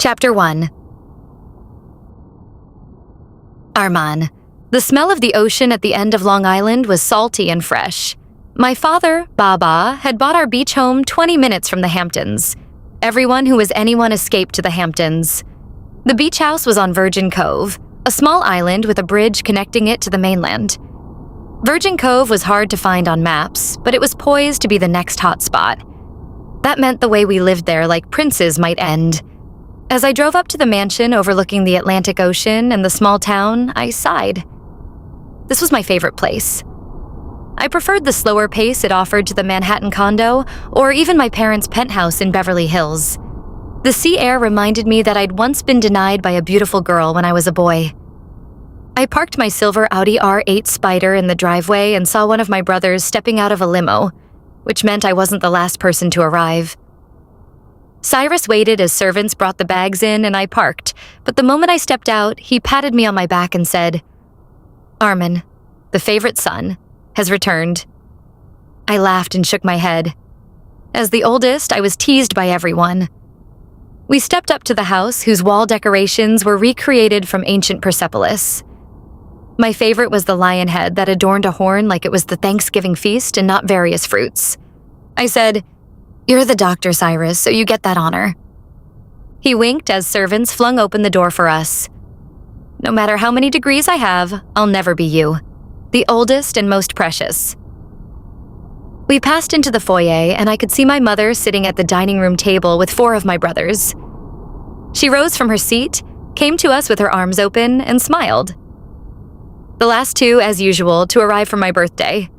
Chapter 1. Arman. The smell of the ocean at the end of Long Island was salty and fresh. My father, Baba, had bought our beach home 20 minutes from the Hamptons. Everyone who was anyone escaped to the Hamptons. The beach house was on Virgin Cove, a small island with a bridge connecting it to the mainland. Virgin Cove was hard to find on maps, but it was poised to be the next hotspot. That meant the way we lived there like princes might end. As I drove up to the mansion overlooking the Atlantic Ocean and the small town, I sighed. This was my favorite place. I preferred the slower pace it offered to the Manhattan condo or even my parents' penthouse in Beverly Hills. The sea air reminded me that I'd once been denied by a beautiful girl when I was a boy. I parked my silver Audi R8 Spider in the driveway and saw one of my brothers stepping out of a limo, which meant I wasn't the last person to arrive. Cyrus waited as servants brought the bags in and I parked, but the moment I stepped out, he patted me on my back and said, "Arman, the favorite son, has returned." I laughed and shook my head. As the oldest, I was teased by everyone. We stepped up to the house, whose wall decorations were recreated from ancient Persepolis. My favorite was the lion head that adorned a horn like it was the Thanksgiving feast and not various fruits. I said, "You're the doctor, Cyrus, so you get that honor." He winked as servants flung open the door for us. "No matter how many degrees I have, I'll never be you. The oldest and most precious." We passed into the foyer, and I could see my mother sitting at the dining room table with 4 of my brothers. She rose from her seat, came to us with her arms open, and smiled. The last 2, as usual, to arrive for my birthday.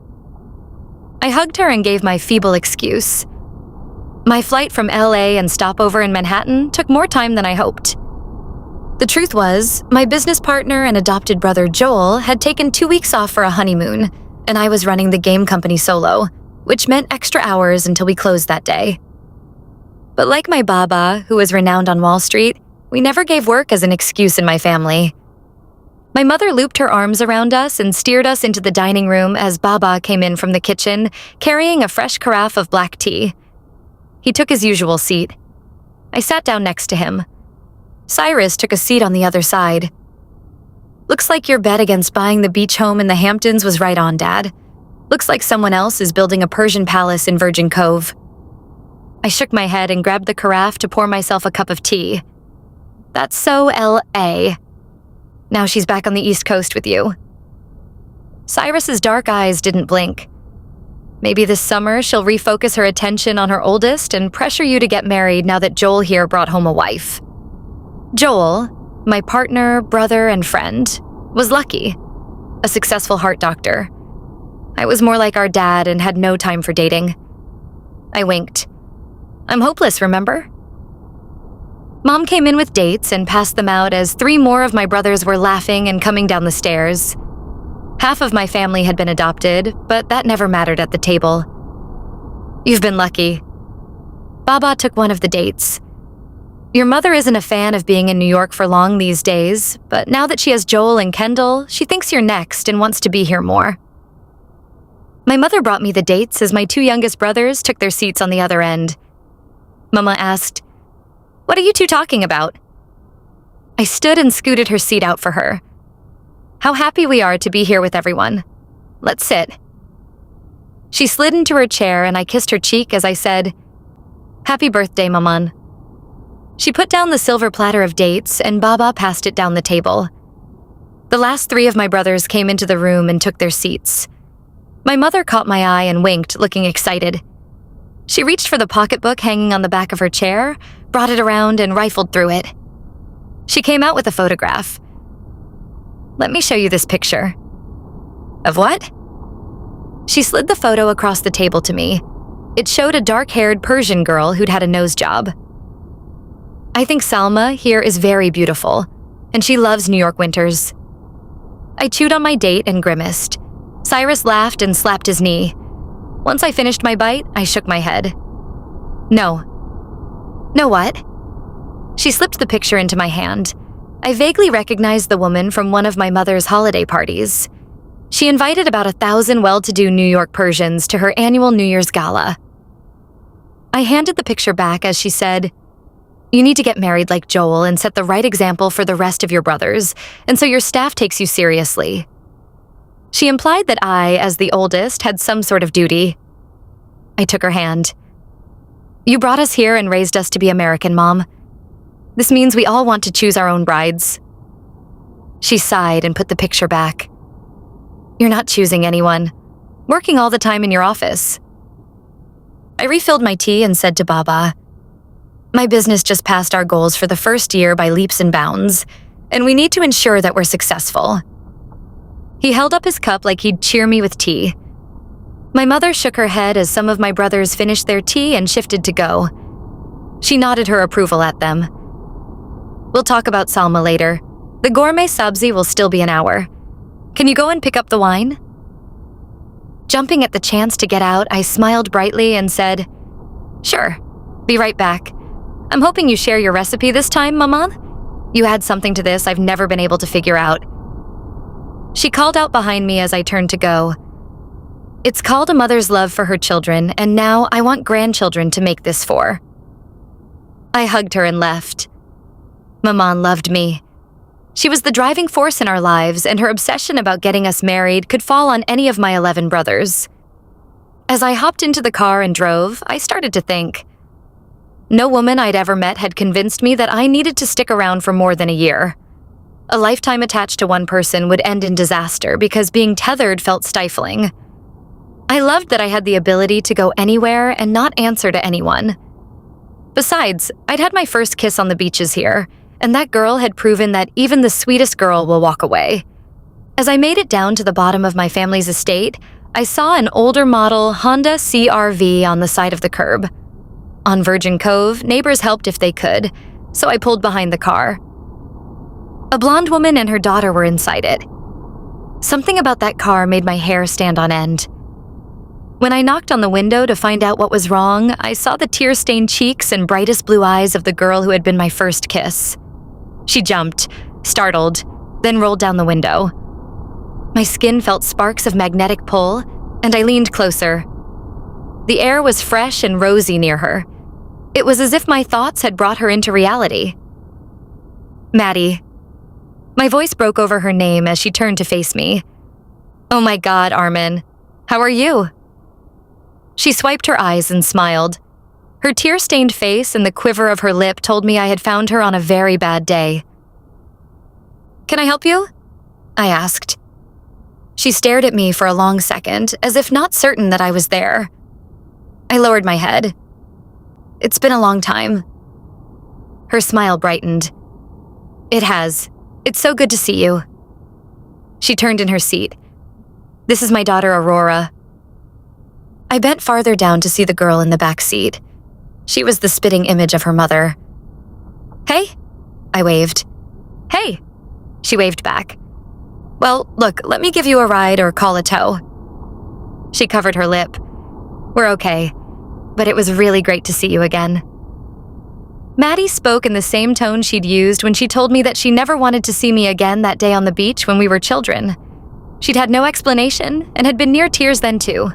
I hugged her and gave my feeble excuse. My flight from LA and stopover in Manhattan took more time than I hoped. The truth was, my business partner and adopted brother Joel had taken 2 weeks off for a honeymoon, and I was running the game company solo, which meant extra hours until we closed that day. But like my Baba, who was renowned on Wall Street, we never gave work as an excuse in my family. My mother looped her arms around us and steered us into the dining room as Baba came in from the kitchen, carrying a fresh carafe of black tea. He took his usual seat. I sat down next to him. Cyrus took a seat on the other side. "Looks like your bet against buying the beach home in the Hamptons was right on, Dad. Looks like someone else is building a Persian palace in Virgin Cove." I shook my head and grabbed the carafe to pour myself a cup of tea. "That's so LA. Now she's back on the East Coast with you." Cyrus's dark eyes didn't blink. "Maybe this summer she'll refocus her attention on her oldest and pressure you to get married now that Joel here brought home a wife." Joel, my partner, brother, and friend, was lucky. A successful heart doctor. I was more like our dad and had no time for dating. I winked. "I'm hopeless, remember?" Mom came in with dates and passed them out as 3 more of my brothers were laughing and coming down the stairs. Half of my family had been adopted, but that never mattered at the table. "You've been lucky." Baba took one of the dates. "Your mother isn't a fan of being in New York for long these days, but now that she has Joel and Kendall, she thinks you're next and wants to be here more." My mother brought me the dates as my 2 youngest brothers took their seats on the other end. Mama asked, "What are you 2 talking about?" I stood and scooted her seat out for her. "How happy we are to be here with everyone. Let's sit." She slid into her chair and I kissed her cheek as I said, "Happy birthday, Maman." She put down the silver platter of dates and Baba passed it down the table. The last 3 of my brothers came into the room and took their seats. My mother caught my eye and winked, looking excited. She reached for the pocketbook hanging on the back of her chair, brought it around, and rifled through it. She came out with a photograph. "Let me show you this picture." "Of what?" She slid the photo across the table to me. It showed a dark-haired Persian girl who'd had a nose job. "I think Salma here is very beautiful, and she loves New York winters." I chewed on my date and grimaced. Cyrus laughed and slapped his knee. Once I finished my bite, I shook my head. "No." "No what?" She slipped the picture into my hand. I vaguely recognized the woman from one of my mother's holiday parties. She invited about 1,000 well-to-do New York Persians to her annual New Year's gala. I handed the picture back as she said, You need to get married like Joel and set the right example for the rest of your brothers, and so your staff takes you seriously. She implied that I, as the oldest, had some sort of duty. I took her hand. You brought us here and raised us to be American, Mom. This means we all want to choose our own brides. She sighed and put the picture back. You're not choosing anyone. Working all the time in your office. I refilled my tea and said to Baba, my business just passed our goals for the first year by leaps and bounds, and we need to ensure that we're successful. He held up his cup like he'd cheer me with tea. My mother shook her head as some of my brothers finished their tea and shifted to go. She nodded her approval at them. We'll talk about Salma later. The gourmet sabzi will still be an hour. Can you go and pick up the wine? Jumping at the chance to get out, I smiled brightly and said, Sure, be right back. I'm hoping you share your recipe this time, Maman. You add something to this I've never been able to figure out. She called out behind me as I turned to go. It's called a mother's love for her children, and now I want grandchildren to make this for. I hugged her and left. Maman loved me. She was the driving force in our lives, and her obsession about getting us married could fall on any of my 11 brothers. As I hopped into the car and drove, I started to think. No woman I'd ever met had convinced me that I needed to stick around for more than a year. A lifetime attached to one person would end in disaster because being tethered felt stifling. I loved that I had the ability to go anywhere and not answer to anyone. Besides, I'd had my first kiss on the beaches here, and that girl had proven that even the sweetest girl will walk away. As I made it down to the bottom of my family's estate, I saw an older model Honda CR-V on the side of the curb. On Virgin Cove, neighbors helped if they could, so I pulled behind the car. A blonde woman and her daughter were inside it. Something about that car made my hair stand on end. When I knocked on the window to find out what was wrong, I saw the tear-stained cheeks and brightest blue eyes of the girl who had been my first kiss. She jumped, startled, then rolled down the window. My skin felt sparks of magnetic pull, and I leaned closer. The air was fresh and rosy near her. It was as if my thoughts had brought her into reality. Maddie. My voice broke over her name as she turned to face me. Oh my God, Arman. How are you? She swiped her eyes and smiled. Her tear-stained face and the quiver of her lip told me I had found her on a very bad day. Can I help you? I asked. She stared at me for a long second, as if not certain that I was there. I lowered my head. It's been a long time. Her smile brightened. It has. It's so good to see you. She turned in her seat. This is my daughter, Aurora. I bent farther down to see the girl in the back seat. She was the spitting image of her mother. Hey? I waved. Hey? She waved back. Well, look, let me give you a ride or call a tow. She covered her lip. We're okay, but it was really great to see you again. Maddie spoke in the same tone she'd used when she told me that she never wanted to see me again that day on the beach when we were children. She'd had no explanation and had been near tears then too.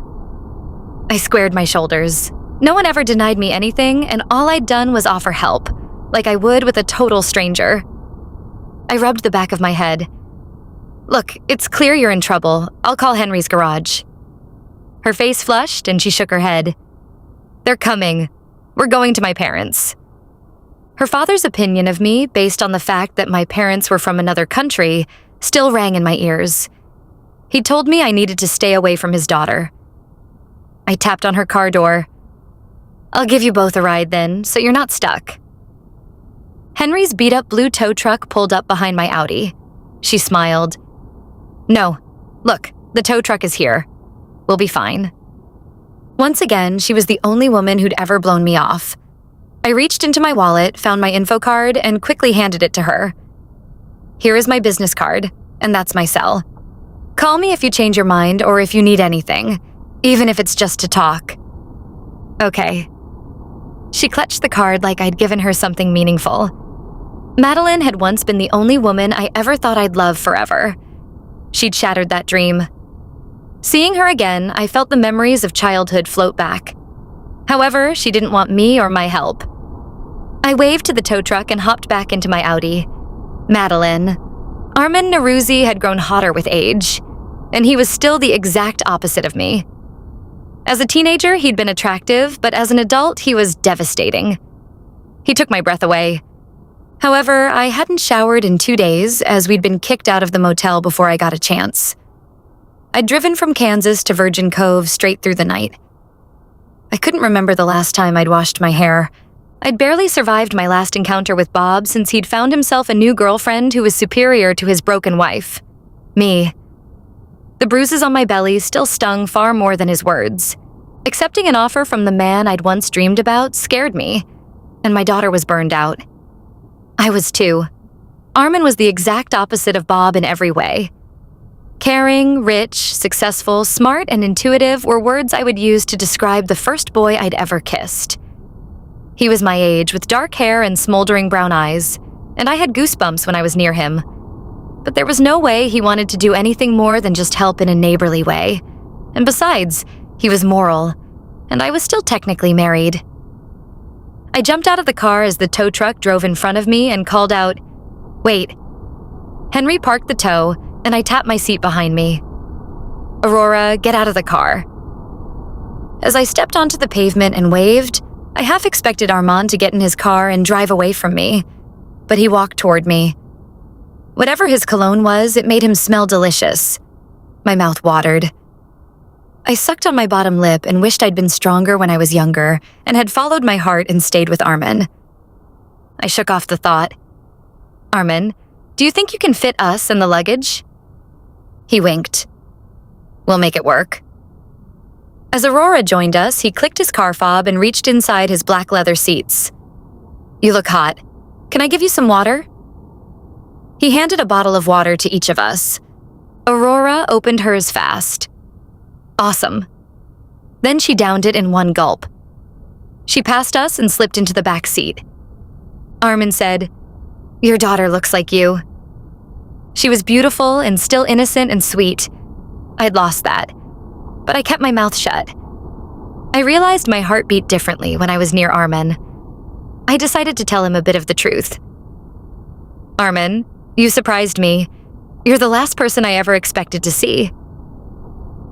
I squared my shoulders. No one ever denied me anything, and all I'd done was offer help, like I would with a total stranger. I rubbed the back of my head. Look, it's clear you're in trouble. I'll call Henry's garage. Her face flushed and she shook her head. They're coming. We're going to my parents. Her father's opinion of me, based on the fact that my parents were from another country, still rang in my ears. He told me I needed to stay away from his daughter. I tapped on her car door. I'll give you both a ride then, so you're not stuck. Henry's beat-up blue tow truck pulled up behind my Audi. She smiled. No, look, the tow truck is here. We'll be fine. Once again, she was the only woman who'd ever blown me off. I reached into my wallet, found my info card, and quickly handed it to her. Here is my business card, and that's my cell. Call me if you change your mind or if you need anything, even if it's just to talk. Okay. She clutched the card like I'd given her something meaningful. Madeleine had once been the only woman I ever thought I'd love forever. She'd shattered that dream. Seeing her again, I felt the memories of childhood float back. However, she didn't want me or my help. I waved to the tow truck and hopped back into my Audi. Madeleine. Arman Norouzi had grown hotter with age, and he was still the exact opposite of me. As a teenager, he'd been attractive, but as an adult, he was devastating. He took my breath away. However, I hadn't showered in 2 days, as we'd been kicked out of the motel before I got a chance. I'd driven from Kansas to Virgin Cove straight through the night. I couldn't remember the last time I'd washed my hair. I'd barely survived my last encounter with Bob since he'd found himself a new girlfriend who was superior to his broken wife. Me. The bruises on my belly still stung far more than his words. Accepting an offer from the man I'd once dreamed about scared me, and my daughter was burned out. I was too. Arman was the exact opposite of Bob in every way. Caring, rich, successful, smart, and intuitive were words I would use to describe the first boy I'd ever kissed. He was my age, with dark hair and smoldering brown eyes, and I had goosebumps when I was near him. But there was no way he wanted to do anything more than just help in a neighborly way. And besides, he was moral, and I was still technically married. I jumped out of the car as the tow truck drove in front of me and called out, "Wait." Henry parked the tow, and I tapped my seat behind me. "Aurora, get out of the car." As I stepped onto the pavement and waved, I half expected Arman to get in his car and drive away from me, but he walked toward me. Whatever his cologne was, it made him smell delicious. My mouth watered. I sucked on my bottom lip and wished I'd been stronger when I was younger and had followed my heart and stayed with Arman. I shook off the thought. "Arman, do you think you can fit us in the luggage?" He winked. "We'll make it work." As Aurora joined us, he clicked his car fob and reached inside his black leather seats. "You look hot. Can I give you some water?" He handed a bottle of water to each of us. Aurora opened hers fast. "Awesome." Then she downed it in one gulp. She passed us and slipped into the back seat. Arman said, "Your daughter looks like you." She was beautiful and still innocent and sweet. I'd lost that, but I kept my mouth shut. I realized my heart beat differently when I was near Arman. I decided to tell him a bit of the truth. "Arman, you surprised me. You're the last person I ever expected to see."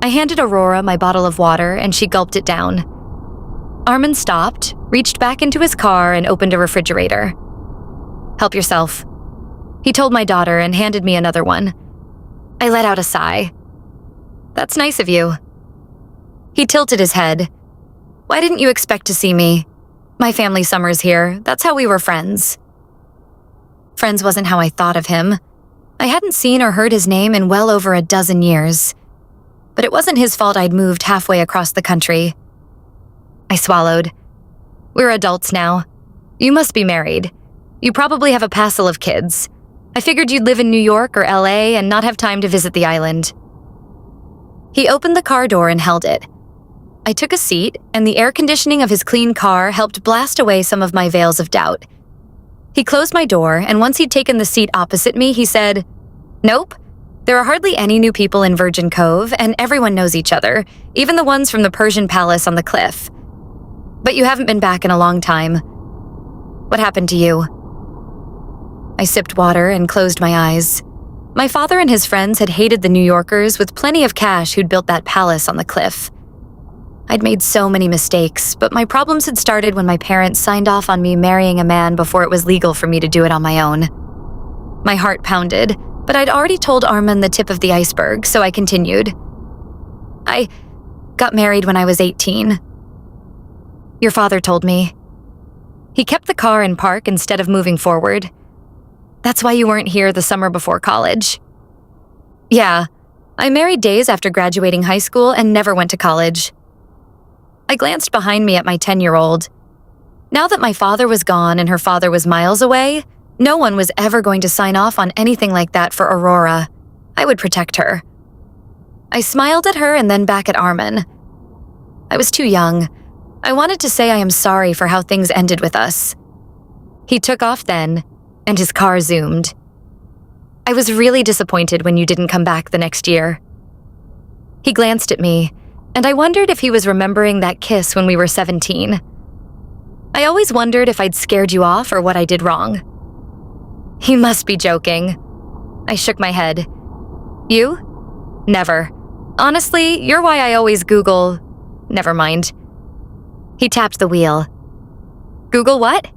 I handed Aurora my bottle of water and she gulped it down. Arman stopped, reached back into his car and opened a refrigerator. "Help yourself," he told my daughter and handed me another one. I let out a sigh. "That's nice of you." He tilted his head. "Why didn't you expect to see me? My family summers here. That's how we were friends." Friends wasn't how I thought of him. I hadn't seen or heard his name in well over a dozen years. But it wasn't his fault I'd moved halfway across the country. I swallowed. "We're adults now. You must be married. You probably have a passel of kids. I figured you'd live in New York or LA and not have time to visit the island." He opened the car door and held it. I took a seat, and the air conditioning of his clean car helped blast away some of my veils of doubt. He closed my door, and once he'd taken the seat opposite me, he said, "Nope. There are hardly any new people in Virgin Cove, and everyone knows each other, even the ones from the Persian palace on the cliff. But you haven't been back in a long time. What happened to you?" I sipped water and closed my eyes. My father and his friends had hated the New Yorkers with plenty of cash who'd built that palace on the cliff. I'd made so many mistakes, but my problems had started when my parents signed off on me marrying a man before it was legal for me to do it on my own. My heart pounded, but I'd already told Arman the tip of the iceberg, so I continued. "I got married when I was 18. Your father told me." He kept the car in park instead of moving forward. "That's why you weren't here the summer before college." "Yeah, I married days after graduating high school and never went to college." I glanced behind me at my 10-year-old. Now that my father was gone and her father was miles away, no one was ever going to sign off on anything like that for Aurora. I would protect her. I smiled at her and then back at Arman. I was too young. I wanted to say I am sorry for how things ended with us. He took off then, and his car zoomed. "I was really disappointed when you didn't come back the next year." He glanced at me, and I wondered if he was remembering that kiss when we were 17. I always wondered if I'd scared you off or what I did wrong." "He must be joking." I shook my head. "You? Never. Honestly, you're why I always Google... Never mind." He tapped the wheel. "Google what?"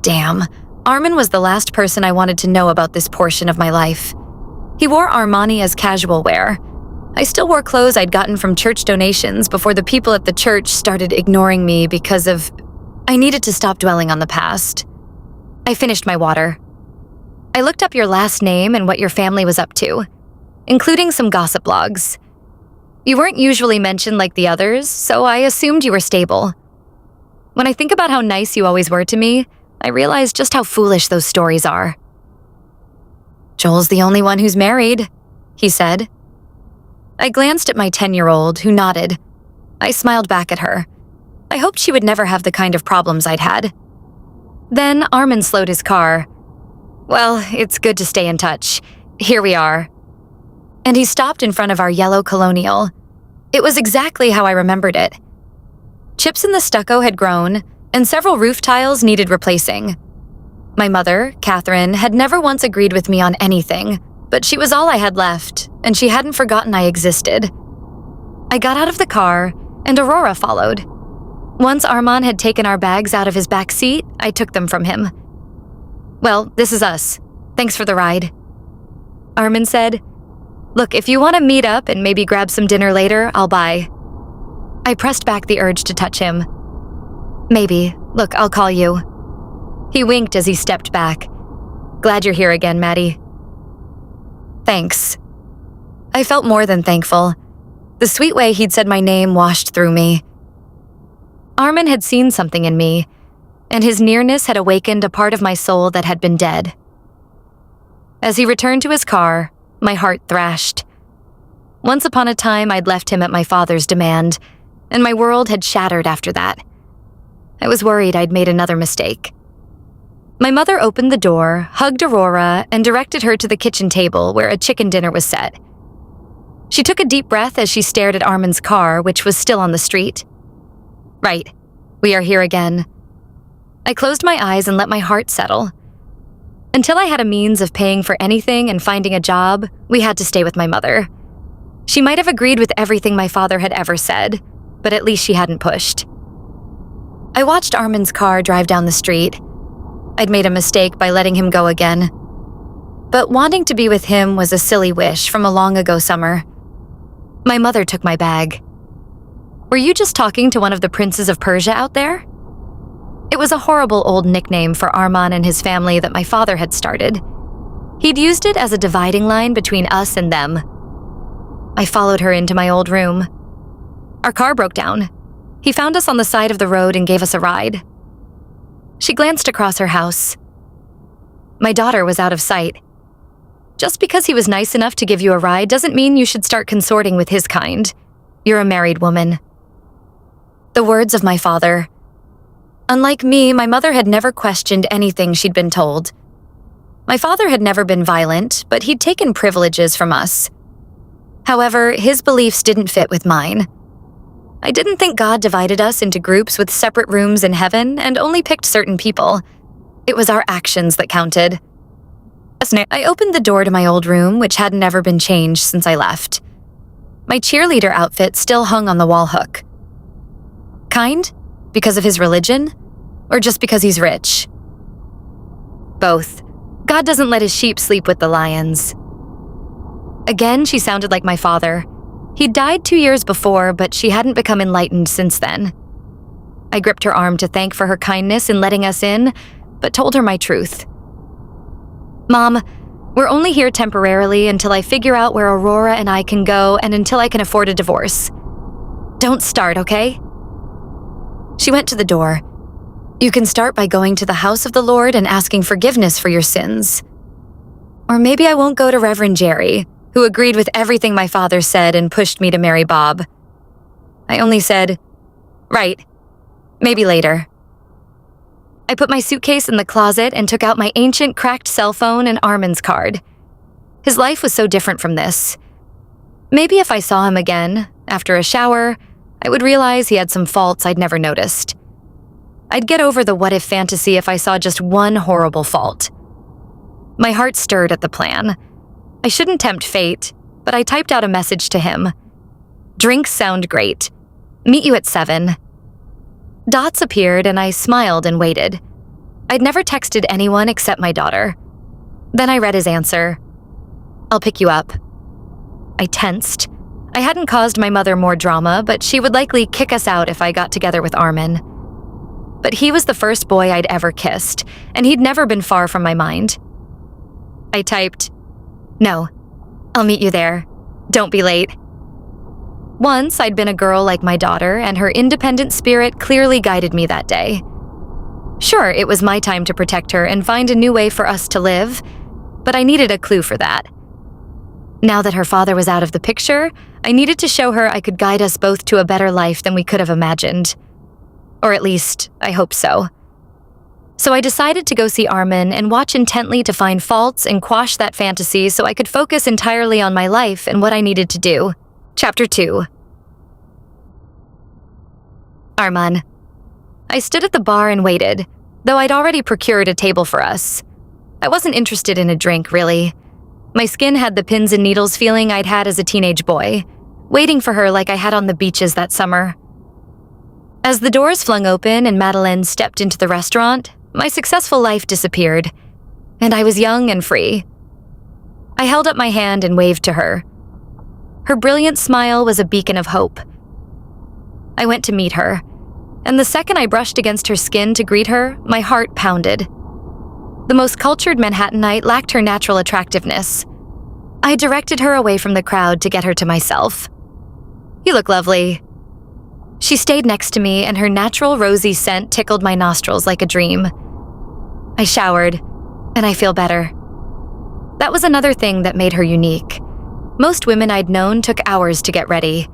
Damn, Arman was the last person I wanted to know about this portion of my life. He wore Armani as casual wear. I still wore clothes I'd gotten from church donations before the people at the church started ignoring me because of... I needed to stop dwelling on the past. I finished my water. "I looked up your last name and what your family was up to, including some gossip blogs. You weren't usually mentioned like the others, so I assumed you were stable. When I think about how nice you always were to me, I realize just how foolish those stories are." "Joel's the only one who's married," he said. I glanced at my 10-year-old, who nodded. I smiled back at her. I hoped she would never have the kind of problems I'd had. Then Arman slowed his car. "Well, it's good to stay in touch. Here we are." And he stopped in front of our yellow colonial. It was exactly how I remembered it. Chips in the stucco had grown, and several roof tiles needed replacing. My mother, Catherine, had never once agreed with me on anything, but she was all I had left, and she hadn't forgotten I existed. I got out of the car, and Aurora followed. Once Arman had taken our bags out of his back seat, I took them from him. "Well, this is us. Thanks for the ride." Arman said, "Look, if you want to meet up and maybe grab some dinner later, I'll buy." I pressed back the urge to touch him. "Maybe. Look, I'll call you." He winked as he stepped back. "Glad you're here again, Maddie." "Thanks." I felt more than thankful. The sweet way he'd said my name washed through me. Arman had seen something in me, and his nearness had awakened a part of my soul that had been dead. As he returned to his car, my heart thrashed. Once upon a time, I'd left him at my father's demand, and my world had shattered after that. I was worried I'd made another mistake. My mother opened the door, hugged Aurora, and directed her to the kitchen table where a chicken dinner was set. She took a deep breath as she stared at Arman's car, which was still on the street. "Right, we are here again." I closed my eyes and let my heart settle. Until I had a means of paying for anything and finding a job, we had to stay with my mother. She might have agreed with everything my father had ever said, but at least she hadn't pushed. I watched Arman's car drive down the street. I'd made a mistake by letting him go again. But wanting to be with him was a silly wish from a long ago summer. My mother took my bag. "Were you just talking to one of the princes of Persia out there?" It was a horrible old nickname for Arman and his family that my father had started. He'd used it as a dividing line between us and them. I followed her into my old room. Our car broke down. He found us on the side of the road and gave us a ride. She glanced across her house. My daughter was out of sight. Just because he was nice enough to give you a ride doesn't mean you should start consorting with his kind. You're a married woman. The words of my father. Unlike me, my mother had never questioned anything she'd been told. My father had never been violent, but he'd taken privileges from us. However, his beliefs didn't fit with mine. I didn't think God divided us into groups with separate rooms in heaven and only picked certain people. It was our actions that counted. I opened the door to my old room, which hadn't ever been changed since I left. My cheerleader outfit still hung on the wall hook. Kind? Because of his religion? Or just because he's rich? Both. God doesn't let his sheep sleep with the lions. Again, she sounded like my father. He'd died 2 years before, but she hadn't become enlightened since then. I gripped her arm to thank for her kindness in letting us in, but told her my truth. Mom, we're only here temporarily until I figure out where Aurora and I can go and until I can afford a divorce. Don't start, okay? She went to the door. You can start by going to the house of the Lord and asking forgiveness for your sins. Or maybe I won't go to Reverend Jerry, who agreed with everything my father said and pushed me to marry Bob. I only said, right, maybe later. I put my suitcase in the closet and took out my ancient cracked cell phone and Arman's card. His life was so different from this. Maybe if I saw him again, after a shower, I would realize he had some faults I'd never noticed. I'd get over the what-if fantasy if I saw just one horrible fault. My heart stirred at the plan. I shouldn't tempt fate, but I typed out a message to him. Drinks sound great. Meet you at 7. Dots appeared and I smiled and waited. I'd never texted anyone except my daughter. Then I read his answer. I'll pick you up. I tensed. I hadn't caused my mother more drama, but she would likely kick us out if I got together with Arman. But he was the first boy I'd ever kissed, and he'd never been far from my mind. I typed, "No, I'll meet you there. Don't be late." Once I'd been a girl like my daughter, and her independent spirit clearly guided me that day. Sure, it was my time to protect her and find a new way for us to live, but I needed a clue for that. Now that her father was out of the picture, I needed to show her I could guide us both to a better life than we could have imagined. Or at least, I hope so. So I decided to go see Arman and watch intently to find faults and quash that fantasy so I could focus entirely on my life and what I needed to do. Chapter 2. Arman. I stood at the bar and waited, though I'd already procured a table for us. I wasn't interested in a drink, really. My skin had the pins and needles feeling I'd had as a teenage boy, waiting for her like I had on the beaches that summer. As the doors flung open and Madeleine stepped into the restaurant, my successful life disappeared, and I was young and free. I held up my hand and waved to her. Her brilliant smile was a beacon of hope. I went to meet her, and the second I brushed against her skin to greet her, my heart pounded. The most cultured Manhattanite lacked her natural attractiveness. I directed her away from the crowd to get her to myself. "You look lovely." She stayed next to me, and her natural rosy scent tickled my nostrils like a dream. I showered, and I feel better. That was another thing that made her unique. Most women I'd known took hours to get ready.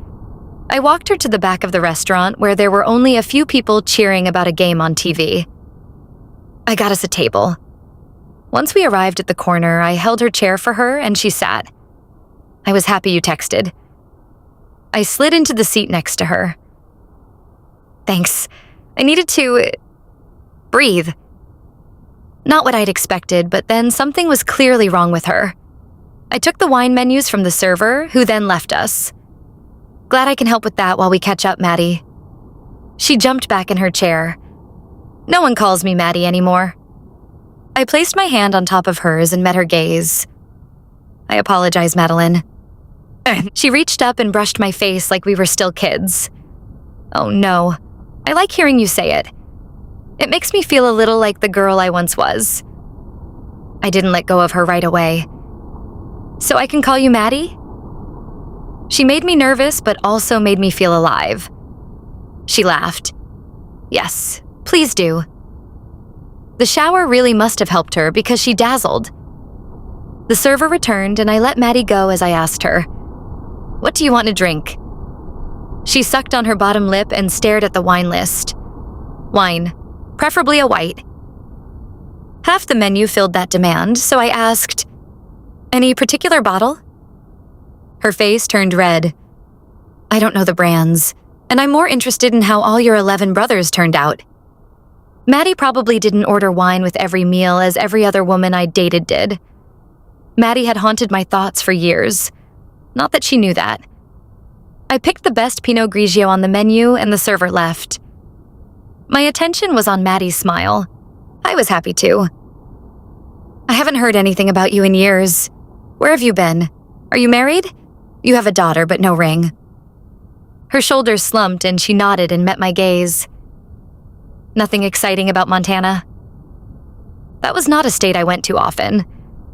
I walked her to the back of the restaurant where there were only a few people cheering about a game on TV. I got us a table. Once we arrived at the corner, I held her chair for her and she sat. "I was happy you texted." I slid into the seat next to her. "Thanks. I needed to breathe." Not what I'd expected, but then something was clearly wrong with her. I took the wine menus from the server, who then left us. "Glad I can help with that while we catch up, Maddie." She jumped back in her chair. "No one calls me Maddie anymore." I placed my hand on top of hers and met her gaze. "I apologize, Madeleine." She reached up and brushed my face like we were still kids. "Oh no, I like hearing you say it. It makes me feel a little like the girl I once was." I didn't let go of her right away. "So I can call you Maddie?" She made me nervous, but also made me feel alive. She laughed. "Yes, please do." The shower really must have helped her because she dazzled. The server returned and I let Maddie go as I asked her, "What do you want to drink?" She sucked on her bottom lip and stared at the wine list. "Wine, preferably a white." Half the menu filled that demand, so I asked, "Any particular bottle?" Her face turned red. "I don't know the brands, and I'm more interested in how all your 11 brothers turned out." Maddie probably didn't order wine with every meal as every other woman I'd dated did. Maddie had haunted my thoughts for years. Not that she knew that. I picked the best Pinot Grigio on the menu and the server left. My attention was on Maddie's smile. I was happy too. "I haven't heard anything about you in years. Where have you been? Are you married? You have a daughter, but no ring." Her shoulders slumped and she nodded and met my gaze. "Nothing exciting about Montana?" That was not a state I went to often,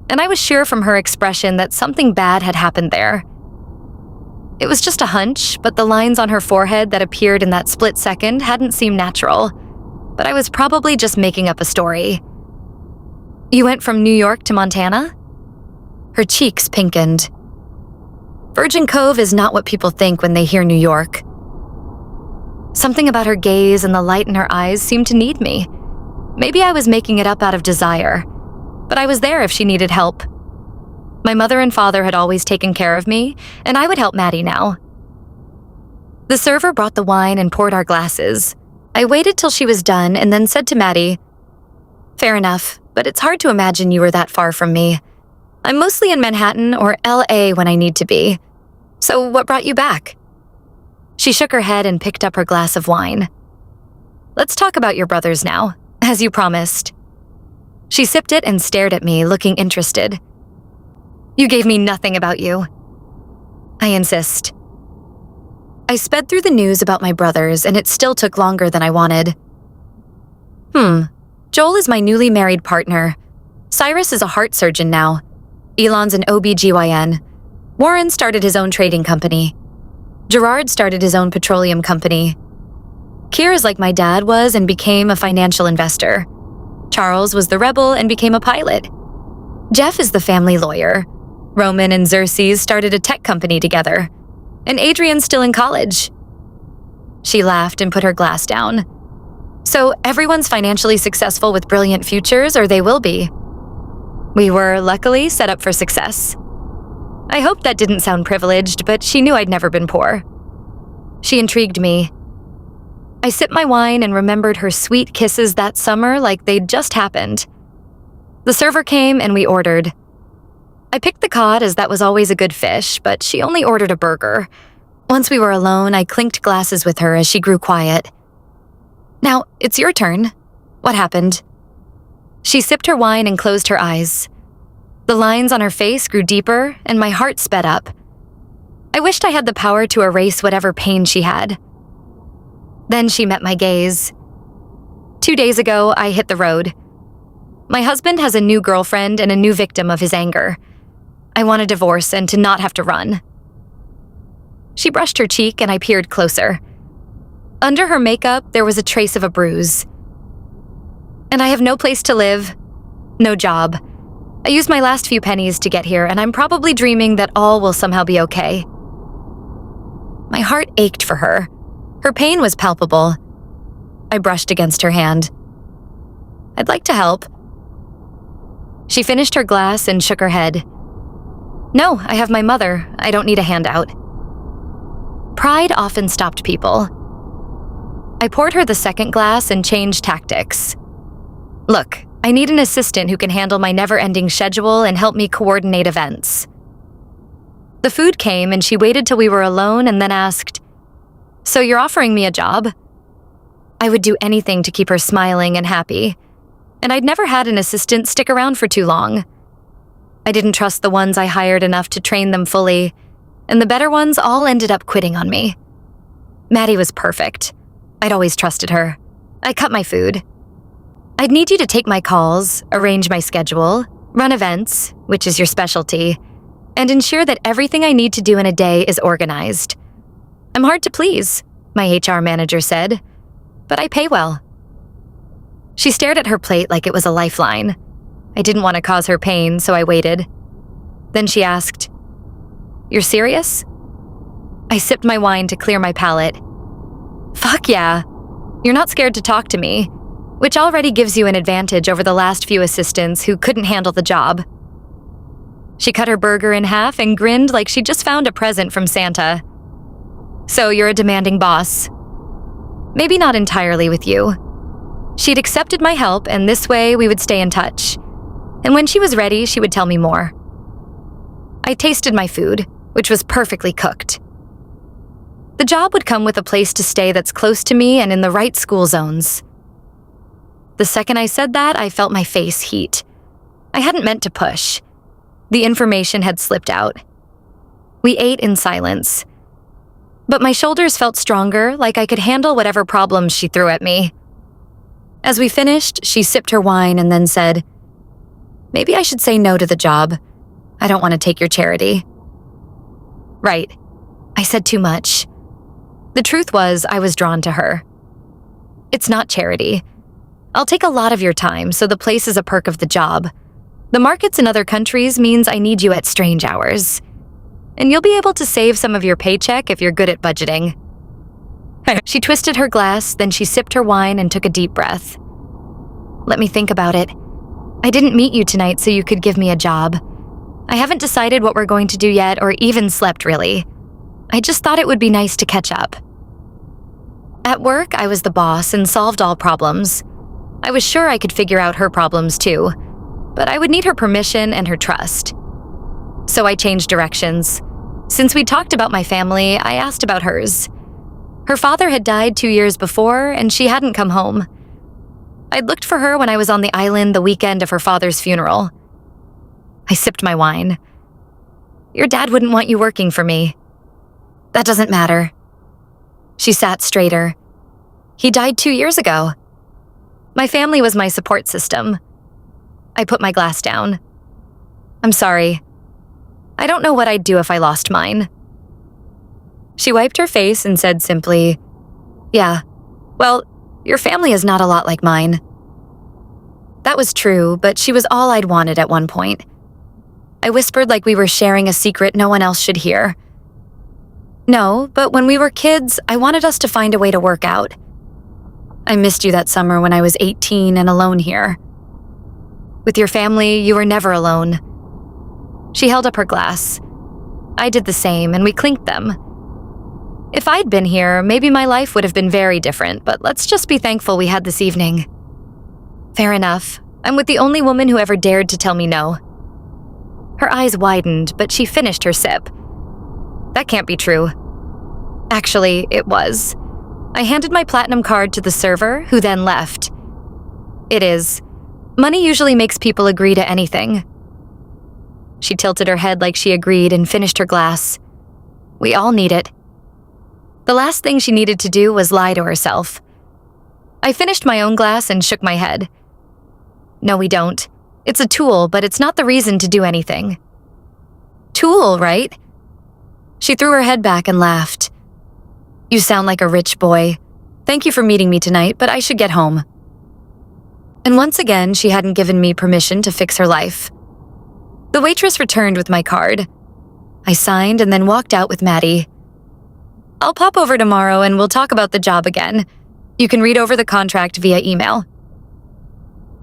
and I was sure from her expression that something bad had happened there. It was just a hunch, but the lines on her forehead that appeared in that split second hadn't seemed natural, but I was probably just making up a story. "You went from New York to Montana?" Her cheeks pinkened. Virgin Cove is not what people think when they hear New York. Something about her gaze and the light in her eyes seemed to need me. Maybe I was making it up out of desire, but I was there if she needed help. My mother and father had always taken care of me, and I would help Maddie now. The server brought the wine and poured our glasses. I waited till she was done and then said to Maddie, "Fair enough, but it's hard to imagine you were that far from me. I'm mostly in Manhattan or LA when I need to be. So what brought you back?" She shook her head and picked up her glass of wine. "Let's talk about your brothers now, as you promised." She sipped it and stared at me, looking interested. "You gave me nothing about you." "I insist." I sped through the news about my brothers, and it still took longer than I wanted. Joel is my newly married partner. Cyrus is a heart surgeon now. Elon's an OBGYN. Warren started his own trading company. Gerard started his own petroleum company. Keir is like my dad was and became a financial investor. Charles was the rebel and became a pilot. Jeff is the family lawyer. Roman and Xerxes started a tech company together. And Adrian's still in college. She laughed and put her glass down. "So everyone's financially successful with brilliant futures, or they will be." We were, luckily, set up for success. I hoped that didn't sound privileged, but she knew I'd never been poor. She intrigued me. I sipped my wine and remembered her sweet kisses that summer like they'd just happened. The server came and we ordered. I picked the cod as that was always a good fish, but she only ordered a burger. Once we were alone, I clinked glasses with her as she grew quiet. "Now, it's your turn. What happened?" She sipped her wine and closed her eyes. The lines on her face grew deeper, and my heart sped up. I wished I had the power to erase whatever pain she had. Then she met my gaze. 2 days ago, I hit the road. My husband has a new girlfriend and a new victim of his anger. I want a divorce and to not have to run. She brushed her cheek and I peered closer. Under her makeup, there was a trace of a bruise. "And I have no place to live, no job. I used my last few pennies to get here, and I'm probably dreaming that all will somehow be okay." My heart ached for her. Her pain was palpable. I brushed against her hand. "I'd like to help." She finished her glass and shook her head. "No, I have my mother. I don't need a handout." Pride often stopped people. I poured her the second glass and changed tactics. "Look, I need an assistant who can handle my never-ending schedule and help me coordinate events." The food came and she waited till we were alone and then asked, "So you're offering me a job?" I would do anything to keep her smiling and happy, and I'd never had an assistant stick around for too long. I didn't trust the ones I hired enough to train them fully, and the better ones all ended up quitting on me. Maddie was perfect. I'd always trusted her. I cut my food. "I'd need you to take my calls, arrange my schedule, run events, which is your specialty, and ensure that everything I need to do in a day is organized. I'm hard to please," my HR manager said, "but I pay well." She stared at her plate like it was a lifeline. I didn't want to cause her pain, so I waited. Then she asked, "You're serious?" I sipped my wine to clear my palate. "Fuck yeah. You're not scared to talk to me, which already gives you an advantage over the last few assistants who couldn't handle the job." She cut her burger in half and grinned like she'd just found a present from Santa. "So you're a demanding boss." "Maybe not entirely with you." She'd accepted my help, and this way we would stay in touch. And when she was ready, she would tell me more. I tasted my food, which was perfectly cooked. The job would come with a place to stay that's close to me and in the right school zones. The second I said that, I felt my face heat. I hadn't meant to push. The information had slipped out. We ate in silence. But my shoulders felt stronger, like I could handle whatever problems she threw at me. As we finished, she sipped her wine and then said, "Maybe I should say no to the job. I don't want to take your charity." Right. I said too much. The truth was, I was drawn to her. It's not charity. I'll take a lot of your time, so the place is a perk of the job. The markets in other countries means I need you at strange hours. And you'll be able to save some of your paycheck if you're good at budgeting. She twisted her glass, then she sipped her wine and took a deep breath. "Let me think about it. I didn't meet you tonight so you could give me a job. I haven't decided what we're going to do yet or even slept, really. I just thought it would be nice to catch up." At work, I was the boss and solved all problems. I was sure I could figure out her problems too, but I would need her permission and her trust. So I changed directions. Since we talked about my family, I asked about hers. Her father had died 2 years before, and she hadn't come home. I'd looked for her when I was on the island the weekend of her father's funeral. I sipped my wine. Your dad wouldn't want you working for me. That doesn't matter. She sat straighter. He died 2 years ago. My family was my support system. I put my glass down. I'm sorry. I don't know what I'd do if I lost mine. She wiped her face and said simply, "Yeah, well, your family is not a lot like mine." That was true, but she was all I'd wanted at one point. I whispered like we were sharing a secret no one else should hear. No, but when we were kids, I wanted us to find a way to work out. I missed you that summer when I was 18 and alone here. With your family, you were never alone. She held up her glass. I did the same, and we clinked them. If I'd been here, maybe my life would have been very different, but let's just be thankful we had this evening. Fair enough. I'm with the only woman who ever dared to tell me no. Her eyes widened, but she finished her sip. That can't be true. Actually, it was. I handed my platinum card to the server, who then left. It is. Money usually makes people agree to anything. She tilted her head like she agreed and finished her glass. We all need it. The last thing she needed to do was lie to herself. I finished my own glass and shook my head. No, we don't. It's a tool, but it's not the reason to do anything. Tool, right? She threw her head back and laughed. You sound like a rich boy. Thank you for meeting me tonight, but I should get home. And once again, she hadn't given me permission to fix her life. The waitress returned with my card. I signed and then walked out with Maddie. I'll pop over tomorrow and we'll talk about the job again. You can read over the contract via email.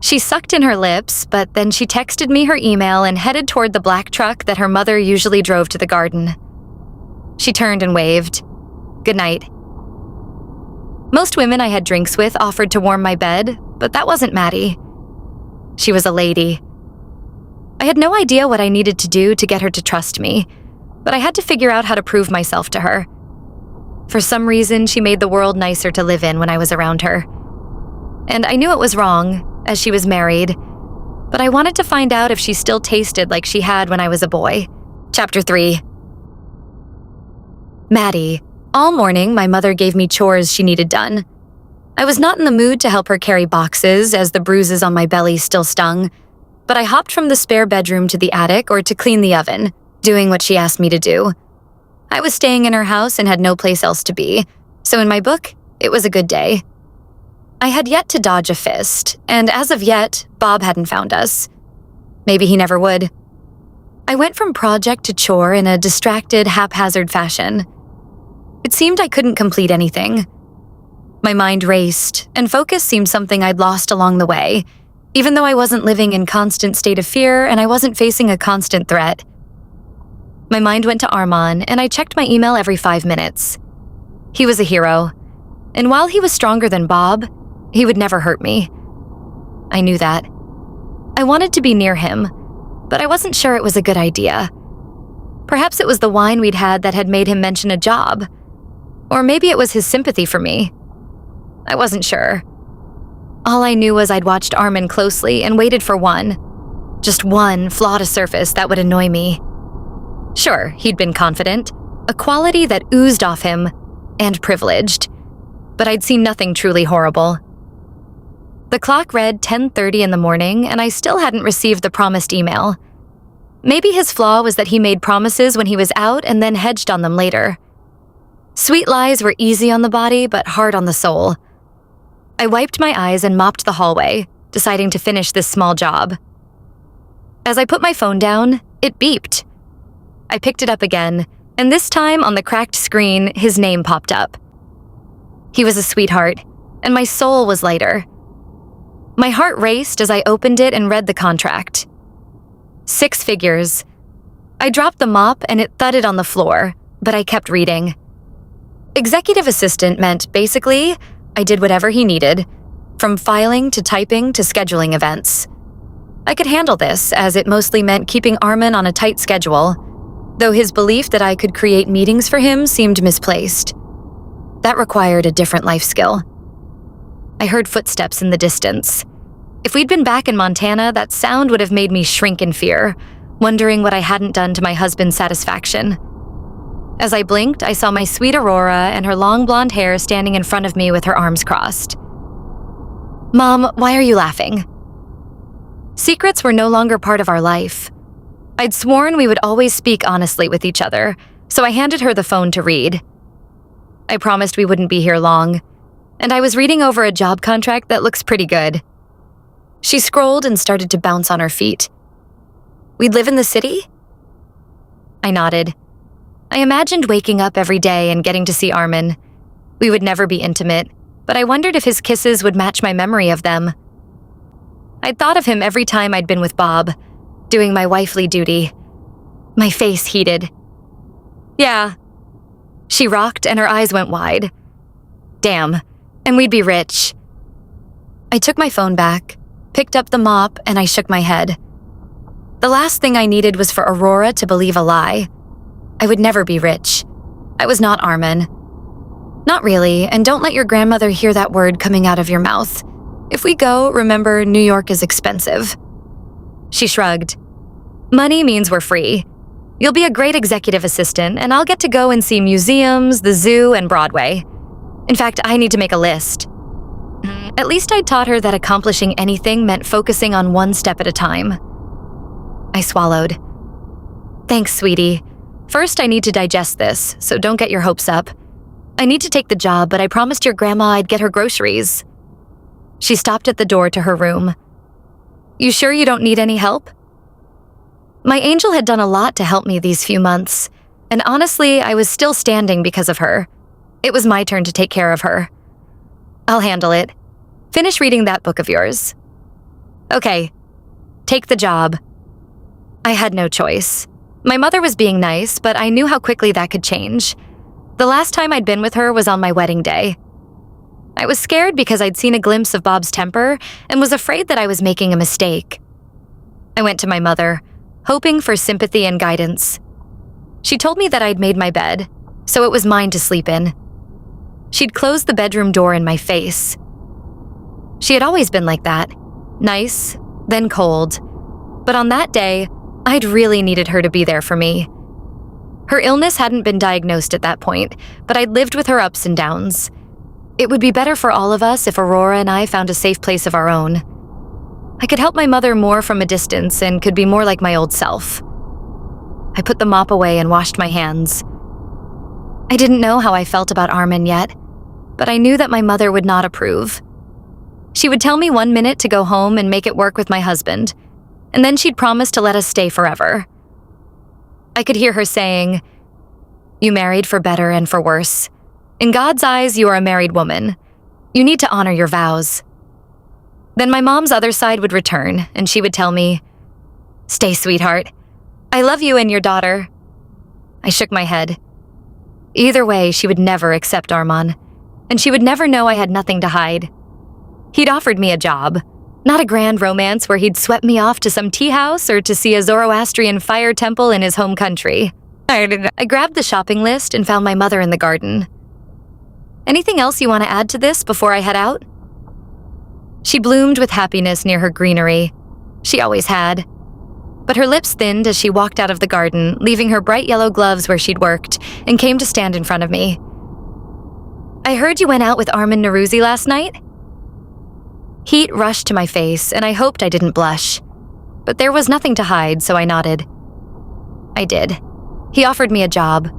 She sucked in her lips, but then she texted me her email and headed toward the black truck that her mother usually drove to the garden. She turned and waved. Good night. Most women I had drinks with offered to warm my bed, but that wasn't Maddie. She was a lady. I had no idea what I needed to do to get her to trust me, but I had to figure out how to prove myself to her. For some reason, she made the world nicer to live in when I was around her. And I knew it was wrong, as she was married, but I wanted to find out if she still tasted like she had when I was a boy. Chapter 3. Maddie. All morning, my mother gave me chores she needed done. I was not in the mood to help her carry boxes, as the bruises on my belly still stung, but I hopped from the spare bedroom to the attic or to clean the oven, doing what she asked me to do. I was staying in her house and had no place else to be, so in my book, it was a good day. I had yet to dodge a fist, and as of yet, Bob hadn't found us. Maybe he never would. I went from project to chore in a distracted, haphazard fashion. It seemed I couldn't complete anything. My mind raced, and focus seemed something I'd lost along the way, even though I wasn't living in constant state of fear and I wasn't facing a constant threat. My mind went to Arman, and I checked my email every 5 minutes. He was a hero, and while he was stronger than Bob, he would never hurt me. I knew that. I wanted to be near him, but I wasn't sure it was a good idea. Perhaps it was the wine we'd had that had made him mention a job. Or maybe it was his sympathy for me. I wasn't sure. All I knew was I'd watched Arman closely and waited for one. Just one flaw to surface that would annoy me. Sure, he'd been confident, a quality that oozed off him, and privileged. But I'd seen nothing truly horrible. The clock read 10:30 in the morning, and I still hadn't received the promised email. Maybe his flaw was that he made promises when he was out and then hedged on them later. Sweet lies were easy on the body, but hard on the soul. I wiped my eyes and mopped the hallway, deciding to finish this small job. As I put my phone down, it beeped. I picked it up again, and this time on the cracked screen, his name popped up. He was a sweetheart, and my soul was lighter. My heart raced as I opened it and read the contract. 6 figures. I dropped the mop and it thudded on the floor, but I kept reading. Executive assistant meant basically I did whatever he needed, from filing to typing to scheduling events. I could handle this, as it mostly meant keeping Arman on a tight schedule, though his belief that I could create meetings for him seemed misplaced. That required a different life skill. I heard footsteps in the distance. If we'd been back in Montana, that sound would have made me shrink in fear, wondering what I hadn't done to my husband's satisfaction. As I blinked, I saw my sweet Aurora and her long blonde hair standing in front of me with her arms crossed. "Mom, why are you laughing?" Secrets were no longer part of our life. I'd sworn we would always speak honestly with each other, so I handed her the phone to read. I promised we wouldn't be here long, and I was reading over a job contract that looks pretty good. She scrolled and started to bounce on her feet. "We'd live in the city?" I nodded. I imagined waking up every day and getting to see Arman. We would never be intimate, but I wondered if his kisses would match my memory of them. I'd thought of him every time I'd been with Bob, doing my wifely duty. My face heated. "Yeah." She rocked and her eyes went wide. "Damn, and we'd be rich." I took my phone back, picked up the mop, and I shook my head. The last thing I needed was for Aurora to believe a lie. I would never be rich. I was not Arman. "Not really, and don't let your grandmother hear that word coming out of your mouth. If we go, remember, New York is expensive." She shrugged. "Money means we're free. You'll be a great executive assistant, and I'll get to go and see museums, the zoo, and Broadway. In fact, I need to make a list." At least I'd taught her that accomplishing anything meant focusing on one step at a time. I swallowed. "Thanks, sweetie. First, I need to digest this, so don't get your hopes up. I need to take the job, but I promised your grandma I'd get her groceries." She stopped at the door to her room. "You sure you don't need any help?" My angel had done a lot to help me these few months, and honestly, I was still standing because of her. It was my turn to take care of her. "I'll handle it. Finish reading that book of yours." "Okay. Take the job." I had no choice. My mother was being nice, but I knew how quickly that could change. The last time I'd been with her was on my wedding day. I was scared because I'd seen a glimpse of Bob's temper and was afraid that I was making a mistake. I went to my mother, hoping for sympathy and guidance. She told me that I'd made my bed, so it was mine to sleep in. She'd closed the bedroom door in my face. She had always been like that, nice, then cold. But on that day, I'd really needed her to be there for me. Her illness hadn't been diagnosed at that point, but I'd lived with her ups and downs. It would be better for all of us if Aurora and I found a safe place of our own. I could help my mother more from a distance and could be more like my old self. I put the mop away and washed my hands. I didn't know how I felt about Arman yet, but I knew that my mother would not approve. She would tell me 1 minute to go home and make it work with my husband, and then she'd promise to let us stay forever. I could hear her saying, "You married for better and for worse. In God's eyes, you are a married woman. You need to honor your vows." Then my mom's other side would return, and she would tell me, "Stay, sweetheart. I love you and your daughter." I shook my head. Either way, she would never accept Arman, and she would never know I had nothing to hide. He'd offered me a job, not a grand romance where he'd swept me off to some tea house or to see a Zoroastrian fire temple in his home country. I grabbed the shopping list and found my mother in the garden. "Anything else you want to add to this before I head out?" She bloomed with happiness near her greenery. She always had. But her lips thinned as she walked out of the garden, leaving her bright yellow gloves where she'd worked, and came to stand in front of me. "I heard you went out with Arman Norouzi last night?" Heat rushed to my face, and I hoped I didn't blush. But there was nothing to hide, so I nodded. "I did. He offered me a job."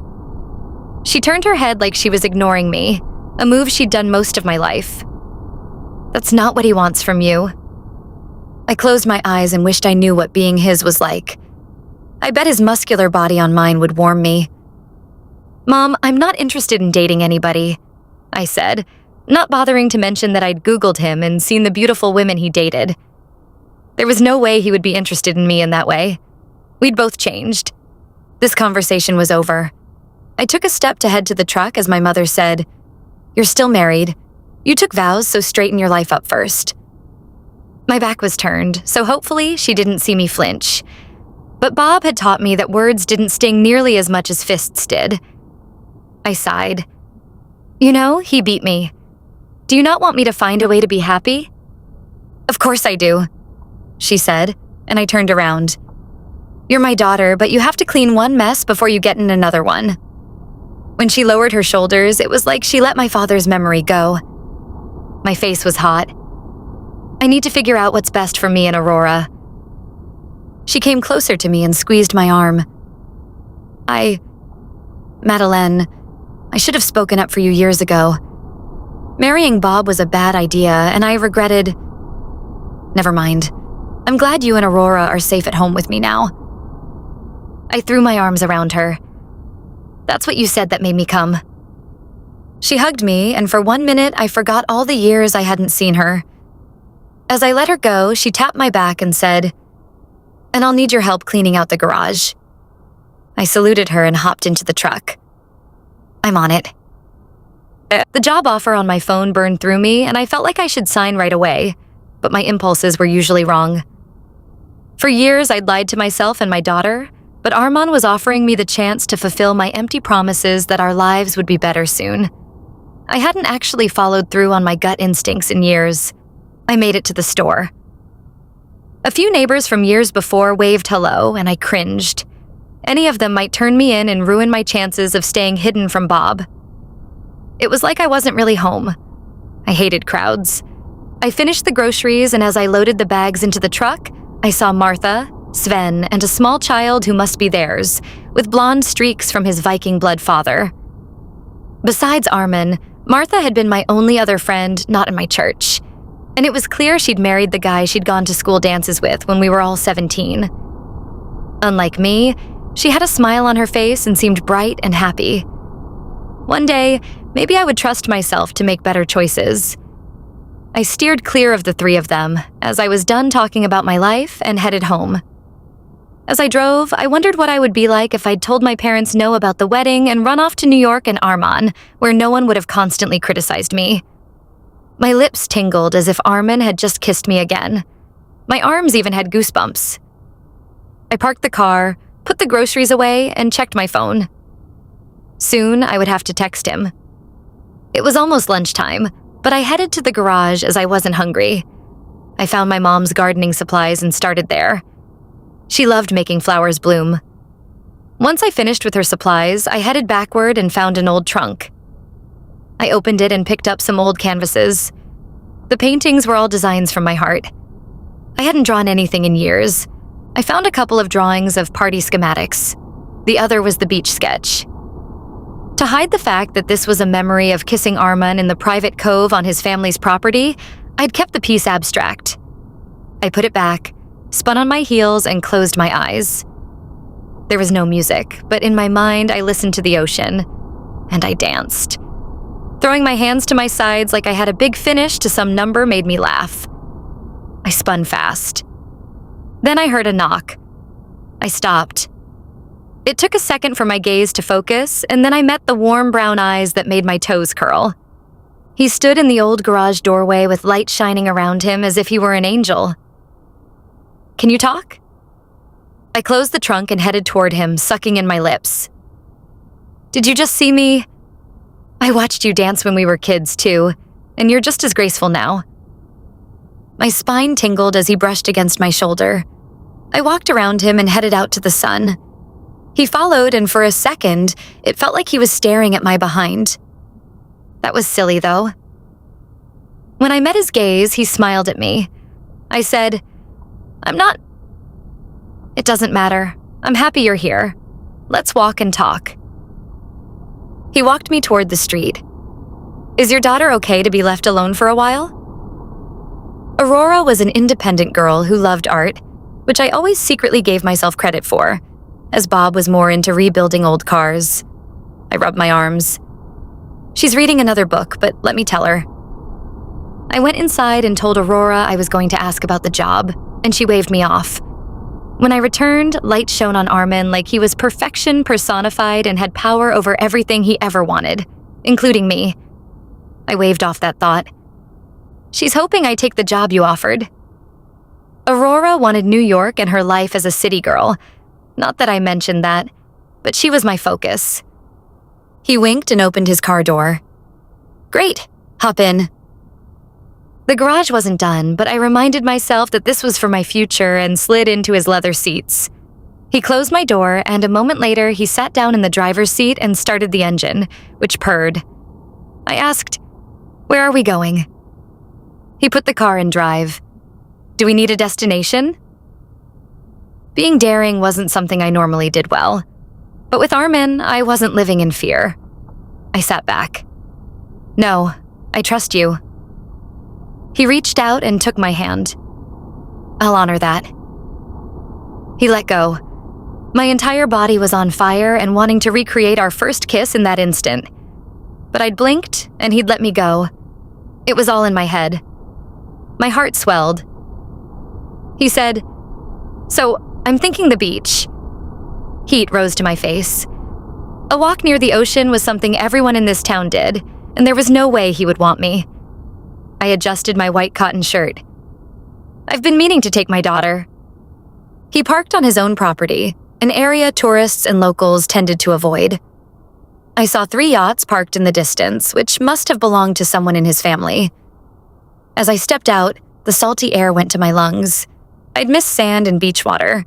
She turned her head like she was ignoring me, a move she'd done most of my life. "That's not what he wants from you." I closed my eyes and wished I knew what being his was like. I bet his muscular body on mine would warm me. "Mom, I'm not interested in dating anybody," I said, not bothering to mention that I'd Googled him and seen the beautiful women he dated. There was no way he would be interested in me in that way. We'd both changed. This conversation was over. I took a step to head to the truck as my mother said, "You're still married. You took vows, so straighten your life up first." My back was turned, so hopefully she didn't see me flinch. But Bob had taught me that words didn't sting nearly as much as fists did. I sighed. "You know, he beat me. Do you not want me to find a way to be happy?" "Of course I do," she said, and I turned around. "You're my daughter, but you have to clean one mess before you get in another one." When she lowered her shoulders, it was like she let my father's memory go. My face was hot. "I need to figure out what's best for me and Aurora." She came closer to me and squeezed my arm. Madeleine, I should have spoken up for you years ago. Marrying Bob was a bad idea, and I regretted... Never mind. I'm glad you and Aurora are safe at home with me now." I threw my arms around her. "That's what you said that made me come." She hugged me, and for 1 minute I forgot all the years I hadn't seen her. As I let her go, she tapped my back and said, "And I'll need your help cleaning out the garage." I saluted her and hopped into the truck. "I'm on it." The job offer on my phone burned through me, and I felt like I should sign right away, but my impulses were usually wrong. For years, I'd lied to myself and my daughter, but Arman was offering me the chance to fulfill my empty promises that our lives would be better soon. I hadn't actually followed through on my gut instincts in years. I made it to the store. A few neighbors from years before waved hello, and I cringed. Any of them might turn me in and ruin my chances of staying hidden from Bob. It was like I wasn't really home. I hated crowds. I finished the groceries, and as I loaded the bags into the truck, I saw Martha, Sven, and a small child who must be theirs, with blonde streaks from his Viking blood father. Besides Arman, Martha had been my only other friend not in my church, and it was clear she'd married the guy she'd gone to school dances with when we were all 17. Unlike me, she had a smile on her face and seemed bright and happy. One day, maybe I would trust myself to make better choices. I steered clear of the three of them as I was done talking about my life and headed home. As I drove, I wondered what I would be like if I'd told my parents no about the wedding and run off to New York and Arman, where no one would have constantly criticized me. My lips tingled as if Arman had just kissed me again. My arms even had goosebumps. I parked the car, put the groceries away, and checked my phone. Soon, I would have to text him. It was almost lunchtime, but I headed to the garage as I wasn't hungry. I found my mom's gardening supplies and started there. She loved making flowers bloom. Once I finished with her supplies, I headed backward and found an old trunk. I opened it and picked up some old canvases. The paintings were all designs from my heart. I hadn't drawn anything in years. I found a couple of drawings of party schematics. The other was the beach sketch. To hide the fact that this was a memory of kissing Arman in the private cove on his family's property, I'd kept the piece abstract. I put it back, spun on my heels, and closed my eyes. There was no music, but in my mind I listened to the ocean, and I danced. Throwing my hands to my sides like I had a big finish to some number made me laugh. I spun fast. Then I heard a knock. I stopped. It took a second for my gaze to focus, and then I met the warm brown eyes that made my toes curl. He stood in the old garage doorway with light shining around him as if he were an angel. "Can you talk?" I closed the trunk and headed toward him, sucking in my lips. "Did you just see me? I watched you dance when we were kids, too, and you're just as graceful now." My spine tingled as he brushed against my shoulder. I walked around him and headed out to the sun. He followed, and for a second, it felt like he was staring at my behind. That was silly, though. When I met his gaze, he smiled at me. I said, "It doesn't matter. I'm happy you're here. Let's walk and talk." He walked me toward the street. "Is your daughter okay to be left alone for a while?" Aurora was an independent girl who loved art, which I always secretly gave myself credit for, as Bob was more into rebuilding old cars. I rubbed my arms. "She's reading another book, but let me tell her." I went inside and told Aurora I was going to ask about the job, and she waved me off. When I returned, light shone on Arman like he was perfection personified and had power over everything he ever wanted, including me. I waved off that thought. She's hoping I take the job you offered. Aurora wanted New York and her life as a city girl. Not that I mentioned that, but she was my focus. He winked and opened his car door. Great, hop in. The garage wasn't done, but I reminded myself that this was for my future and slid into his leather seats. He closed my door, and a moment later, he sat down in the driver's seat and started the engine, which purred. I asked, "Where are we going?" He put the car in drive. "Do we need a destination?" Being daring wasn't something I normally did well. But with Arman, I wasn't living in fear. I sat back. "No, I trust you." He reached out and took my hand. "I'll honor that." He let go. My entire body was on fire and wanting to recreate our first kiss in that instant. But I'd blinked, and he'd let me go. It was all in my head. My heart swelled. He said, "So, I'm thinking the beach." Heat rose to my face. A walk near the ocean was something everyone in this town did, and there was no way he would want me. I adjusted my white cotton shirt. "I've been meaning to take my daughter." He parked on his own property, an area tourists and locals tended to avoid. I saw 3 yachts parked in the distance, which must have belonged to someone in his family. As I stepped out, the salty air went to my lungs. I'd missed sand and beach water.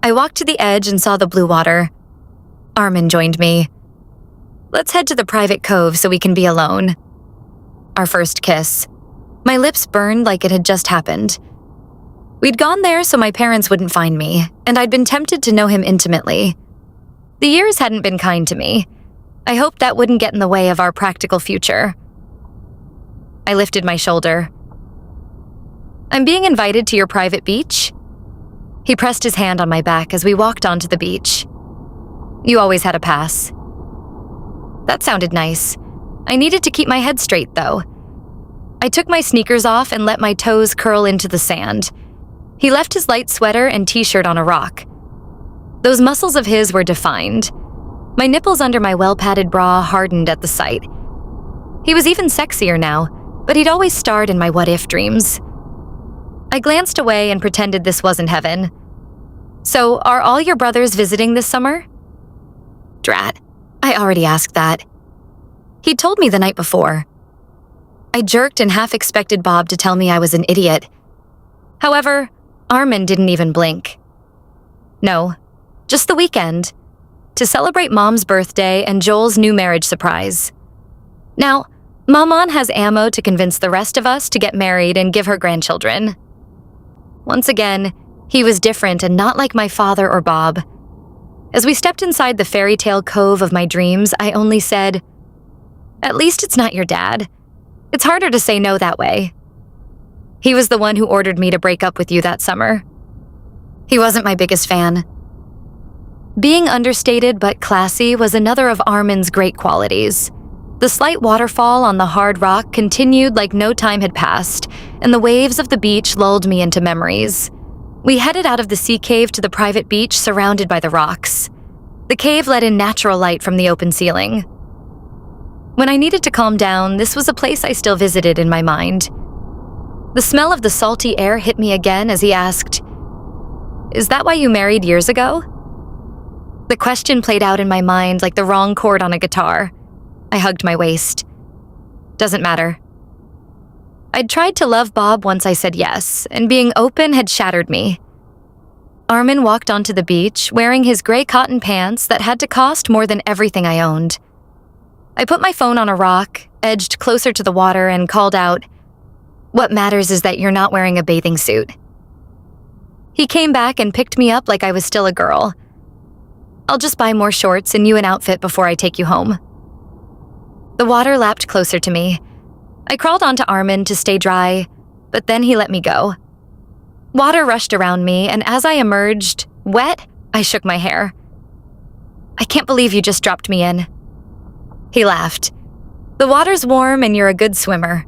I walked to the edge and saw the blue water. Arman joined me. "Let's head to the private cove so we can be alone." Our first kiss. My lips burned like it had just happened. We'd gone there so my parents wouldn't find me, and I'd been tempted to know him intimately. The years hadn't been kind to me. I hoped that wouldn't get in the way of our practical future. I lifted my shoulder. "I'm being invited to your private beach?" He pressed his hand on my back as we walked onto the beach. "You always had a pass." That sounded nice. I needed to keep my head straight, though. I took my sneakers off and let my toes curl into the sand. He left his light sweater and t-shirt on a rock. Those muscles of his were defined. My nipples under my well-padded bra hardened at the sight. He was even sexier now, but he'd always starred in my what-if dreams. I glanced away and pretended this wasn't heaven. "So, are all your brothers visiting this summer?" Drat, I already asked that. He'd told me the night before. I jerked and half expected Bob to tell me I was an idiot. However, Arman didn't even blink. "No, just the weekend, to celebrate Mom's birthday and Joel's new marriage surprise. Now, Maman has ammo to convince the rest of us to get married and give her grandchildren." Once again, he was different and not like my father or Bob. As we stepped inside the fairy tale cove of my dreams, I only said, "At least it's not your dad. It's harder to say no that way." He was the one who ordered me to break up with you that summer. He wasn't my biggest fan. Being understated but classy was another of Arman's great qualities. The slight waterfall on the hard rock continued like no time had passed, and the waves of the beach lulled me into memories. We headed out of the sea cave to the private beach surrounded by the rocks. The cave let in natural light from the open ceiling. When I needed to calm down, this was a place I still visited in my mind. The smell of the salty air hit me again as he asked, "Is that why you married years ago?" The question played out in my mind like the wrong chord on a guitar. I hugged my waist. "Doesn't matter." I'd tried to love Bob once I said yes, and being open had shattered me. Arman walked onto the beach wearing his gray cotton pants that had to cost more than everything I owned. I put my phone on a rock, edged closer to the water, and called out, "What matters is that you're not wearing a bathing suit." He came back and picked me up like I was still a girl. "I'll just buy more shorts and you an outfit before I take you home." The water lapped closer to me. I crawled onto Arman to stay dry, but then he let me go. Water rushed around me, and as I emerged, wet, I shook my hair. "I can't believe you just dropped me in." He laughed. "The water's warm and you're a good swimmer."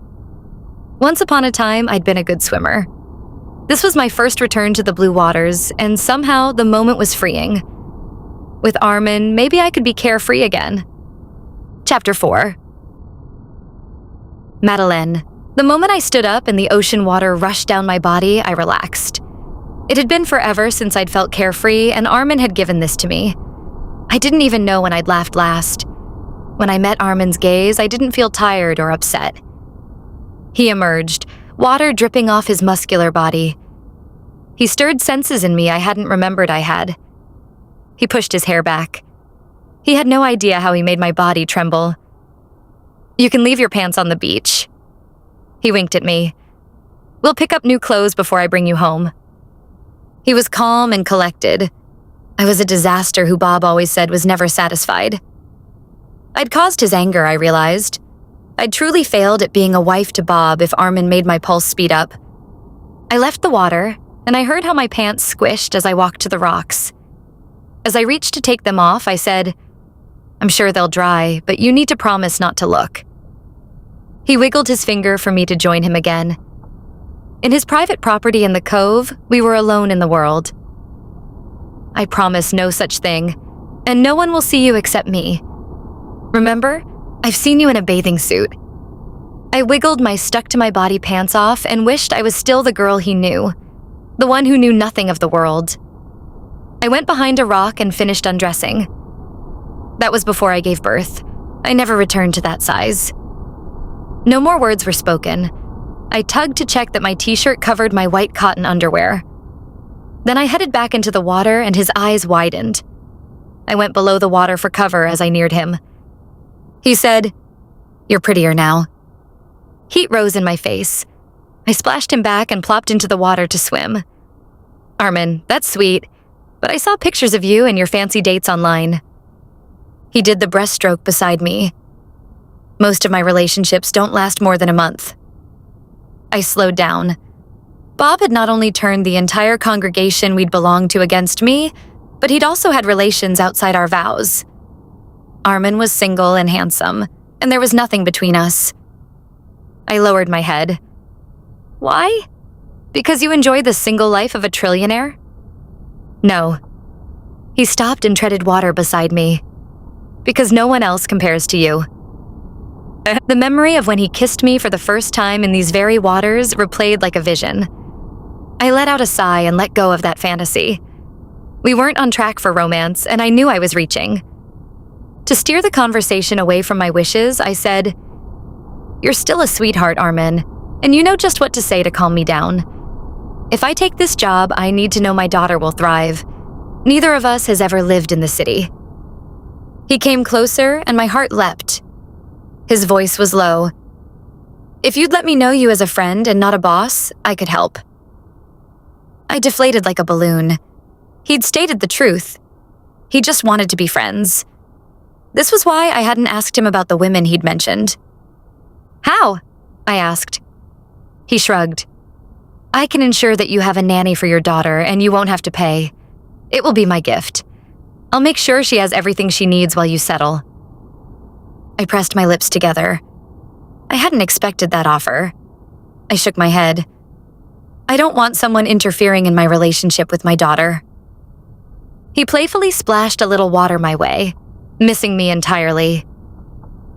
Once upon a time, I'd been a good swimmer. This was my first return to the blue waters, and somehow the moment was freeing. With Arman, maybe I could be carefree again. Chapter 4. Madeleine. The moment I stood up and the ocean water rushed down my body, I relaxed. It had been forever since I'd felt carefree, and Arman had given this to me. I didn't even know when I'd laughed last. When I met Arman's gaze, I didn't feel tired or upset. He emerged, water dripping off his muscular body. He stirred senses in me I hadn't remembered I had. He pushed his hair back. He had no idea how he made my body tremble. "You can leave your pants on the beach." He winked at me. "We'll pick up new clothes before I bring you home." He was calm and collected. I was a disaster who Bob always said was never satisfied. I'd caused his anger, I realized. I'd truly failed at being a wife to Bob if Arman made my pulse speed up. I left the water, and I heard how my pants squished as I walked to the rocks. As I reached to take them off, I said, "I'm sure they'll dry, but you need to promise not to look." He wiggled his finger for me to join him again. In his private property in the cove, we were alone in the world. "I promise no such thing, and no one will see you except me. Remember, I've seen you in a bathing suit." I wiggled my stuck-to-my-body pants off and wished I was still the girl he knew, the one who knew nothing of the world. I went behind a rock and finished undressing. That was before I gave birth. I never returned to that size. No more words were spoken. I tugged to check that my t-shirt covered my white cotton underwear. Then I headed back into the water and his eyes widened. I went below the water for cover as I neared him. He said, "You're prettier now." Heat rose in my face. I splashed him back and plopped into the water to swim. "Arman, that's sweet, but I saw pictures of you and your fancy dates online." He did the breaststroke beside me. "Most of my relationships don't last more than a month." I slowed down. Bob had not only turned the entire congregation we'd belonged to against me, but he'd also had relations outside our vows. Arman was single and handsome, and there was nothing between us. I lowered my head. "Why? Because you enjoy the single life of a trillionaire?" "No." He stopped and treaded water beside me. "Because no one else compares to you." The memory of when he kissed me for the first time in these very waters replayed like a vision. I let out a sigh and let go of that fantasy. We weren't on track for romance, and I knew I was reaching. To steer the conversation away from my wishes, I said, "You're still a sweetheart, Arman, and you know just what to say to calm me down. If I take this job, I need to know my daughter will thrive. Neither of us has ever lived in the city." He came closer, and my heart leapt. His voice was low. "If you'd let me know you as a friend and not a boss, I could help." I deflated like a balloon. He'd stated the truth. He just wanted to be friends. This was why I hadn't asked him about the women he'd mentioned. "How?" I asked. He shrugged. "I can ensure that you have a nanny for your daughter and you won't have to pay. It will be my gift. I'll make sure she has everything she needs while you settle." I pressed my lips together. I hadn't expected that offer. I shook my head. I don't want someone interfering in my relationship with my daughter. He playfully splashed a little water my way, missing me entirely.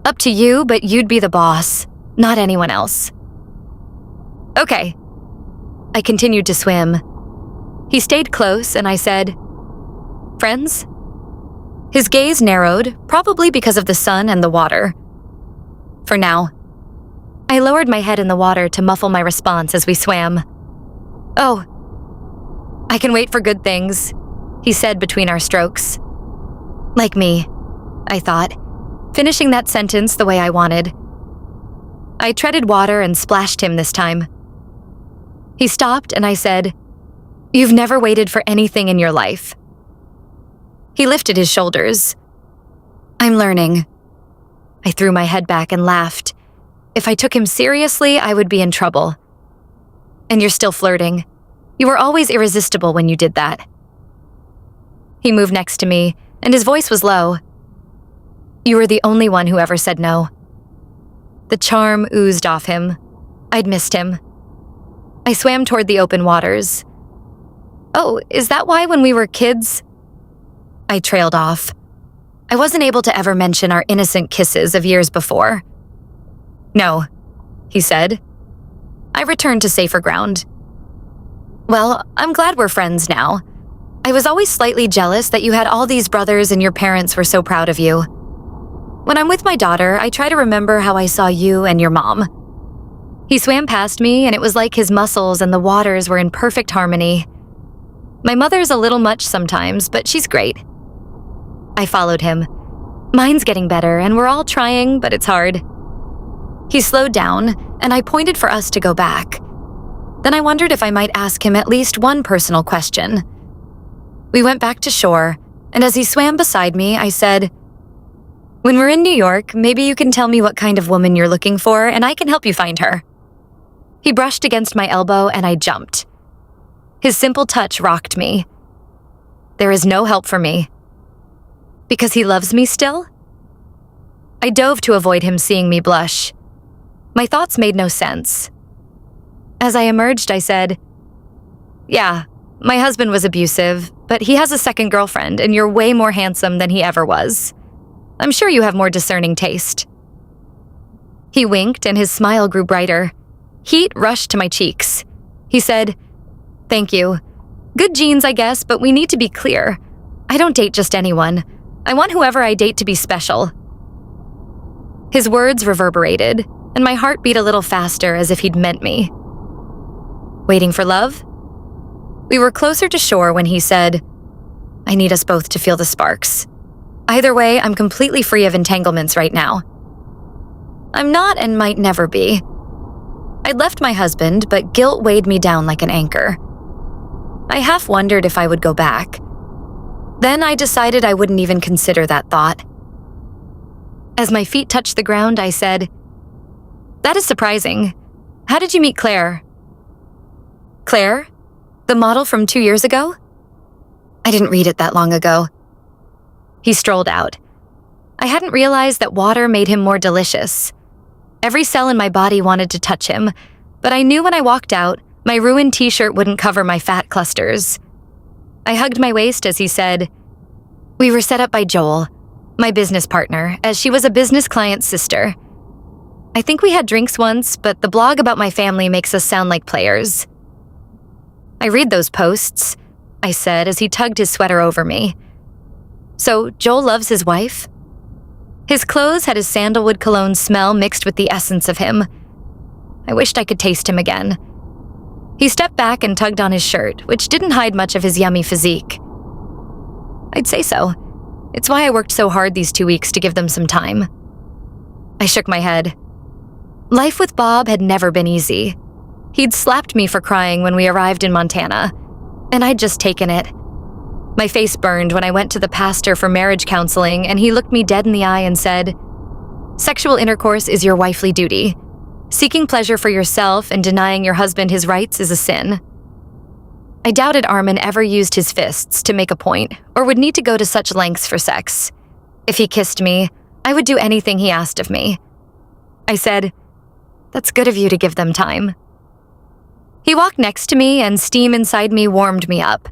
"Up to you, but you'd be the boss, not anyone else." "Okay." I continued to swim. He stayed close, and I said, "Friends?" His gaze narrowed, probably because of the sun and the water. "For now." I lowered my head in the water to muffle my response as we swam. "Oh, I can wait for good things," he said between our strokes. Like me, I thought, finishing that sentence the way I wanted. I treaded water and splashed him this time. He stopped and I said, "You've never waited for anything in your life." He lifted his shoulders. "I'm learning." I threw my head back and laughed. If I took him seriously, I would be in trouble. "And you're still flirting. You were always irresistible when you did that." He moved next to me, and his voice was low. "You were the only one who ever said no." The charm oozed off him. I'd missed him. I swam toward the open waters. "Oh, is that why when we were kids?" I trailed off. I wasn't able to ever mention our innocent kisses of years before. "No," he said. I returned to safer ground. "Well, I'm glad we're friends now. I was always slightly jealous that you had all these brothers and your parents were so proud of you. When I'm with my daughter, I try to remember how I saw you and your mom." He swam past me, and it was like his muscles and the waters were in perfect harmony. "My mother's a little much sometimes, but she's great." I followed him. "Mine's getting better, and we're all trying, but it's hard." He slowed down, and I pointed for us to go back. Then I wondered if I might ask him at least one personal question. We went back to shore, and as he swam beside me, I said, "When we're in New York, maybe you can tell me what kind of woman you're looking for, and I can help you find her." He brushed against my elbow, and I jumped. His simple touch rocked me. There is no help for me. Because he loves me still? I dove to avoid him seeing me blush. My thoughts made no sense. As I emerged, I said, "Yeah, my husband was abusive, but he has a second girlfriend, and you're way more handsome than he ever was. I'm sure you have more discerning taste." He winked, and his smile grew brighter. Heat rushed to my cheeks. He said, "Thank you. Good genes, I guess, but we need to be clear. I don't date just anyone. I want whoever I date to be special." His words reverberated, and my heart beat a little faster as if he'd meant me. Waiting for love? We were closer to shore when he said, "I need us both to feel the sparks. Either way, I'm completely free of entanglements right now." I'm not and might never be. I'd left my husband, but guilt weighed me down like an anchor. I half wondered if I would go back. Then I decided I wouldn't even consider that thought. As my feet touched the ground, I said, "That is surprising. How did you meet Claire?" "Claire? The model from 2 years ago?" "I didn't read it that long ago." He strolled out. I hadn't realized that water made him more delicious. Every cell in my body wanted to touch him, but I knew when I walked out, my ruined t-shirt wouldn't cover my fat clusters. I hugged my waist as he said, "We were set up by Joel, my business partner, as she was a business client's sister. I think we had drinks once, but the blog about my family makes us sound like players." "I read those posts," I said as he tugged his sweater over me. "So Joel loves his wife?" His clothes had his sandalwood cologne smell mixed with the essence of him. I wished I could taste him again. He stepped back and tugged on his shirt, which didn't hide much of his yummy physique. "I'd say so. It's why I worked so hard these 2 weeks to give them some time." I shook my head. Life with Bob had never been easy. He'd slapped me for crying when we arrived in Montana, and I'd just taken it. My face burned when I went to the pastor for marriage counseling, and he looked me dead in the eye and said, "Sexual intercourse is your wifely duty. Seeking pleasure for yourself and denying your husband his rights is a sin." I doubted Arman ever used his fists to make a point or would need to go to such lengths for sex. If he kissed me, I would do anything he asked of me. I said, "That's good of you to give them time." He walked next to me and steam inside me warmed me up.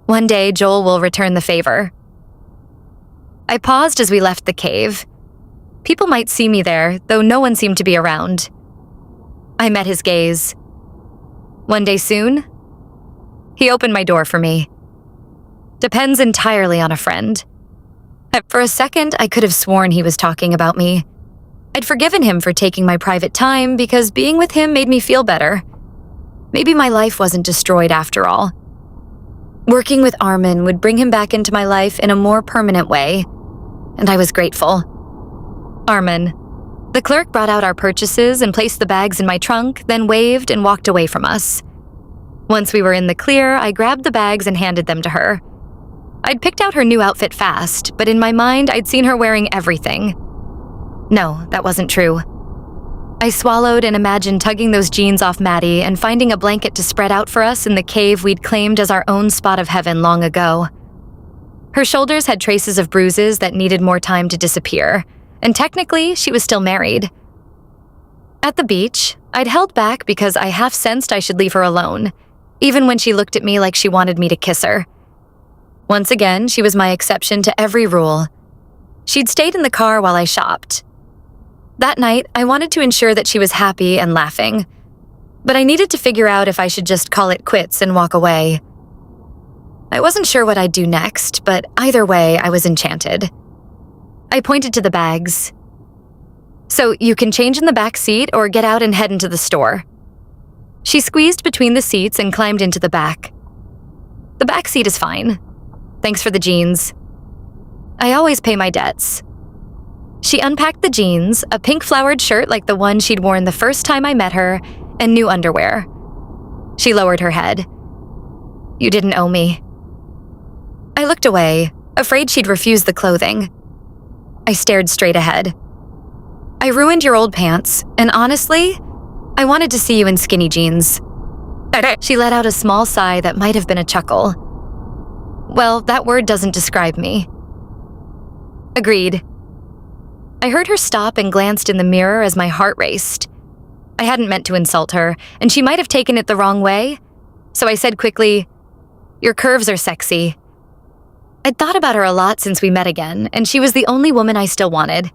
One day, Joel will return the favor. I paused as we left the cave. People might see me there, though no one seemed to be around. I met his gaze. "One day soon?" He opened my door for me. "Depends entirely on a friend." For a second, I could have sworn he was talking about me. I'd forgiven him for taking my private time because being with him made me feel better. Maybe my life wasn't destroyed after all. Working with Arman would bring him back into my life in a more permanent way, and I was grateful. Arman. The clerk brought out our purchases and placed the bags in my trunk, then waved and walked away from us. Once we were in the clear, I grabbed the bags and handed them to her. I'd picked out her new outfit fast, but in my mind, I'd seen her wearing everything. No, that wasn't true. I swallowed and imagined tugging those jeans off Maddie and finding a blanket to spread out for us in the cave we'd claimed as our own spot of heaven long ago. Her shoulders had traces of bruises that needed more time to disappear, and technically, she was still married. At the beach, I'd held back because I half sensed I should leave her alone, even when she looked at me like she wanted me to kiss her. Once again, she was my exception to every rule. She'd stayed in the car while I shopped. That night, I wanted to ensure that she was happy and laughing, but I needed to figure out if I should just call it quits and walk away. I wasn't sure what I'd do next, but either way, I was enchanted. I pointed to the bags. "So you can change in the back seat or get out and head into the store." She squeezed between the seats and climbed into the back. "The back seat is fine. Thanks for the jeans. I always pay my debts." She unpacked the jeans, a pink flowered shirt like the one she'd worn the first time I met her, and new underwear. She lowered her head. "You didn't owe me." I looked away, afraid she'd refuse the clothing. I stared straight ahead. "I ruined your old pants, and honestly, I wanted to see you in skinny jeans." She let out a small sigh that might have been a chuckle. "Well, that word doesn't describe me." Agreed. I heard her stop and glanced in the mirror as my heart raced. I hadn't meant to insult her, and she might have taken it the wrong way, so I said quickly, "Your curves are sexy." I'd thought about her a lot since we met again, and she was the only woman I still wanted.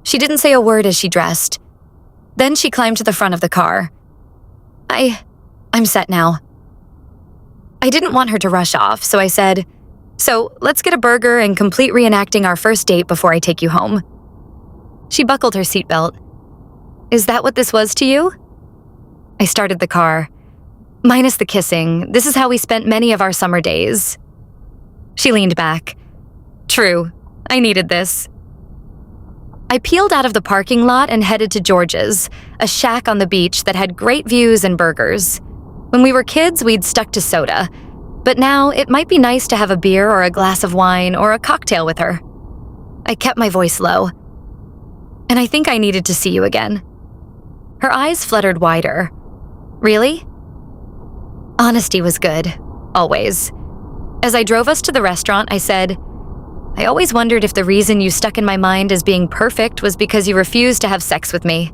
She didn't say a word as she dressed. Then she climbed to the front of the car. I'm set now." I didn't want her to rush off, so I said, "So let's get a burger and complete reenacting our first date before I take you home." She buckled her seatbelt. "Is that what this was to you?" I started the car. "Minus the kissing, this is how we spent many of our summer days." She leaned back. "True, I needed this." I peeled out of the parking lot and headed to George's, a shack on the beach that had great views and burgers. When we were kids, we'd stuck to soda, but now it might be nice to have a beer or a glass of wine or a cocktail with her. I kept my voice low. "And I think I needed to see you again." Her eyes fluttered wider. "Really?" Honesty was good, always. As I drove us to the restaurant, I said, "I always wondered if the reason you stuck in my mind as being perfect was because you refused to have sex with me."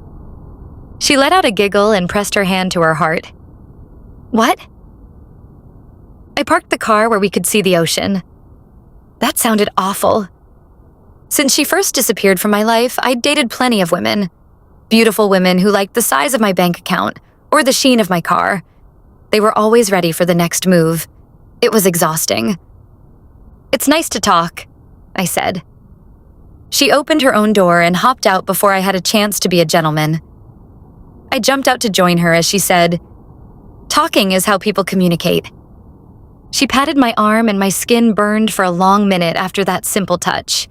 She let out a giggle and pressed her hand to her heart. "What?" I parked the car where we could see the ocean. That sounded awful. Since she first disappeared from my life, I'd dated plenty of women. Beautiful women who liked the size of my bank account or the sheen of my car. They were always ready for the next move. It was exhausting. "It's nice to talk," I said. She opened her own door and hopped out before I had a chance to be a gentleman. I jumped out to join her as she said, "Talking is how people communicate." She patted my arm and my skin burned for a long minute after that simple touch.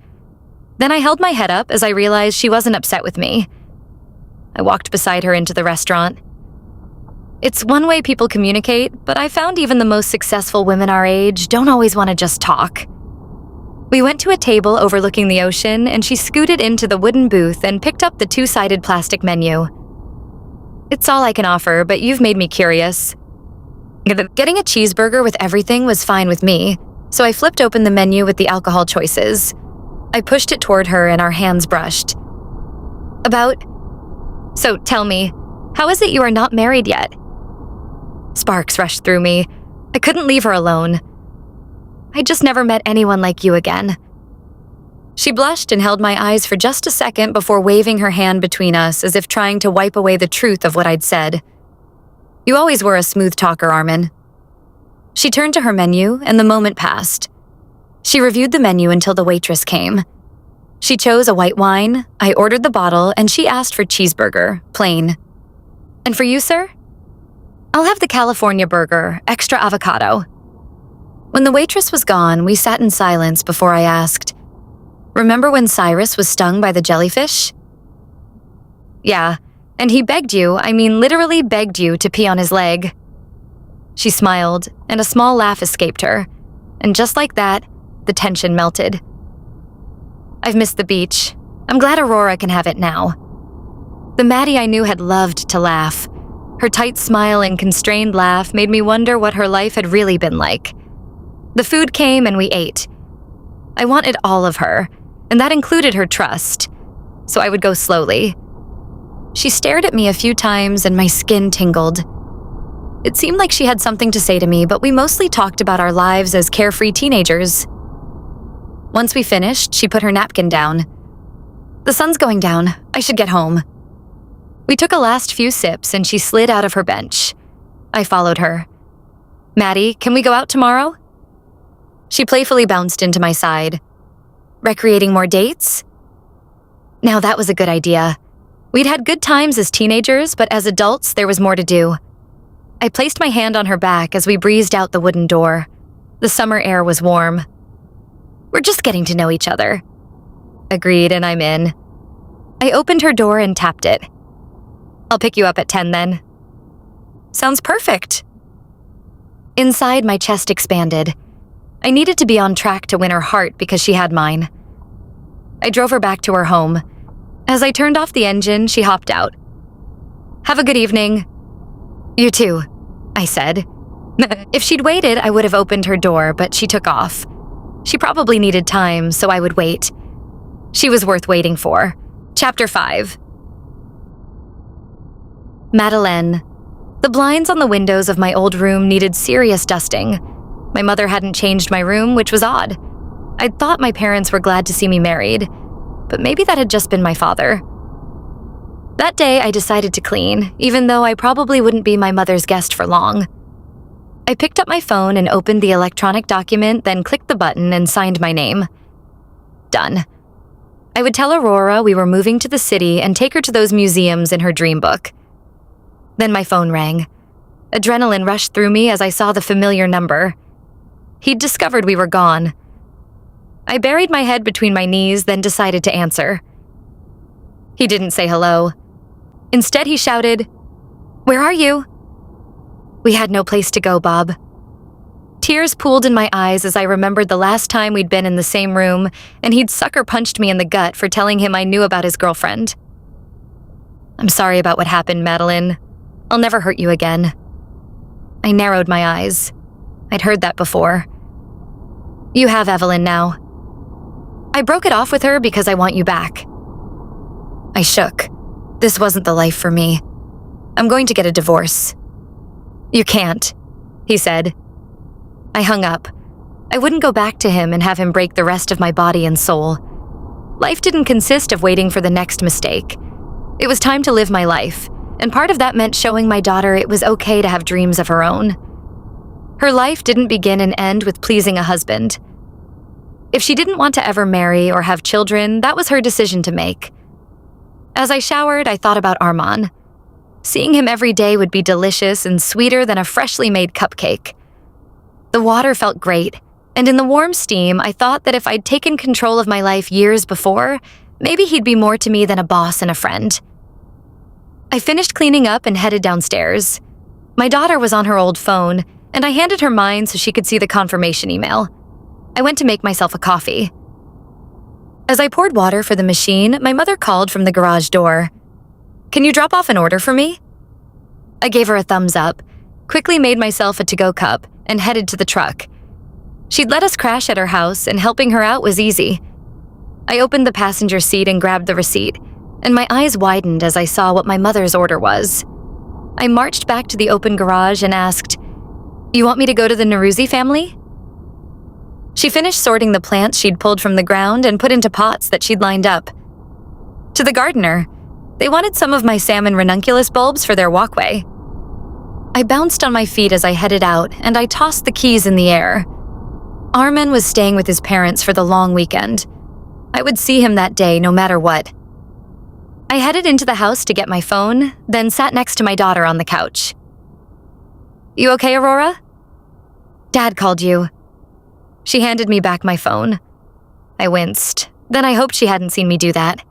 Then I held my head up as I realized she wasn't upset with me. I walked beside her into the restaurant. It's one way people communicate, but I found even the most successful women our age don't always want to just talk. We went to a table overlooking the ocean, and she scooted into the wooden booth and picked up the two-sided plastic menu. "It's all I can offer, but you've made me curious." Getting a cheeseburger with everything was fine with me, so I flipped open the menu with the alcohol choices. I pushed it toward her and our hands brushed. So tell me, how is it you are not married yet?" Sparks rushed through me. I couldn't leave her alone. "I just never met anyone like you again." She blushed and held my eyes for just a second before waving her hand between us as if trying to wipe away the truth of what I'd said. "You always were a smooth talker, Arman." She turned to her menu, and the moment passed. She reviewed the menu until the waitress came. She chose a white wine, I ordered the bottle, and she asked for cheeseburger, plain. "And for you, sir?" "I'll have the California burger, extra avocado." When the waitress was gone, we sat in silence before I asked, "Remember when Cyrus was stung by the jellyfish?" "Yeah, and he begged you, literally begged you to pee on his leg." She smiled, and a small laugh escaped her, and just like that, the tension melted. "I've missed the beach. I'm glad Aurora can have it now." The Maddie I knew had loved to laugh. Her tight smile and constrained laugh made me wonder what her life had really been like. The food came and we ate. I wanted all of her, and that included her trust, so I would go slowly. She stared at me a few times and my skin tingled. It seemed like she had something to say to me, but we mostly talked about our lives as carefree teenagers. Once we finished, she put her napkin down. "The sun's going down. I should get home." We took a last few sips and she slid out of her bench. I followed her. "Maddie, can we go out tomorrow?" She playfully bounced into my side. "Recreating more dates?" Now that was a good idea. We'd had good times as teenagers, but as adults, there was more to do. I placed my hand on her back as we breezed out the wooden door. The summer air was warm. "We're just getting to know each other." Agreed, and I'm in. I opened her door and tapped it. "I'll pick you up at 10 then." "Sounds perfect." Inside, my chest expanded. I needed to be on track to win her heart because she had mine. I drove her back to her home. As I turned off the engine, she hopped out. "Have a good evening." "You too," I said. If she'd waited, I would have opened her door, but she took off. She probably needed time, so I would wait. She was worth waiting for. Chapter 5. Madeleine. The blinds on the windows of my old room needed serious dusting. My mother hadn't changed my room, which was odd. I'd thought my parents were glad to see me married, but maybe that had just been my father. That day, I decided to clean, even though I probably wouldn't be my mother's guest for long. I picked up my phone and opened the electronic document, then clicked the button and signed my name. Done. I would tell Aurora we were moving to the city and take her to those museums in her dream book. Then my phone rang. Adrenaline rushed through me as I saw the familiar number. He'd discovered we were gone. I buried my head between my knees, then decided to answer. He didn't say hello. Instead, he shouted, "Where are you?" We had no place to go, Bob. Tears pooled in my eyes as I remembered the last time we'd been in the same room, and he'd sucker punched me in the gut for telling him I knew about his girlfriend. "I'm sorry about what happened, Madeleine. I'll never hurt you again." I narrowed my eyes. I'd heard that before. "You have Evelyn now. I broke it off with her because I want you back." I shook. This wasn't the life for me. "I'm going to get a divorce." "You can't," he said. I hung up. I wouldn't go back to him and have him break the rest of my body and soul. Life didn't consist of waiting for the next mistake. It was time to live my life, and part of that meant showing my daughter it was okay to have dreams of her own. Her life didn't begin and end with pleasing a husband. If she didn't want to ever marry or have children, that was her decision to make. As I showered, I thought about Arman. Seeing him every day would be delicious and sweeter than a freshly made cupcake. The water felt great, and in the warm steam, I thought that if I'd taken control of my life years before, maybe he'd be more to me than a boss and a friend. I finished cleaning up and headed downstairs. My daughter was on her old phone, and I handed her mine so she could see the confirmation email. I went to make myself a coffee. As I poured water for the machine, my mother called from the garage door. "Can you drop off an order for me?" I gave her a thumbs up, quickly made myself a to-go cup, and headed to the truck. She'd let us crash at her house, and helping her out was easy. I opened the passenger seat and grabbed the receipt, and my eyes widened as I saw what my mother's order was. I marched back to the open garage and asked, "You want me to go to the Norouzi family?" She finished sorting the plants she'd pulled from the ground and put into pots that she'd lined up. "To the gardener. They wanted some of my salmon ranunculus bulbs for their walkway." I bounced on my feet as I headed out, and I tossed the keys in the air. Arman was staying with his parents for the long weekend. I would see him that day no matter what. I headed into the house to get my phone, then sat next to my daughter on the couch. "You okay, Aurora?" "Dad called you." She handed me back my phone. I winced. Then I hoped she hadn't seen me do that.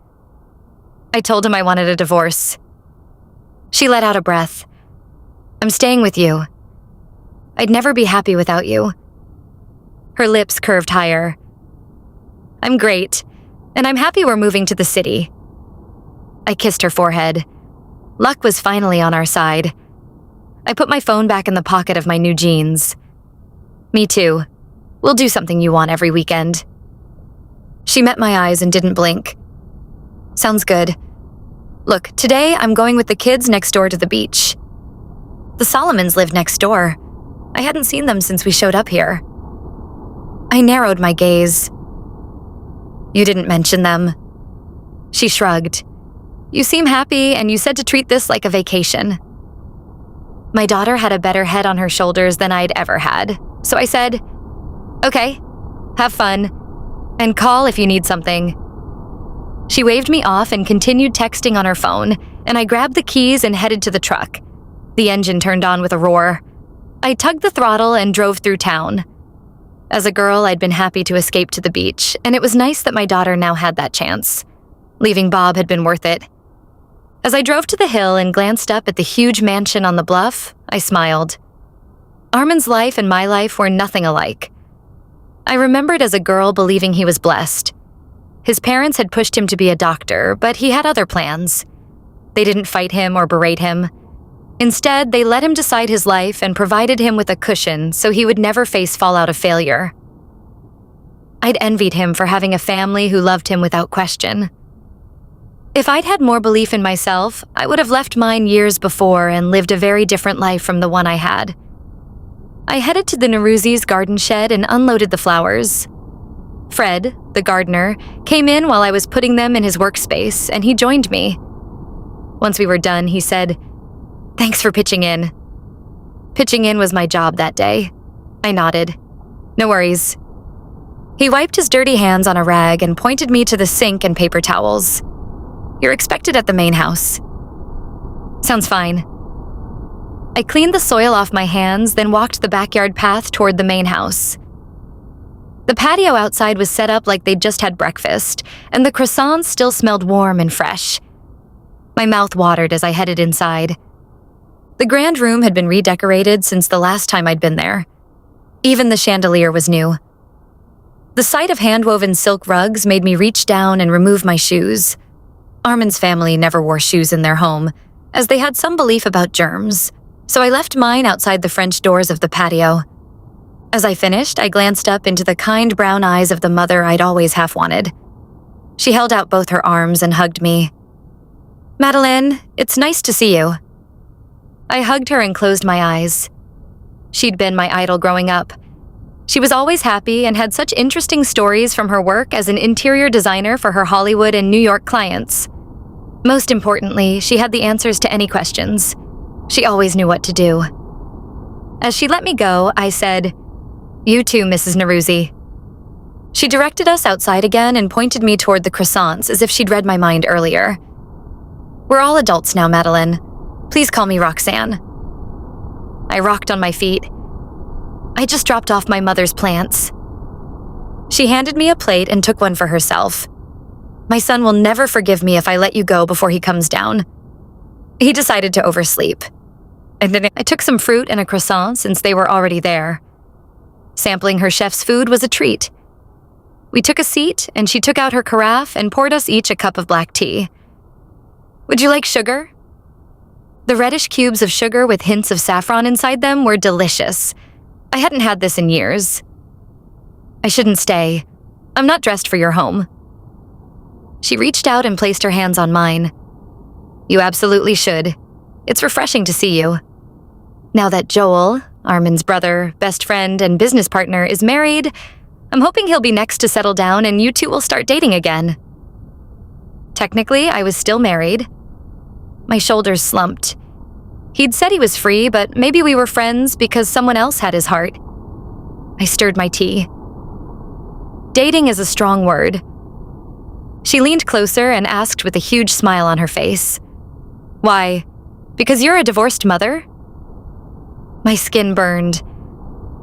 I told him I wanted a divorce. She let out a breath. "I'm staying with you. I'd never be happy without you." Her lips curved higher. "I'm great, and I'm happy we're moving to the city." I kissed her forehead. Luck was finally on our side. I put my phone back in the pocket of my new jeans. "Me too. We'll do something you want every weekend." She met my eyes and didn't blink. "Sounds good." Look, today I'm going with the kids next door to the beach. The Solomons live next door. I hadn't seen them since we showed up here. I narrowed my gaze. You didn't mention them. She shrugged. You seem happy, and you said to treat this like a vacation. My daughter had a better head on her shoulders than I'd ever had, so I said, okay, have fun, and call if you need something. She waved me off and continued texting on her phone, and I grabbed the keys and headed to the truck. The engine turned on with a roar. I tugged the throttle and drove through town. As a girl, I'd been happy to escape to the beach, and it was nice that my daughter now had that chance. Leaving Bob had been worth it. As I drove to the hill and glanced up at the huge mansion on the bluff, I smiled. Arman's life and my life were nothing alike. I remembered as a girl believing he was blessed. His parents had pushed him to be a doctor, but he had other plans. They didn't fight him or berate him. Instead, they let him decide his life and provided him with a cushion so he would never face fallout of failure. I'd envied him for having a family who loved him without question. If I'd had more belief in myself, I would have left mine years before and lived a very different life from the one I had. I headed to the Nourouzi's garden shed and unloaded the flowers. Fred, the gardener, came in while I was putting them in his workspace, and he joined me. Once we were done, he said, "Thanks for pitching in." Pitching in was my job that day. I nodded. No worries. He wiped his dirty hands on a rag and pointed me to the sink and paper towels. You're expected at the main house. Sounds fine. I cleaned the soil off my hands, then walked the backyard path toward the main house. The patio outside was set up like they'd just had breakfast, and the croissants still smelled warm and fresh. My mouth watered as I headed inside. The grand room had been redecorated since the last time I'd been there. Even the chandelier was new. The sight of hand-woven silk rugs made me reach down and remove my shoes. Arman's family never wore shoes in their home, as they had some belief about germs, so I left mine outside the French doors of the patio. As I finished, I glanced up into the kind brown eyes of the mother I'd always half wanted. She held out both her arms and hugged me. Madeleine, it's nice to see you. I hugged her and closed my eyes. She'd been my idol growing up. She was always happy and had such interesting stories from her work as an interior designer for her Hollywood and New York clients. Most importantly, she had the answers to any questions. She always knew what to do. As she let me go, I said, "You too, Mrs. Norouzi." She directed us outside again and pointed me toward the croissants as if she'd read my mind earlier. We're all adults now, Madeleine. Please call me Roxanne. I rocked on my feet. I just dropped off my mother's plants. She handed me a plate and took one for herself. My son will never forgive me if I let you go before he comes down. He decided to oversleep. And then I took some fruit and a croissant since they were already there. Sampling her chef's food was a treat. We took a seat, and she took out her carafe and poured us each a cup of black tea. Would you like sugar? The reddish cubes of sugar with hints of saffron inside them were delicious. I hadn't had this in years. I shouldn't stay. I'm not dressed for your home. She reached out and placed her hands on mine. You absolutely should. It's refreshing to see you. Now that Joel, Arman's brother, best friend, and business partner, is married, I'm hoping he'll be next to settle down and you two will start dating again. Technically, I was still married. My shoulders slumped. He'd said he was free, but maybe we were friends because someone else had his heart. I stirred my tea. Dating is a strong word. She leaned closer and asked with a huge smile on her face. Why? Because you're a divorced mother? My skin burned.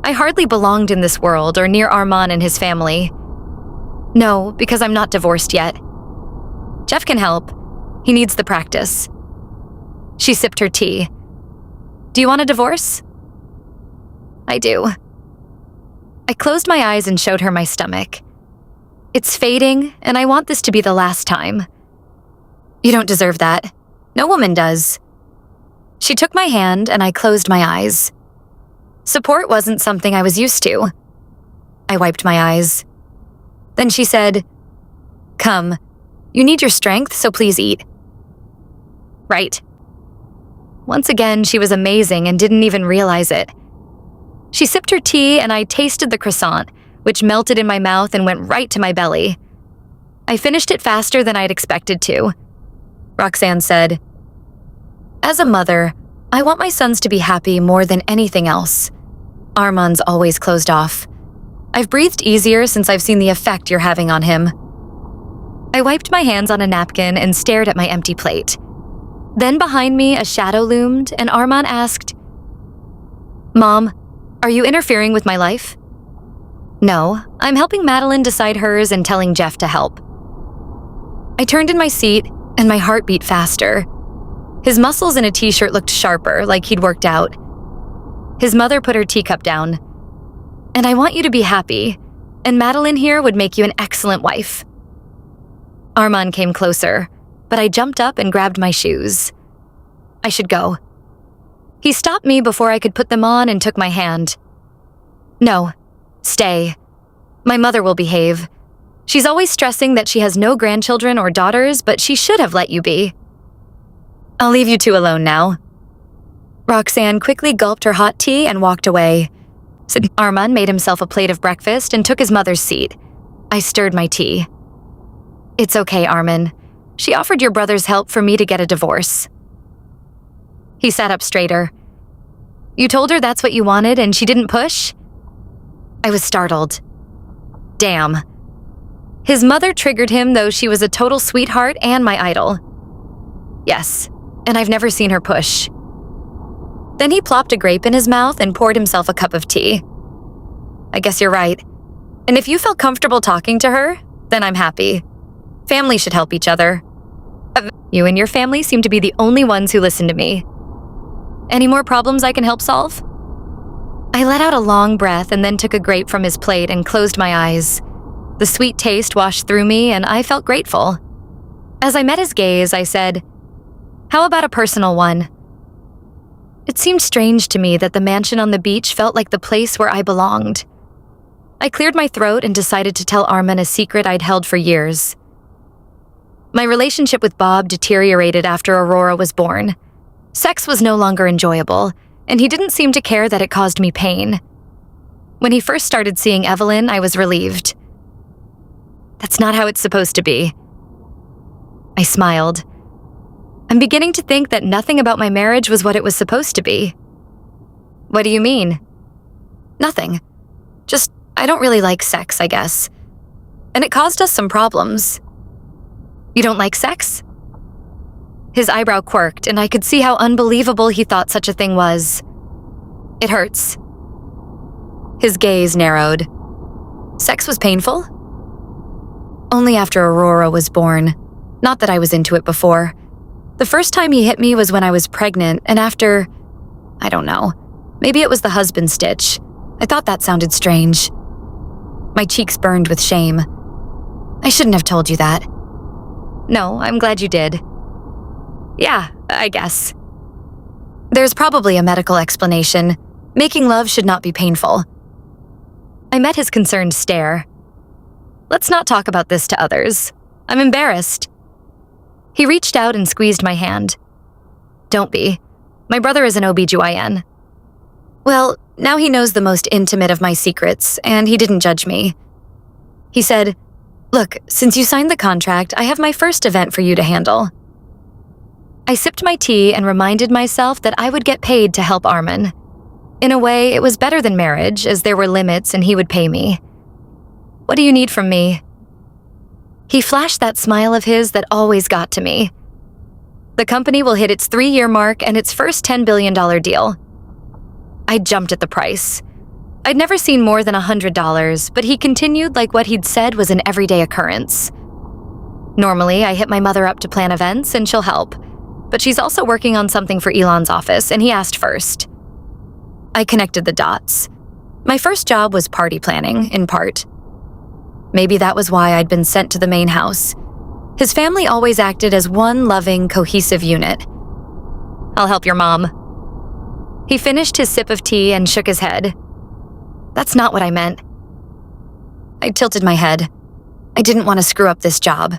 I hardly belonged in this world or near Arman and his family. No, because I'm not divorced yet. Jeff can help. He needs the practice. She sipped her tea. Do you want a divorce? I do. I closed my eyes and showed her my stomach. It's fading, and I want this to be the last time. You don't deserve that. No woman does. She took my hand, and I closed my eyes. Support wasn't something I was used to. I wiped my eyes. Then she said, Come. You need your strength, so please eat. right? Once again, she was amazing and didn't even realize it. She sipped her tea and I tasted the croissant, which melted in my mouth and went right to my belly. I finished it faster than I'd expected to. Roxanne said, "As a mother, I want my sons to be happy more than anything else. Arman's always closed off. I've breathed easier since I've seen the effect you're having on him." I wiped my hands on a napkin and stared at my empty plate. Then behind me, a shadow loomed, and Arman asked, "Mom, are you interfering with my life?" "No, I'm helping Madeleine decide hers and telling Jeff to help." I turned in my seat, and my heart beat faster. His muscles in a t-shirt looked sharper, like he'd worked out. His mother put her teacup down. "And I want you to be happy, and Madeleine here would make you an excellent wife." Arman came closer, but I jumped up and grabbed my shoes. I should go. He stopped me before I could put them on and took my hand. "No, stay. My mother will behave. She's always stressing that she has no grandchildren or daughters, but she should have let you be. I'll leave you two alone now." Roxanne quickly gulped her hot tea and walked away. Arman made himself a plate of breakfast and took his mother's seat. I stirred my tea. "It's okay, Arman. She offered your brother's help for me to get a divorce." He sat up straighter. "You told her that's what you wanted and she didn't push?" I was startled. Damn. His mother triggered him, though she was a total sweetheart and my idol. "Yes, and I've never seen her push." Then he plopped a grape in his mouth and poured himself a cup of tea. "I guess you're right. And if you felt comfortable talking to her, then I'm happy. Family should help each other. You and your family seem to be the only ones who listen to me. Any more problems I can help solve?" I let out a long breath and then took a grape from his plate and closed my eyes. The sweet taste washed through me and I felt grateful. As I met his gaze, I said, "How about a personal one?" It seemed strange to me that the mansion on the beach felt like the place where I belonged. I cleared my throat and decided to tell Arman a secret I'd held for years. My relationship with Bob deteriorated after Aurora was born. Sex was no longer enjoyable, and he didn't seem to care that it caused me pain. When he first started seeing Evelyn, I was relieved. That's not how it's supposed to be. I smiled. I'm beginning to think that nothing about my marriage was what it was supposed to be. What do you mean? Nothing. Just, I don't really like sex, I guess. And it caused us some problems. You don't like sex? His eyebrow quirked, and I could see how unbelievable he thought such a thing was. It hurts. His gaze narrowed. Sex was painful? Only after Aurora was born. Not that I was into it before. The first time he hit me was when I was pregnant, and after, I don't know, maybe it was the husband stitch. I thought that sounded strange. My cheeks burned with shame. I shouldn't have told you that. No, I'm glad you did. Yeah, I guess. There's probably a medical explanation. Making love should not be painful. I met his concerned stare. Let's not talk about this to others. I'm embarrassed. He reached out and squeezed my hand. Don't be. My brother is an OB/GYN. Well, now he knows the most intimate of my secrets, and he didn't judge me. He said, "Look, since you signed the contract, I have my first event for you to handle." I sipped my tea and reminded myself that I would get paid to help Arman. In a way, it was better than marriage, as there were limits and he would pay me. "What do you need from me?" He flashed that smile of his that always got to me. "The company will hit its 3-year mark and its first $10 billion deal." I jumped at the price. I'd never seen more than $100, but he continued like what he'd said was an everyday occurrence. Normally, I hit my mother up to plan events and she'll help, but she's also working on something for Elon's office and he asked first. I connected the dots. My first job was party planning, in part. Maybe that was why I'd been sent to the main house. His family always acted as one loving, cohesive unit. "I'll help your mom." He finished his sip of tea and shook his head. "That's not what I meant." I tilted my head. I didn't want to screw up this job.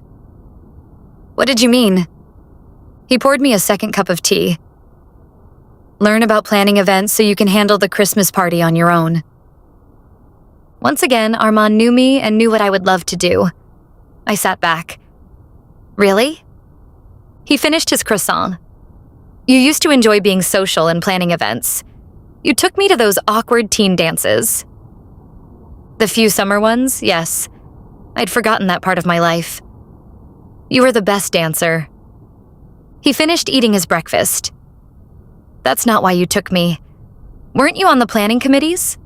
"What did you mean?" He poured me a second cup of tea. Learn about planning events so you can handle the Christmas party on your own. Once again, Arman knew me and knew what I would love to do. I sat back. Really? He finished his croissant. You used to enjoy being social and planning events. You took me to those awkward teen dances. The few summer ones, yes. I'd forgotten that part of my life. You were the best dancer. He finished eating his breakfast. That's not why you took me. Weren't you on the planning committees?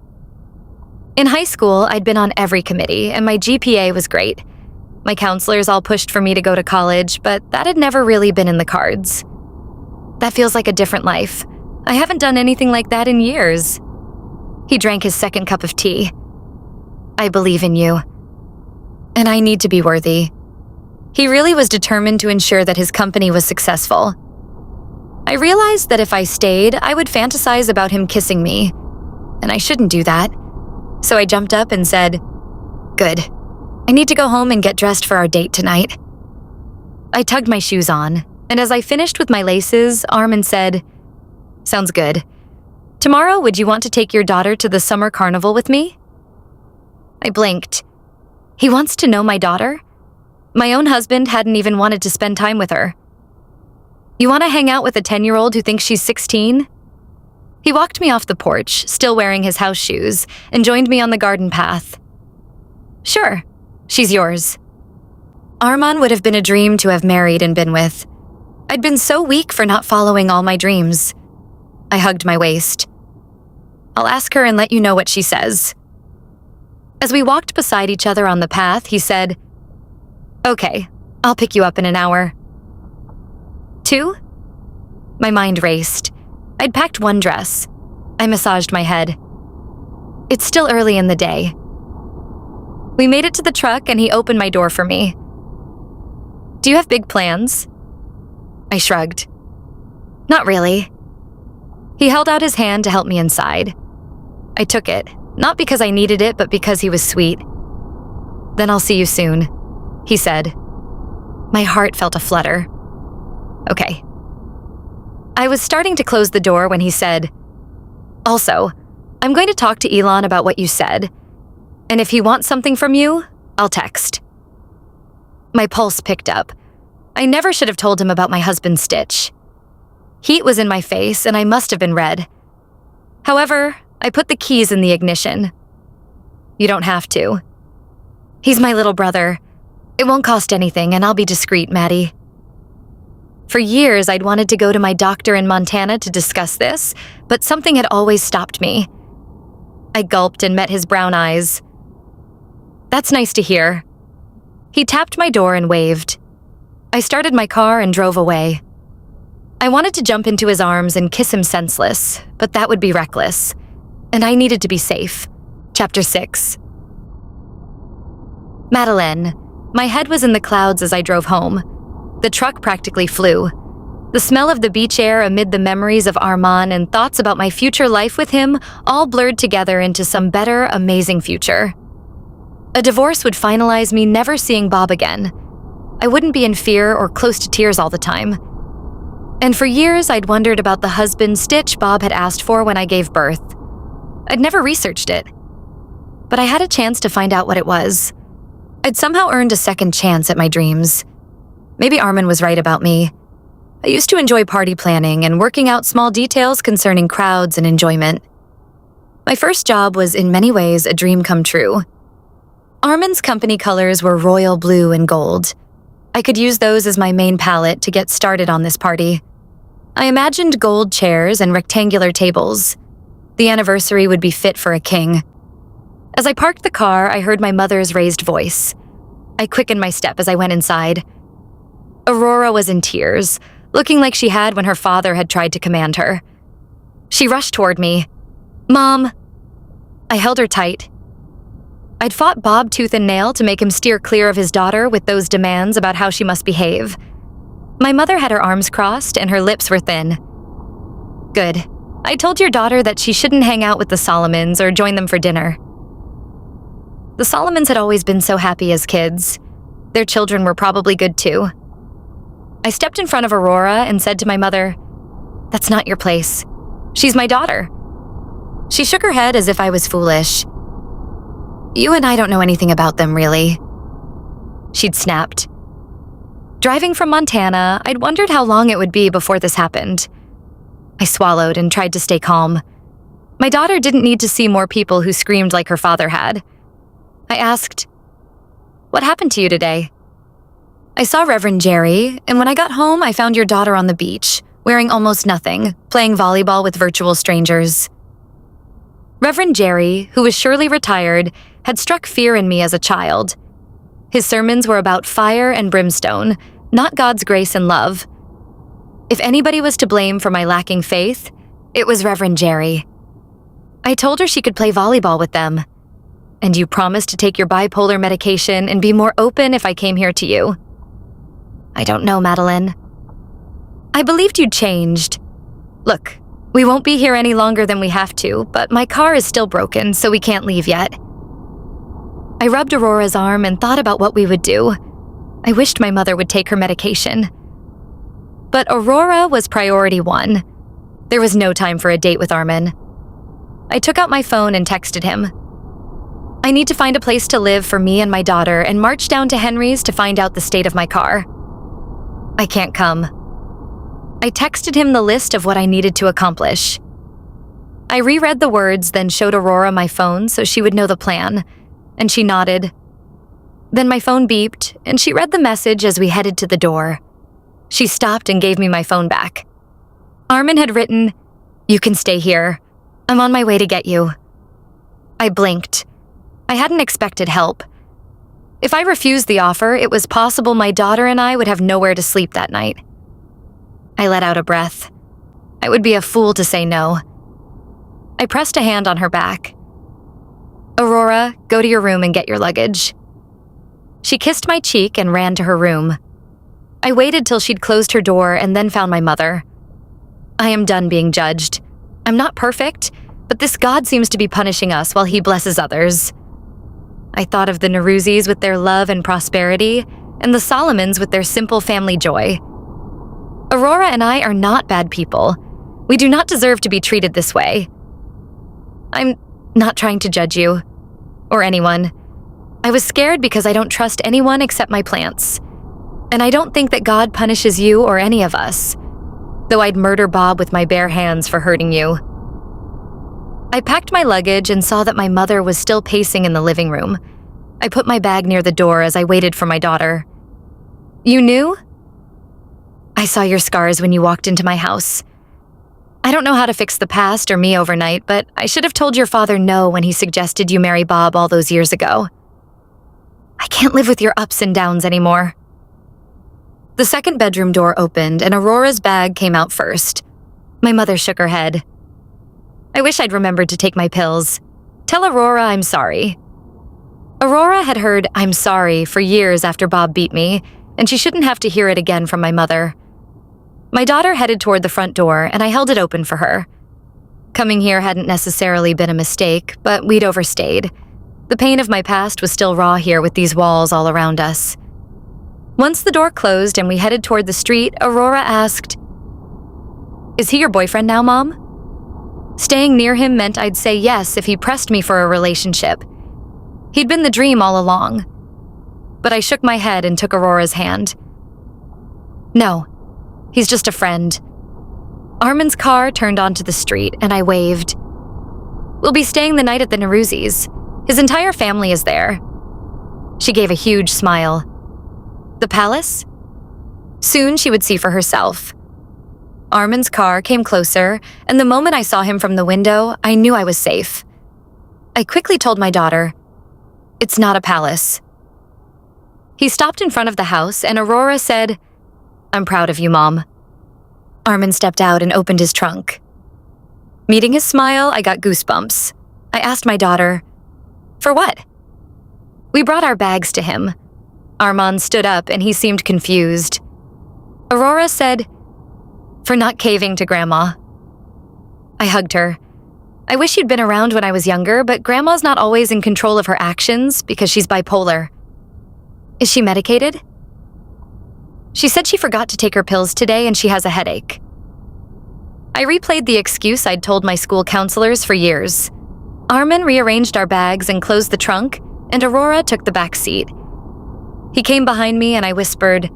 In high school, I'd been on every committee, and my GPA was great. My counselors all pushed for me to go to college, but that had never really been in the cards. That feels like a different life. I haven't done anything like that in years. He drank his second cup of tea. I believe in you. And I need to be worthy. He really was determined to ensure that his company was successful. I realized that if I stayed, I would fantasize about him kissing me, and I shouldn't do that. So I jumped up and said, "Good. I need to go home and get dressed for our date tonight." I tugged my shoes on, and as I finished with my laces, Arman said, "Sounds good. Tomorrow, would you want to take your daughter to the summer carnival with me?" I blinked. He wants to know my daughter? My own husband hadn't even wanted to spend time with her. You want to hang out with a 10-year-old who thinks she's 16? He walked me off the porch, still wearing his house shoes, and joined me on the garden path. Sure, she's yours. Arman would have been a dream to have married and been with. I'd been so weak for not following all my dreams. I hugged my waist. I'll ask her and let you know what she says. As we walked beside each other on the path, he said, "Okay, I'll pick you up in an hour." 2? My mind raced. I'd packed one dress. I massaged my head. It's still early in the day. We made it to the truck and he opened my door for me. "Do you have big plans?" I shrugged. "Not really." He held out his hand to help me inside. I took it, not because I needed it, but because he was sweet. "Then I'll see you soon," he said. My heart felt a flutter. Okay. I was starting to close the door when he said, "Also, I'm going to talk to Elon about what you said, and if he wants something from you, I'll text." My pulse picked up. I never should have told him about my husband's stitch. Heat was in my face, and I must have been red. However, I put the keys in the ignition. "You don't have to. He's my little brother. It won't cost anything, and I'll be discreet, Maddie." For years, I'd wanted to go to my doctor in Montana to discuss this, but something had always stopped me. I gulped and met his brown eyes. "That's nice to hear." He tapped my door and waved. I started my car and drove away. I wanted to jump into his arms and kiss him senseless, but that would be reckless, and I needed to be safe. Chapter 6. Madeleine. My head was in the clouds as I drove home. The truck practically flew. The smell of the beach air amid the memories of Arman and thoughts about my future life with him all blurred together into some better, amazing future. A divorce would finalize me never seeing Bob again. I wouldn't be in fear or close to tears all the time. And for years, I'd wondered about the husband stitch Bob had asked for when I gave birth. I'd never researched it. But I had a chance to find out what it was. I'd somehow earned a second chance at my dreams. Maybe Arman was right about me. I used to enjoy party planning and working out small details concerning crowds and enjoyment. My first job was in many ways a dream come true. Arman's company colors were royal blue and gold. I could use those as my main palette to get started on this party. I imagined gold chairs and rectangular tables. The anniversary would be fit for a king. As I parked the car, I heard my mother's raised voice. I quickened my step as I went inside. Aurora was in tears, looking like she had when her father had tried to command her. She rushed toward me. "Mom!" I held her tight. I'd fought Bob tooth and nail to make him steer clear of his daughter with those demands about how she must behave. My mother had her arms crossed and her lips were thin. "Good. I told your daughter that she shouldn't hang out with the Solomons or join them for dinner." The Solomons had always been so happy as kids. Their children were probably good too. I stepped in front of Aurora and said to my mother, "That's not your place. She's my daughter." She shook her head as if I was foolish. "You and I don't know anything about them, really," she'd snapped. Driving from Montana, I'd wondered how long it would be before this happened. I swallowed and tried to stay calm. My daughter didn't need to see more people who screamed like her father had. I asked, "What happened to you today?" "I saw Reverend Jerry, and when I got home, I found your daughter on the beach, wearing almost nothing, playing volleyball with virtual strangers." Reverend Jerry, who was surely retired, had struck fear in me as a child. His sermons were about fire and brimstone, not God's grace and love. If anybody was to blame for my lacking faith, it was Reverend Jerry. I told her she could play volleyball with them. "And you promised to take your bipolar medication and be more open if I came here to you." "I don't know, Madeleine." "I believed you'd changed. Look, we won't be here any longer than we have to, but my car is still broken, so we can't leave yet." I rubbed Aurora's arm and thought about what we would do. I wished my mother would take her medication. But Aurora was priority one. There was no time for a date with Arman. I took out my phone and texted him. "I need to find a place to live for me and my daughter and march down to Henry's to find out the state of my car. I can't come." I texted him the list of what I needed to accomplish. I reread the words, then showed Aurora my phone so she would know the plan, and she nodded. Then my phone beeped, and she read the message as we headed to the door. She stopped and gave me my phone back. Arman had written, "You can stay here. I'm on my way to get you." I blinked. I hadn't expected help. If I refused the offer, it was possible my daughter and I would have nowhere to sleep that night. I let out a breath. I would be a fool to say no. I pressed a hand on her back. "Aurora, go to your room and get your luggage." She kissed my cheek and ran to her room. I waited till she'd closed her door and then found my mother. I am done being judged. I'm not perfect, but this God seems to be punishing us while he blesses others. I thought of the Nourozis with their love and prosperity, and the Solomons with their simple family joy. Aurora and I are not bad people. We do not deserve to be treated this way. I'm not trying to judge you, or anyone. I was scared because I don't trust anyone except my plants. And I don't think that God punishes you or any of us, though I'd murder Bob with my bare hands for hurting you. I packed my luggage and saw that my mother was still pacing in the living room. I put my bag near the door as I waited for my daughter. "You knew?" "I saw your scars when you walked into my house. I don't know how to fix the past or me overnight, but I should have told your father no when he suggested you marry Bob all those years ago. I can't live with your ups and downs anymore." The second bedroom door opened and Aurora's bag came out first. My mother shook her head. "I wish I'd remembered to take my pills. Tell Aurora I'm sorry." Aurora had heard "I'm sorry" for years after Bob beat me, and she shouldn't have to hear it again from my mother. My daughter headed toward the front door, and I held it open for her. Coming here hadn't necessarily been a mistake, but we'd overstayed. The pain of my past was still raw here with these walls all around us. Once the door closed and we headed toward the street, Aurora asked, "Is he your boyfriend now, Mom?" Staying near him meant I'd say yes if he pressed me for a relationship. He'd been the dream all along. But I shook my head and took Aurora's hand. "No, he's just a friend." Arman's car turned onto the street and I waved. "We'll be staying the night at the Nourozis. His entire family is there." She gave a huge smile. "The palace?" Soon she would see for herself. Arman's car came closer, and the moment I saw him from the window, I knew I was safe. I quickly told my daughter, "It's not a palace." He stopped in front of the house, and Aurora said, "I'm proud of you, Mom." Arman stepped out and opened his trunk. Meeting his smile, I got goosebumps. I asked my daughter, "For what?" We brought our bags to him. Arman stood up and he seemed confused. Aurora said, "For not caving to Grandma." I hugged her. I wish you'd been around when I was younger, but Grandma's not always in control of her actions because she's bipolar. Is she medicated? She said she forgot to take her pills today and she has a headache. I replayed the excuse I'd told my school counselors for years. Arman rearranged our bags and closed the trunk, and Aurora took the back seat. He came behind me and I whispered,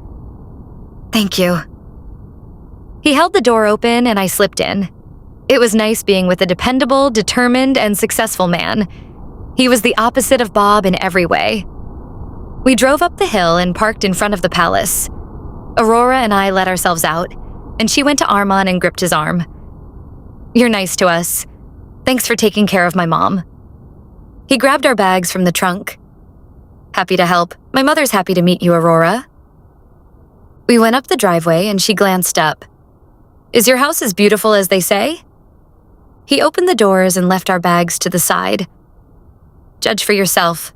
"Thank you." He held the door open and I slipped in. It was nice being with a dependable, determined, and successful man. He was the opposite of Bob in every way. We drove up the hill and parked in front of the palace. Aurora and I let ourselves out, and she went to Arman and gripped his arm. "You're nice to us. Thanks for taking care of my mom." He grabbed our bags from the trunk. "Happy to help. My mother's happy to meet you, Aurora." We went up the driveway and she glanced up. "Is your house as beautiful as they say?" He opened the doors and left our bags to the side. "Judge for yourself."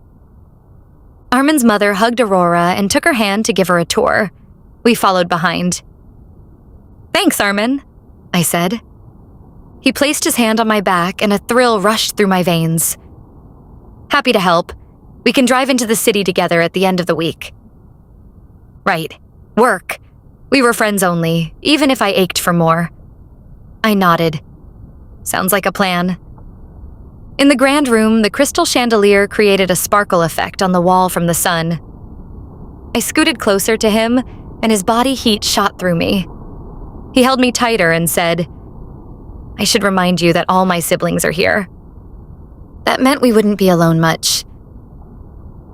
Arman's mother hugged Aurora and took her hand to give her a tour. We followed behind. "Thanks, Arman," I said. He placed his hand on my back and a thrill rushed through my veins. "Happy to help. We can drive into the city together at the end of the week." "Right. Work. We were friends only, even if I ached for more." I nodded. "Sounds like a plan." In the grand room, the crystal chandelier created a sparkle effect on the wall from the sun. I scooted closer to him, and his body heat shot through me. He held me tighter and said, "I should remind you that all my siblings are here." That meant we wouldn't be alone much.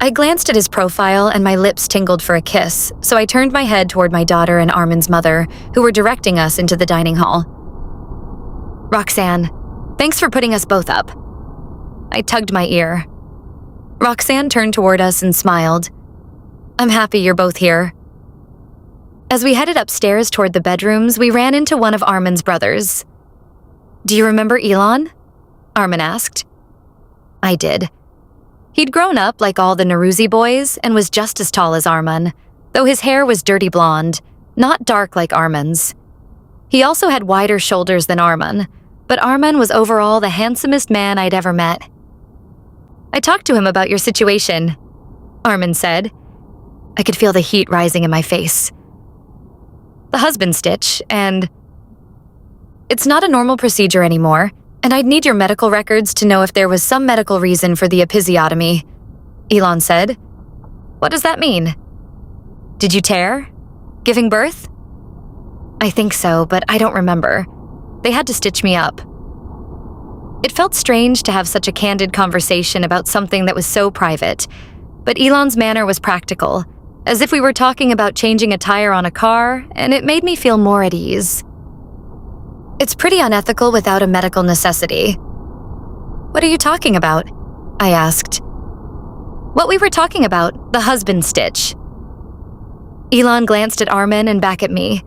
I glanced at his profile and my lips tingled for a kiss, so I turned my head toward my daughter and Arman's mother, who were directing us into the dining hall. "Roxanne, thanks for putting us both up." I tugged my ear. Roxanne turned toward us and smiled. "I'm happy you're both here." As we headed upstairs toward the bedrooms, we ran into one of Arman's brothers. "Do you remember Elon?" Arman asked. I did. He'd grown up like all the Norouzi boys and was just as tall as Arman, though his hair was dirty blonde, not dark like Arman's. He also had wider shoulders than Arman, but Arman was overall the handsomest man I'd ever met. "I talked to him about your situation," Arman said. I could feel the heat rising in my face. "The husband stitch, and it's not a normal procedure anymore, and I'd need your medical records to know if there was some medical reason for the episiotomy," Elon said. "What does that mean? Did you tear? Giving birth?" "I think so, but I don't remember. They had to stitch me up." It felt strange to have such a candid conversation about something that was so private, but Elon's manner was practical, as if we were talking about changing a tire on a car, and it made me feel more at ease. "It's pretty unethical without a medical necessity." "What are you talking about?" I asked. "What we were talking about, the husband stitch." Elon glanced at Arman and back at me.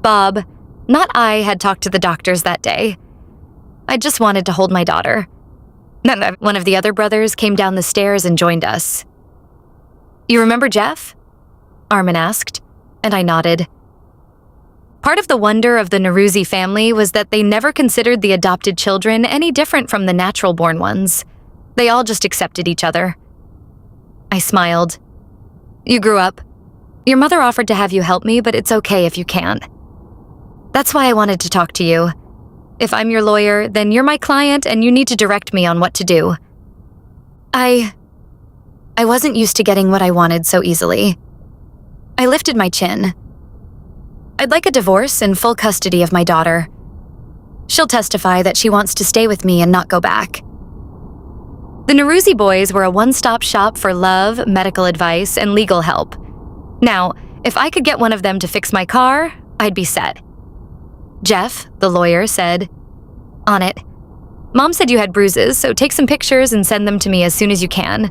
Bob, not I, had talked to the doctors that day. I just wanted to hold my daughter. One of the other brothers came down the stairs and joined us. "You remember Jeff?" Arman asked, and I nodded. Part of the wonder of the Norouzi family was that they never considered the adopted children any different from the natural-born ones. They all just accepted each other. I smiled. "You grew up. Your mother offered to have you help me, but it's okay if you can't. That's why I wanted to talk to you. If I'm your lawyer, then you're my client and you need to direct me on what to do." I wasn't used to getting what I wanted so easily. I lifted my chin. "I'd like a divorce and full custody of my daughter. She'll testify that she wants to stay with me and not go back." The Norouzi boys were a one-stop shop for love, medical advice, and legal help. Now, if I could get one of them to fix my car, I'd be set. Jeff, the lawyer, said, "On it. Mom said you had bruises, so take some pictures and send them to me as soon as you can.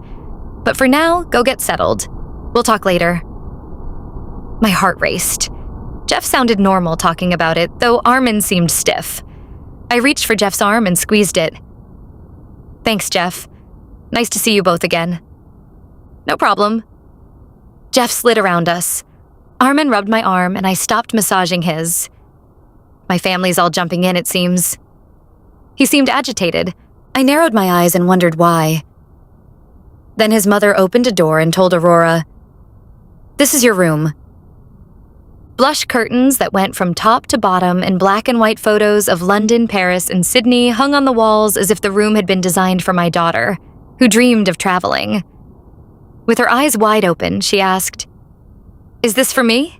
But for now, go get settled. We'll talk later." My heart raced. Jeff sounded normal talking about it, though Arman seemed stiff. I reached for Jeff's arm and squeezed it. "Thanks, Jeff. Nice to see you both again." "No problem." Jeff slid around us. Arman rubbed my arm and I stopped massaging his. My family's all jumping in, it seems. He seemed agitated. I narrowed my eyes and wondered why. Then his mother opened a door and told Aurora, "This is your room." Blush curtains that went from top to bottom and black and white photos of London, Paris, and Sydney hung on the walls as if the room had been designed for my daughter, who dreamed of traveling. With her eyes wide open, she asked, "Is this for me?"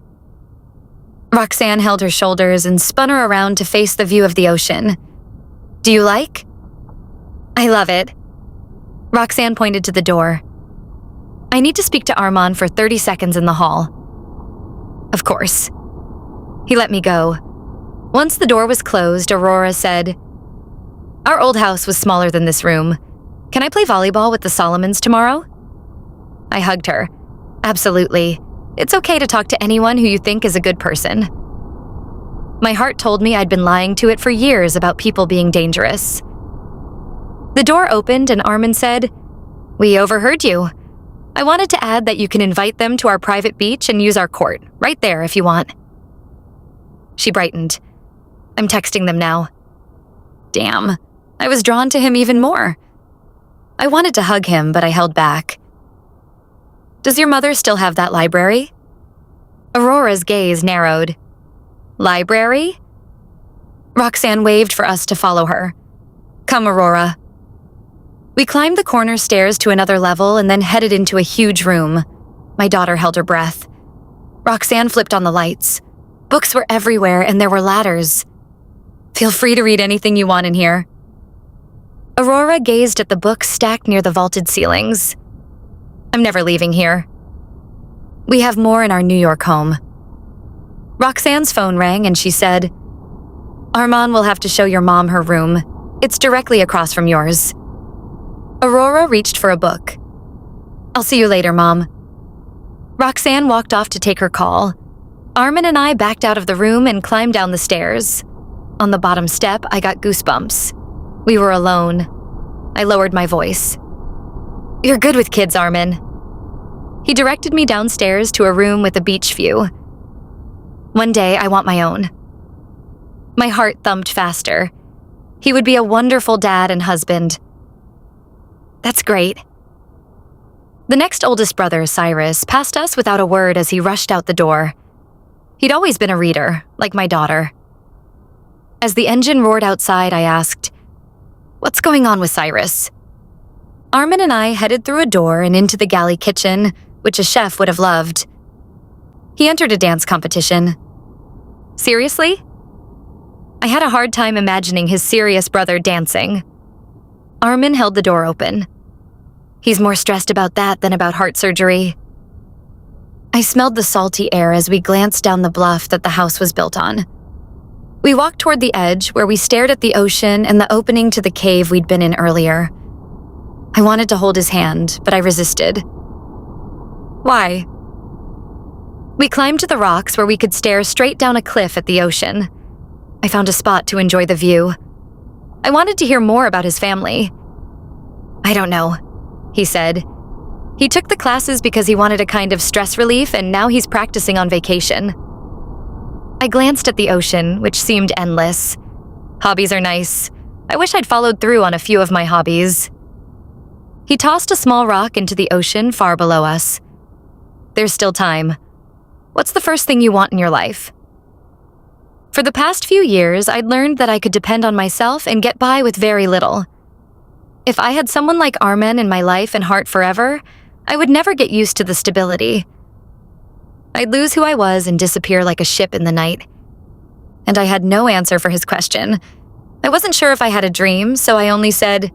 Roxanne held her shoulders and spun her around to face the view of the ocean. "Do you like?" "I love it." Roxanne pointed to the door. "I need to speak to Arman for 30 seconds in the hall." Of course. He let me go. Once the door was closed, Aurora said, "Our old house was smaller than this room. Can I play volleyball with the Solomons tomorrow?" I hugged her. "Absolutely. It's okay to talk to anyone who you think is a good person." My heart told me I'd been lying to it for years about people being dangerous. The door opened and Arman said, "We overheard you. I wanted to add that you can invite them to our private beach and use our court, right there if you want." She brightened. "I'm texting them now." Damn, I was drawn to him even more. I wanted to hug him, but I held back. "Does your mother still have that library?" Aurora's gaze narrowed. "Library?" Roxanne waved for us to follow her. "Come, Aurora." We climbed the corner stairs to another level and then headed into a huge room. My daughter held her breath. Roxanne flipped on the lights. Books were everywhere and there were ladders. "Feel free to read anything you want in here." Aurora gazed at the books stacked near the vaulted ceilings. "I'm never leaving here." "We have more in our New York home." Roxanne's phone rang and she said, "Arman will have to show your mom her room. It's directly across from yours." Aurora reached for a book. "I'll see you later, Mom." Roxanne walked off to take her call. Arman and I backed out of the room and climbed down the stairs. On the bottom step, I got goosebumps. We were alone. I lowered my voice. "You're good with kids, Arman." He directed me downstairs to a room with a beach view. "One day, I want my own." My heart thumped faster. He would be a wonderful dad and husband. "That's great." The next oldest brother, Cyrus, passed us without a word as he rushed out the door. He'd always been a reader, like my daughter. As the engine roared outside, I asked, "What's going on with Cyrus?" Arman and I headed through a door and into the galley kitchen, which a chef would have loved. He entered a dance competition. Seriously? I had a hard time imagining his serious brother dancing. Arman held the door open. He's more stressed about that than about heart surgery. I smelled the salty air as we glanced down the bluff that the house was built on. We walked toward the edge where we stared at the ocean and the opening to the cave we'd been in earlier. I wanted to hold his hand, but I resisted. "Why?" We climbed to the rocks where we could stare straight down a cliff at the ocean. I found a spot to enjoy the view. I wanted to hear more about his family. "I don't know," he said. He took the classes because he wanted a kind of stress relief, and now he's practicing on vacation. I glanced at the ocean, which seemed endless. Hobbies are nice. I wish I'd followed through on a few of my hobbies. He tossed a small rock into the ocean far below us. "There's still time. What's the first thing you want in your life?" For the past few years, I'd learned that I could depend on myself and get by with very little. If I had someone like Arman in my life and heart forever, I would never get used to the stability. I'd lose who I was and disappear like a ship in the night. And I had no answer for his question. I wasn't sure if I had a dream, so I only said,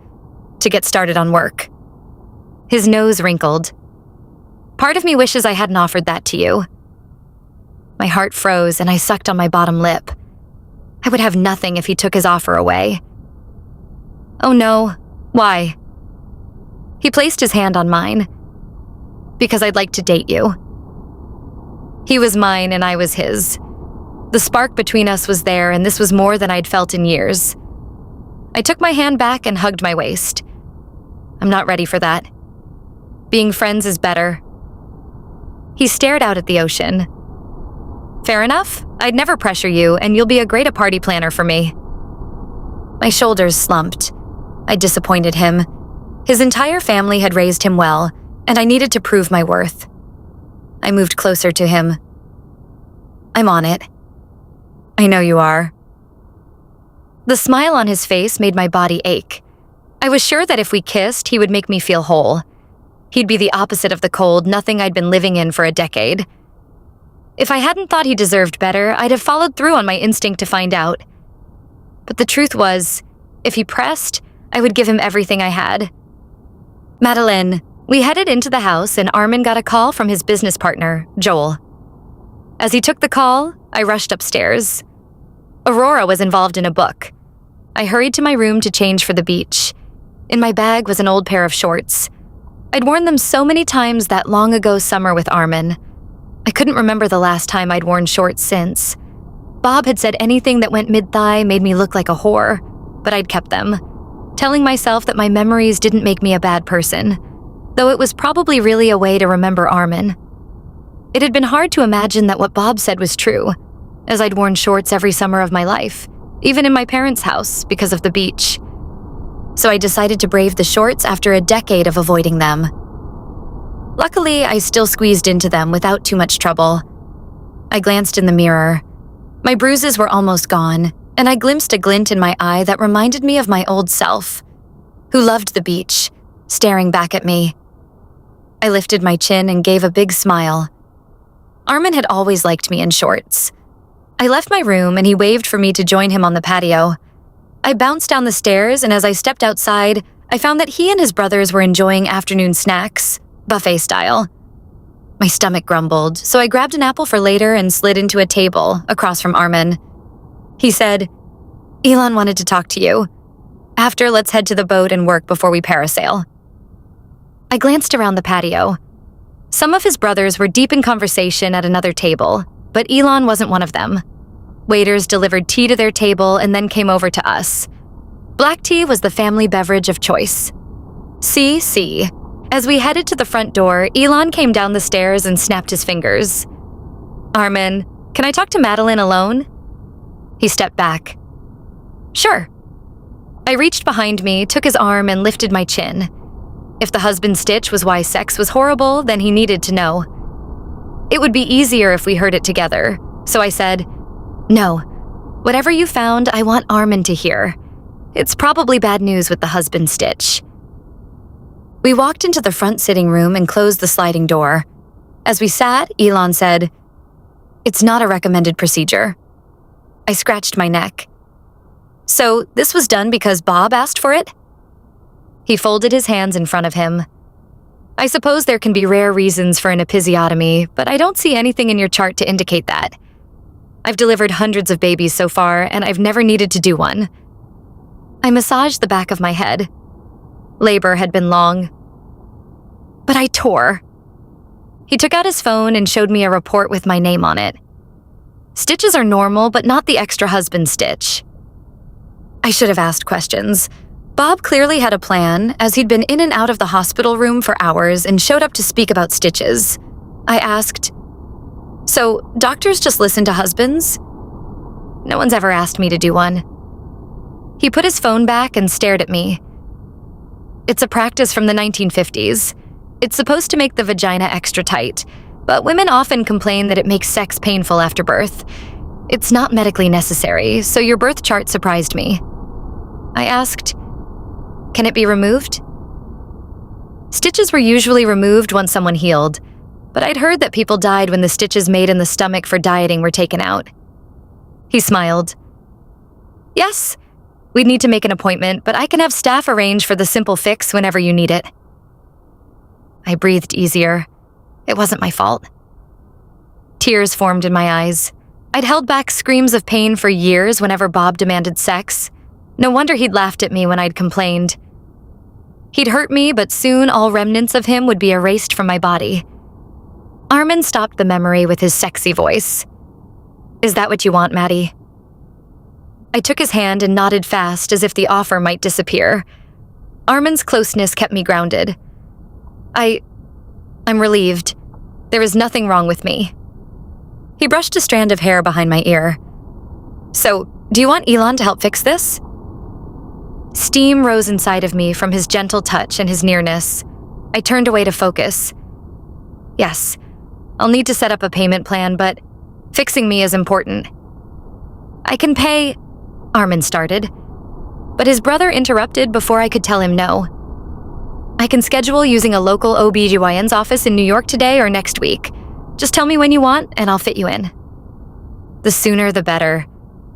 "To get started on work." His nose wrinkled. "Part of me wishes I hadn't offered that to you." My heart froze and I sucked on my bottom lip. I would have nothing if he took his offer away. "Oh no, why?" He placed his hand on mine. "Because I'd like to date you." He was mine and I was his. The spark between us was there, and this was more than I'd felt in years. I took my hand back and hugged my waist. "I'm not ready for that. Being friends is better." He stared out at the ocean. "Fair enough. I'd never pressure you, and you'll be a great party planner for me." My shoulders slumped. I disappointed him. His entire family had raised him well, and I needed to prove my worth. I moved closer to him. I'm on it." "I know you are." The smile on his face made my body ache. I was sure that if we kissed, he would make me feel whole. He'd be the opposite of the cold nothing I'd been living in for a decade. If I hadn't thought he deserved better, I'd have followed through on my instinct to find out. But the truth was, if he pressed, I would give him everything I had. "Madeleine," we headed into the house and Arman got a call from his business partner, Joel. As he took the call, I rushed upstairs. Aurora was involved in a book. I hurried to my room to change for the beach. In my bag was an old pair of shorts. I'd worn them so many times that long ago summer with Arman. I couldn't remember the last time I'd worn shorts since. Bob had said anything that went mid-thigh made me look like a whore, but I'd kept them, telling myself that my memories didn't make me a bad person, though it was probably really a way to remember Arman. It had been hard to imagine that what Bob said was true, as I'd worn shorts every summer of my life, even in my parents' house because of the beach. So I decided to brave the shorts after a decade of avoiding them. Luckily, I still squeezed into them without too much trouble. I glanced in the mirror. My bruises were almost gone, and I glimpsed a glint in my eye that reminded me of my old self, who loved the beach, staring back at me. I lifted my chin and gave a big smile. Arman had always liked me in shorts. I left my room and he waved for me to join him on the patio. I bounced down the stairs, and as I stepped outside, I found that he and his brothers were enjoying afternoon snacks, buffet style. My stomach grumbled, so I grabbed an apple for later and slid into a table across from Arman. He said, "Elon wanted to talk to you. After, let's head to the boat and work before we parasail." I glanced around the patio. Some of his brothers were deep in conversation at another table, but Elon wasn't one of them. Waiters delivered tea to their table and then came over to us. Black tea was the family beverage of choice. See. As we headed to the front door, Elon came down the stairs and snapped his fingers. "Arman, can I talk to Madeleine alone?" He stepped back. "Sure." I reached behind me, took his arm, and lifted my chin. If the husband stitch was why sex was horrible, then he needed to know. It would be easier if we heard it together, so I said, "No. Whatever you found, I want Arman to hear. It's probably bad news with the husband stitch." We walked into the front sitting room and closed the sliding door. As we sat, Elon said, "It's not a recommended procedure." I scratched my neck. "So this was done because Bob asked for it?" He folded his hands in front of him. "I suppose there can be rare reasons for an episiotomy, but I don't see anything in your chart to indicate that. I've delivered hundreds of babies so far, and I've never needed to do one." I massaged the back of my head. Labor had been long. But I tore. He took out his phone and showed me a report with my name on it. Stitches are normal, but not the extra husband stitch. I should have asked questions. Bob clearly had a plan, as he'd been in and out of the hospital room for hours and showed up to speak about stitches. I asked, "So, doctors just listen to husbands?" "No one's ever asked me to do one." He put his phone back and stared at me. "It's a practice from the 1950s. It's supposed to make the vagina extra tight, but women often complain that it makes sex painful after birth. It's not medically necessary, so your birth chart surprised me." I asked, "Can it be removed?" Stitches were usually removed once someone healed, but I'd heard that people died when the stitches made in the stomach for dieting were taken out. He smiled. "Yes, we'd need to make an appointment, but I can have staff arrange for the simple fix whenever you need it." I breathed easier. It wasn't my fault. Tears formed in my eyes. I'd held back screams of pain for years whenever Bob demanded sex. No wonder he'd laughed at me when I'd complained. He'd hurt me, but soon all remnants of him would be erased from my body. Arman stopped the memory with his sexy voice. "Is that what you want, Maddie?" I took his hand and nodded fast as if the offer might disappear. Arman's closeness kept me grounded. I'm relieved. There is nothing wrong with me." He brushed a strand of hair behind my ear. "So, do you want Elon to help fix this?" Steam rose inside of me from his gentle touch and his nearness. I turned away to focus. "Yes, I'll need to set up a payment plan, but Fixing me is important. I can pay, Arman started, but his brother interrupted before I could tell him no. I can schedule using a local OBGYN's office in New York today or next week. Just tell me when you want and I'll fit you in. The sooner the better.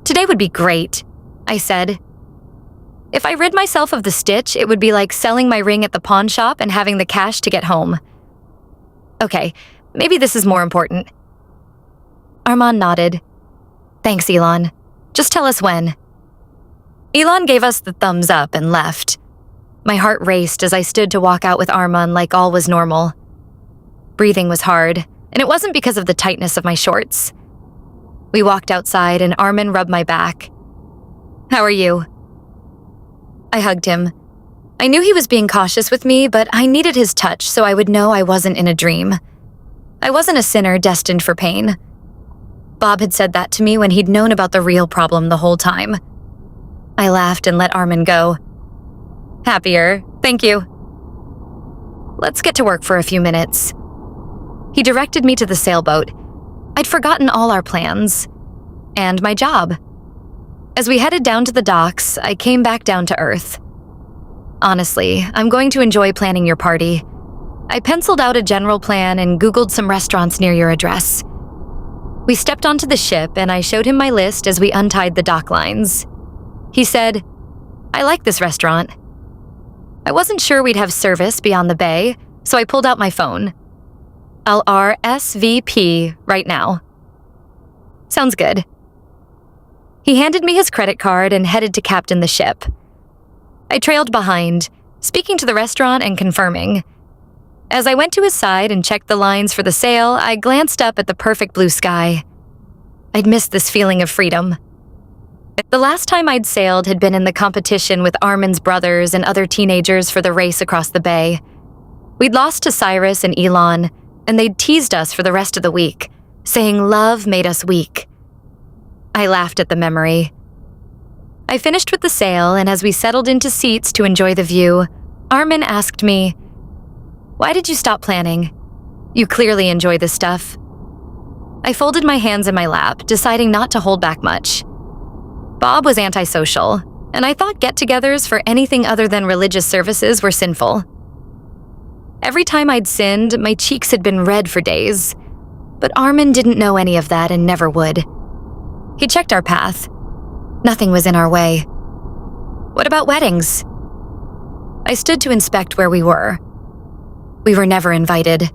Today would be great, I said. If I rid myself of the stitch, it would be like selling my ring at the pawn shop and having the cash to get home. Okay, maybe this is more important. Arman nodded. Thanks, Elon. Just tell us when. Elon gave us the thumbs up and left. My heart raced as I stood to walk out with Arman like all was normal. Breathing was hard, and it wasn't because of the tightness of my shorts. We walked outside and Arman rubbed my back. How are you? I hugged him. I knew he was being cautious with me, but I needed his touch so I would know I wasn't in a dream. I wasn't a sinner destined for pain. Bob had said that to me when he'd known about the real problem the whole time. I laughed and let Arman go. Happier, thank you. Let's get to work for a few minutes. He directed me to the sailboat. I'd forgotten all our plans. And my job. As we headed down to the docks, I came back down to earth. Honestly, I'm going to enjoy planning your party. I penciled out a general plan and Googled some restaurants near your address. We stepped onto the ship and I showed him my list as we untied the dock lines. He said, I like this restaurant. I wasn't sure we'd have service beyond the bay, so I pulled out my phone. I'll RSVP right now. Sounds good. He handed me his credit card and headed to captain the ship. I trailed behind, speaking to the restaurant and confirming. As I went to his side and checked the lines for the sail, I glanced up at the perfect blue sky. I'd missed this feeling of freedom. The last time I'd sailed had been in the competition with Arman's brothers and other teenagers for the race across the bay. We'd lost to Cyrus and Elon, and they'd teased us for the rest of the week, saying love made us weak. I laughed at the memory. I finished with the sail, and as we settled into seats to enjoy the view, Arman asked me, Why did you stop planning? You clearly enjoy this stuff. I folded my hands in my lap, deciding not to hold back much. Bob was antisocial, and I thought get-togethers for anything other than religious services were sinful. Every time I'd sinned, my cheeks had been red for days, but Arman didn't know any of that and never would. He checked our path. Nothing was in our way. What about weddings? I stood to inspect where we were. We were never invited.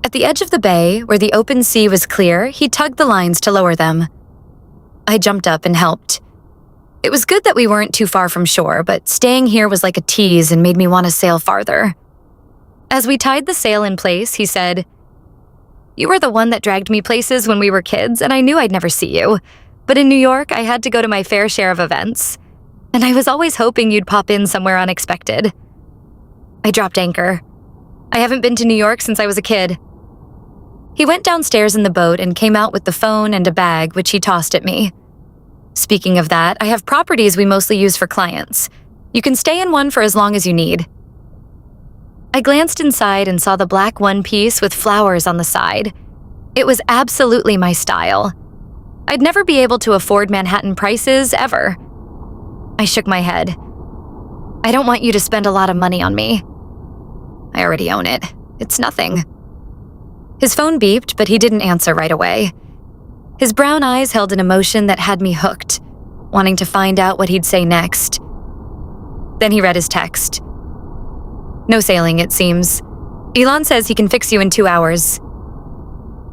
At the edge of the bay, where the open sea was clear, he tugged the lines to lower them. I jumped up and helped. It was good that we weren't too far from shore, but staying here was like a tease and made me want to sail farther. As we tied the sail in place, he said, You were the one that dragged me places when we were kids, and I knew I'd never see you. But in New York, I had to go to my fair share of events, and I was always hoping you'd pop in somewhere unexpected. I dropped anchor. I haven't been to New York since I was a kid. He went downstairs in the boat and came out with the phone and a bag, which he tossed at me. Speaking of that, I have properties we mostly use for clients. You can stay in one for as long as you need. I glanced inside and saw the black one-piece with flowers on the side. It was absolutely my style. I'd never be able to afford Manhattan prices, ever. I shook my head. I don't want you to spend a lot of money on me. I already own it. It's nothing. His phone beeped, but he didn't answer right away. His brown eyes held an emotion that had me hooked, wanting to find out what he'd say next. Then he read his text. No sailing, it seems. Elon says he can fix you in 2 hours.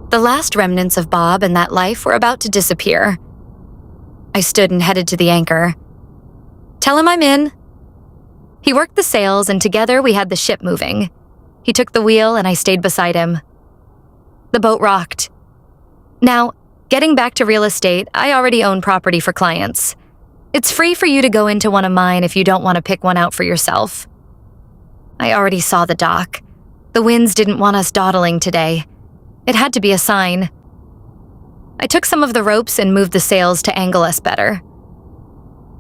The last remnants of Bob and that life were about to disappear. I stood and headed to the anchor. Tell him I'm in. He worked the sails, and together we had the ship moving. He took the wheel, and I stayed beside him. The boat rocked. Now, getting back to real estate, I already own property for clients. It's free for you to go into one of mine if you don't want to pick one out for yourself. I already saw the dock. The winds didn't want us dawdling today. It had to be a sign. I took some of the ropes and moved the sails to angle us better.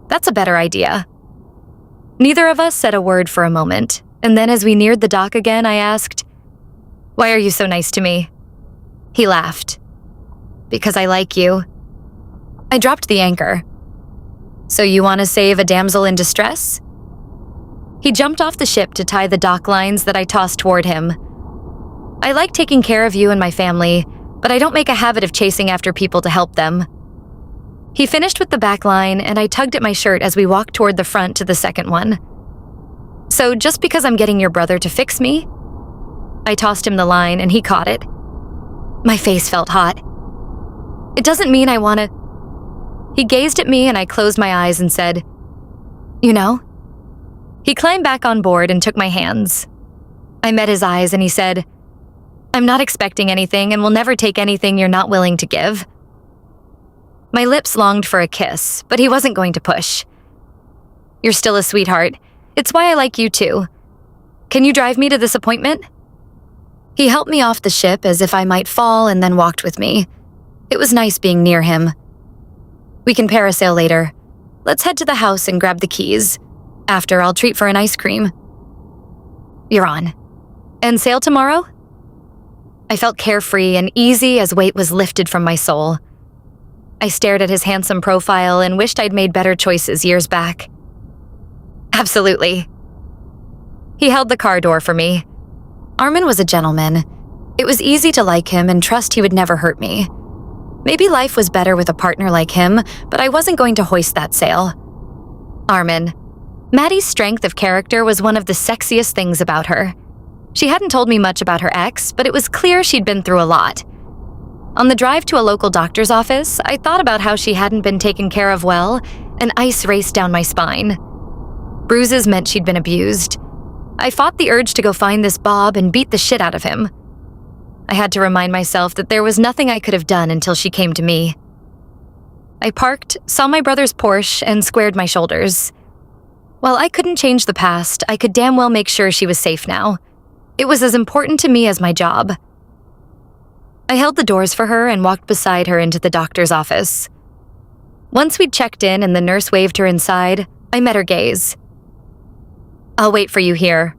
That's a better idea. Neither of us said a word for a moment, and then as we neared the dock again, I asked, Why are you so nice to me? He laughed. because I like you. I dropped the anchor. So you want to save a damsel in distress? He jumped off the ship to tie the dock lines that I tossed toward him. I like taking care of you and my family, but I don't make a habit of chasing after people to help them. He finished with the back line, and I tugged at my shirt as we walked toward the front to the second one. So just because I'm getting your brother to fix me? I tossed him the line, and he caught it. My face felt hot. It doesn't mean I want to... He gazed at me, and I closed my eyes and said, "You know?" He climbed back on board and took my hands. I met his eyes, and he said, "I'm not expecting anything and will never take anything you're not willing to give." My lips longed for a kiss, but he wasn't going to push. "You're still a sweetheart. It's why I like you too. Can you drive me to this appointment?" He helped me off the ship as if I might fall and then walked with me. It was nice being near him. "We can parasail later. Let's head to the house and grab the keys. After, I'll treat for an ice cream." "You're on. And sail tomorrow?" I felt carefree and easy as weight was lifted from my soul. I stared at his handsome profile and wished I'd made better choices years back. "Absolutely." He held the car door for me. Arman was a gentleman. It was easy to like him and trust he would never hurt me. Maybe life was better with a partner like him, but I wasn't going to hoist that sail. Arman. Maddie's strength of character was one of the sexiest things about her. She hadn't told me much about her ex, but it was clear she'd been through a lot. On the drive to a local doctor's office, I thought about how she hadn't been taken care of well, and ice raced down my spine. Bruises meant she'd been abused. I fought the urge to go find this Bob and beat the shit out of him. I had to remind myself that there was nothing I could have done until she came to me. I parked, saw my brother's Porsche, and squared my shoulders. While I couldn't change the past, I could damn well make sure she was safe now. It was as important to me as my job. I held the doors for her and walked beside her into the doctor's office. Once we'd checked in and the nurse waved her inside, I met her gaze. "I'll wait for you here."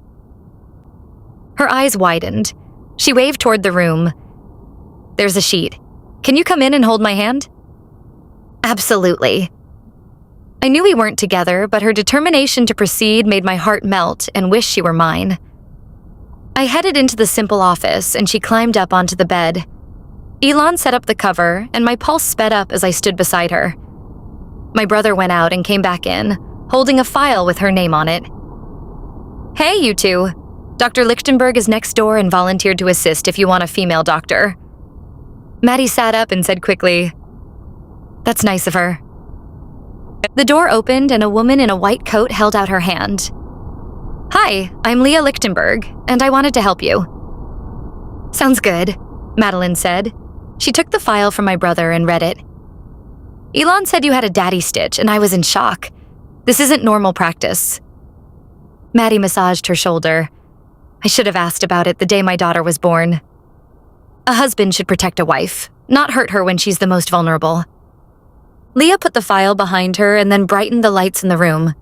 Her eyes widened. She waved toward the room. "There's a sheet. Can you come in and hold my hand?" "Absolutely." I knew we weren't together, but her determination to proceed made my heart melt and wish she were mine. I headed into the simple office, and she climbed up onto the bed. Elon set up the cover, and my pulse sped up as I stood beside her. My brother went out and came back in, holding a file with her name on it. "Hey, you two. Dr. Lichtenberg is next door and volunteered to assist if you want a female doctor." Maddie sat up and said quickly, "That's nice of her." The door opened and a woman in a white coat held out her hand. "Hi, I'm Leah Lichtenberg, and I wanted to help you." "Sounds good," Madeleine said. She took the file from my brother and read it. "Elon said you had a daddy stitch, and I was in shock. This isn't normal practice." Maddie massaged her shoulder. "I should have asked about it the day my daughter was born. A husband should protect a wife, not hurt her when she's the most vulnerable." Leah put the file behind her and then brightened the lights in the room.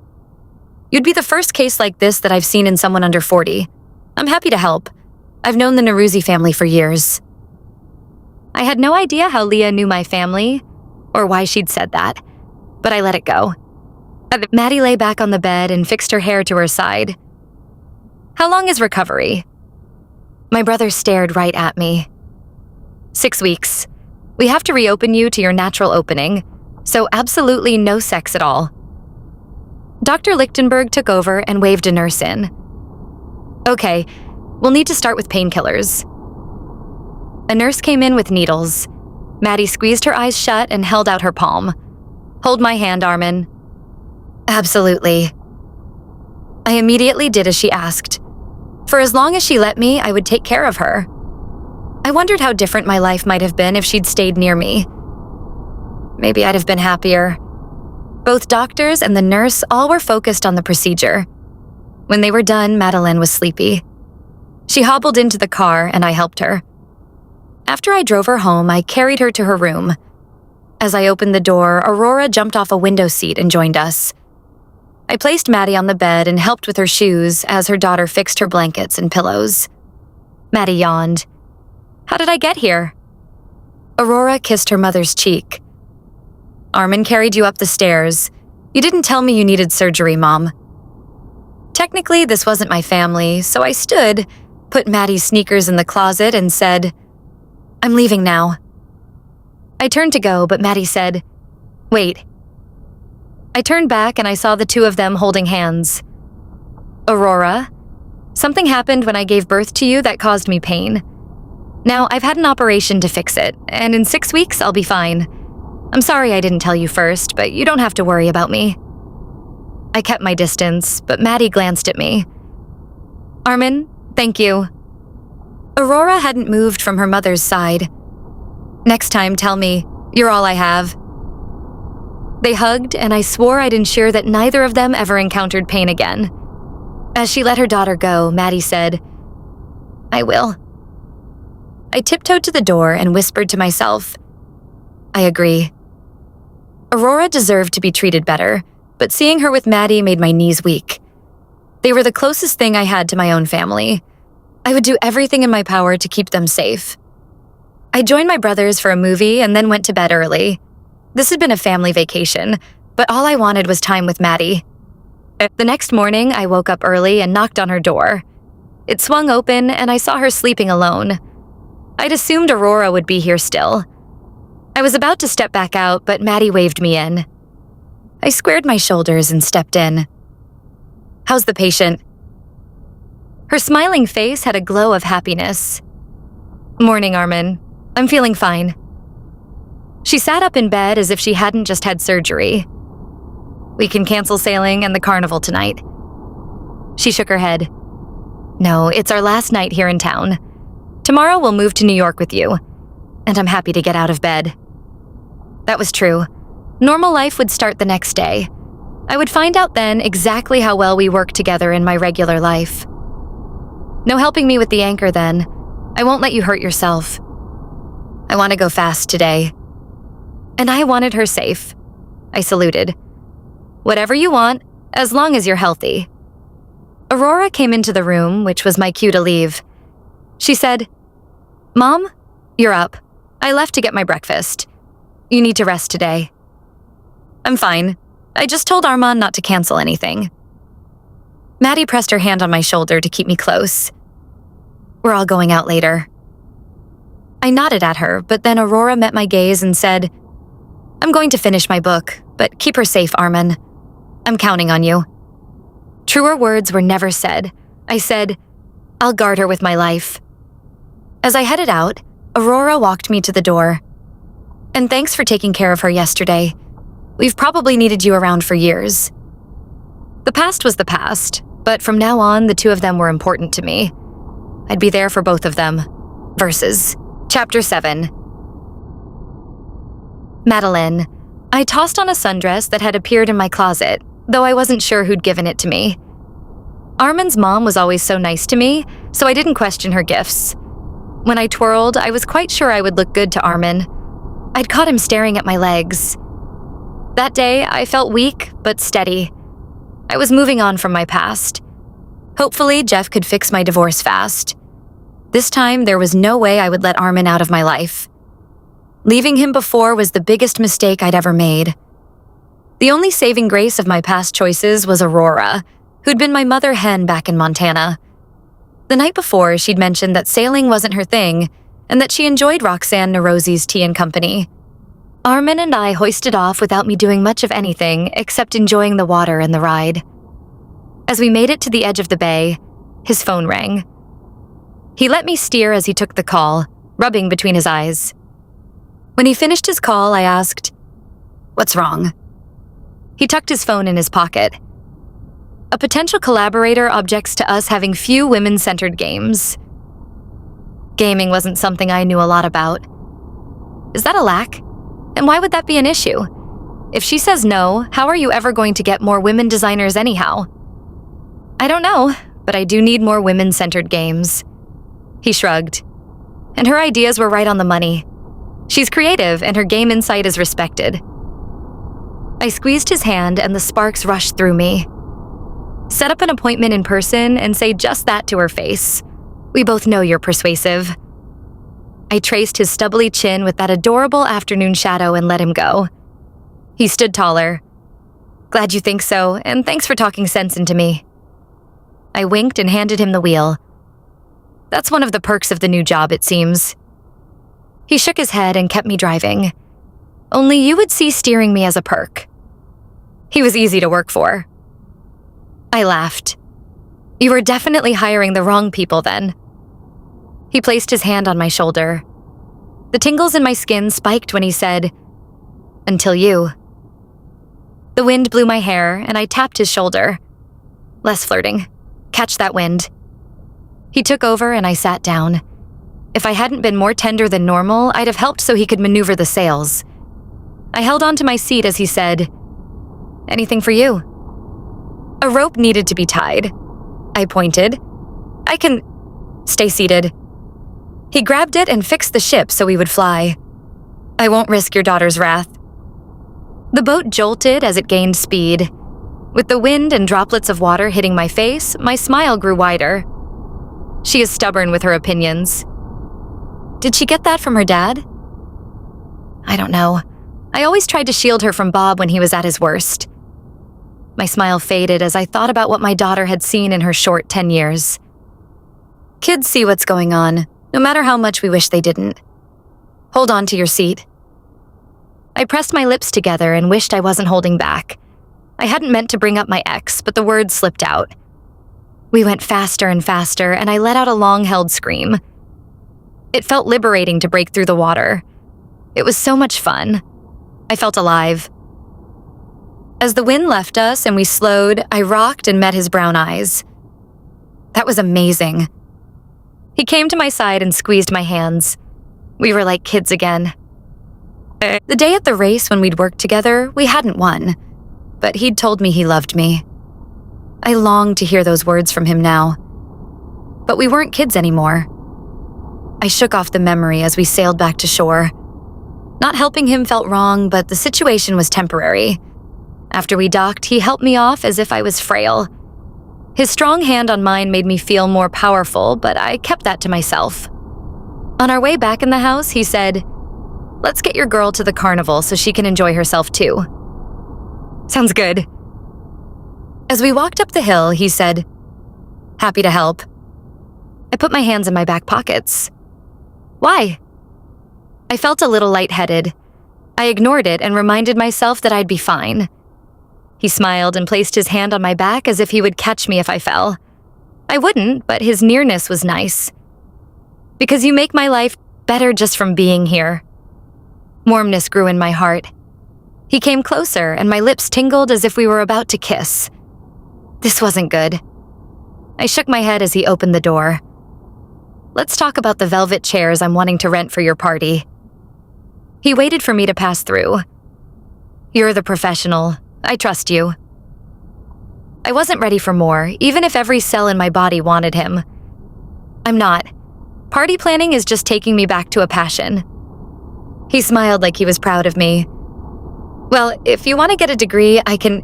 "You'd be the first case like this that I've seen in someone under 40. I'm happy to help. I've known the Norouzi family for years." I had no idea how Leah knew my family, or why she'd said that, but I let it go. Maddie lay back on the bed and fixed her hair to her side. "How long is recovery?" My brother stared right at me. 6 weeks. We have to reopen you to your natural opening, so absolutely no sex at all." Dr. Lichtenberg took over and waved a nurse in. "Okay, we'll need to start with painkillers." A nurse came in with needles. Maddie squeezed her eyes shut and held out her palm. "Hold my hand, Arman." "Absolutely." I immediately did as she asked. For as long as she let me, I would take care of her. I wondered how different my life might have been if she'd stayed near me. Maybe I'd have been happier. Both doctors and the nurse all were focused on the procedure. When they were done, Madeleine was sleepy. She hobbled into the car and I helped her. After I drove her home, I carried her to her room. As I opened the door, Aurora jumped off a window seat and joined us. I placed Maddie on the bed and helped with her shoes as her daughter fixed her blankets and pillows. Maddie yawned. "How did I get here?" Aurora kissed her mother's cheek. Arman carried you up the stairs. You didn't tell me you needed surgery, Mom. Technically, this wasn't my family, so I stood, put Maddie's sneakers in the closet, and said, I'm leaving now. I turned to go, but Maddie said, Wait. I turned back and I saw the two of them holding hands. Aurora, something happened when I gave birth to you that caused me pain. Now, I've had an operation to fix it, and in 6 weeks, I'll be fine. I'm sorry I didn't tell you first, but you don't have to worry about me. I kept my distance, but Maddie glanced at me. Arman, thank you. Aurora hadn't moved from her mother's side. Next time, tell me, you're all I have. They hugged, and I swore I'd ensure that neither of them ever encountered pain again. As she let her daughter go, Maddie said, I will. I tiptoed to the door and whispered to myself, I agree. Aurora deserved to be treated better, but seeing her with Maddie made my knees weak. They were the closest thing I had to my own family. I would do everything in my power to keep them safe. I joined my brothers for a movie and then went to bed early. This had been a family vacation, but all I wanted was time with Maddie. The next morning, I woke up early and knocked on her door. It swung open and I saw her sleeping alone. I'd assumed Aurora would be here still. I was about to step back out, but Maddie waved me in. I squared my shoulders and stepped in. How's the patient? Her smiling face had a glow of happiness. Morning, Arman. I'm feeling fine. She sat up in bed as if she hadn't just had surgery. We can cancel sailing and the carnival tonight. She shook her head. No, it's our last night here in town. Tomorrow we'll move to New York with you, and I'm happy to get out of bed. That was true. Normal life would start the next day. I would find out then exactly how well we worked together in my regular life. No helping me with the anchor then. I won't let you hurt yourself. I want to go fast today. And I wanted her safe. I saluted. Whatever you want, as long as you're healthy. Aurora came into the room, which was my cue to leave. She said, Mom, you're up. I left to get my breakfast. You need to rest today. I'm fine. I just told Arman not to cancel anything. Maddie pressed her hand on my shoulder to keep me close. We're all going out later. I nodded at her, but then Aurora met my gaze and said, I'm going to finish my book, but keep her safe, Arman. I'm counting on you. Truer words were never said. I said, I'll guard her with my life. As I headed out, Aurora walked me to the door. And thanks for taking care of her yesterday. We've probably needed you around for years. The past was the past, but from now on, the two of them were important to me. I'd be there for both of them. Verses. Chapter 7. Madeleine. I tossed on a sundress that had appeared in my closet, though I wasn't sure who'd given it to me. Arman's mom was always so nice to me, so I didn't question her gifts. When I twirled, I was quite sure I would look good to Arman. I'd caught him staring at my legs. That day, I felt weak, but steady. I was moving on from my past. Hopefully, Jeff could fix my divorce fast. This time, there was no way I would let Arman out of my life. Leaving him before was the biggest mistake I'd ever made. The only saving grace of my past choices was Aurora, who'd been my mother hen back in Montana. The night before, she'd mentioned that sailing wasn't her thing, and that she enjoyed Arman Nourouzi's tea and company. Arman and I hoisted off without me doing much of anything except enjoying the water and the ride. As we made it to the edge of the bay, his phone rang. He let me steer as he took the call, rubbing between his eyes. When he finished his call, I asked, "What's wrong?" He tucked his phone in his pocket. A potential collaborator objects to us having few women-centered games. Gaming wasn't something I knew a lot about. Is that a lack? And why would that be an issue? If she says no, how are you ever going to get more women designers anyhow? I don't know, but I do need more women-centered games. He shrugged. And her ideas were right on the money. She's creative and her game insight is respected. I squeezed his hand and the sparks rushed through me. Set up an appointment in person and say just that to her face. We both know you're persuasive. I traced his stubbly chin with that adorable afternoon shadow and let him go. He stood taller. Glad you think so, and thanks for talking sense into me. I winked and handed him the wheel. That's one of the perks of the new job, it seems. He shook his head and kept me driving. Only you would see steering me as a perk. He was easy to work for. I laughed. You were definitely hiring the wrong people then. He placed his hand on my shoulder. The tingles in my skin spiked when he said, "Until you." The wind blew my hair, and I tapped his shoulder. Less flirting. Catch that wind. He took over, and I sat down. If I hadn't been more tender than normal, I'd have helped so he could maneuver the sails. I held onto my seat as he said, "Anything for you?" A rope needed to be tied. I pointed. "I can stay seated." He grabbed it and fixed the ship so we would fly. "I won't risk your daughter's wrath." The boat jolted as it gained speed. With the wind and droplets of water hitting my face, my smile grew wider. She is stubborn with her opinions. Did she get that from her dad? I don't know. I always tried to shield her from Bob when he was at his worst. My smile faded as I thought about what my daughter had seen in her short 10 years. Kids see what's going on, no matter how much we wish they didn't. Hold on to your seat. I pressed my lips together and wished I wasn't holding back. I hadn't meant to bring up my ex, but the words slipped out. We went faster and faster, and I let out a long-held scream. It felt liberating to break through the water. It was so much fun. I felt alive. As the wind left us and we slowed, I rocked and met his brown eyes. That was amazing. He came to my side and squeezed my hands. We were like kids again. The day at the race when we'd worked together, we hadn't won, but he'd told me he loved me. I longed to hear those words from him now. But we weren't kids anymore. I shook off the memory as we sailed back to shore. Not helping him felt wrong, but the situation was temporary. After we docked, he helped me off as if I was frail. His strong hand on mine made me feel more powerful, but I kept that to myself. On our way back in the house, he said, "Let's get your girl to the carnival so she can enjoy herself too." Sounds good. As we walked up the hill, he said, "Happy to help." I put my hands in my back pockets. Why? I felt a little lightheaded. I ignored it and reminded myself that I'd be fine. He smiled and placed his hand on my back as if he would catch me if I fell. I wouldn't, but his nearness was nice. Because you make my life better just from being here. Warmness grew in my heart. He came closer and my lips tingled as if we were about to kiss. This wasn't good. I shook my head as he opened the door. "Let's talk about the velvet chairs I'm wanting to rent for your party." He waited for me to pass through. "You're the professional. I trust you." I wasn't ready for more, even if every cell in my body wanted him. I'm not. Party planning is just taking me back to a passion. He smiled like he was proud of me. "Well, if you want to get a degree, I can—"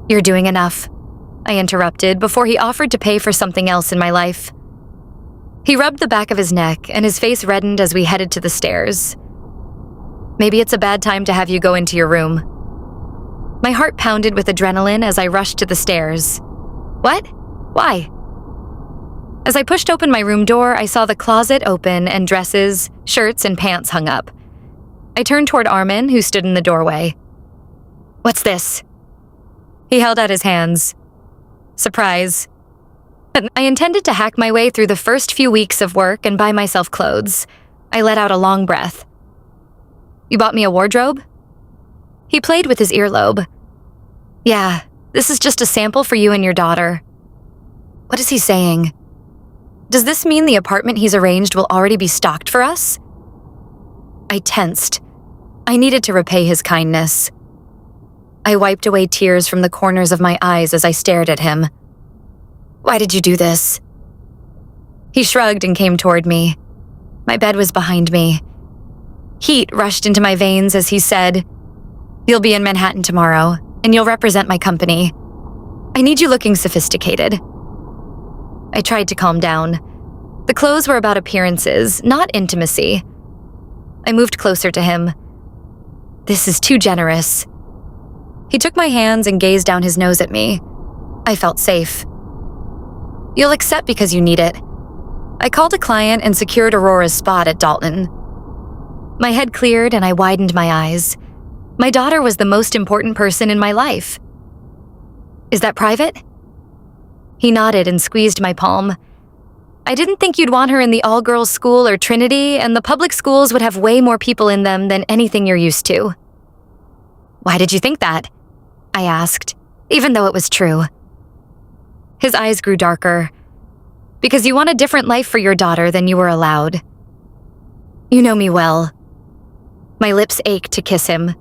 "You're doing enough," I interrupted before he offered to pay for something else in my life. He rubbed the back of his neck and his face reddened as we headed to the stairs. "Maybe it's a bad time to have you go into your room." My heart pounded with adrenaline as I rushed to the stairs. "What? Why?" As I pushed open my room door, I saw the closet open and dresses, shirts, and pants hung up. I turned toward Arman, who stood in the doorway. "What's this?" He held out his hands. Surprise. I intended to hack my way through the first few weeks of work and buy myself clothes. I let out a long breath. "You bought me a wardrobe?" He played with his earlobe. "Yeah, this is just a sample for you and your daughter." What is he saying? Does this mean the apartment he's arranged will already be stocked for us? I tensed. I needed to repay his kindness. I wiped away tears from the corners of my eyes as I stared at him. "Why did you do this?" He shrugged and came toward me. My bed was behind me. Heat rushed into my veins as he said, "You'll be in Manhattan tomorrow, and you'll represent my company. I need you looking sophisticated." I tried to calm down. The clothes were about appearances, not intimacy. I moved closer to him. This is too generous. He took my hands and gazed down his nose at me. I felt safe. You'll accept because you need it. I called a client and secured Aurora's spot at Dalton. My head cleared and I widened my eyes. My daughter was the most important person in my life. Is that private? He nodded and squeezed my palm. I didn't think you'd want her in the all-girls school or Trinity, and the public schools would have way more people in them than anything you're used to. Why did you think that? I asked, even though it was true. His eyes grew darker. Because you want a different life for your daughter than you were allowed. You know me well. My lips ached to kiss him.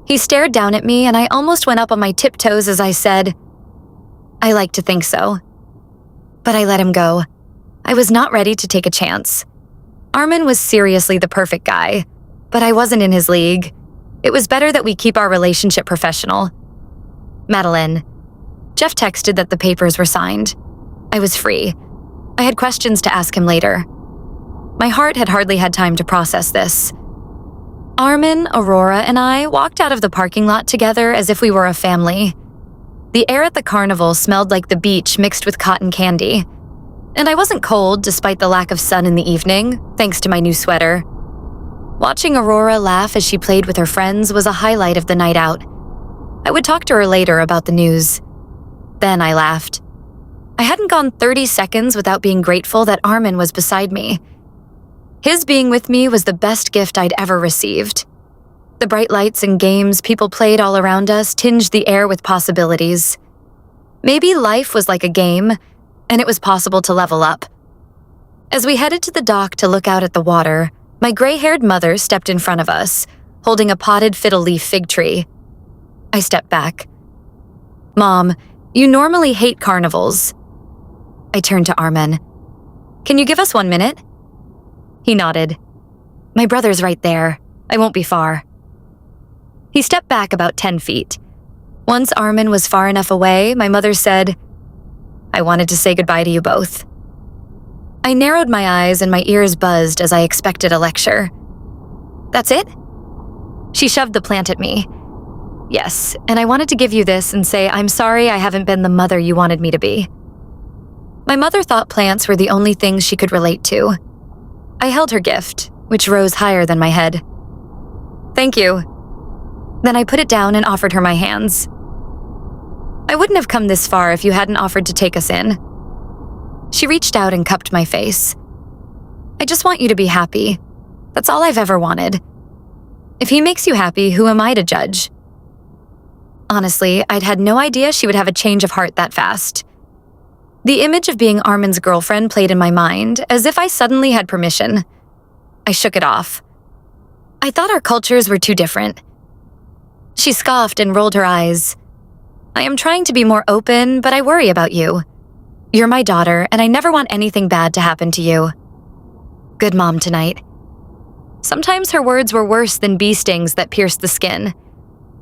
He stared down at me and I almost went up on my tiptoes as I said, I like to think so. But I let him go. I was not ready to take a chance. Arman was seriously the perfect guy, but I wasn't in his league. It was better that we keep our relationship professional. Madeleine. Jeff texted that the papers were signed. I was free. I had questions to ask him later. My heart had hardly had time to process this. Arman, Aurora, and I walked out of the parking lot together as if we were a family. The air at the carnival smelled like the beach mixed with cotton candy. And I wasn't cold despite the lack of sun in the evening, thanks to my new sweater. Watching Aurora laugh as she played with her friends was a highlight of the night out. I would talk to her later about the news. Then I laughed. I hadn't gone 30 seconds without being grateful that Arman was beside me. His being with me was the best gift I'd ever received. The bright lights and games people played all around us tinged the air with possibilities. Maybe life was like a game, and it was possible to level up. As we headed to the dock to look out at the water, my gray-haired mother stepped in front of us, holding a potted fiddle leaf fig tree. I stepped back. Mom, you normally hate carnivals. I turned to Arman. Can you give us 1 minute? He nodded. My brother's right there. I won't be far. He stepped back about 10 feet. Once Arman was far enough away, my mother said, I wanted to say goodbye to you both. I narrowed my eyes and my ears buzzed as I expected a lecture. That's it? She shoved the plant at me. Yes, and I wanted to give you this and say I'm sorry I haven't been the mother you wanted me to be. My mother thought plants were the only things she could relate to. I held her gift, which rose higher than my head. Thank you. Then I put it down and offered her my hands. I wouldn't have come this far if you hadn't offered to take us in. She reached out and cupped my face. I just want you to be happy. That's all I've ever wanted. If he makes you happy, who am I to judge? Honestly, I'd had no idea she would have a change of heart that fast. The image of being Arman's girlfriend played in my mind, as if I suddenly had permission. I shook it off. I thought our cultures were too different. She scoffed and rolled her eyes. I am trying to be more open, but I worry about you. You're my daughter, and I never want anything bad to happen to you. Good mom tonight. Sometimes her words were worse than bee stings that pierced the skin.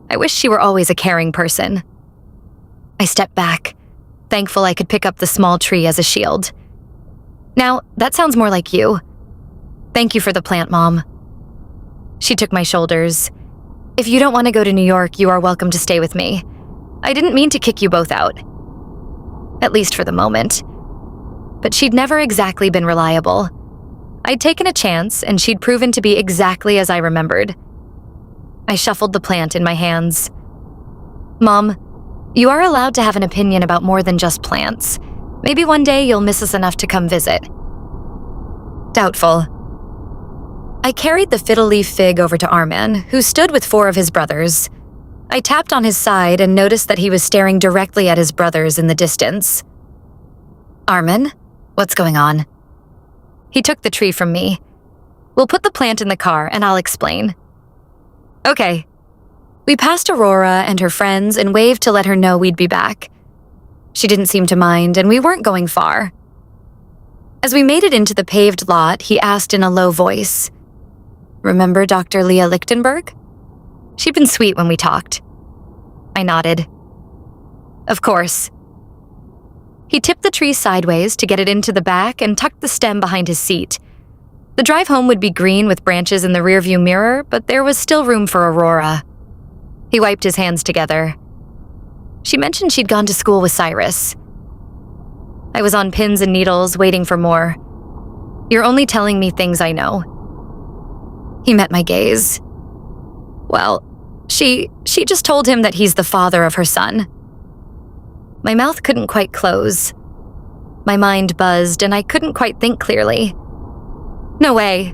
I wish she were always a caring person. I stepped back, thankful I could pick up the small tree as a shield. Now, that sounds more like you. Thank you for the plant, Mom. She took my shoulders. If you don't want to go to New York, you are welcome to stay with me. I didn't mean to kick you both out. At least for the moment. But she'd never exactly been reliable. I'd taken a chance, and she'd proven to be exactly as I remembered. I shuffled the plant in my hands. Mom, you are allowed to have an opinion about more than just plants. Maybe one day you'll miss us enough to come visit. Doubtful. I carried the fiddle leaf fig over to Arman, who stood with 4 of his brothers. I tapped on his side and noticed that he was staring directly at his brothers in the distance. Arman, what's going on? He took the tree from me. We'll put the plant in the car and I'll explain. Okay. We passed Aurora and her friends and waved to let her know we'd be back. She didn't seem to mind, and we weren't going far. As we made it into the paved lot, he asked in a low voice, Remember Dr. Leah Lichtenberg? She'd been sweet when we talked. I nodded. Of course. He tipped the tree sideways to get it into the back and tucked the stem behind his seat. The drive home would be green with branches in the rearview mirror, but there was still room for Aurora. He wiped his hands together. She mentioned she'd gone to school with Cyrus. I was on pins and needles, waiting for more. You're only telling me things I know. He met my gaze. Well, she just told him that he's the father of her son. My mouth couldn't quite close. My mind buzzed and I couldn't quite think clearly. No way.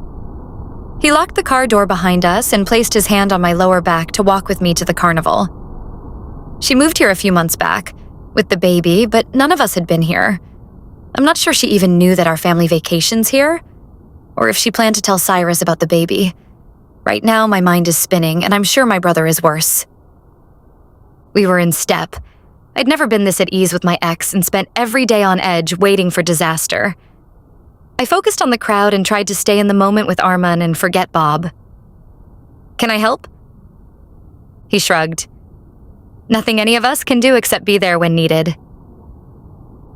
He locked the car door behind us and placed his hand on my lower back to walk with me to the carnival. She moved here a few months back, with the baby, but none of us had been here. I'm not sure she even knew that our family vacation's here, or if she planned to tell Cyrus about the baby. Right now, my mind is spinning, and I'm sure my brother is worse. We were in step. I'd never been this at ease with my ex and spent every day on edge waiting for disaster. I focused on the crowd and tried to stay in the moment with Arman and forget Bob. Can I help? He shrugged. Nothing any of us can do except be there when needed.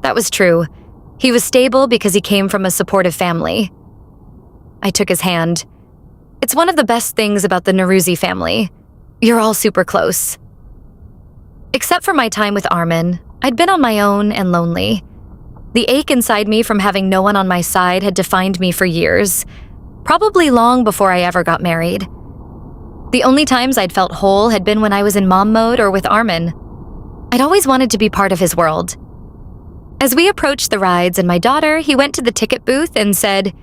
That was true. He was stable because he came from a supportive family. I took his hand. It's one of the best things about the Norouzi family. You're all super close. Except for my time with Arman, I'd been on my own and lonely. The ache inside me from having no one on my side had defined me for years, probably long before I ever got married. The only times I'd felt whole had been when I was in mom mode or with Arman. I'd always wanted to be part of his world. As we approached the rides and my daughter, he went to the ticket booth and said,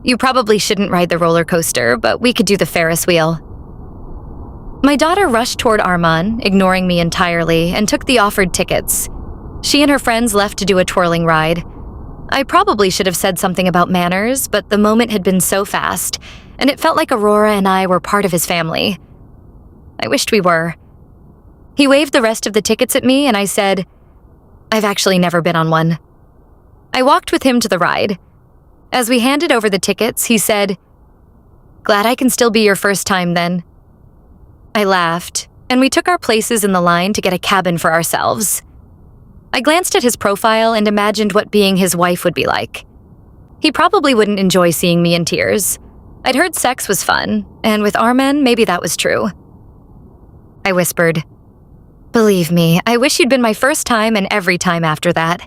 "You probably shouldn't ride the roller coaster, but we could do the Ferris wheel." My daughter rushed toward Arman, ignoring me entirely, and took the offered tickets. She and her friends left to do a twirling ride. I probably should have said something about manners, but the moment had been so fast, and it felt like Aurora and I were part of his family. I wished we were. He waved the rest of the tickets at me, and I said, "I've actually never been on one." I walked with him to the ride. As we handed over the tickets, he said, "Glad I can still be your first time then." I laughed, and we took our places in the line to get a cabin for ourselves. I glanced at his profile and imagined what being his wife would be like. He probably wouldn't enjoy seeing me in tears. I'd heard sex was fun, and with Arman, maybe that was true. I whispered, "Believe me, I wish you'd been my first time and every time after that."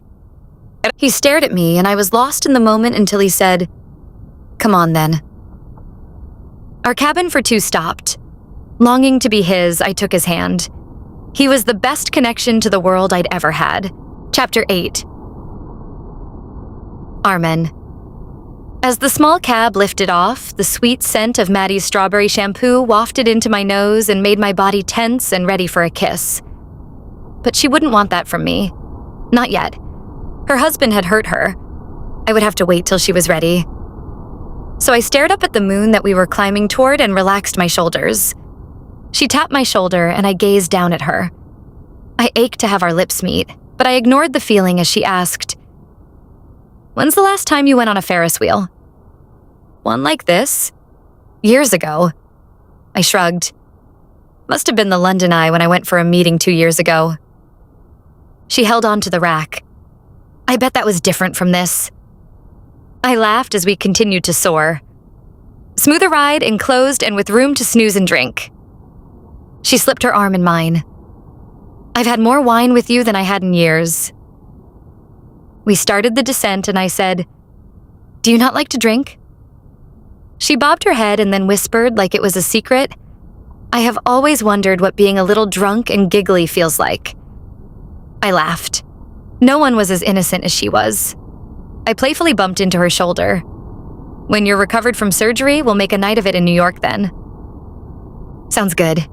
He stared at me, and I was lost in the moment until he said, "Come on then." Our cabin for two stopped. Longing to be his, I took his hand. He was the best connection to the world I'd ever had. Chapter 8. Arman. As the small cab lifted off, the sweet scent of Maddie's strawberry shampoo wafted into my nose and made my body tense and ready for a kiss. But she wouldn't want that from me. Not yet. Her husband had hurt her. I would have to wait till she was ready. So I stared up at the moon that we were climbing toward and relaxed my shoulders. She tapped my shoulder and I gazed down at her. I ached to have our lips meet, but I ignored the feeling as she asked, "When's the last time you went on a Ferris wheel?" "One like this? Years ago." I shrugged. "Must have been the London Eye when I went for a meeting 2 years ago." She held on to the rack. "I bet that was different from this." I laughed as we continued to soar. Smoother ride, enclosed, and with room to snooze and drink. She slipped her arm in mine. "I've had more wine with you than I had in years." We started the descent and I said, "Do you not like to drink?" She bobbed her head and then whispered like it was a secret, "I have always wondered what being a little drunk and giggly feels like." I laughed. No one was as innocent as she was. I playfully bumped into her shoulder. "When you're recovered from surgery, we'll make a night of it in New York then." "Sounds good."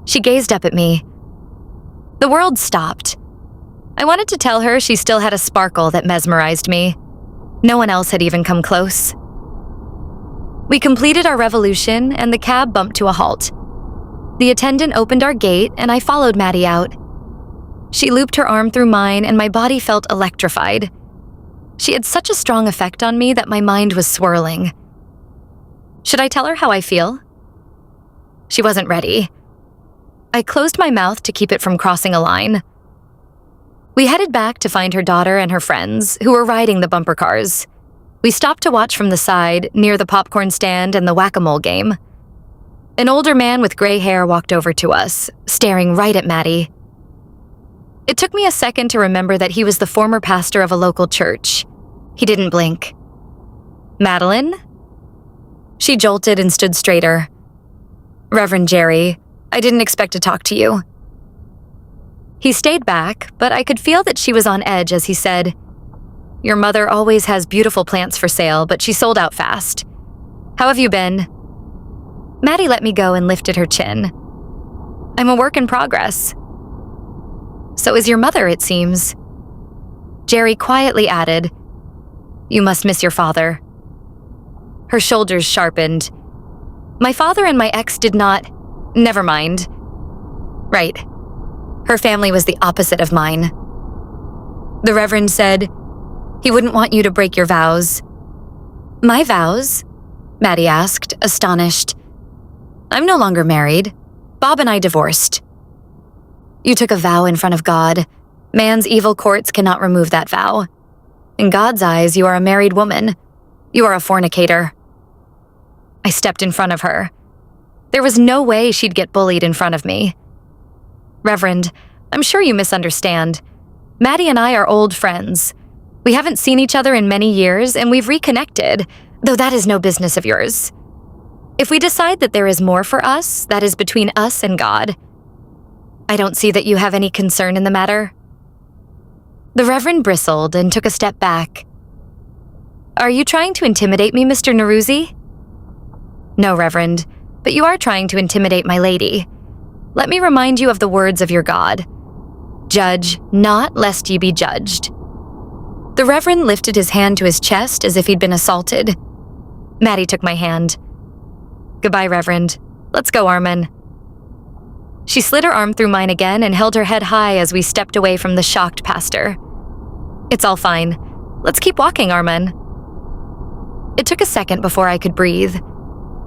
She gazed up at me. The world stopped. I wanted to tell her she still had a sparkle that mesmerized me. No one else had even come close. We completed our revolution and the cab bumped to a halt. The attendant opened our gate and I followed Maddie out. She looped her arm through mine and my body felt electrified. She had such a strong effect on me that my mind was swirling. Should I tell her how I feel? She wasn't ready. I closed my mouth to keep it from crossing a line. We headed back to find her daughter and her friends, who were riding the bumper cars. We stopped to watch from the side, near the popcorn stand and the whack-a-mole game. An older man with gray hair walked over to us, staring right at Maddie. It took me a second to remember that he was the former pastor of a local church. He didn't blink. "Madeleine?" She jolted and stood straighter. "Reverend Jerry, I didn't expect to talk to you." He stayed back, but I could feel that she was on edge as he said, "Your mother always has beautiful plants for sale, but she sold out fast. How have you been?" Maddie let me go and lifted her chin. "I'm a work in progress." "So is your mother, it seems." Jerry quietly added, "You must miss your father." Her shoulders sharpened. "My father and my ex did not... Never mind." "Right. Her family was the opposite of mine." The Reverend said, "He wouldn't want you to break your vows." "My vows?" Maddie asked, astonished. "I'm no longer married. Bob and I divorced." "You took a vow in front of God. Man's evil courts cannot remove that vow. In God's eyes, you are a married woman. You are a fornicator." I stepped in front of her. There was no way she'd get bullied in front of me. "Reverend, I'm sure you misunderstand. Maddie and I are old friends. We haven't seen each other in many years, and we've reconnected, though that is no business of yours. If we decide that there is more for us, that is between us and God. I don't see that you have any concern in the matter." The Reverend bristled and took a step back. "Are you trying to intimidate me, Mr. Norouzi?" "No, Reverend, but you are trying to intimidate my lady. Let me remind you of the words of your God. Judge not, lest ye be judged." The Reverend lifted his hand to his chest as if he'd been assaulted. Maddie took my hand. "Goodbye, Reverend. Let's go, Arman." She slid her arm through mine again and held her head high as we stepped away from the shocked pastor. "It's all fine. Let's keep walking, Arman." It took a second before I could breathe.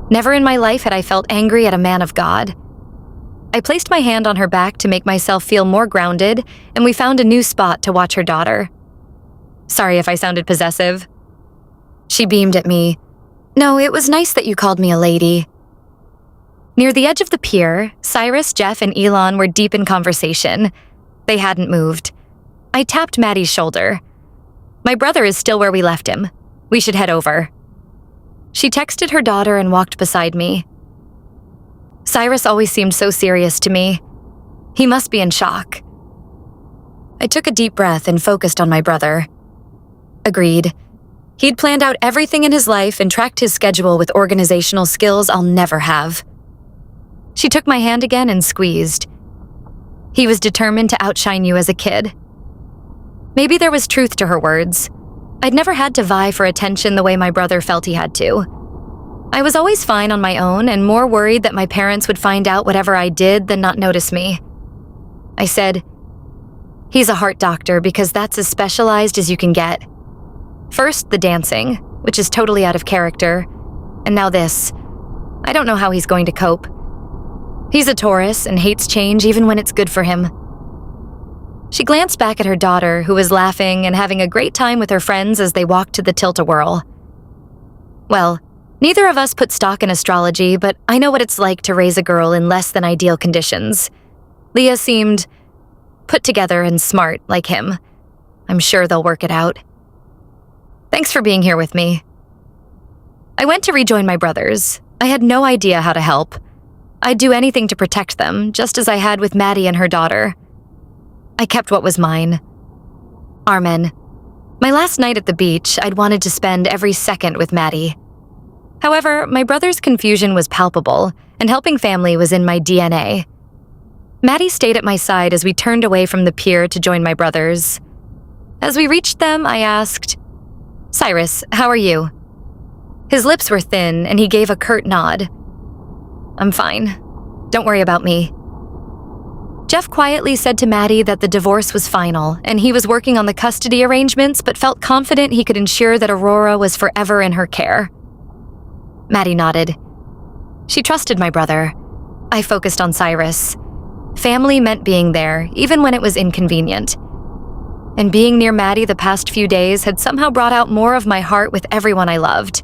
Never in my life had I felt angry at a man of God. I placed my hand on her back to make myself feel more grounded, and we found a new spot to watch her daughter. "Sorry if I sounded possessive." She beamed at me. "No, it was nice that you called me a lady." Near the edge of the pier, Cyrus, Jeff, and Elon were deep in conversation. They hadn't moved. I tapped Maddie's shoulder. "My brother is still where we left him. We should head over." She texted her daughter and walked beside me. Cyrus always seemed so serious to me. He must be in shock. I took a deep breath and focused on my brother. Agreed. He'd planned out everything in his life and tracked his schedule with organizational skills I'll never have. She took my hand again and squeezed. He was determined to outshine you as a kid. Maybe there was truth to her words. I'd never had to vie for attention the way my brother felt he had to. I was always fine on my own and more worried that my parents would find out whatever I did than not notice me. I said, "He's a heart doctor because that's as specialized as you can get. First, the dancing, which is totally out of character, and now this. I don't know how he's going to cope. He's a Taurus and hates change even when it's good for him." She glanced back at her daughter, who was laughing and having a great time with her friends as they walked to the tilt-a-whirl. "Well, neither of us put stock in astrology, but I know what it's like to raise a girl in less than ideal conditions. Leah seemed put together and smart like him. I'm sure they'll work it out. Thanks for being here with me." I went to rejoin my brothers. I had no idea how to help. I'd do anything to protect them, just as I had with Maddie and her daughter. I kept what was mine. Arman. My last night at the beach, I'd wanted to spend every second with Maddie. However, my brother's confusion was palpable, and helping family was in my DNA. Maddie stayed at my side as we turned away from the pier to join my brothers. As we reached them, I asked, "Cyrus, how are you?" His lips were thin, and he gave a curt nod. "I'm fine. Don't worry about me." Jeff quietly said to Maddie that the divorce was final, and he was working on the custody arrangements but felt confident he could ensure that Aurora was forever in her care. Maddie nodded. She trusted my brother. I focused on Cyrus. Family meant being there, even when it was inconvenient. and being near Maddie the past few days had somehow brought out more of my heart with everyone I loved.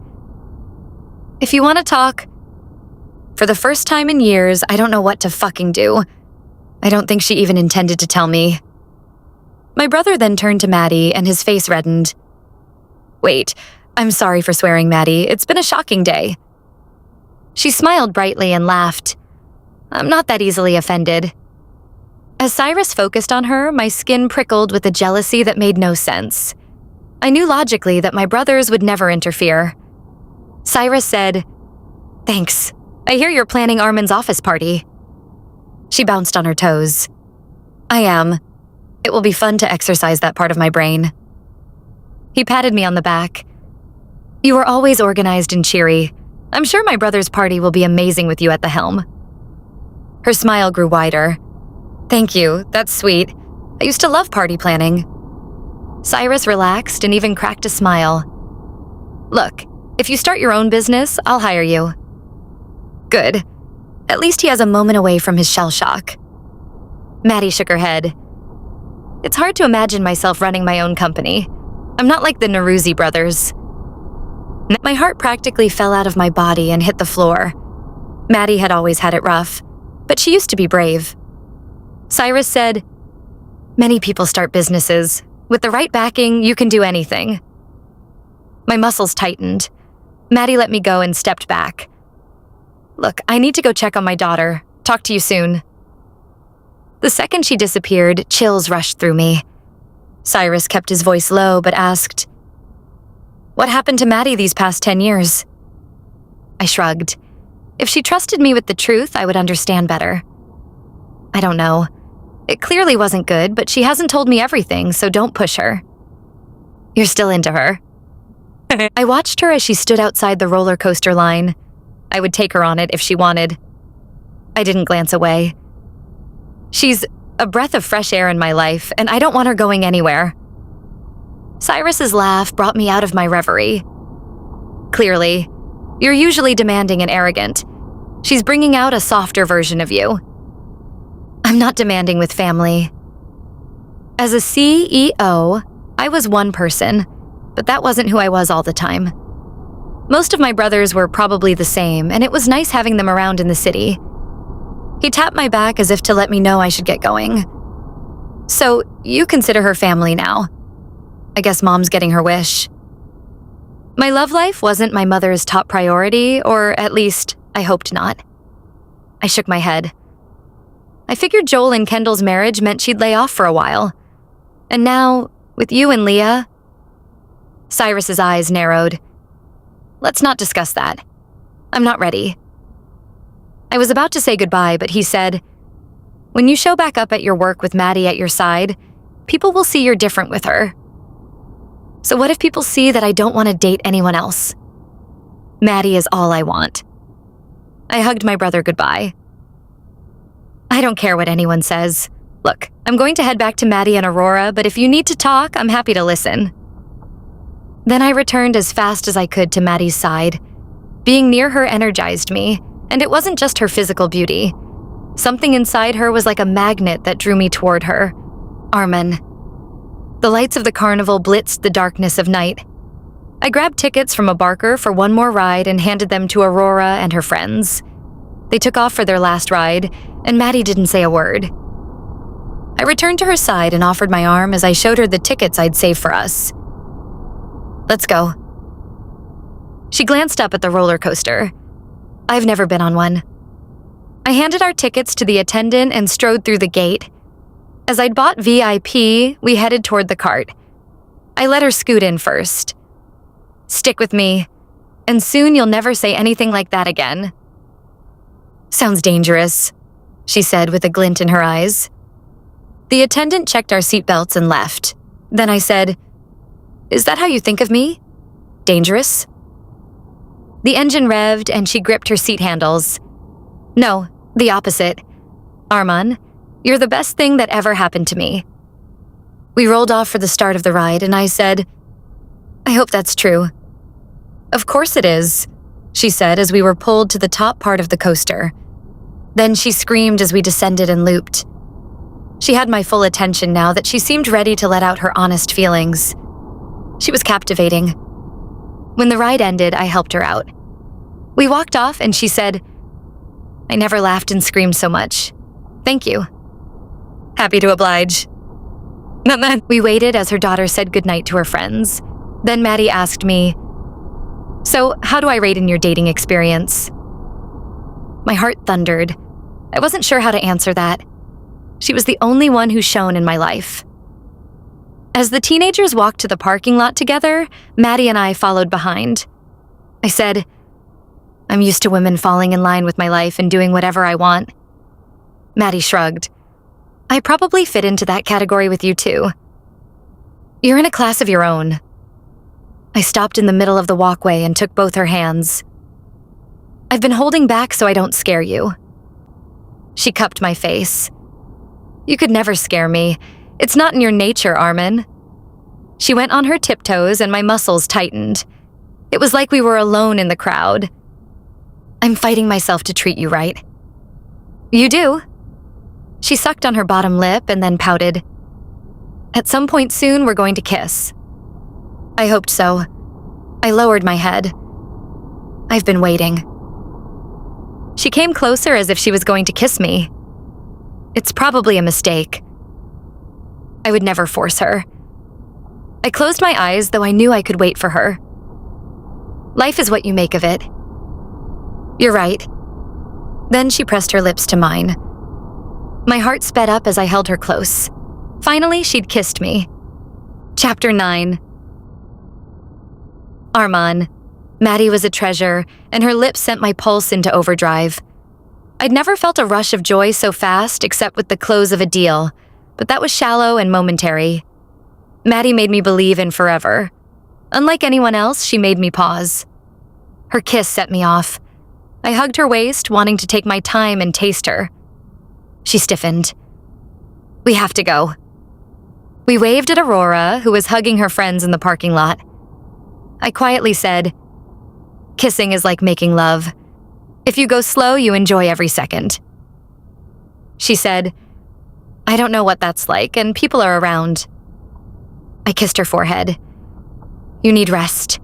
If you want to talk, for the first time in years, I don't know what to fucking do. I don't think she even intended to tell me. My brother then turned to Maddie and his face reddened. Wait, I'm sorry for swearing, Maddie. It's been a shocking day. She smiled brightly and laughed. I'm not that easily offended. As Cyrus focused on her, my skin prickled with a jealousy that made no sense. I knew logically that my brothers would never interfere. Cyrus said, Thanks. I hear you're planning Arman's office party. She bounced on her toes. I am. It will be fun to exercise that part of my brain. He patted me on the back. You were always organized and cheery. I'm sure my brother's party will be amazing with you at the helm. Her smile grew wider. Thank you, that's sweet. I used to love party planning. Cyrus relaxed and even cracked a smile. Look, if you start your own business, I'll hire you. Good. At least he has a moment away from his shell shock. Maddie shook her head. It's hard to imagine myself running my own company. I'm not like the Norouzi brothers. My heart practically fell out of my body and hit the floor. Maddie had always had it rough, but she used to be brave. Cyrus said, Many people start businesses. With the right backing, you can do anything. My muscles tightened. Maddie let me go and stepped back. Look, I need to go check on my daughter. Talk to you soon. The second she disappeared, chills rushed through me. Cyrus kept his voice low but asked, What happened to Maddie these past 10 years? I shrugged. If she trusted me with the truth, I would understand better. I don't know. It clearly wasn't good, but she hasn't told me everything, so don't push her. You're still into her. I watched her as she stood outside the roller coaster line. I would take her on it if she wanted. I didn't glance away. She's a breath of fresh air in my life, and I don't want her going anywhere. Cyrus's laugh brought me out of my reverie. Clearly, you're usually demanding and arrogant. She's bringing out a softer version of you. I'm not demanding with family. As a CEO, I was one person, but that wasn't who I was all the time. Most of my brothers were probably the same, and it was nice having them around in the city. He tapped my back as if to let me know I should get going. So, you consider her family now. I guess Mom's getting her wish. My love life wasn't my mother's top priority, or at least, I hoped not. I shook my head. I figured Joel and Kendall's marriage meant she'd lay off for a while. And now, with you and Leah... Cyrus's eyes narrowed. Let's not discuss that. I'm not ready. I was about to say goodbye, but he said, When you show back up at your work with Maddie at your side, people will see you're different with her. So what if people see that I don't want to date anyone else? Maddie is all I want. I hugged my brother goodbye. I don't care what anyone says. Look, I'm going to head back to Maddie and Aurora, but if you need to talk, I'm happy to listen. Then I returned as fast as I could to Maddie's side. Being near her energized me, and it wasn't just her physical beauty. Something inside her was like a magnet that drew me toward her. Arman. The lights of the carnival blitzed the darkness of night. I grabbed tickets from a barker for one more ride and handed them to Aurora and her friends. They took off for their last ride, and Maddie didn't say a word. I returned to her side and offered my arm as I showed her the tickets I'd saved for us. Let's go. She glanced up at the roller coaster. I've never been on one. I handed our tickets to the attendant and strode through the gate. As I'd bought VIP, we headed toward the cart. I let her scoot in first. Stick with me, and soon you'll never say anything like that again. Sounds dangerous, she said with a glint in her eyes. The attendant checked our seatbelts and left. Then I said, Is that how you think of me? Dangerous? The engine revved and she gripped her seat handles. No, the opposite. Arman, you're the best thing that ever happened to me. We rolled off for the start of the ride and I said, I hope that's true. Of course it is, she said as we were pulled to the top part of the coaster. Then she screamed as we descended and looped. She had my full attention now that she seemed ready to let out her honest feelings. She was captivating. When the ride ended, I helped her out. We walked off and she said, "I never laughed and screamed so much. Thank you." Happy to oblige. We waited as her daughter said goodnight to her friends. Then Maddie asked me, "So, how do I rate in your dating experience?" My heart thundered. I wasn't sure how to answer that. She was the only one who shone in my life. As the teenagers walked to the parking lot together, Maddie and I followed behind. I said, "I'm used to women falling in line with my life and doing whatever I want." Maddie shrugged. "I probably fit into that category with you too. You're in a class of your own." I stopped in the middle of the walkway and took both her hands. "I've been holding back so I don't scare you." She cupped my face. "You could never scare me. It's not in your nature, Arman." She went on her tiptoes and my muscles tightened. It was like we were alone in the crowd. "I'm fighting myself to treat you right." "You do." She sucked on her bottom lip and then pouted. "At some point soon, we're going to kiss." I hoped so. I lowered my head. "I've been waiting." She came closer as if she was going to kiss me. It's probably a mistake. I would never force her. I closed my eyes, though I knew I could wait for her. Life is what you make of it. You're right. Then she pressed her lips to mine. My heart sped up as I held her close. Finally, she'd kissed me. Chapter 9. Arman. Maddie was a treasure, and her lips sent my pulse into overdrive. I'd never felt a rush of joy so fast except with the close of a deal, but that was shallow and momentary. Maddie made me believe in forever. Unlike anyone else, she made me pause. Her kiss set me off. I hugged her waist, wanting to take my time and taste her. She stiffened. "We have to go." We waved at Aurora, who was hugging her friends in the parking lot. I quietly said, "Kissing is like making love. If you go slow, you enjoy every second." She said, "I don't know what that's like, and people are around." I kissed her forehead. "You need rest."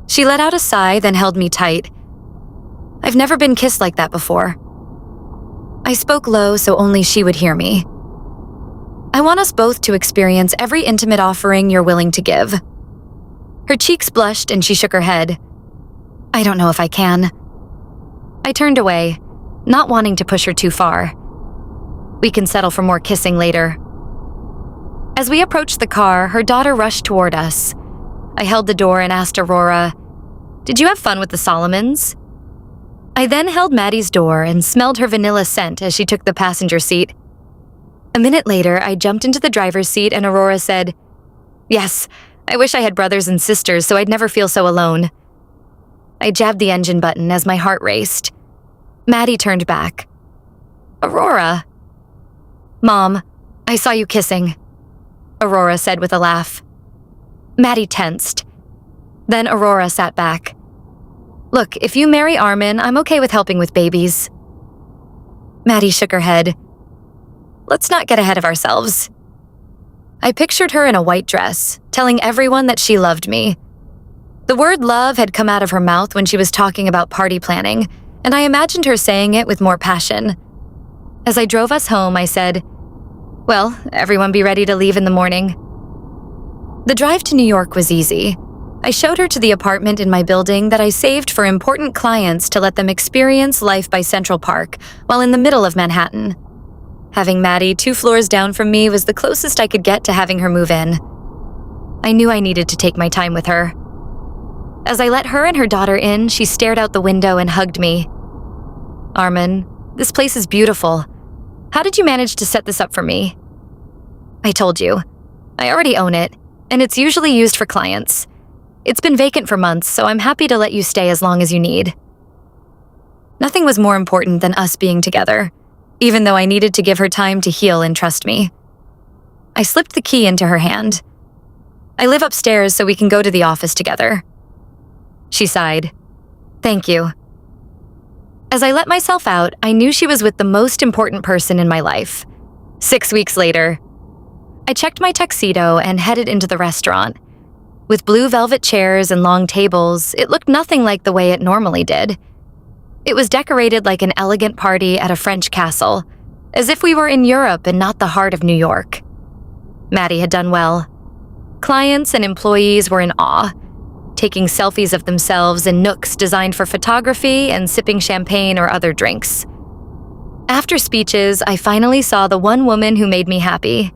She let out a sigh, then held me tight. I've never been kissed like that before. I spoke low so only she would hear me. "I want us both to experience every intimate offering you're willing to give." Her cheeks blushed and she shook her head. "I don't know if I can." I turned away, not wanting to push her too far. "We can settle for more kissing later." As we approached the car, her daughter rushed toward us. I held the door and asked Aurora, "Did you have fun with the Solomons?" I then held Maddie's door and smelled her vanilla scent as she took the passenger seat. A minute later, I jumped into the driver's seat and Aurora said, "Yes, I wish I had brothers and sisters so I'd never feel so alone." I jabbed the engine button as my heart raced. Maddie turned back. "Aurora." "Mom, I saw you kissing," Aurora said with a laugh. Maddie tensed. Then Aurora sat back. "Look, if you marry Arman, I'm okay with helping with babies." Maddie shook her head. "Let's not get ahead of ourselves." I pictured her in a white dress, telling everyone that she loved me. The word love had come out of her mouth when she was talking about party planning, and I imagined her saying it with more passion. As I drove us home, I said, "Well, everyone be ready to leave in the morning." The drive to New York was easy. I showed her to the apartment in my building that I saved for important clients to let them experience life by Central Park while in the middle of Manhattan. Having Maddie 2 floors down from me was the closest I could get to having her move in. I knew I needed to take my time with her. As I let her and her daughter in, she stared out the window and hugged me. "Arman, this place is beautiful. How did you manage to set this up for me?" "I told you. I already own it, and it's usually used for clients. It's been vacant for months, so I'm happy to let you stay as long as you need." Nothing was more important than us being together, even though I needed to give her time to heal and trust me. I slipped the key into her hand. "I live upstairs so we can go to the office together." She sighed. "Thank you." As I let myself out, I knew she was with the most important person in my life. 6 weeks later, I checked my tuxedo and headed into the restaurant. With blue velvet chairs and long tables, it looked nothing like the way it normally did. It was decorated like an elegant party at a French castle, as if we were in Europe and not the heart of New York. Maddie had done well. Clients and employees were in awe, taking selfies of themselves in nooks designed for photography and sipping champagne or other drinks. After speeches, I finally saw the one woman who made me happy.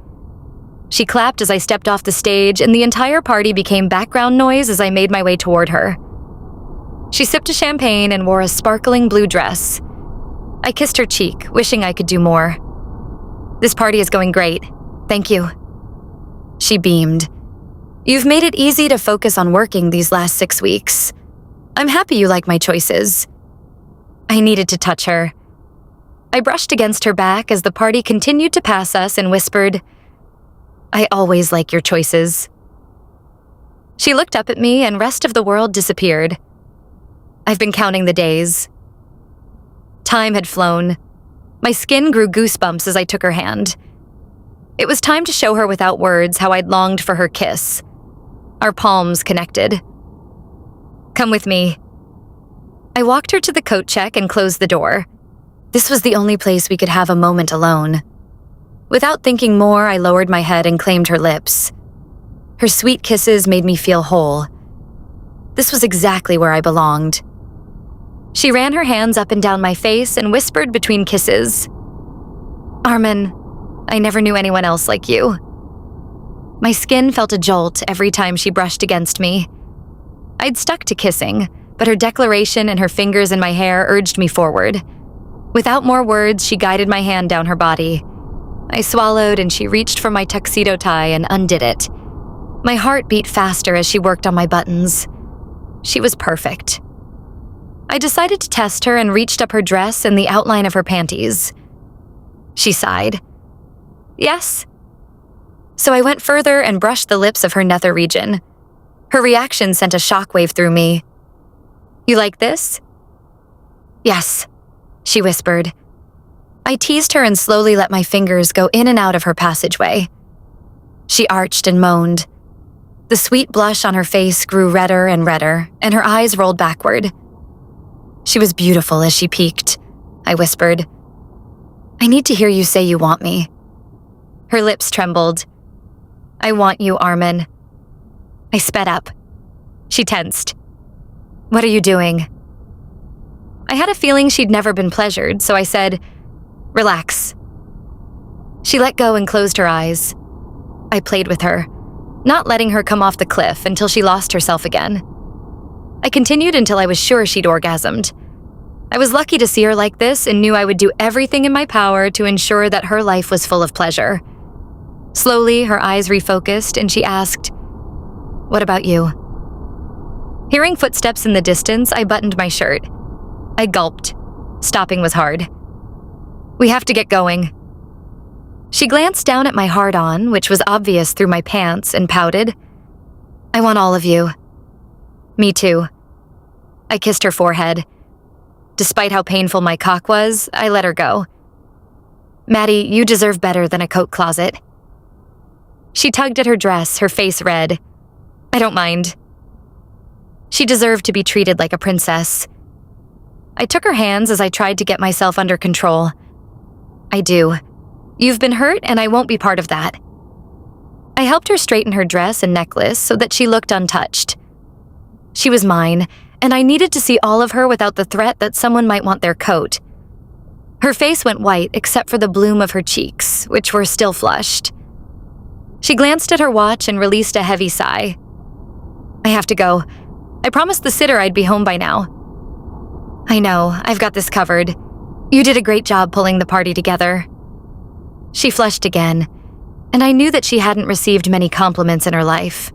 She clapped as I stepped off the stage, and the entire party became background noise as I made my way toward her. She sipped a champagne and wore a sparkling blue dress. I kissed her cheek, wishing I could do more. "This party is going great. Thank you." She beamed. "You've made it easy to focus on working these last 6 weeks. I'm happy you like my choices." I needed to touch her. I brushed against her back as the party continued to pass us and whispered, "I always like your choices." She looked up at me and rest of the world disappeared. I've been counting the days. Time had flown. My skin grew goosebumps as I took her hand. It was time to show her without words how I'd longed for her kiss. Our palms connected. "Come with me." I walked her to the coat check and closed the door. This was the only place we could have a moment alone. Without thinking more, I lowered my head and claimed her lips. Her sweet kisses made me feel whole. This was exactly where I belonged. She ran her hands up and down my face and whispered between kisses, "Arman, I never knew anyone else like you." My skin felt a jolt every time she brushed against me. I'd stuck to kissing, but her declaration and her fingers in my hair urged me forward. Without more words, she guided my hand down her body. I swallowed and she reached for my tuxedo tie and undid it. My heart beat faster as she worked on my buttons. She was perfect. I decided to test her and reached up her dress and the outline of her panties. She sighed. "Yes." So I went further and brushed the lips of her nether region. Her reaction sent a shockwave through me. "You like this?" "Yes," she whispered. I teased her and slowly let my fingers go in and out of her passageway. She arched and moaned. The sweet blush on her face grew redder and redder, and her eyes rolled backward. She was beautiful as she peeked. I whispered, "I need to hear you say you want me." Her lips trembled. "I want you, Arman." I sped up. She tensed. "What are you doing?" I had a feeling she'd never been pleasured, so I said, "Relax." She let go and closed her eyes. I played with her, not letting her come off the cliff until she lost herself again. I continued until I was sure she'd orgasmed. I was lucky to see her like this and knew I would do everything in my power to ensure that her life was full of pleasure. Slowly, her eyes refocused and she asked, "What about you?" Hearing footsteps in the distance, I buttoned my shirt. I gulped. Stopping was hard. "We have to get going." She glanced down at my hard-on, which was obvious through my pants, and pouted. "I want all of you." "Me too." I kissed her forehead. Despite how painful my cock was, I let her go. "Maddie, you deserve better than a coat closet." She tugged at her dress, her face red. "I don't mind." She deserved to be treated like a princess. I took her hands as I tried to get myself under control. "I do. You've been hurt, and I won't be part of that." I helped her straighten her dress and necklace so that she looked untouched. She was mine, and I needed to see all of her without the threat that someone might want their coat. Her face went white except for the bloom of her cheeks, which were still flushed. She glanced at her watch and released a heavy sigh. "I have to go. I promised the sitter I'd be home by now." "I know, I've got this covered. You did a great job pulling the party together." She flushed again, and I knew that she hadn't received many compliments in her life.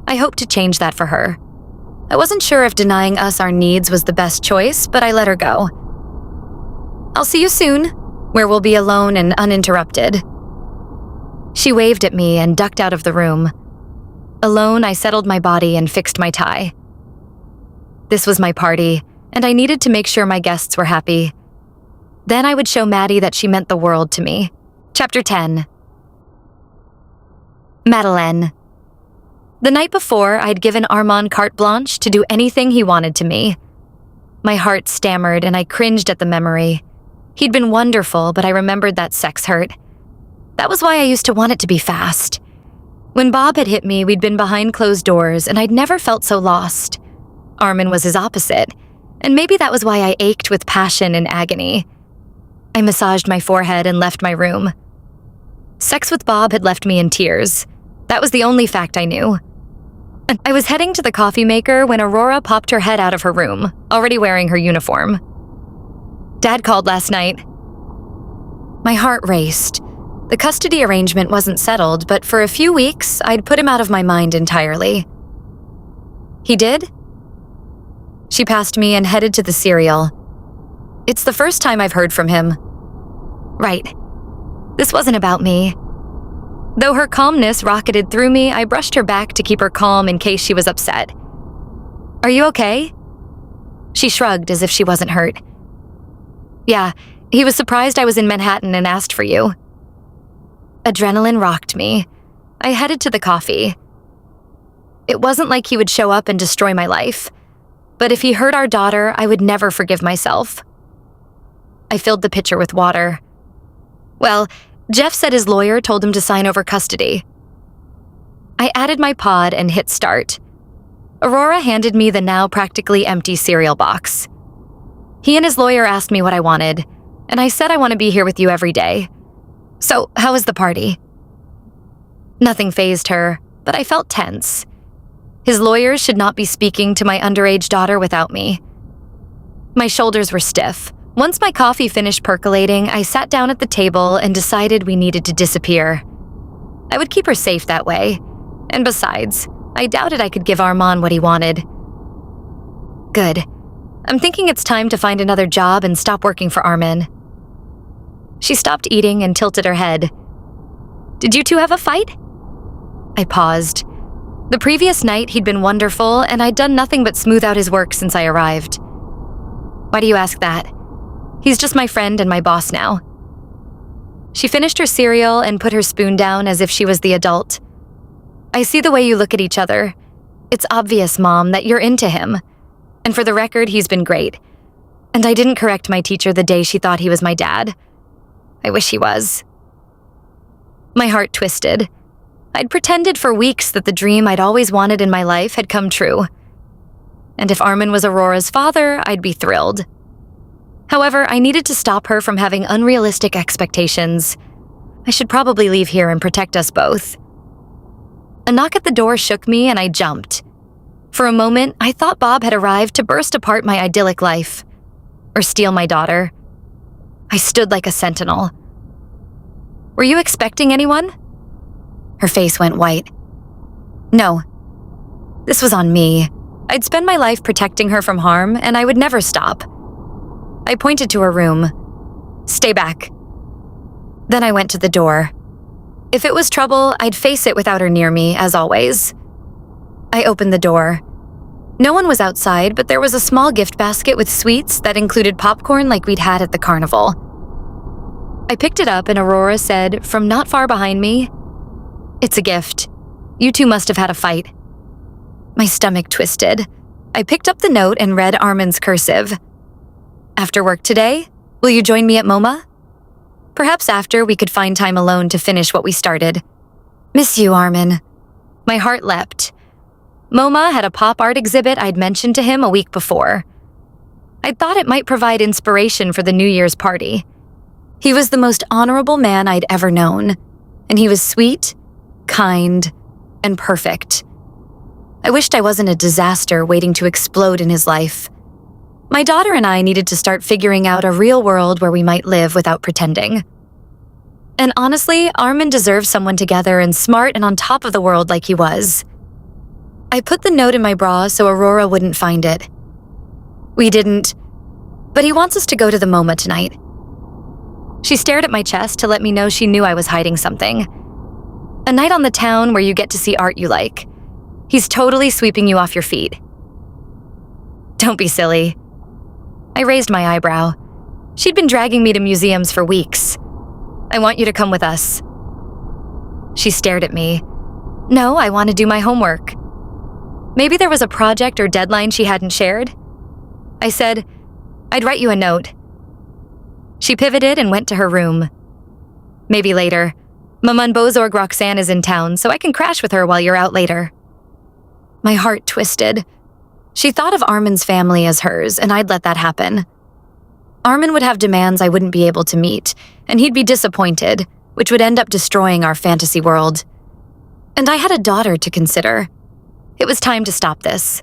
I hoped to change that for her. I wasn't sure if denying us our needs was the best choice, but I let her go. "I'll see you soon, where we'll be alone and uninterrupted." She waved at me and ducked out of the room. Alone, I settled my body and fixed my tie. This was my party, and I needed to make sure my guests were happy. Then I would show Maddie that she meant the world to me. Chapter 10. Madeleine. The night before, I'd given Arman carte blanche to do anything he wanted to me. My heart stammered and I cringed at the memory. He'd been wonderful, but I remembered that sex hurt. That was why I used to want it to be fast. When Bob had hit me, we'd been behind closed doors and I'd never felt so lost. Arman was his opposite, and maybe that was why I ached with passion and agony. I massaged my forehead and left my room. Sex with Bob had left me in tears. That was the only fact I knew. I was heading to the coffee maker when Aurora popped her head out of her room, already wearing her uniform. Dad called last night. My heart raced. The custody arrangement wasn't settled, but for a few weeks, I'd put him out of my mind entirely. He did? She passed me and headed to the cereal. It's the first time I've heard from him. Right. This wasn't about me. Though her calmness rocketed through me, I brushed her back to keep her calm in case she was upset. Are you okay? She shrugged as if she wasn't hurt. Yeah, he was surprised I was in Manhattan and asked for you. Adrenaline rocked me. I headed to the coffee. It wasn't like he would show up and destroy my life, but if he hurt our daughter, I would never forgive myself. I filled the pitcher with water. Well, Jeff said his lawyer told him to sign over custody. I added my pod and hit start. Aurora handed me the now practically empty cereal box. He and his lawyer asked me what I wanted, and I said I want to be here with you every day. So, how was the party? Nothing fazed her, but I felt tense. His lawyers should not be speaking to my underage daughter without me. My shoulders were stiff. Once my coffee finished percolating, I sat down at the table and decided we needed to disappear. I would keep her safe that way. And besides, I doubted I could give Arman what he wanted. Good. I'm thinking it's time to find another job and stop working for Arman. She stopped eating and tilted her head. Did you two have a fight? I paused. The previous night he'd been wonderful and I'd done nothing but smooth out his work since I arrived. Why do you ask that? He's just my friend and my boss now. She finished her cereal and put her spoon down as if she was the adult. I see the way you look at each other. It's obvious, Mom, that you're into him. And for the record, he's been great. And I didn't correct my teacher the day she thought he was my dad. I wish he was. My heart twisted. I'd pretended for weeks that the dream I'd always wanted in my life had come true. And if Arman was Aurora's father, I'd be thrilled. However, I needed to stop her from having unrealistic expectations. I should probably leave here and protect us both. A knock at the door shook me and I jumped. For a moment, I thought Bob had arrived to burst apart my idyllic life. Or steal my daughter. I stood like a sentinel. Were you expecting anyone? Her face went white. No. This was on me. I'd spend my life protecting her from harm, and I would never stop. I pointed to her room. Stay back. Then I went to the door. If it was trouble, I'd face it without her near me, as always. I opened the door. No one was outside, but there was a small gift basket with sweets that included popcorn like we'd had at the carnival. I picked it up and Aurora said, from not far behind me, "It's a gift. You two must have had a fight." My stomach twisted. I picked up the note and read Arman's cursive. After work today, will you join me at MoMA? Perhaps after we could find time alone to finish what we started. Miss you, Arman. My heart leapt. MoMA had a pop art exhibit I'd mentioned to him a week before. I'd thought it might provide inspiration for the New Year's party. He was the most honorable man I'd ever known, and he was sweet, kind, and perfect. I wished I wasn't a disaster waiting to explode in his life. My daughter and I needed to start figuring out a real world where we might live without pretending. And honestly, Arman deserved someone together and smart and on top of the world like he was. I put the note in my bra so Aurora wouldn't find it. We didn't, but he wants us to go to the MoMA tonight. She stared at my chest to let me know she knew I was hiding something. A night on the town where you get to see art you like. He's totally sweeping you off your feet. Don't be silly. I raised my eyebrow. She'd been dragging me to museums for weeks. I want you to come with us." She stared at me. "No, I want to do my homework." Maybe there was a project or deadline she hadn't shared. I said, "I'd write you a note." She pivoted and went to her room. "Maybe later. Maman Bozorg Roxanne is in town, so I can crash with her while you're out later." My heart twisted. She thought of Arman's family as hers, and I'd let that happen. Arman would have demands I wouldn't be able to meet, and he'd be disappointed, which would end up destroying our fantasy world. And I had a daughter to consider. It was time to stop this.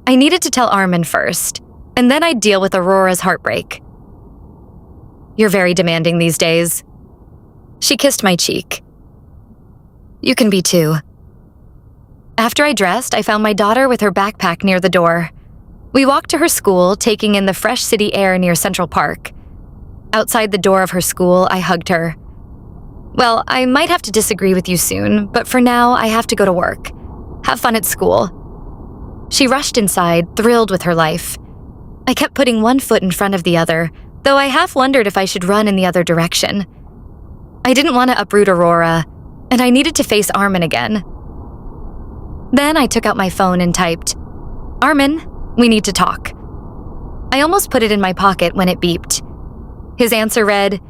I needed to tell Arman first, and then I'd deal with Aurora's heartbreak. "You're very demanding these days." She kissed my cheek. "You can be too." After I dressed, I found my daughter with her backpack near the door. We walked to her school, taking in the fresh city air near Central Park. Outside the door of her school, I hugged her. "Well, I might have to disagree with you soon, but for now, I have to go to work. Have fun at school." She rushed inside, thrilled with her life. I kept putting one foot in front of the other, though I half wondered if I should run in the other direction. I didn't want to uproot Aurora, and I needed to face Arman again. Then I took out my phone and typed, "Arman, we need to talk." I almost put it in my pocket when it beeped. His answer read,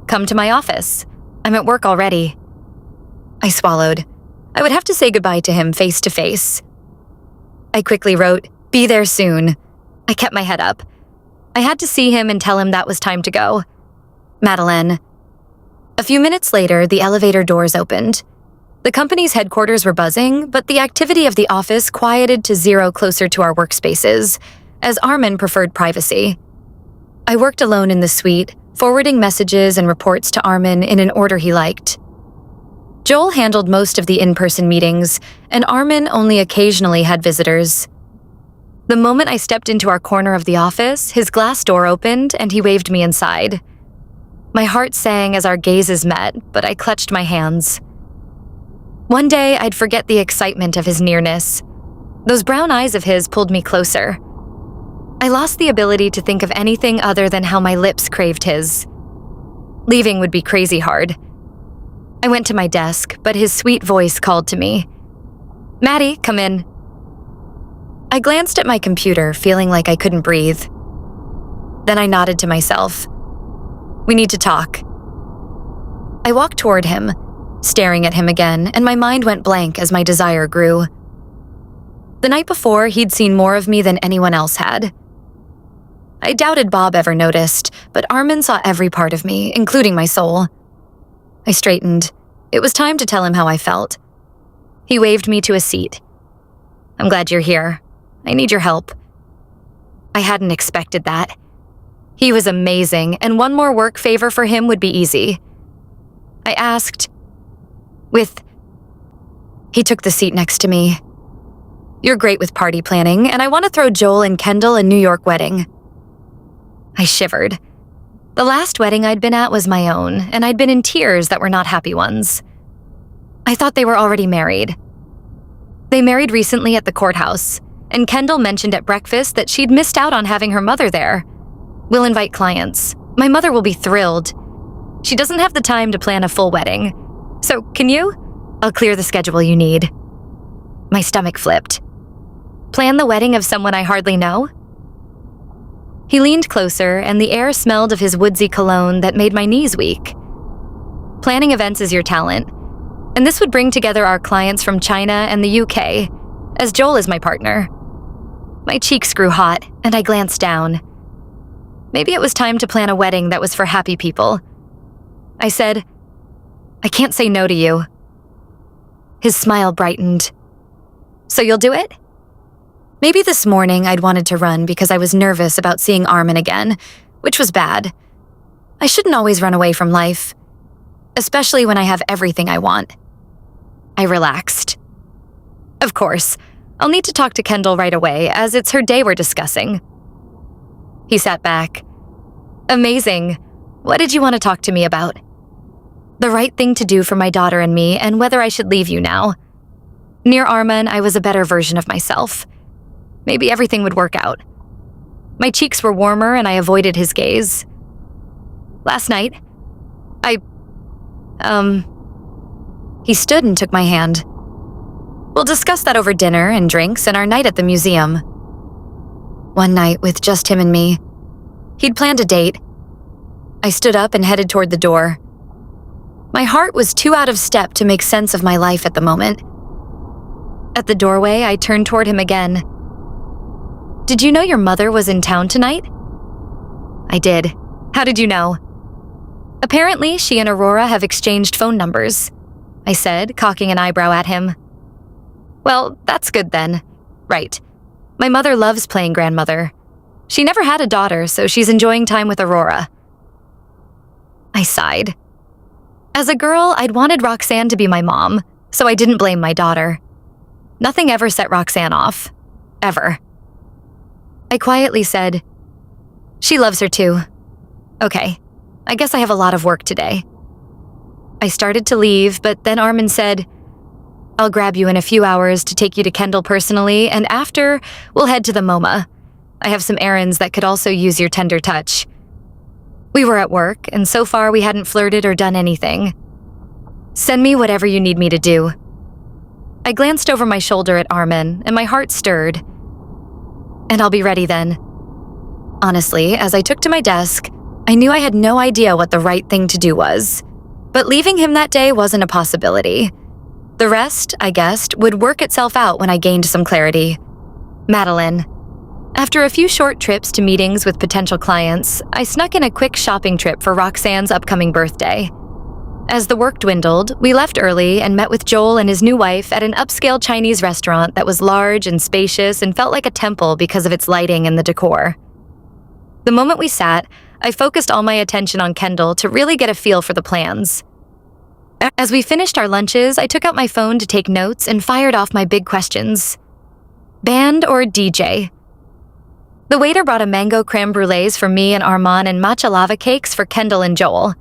"Come to my office. I'm at work already." I swallowed. I would have to say goodbye to him face to face. I quickly wrote, "Be there soon." I kept my head up. I had to see him and tell him that was time to go. Madeleine. A few minutes later, the elevator doors opened. The company's headquarters were buzzing, but the activity of the office quieted to zero closer to our workspaces, as Arman preferred privacy. I worked alone in the suite, forwarding messages and reports to Arman in an order he liked. Joel handled most of the in-person meetings, and Arman only occasionally had visitors. The moment I stepped into our corner of the office, his glass door opened and he waved me inside. My heart sang as our gazes met, but I clutched my hands. One day, I'd forget the excitement of his nearness. Those brown eyes of his pulled me closer. I lost the ability to think of anything other than how my lips craved his. Leaving would be crazy hard. I went to my desk, but his sweet voice called to me. "Maddie, come in." I glanced at my computer, feeling like I couldn't breathe. Then I nodded to myself. "We need to talk." I walked toward him, staring at him again, and my mind went blank as my desire grew. The night before, he'd seen more of me than anyone else had. I doubted Bob ever noticed, but Arman saw every part of me, including my soul. I straightened. It was time to tell him how I felt. He waved me to a seat. "I'm glad you're here. I need your help." I hadn't expected that. He was amazing, and one more work favor for him would be easy. I asked, He took the seat next to me. "You're great with party planning, and I want to throw Joel and Kendall a New York wedding." I shivered. The last wedding I'd been at was my own, and I'd been in tears that were not happy ones. I thought they were already married. They married recently at the courthouse, and Kendall mentioned at breakfast that she'd missed out on having her mother there. "We'll invite clients. My mother will be thrilled. She doesn't have the time to plan a full wedding. So, can you? I'll clear the schedule you need." My stomach flipped. Plan the wedding of someone I hardly know? He leaned closer, and the air smelled of his woodsy cologne that made my knees weak. "Planning events is your talent, and this would bring together our clients from China and the UK, as Joel is my partner." My cheeks grew hot, and I glanced down. Maybe it was time to plan a wedding that was for happy people. I said, "I can't say no to you." His smile brightened. "So you'll do it?" Maybe this morning I'd wanted to run because I was nervous about seeing Arman again, which was bad. I shouldn't always run away from life, especially when I have everything I want. I relaxed. "Of course, I'll need to talk to Kendall right away, as it's her day we're discussing." He sat back. "Amazing. What did you want to talk to me about?" "The right thing to do for my daughter and me, and whether I should leave you now. Near Arman, I was a better version of myself. Maybe everything would work out." My cheeks were warmer, and I avoided his gaze. "Last night, I He stood and took my hand. We'll discuss that over dinner and drinks and our night at the museum. One night with just him and me. He'd planned a date. I stood up and headed toward the door. My heart was too out of step to make sense of my life at the moment. At the doorway, I turned toward him again. Did you know your mother was in town tonight? I did. How did you know? Apparently, she and Aurora have exchanged phone numbers, I said, cocking an eyebrow at him. Well, that's good then. Right. My mother loves playing grandmother. She never had a daughter, so she's enjoying time with Aurora. I sighed. As a girl, I'd wanted Roxanne to be my mom, so I didn't blame my daughter. Nothing ever set Roxanne off. Ever. I quietly said, she loves her too. Okay, I guess I have a lot of work today. I started to leave, but then Arman said, I'll grab you in a few hours to take you to Kendall personally, and after, we'll head to the MoMA. I have some errands that could also use your tender touch. We were at work, and so far we hadn't flirted or done anything. Send me whatever you need me to do. I glanced over my shoulder at Arman, and my heart stirred. And I'll be ready then. Honestly, as I took to my desk, I knew I had no idea what the right thing to do was. But leaving him that day wasn't a possibility. The rest, I guessed, would work itself out when I gained some clarity. Madeleine. After a few short trips to meetings with potential clients, I snuck in a quick shopping trip for Roxanne's upcoming birthday. As the work dwindled, we left early and met with Joel and his new wife at an upscale Chinese restaurant that was large and spacious and felt like a temple because of its lighting and the decor. The moment we sat, I focused all my attention on Kendall to really get a feel for the plans. As we finished our lunches, I took out my phone to take notes and fired off my big questions. Band or DJ? The waiter brought a mango creme brulees for me and Arman and matcha lava cakes for Kendall and Joel.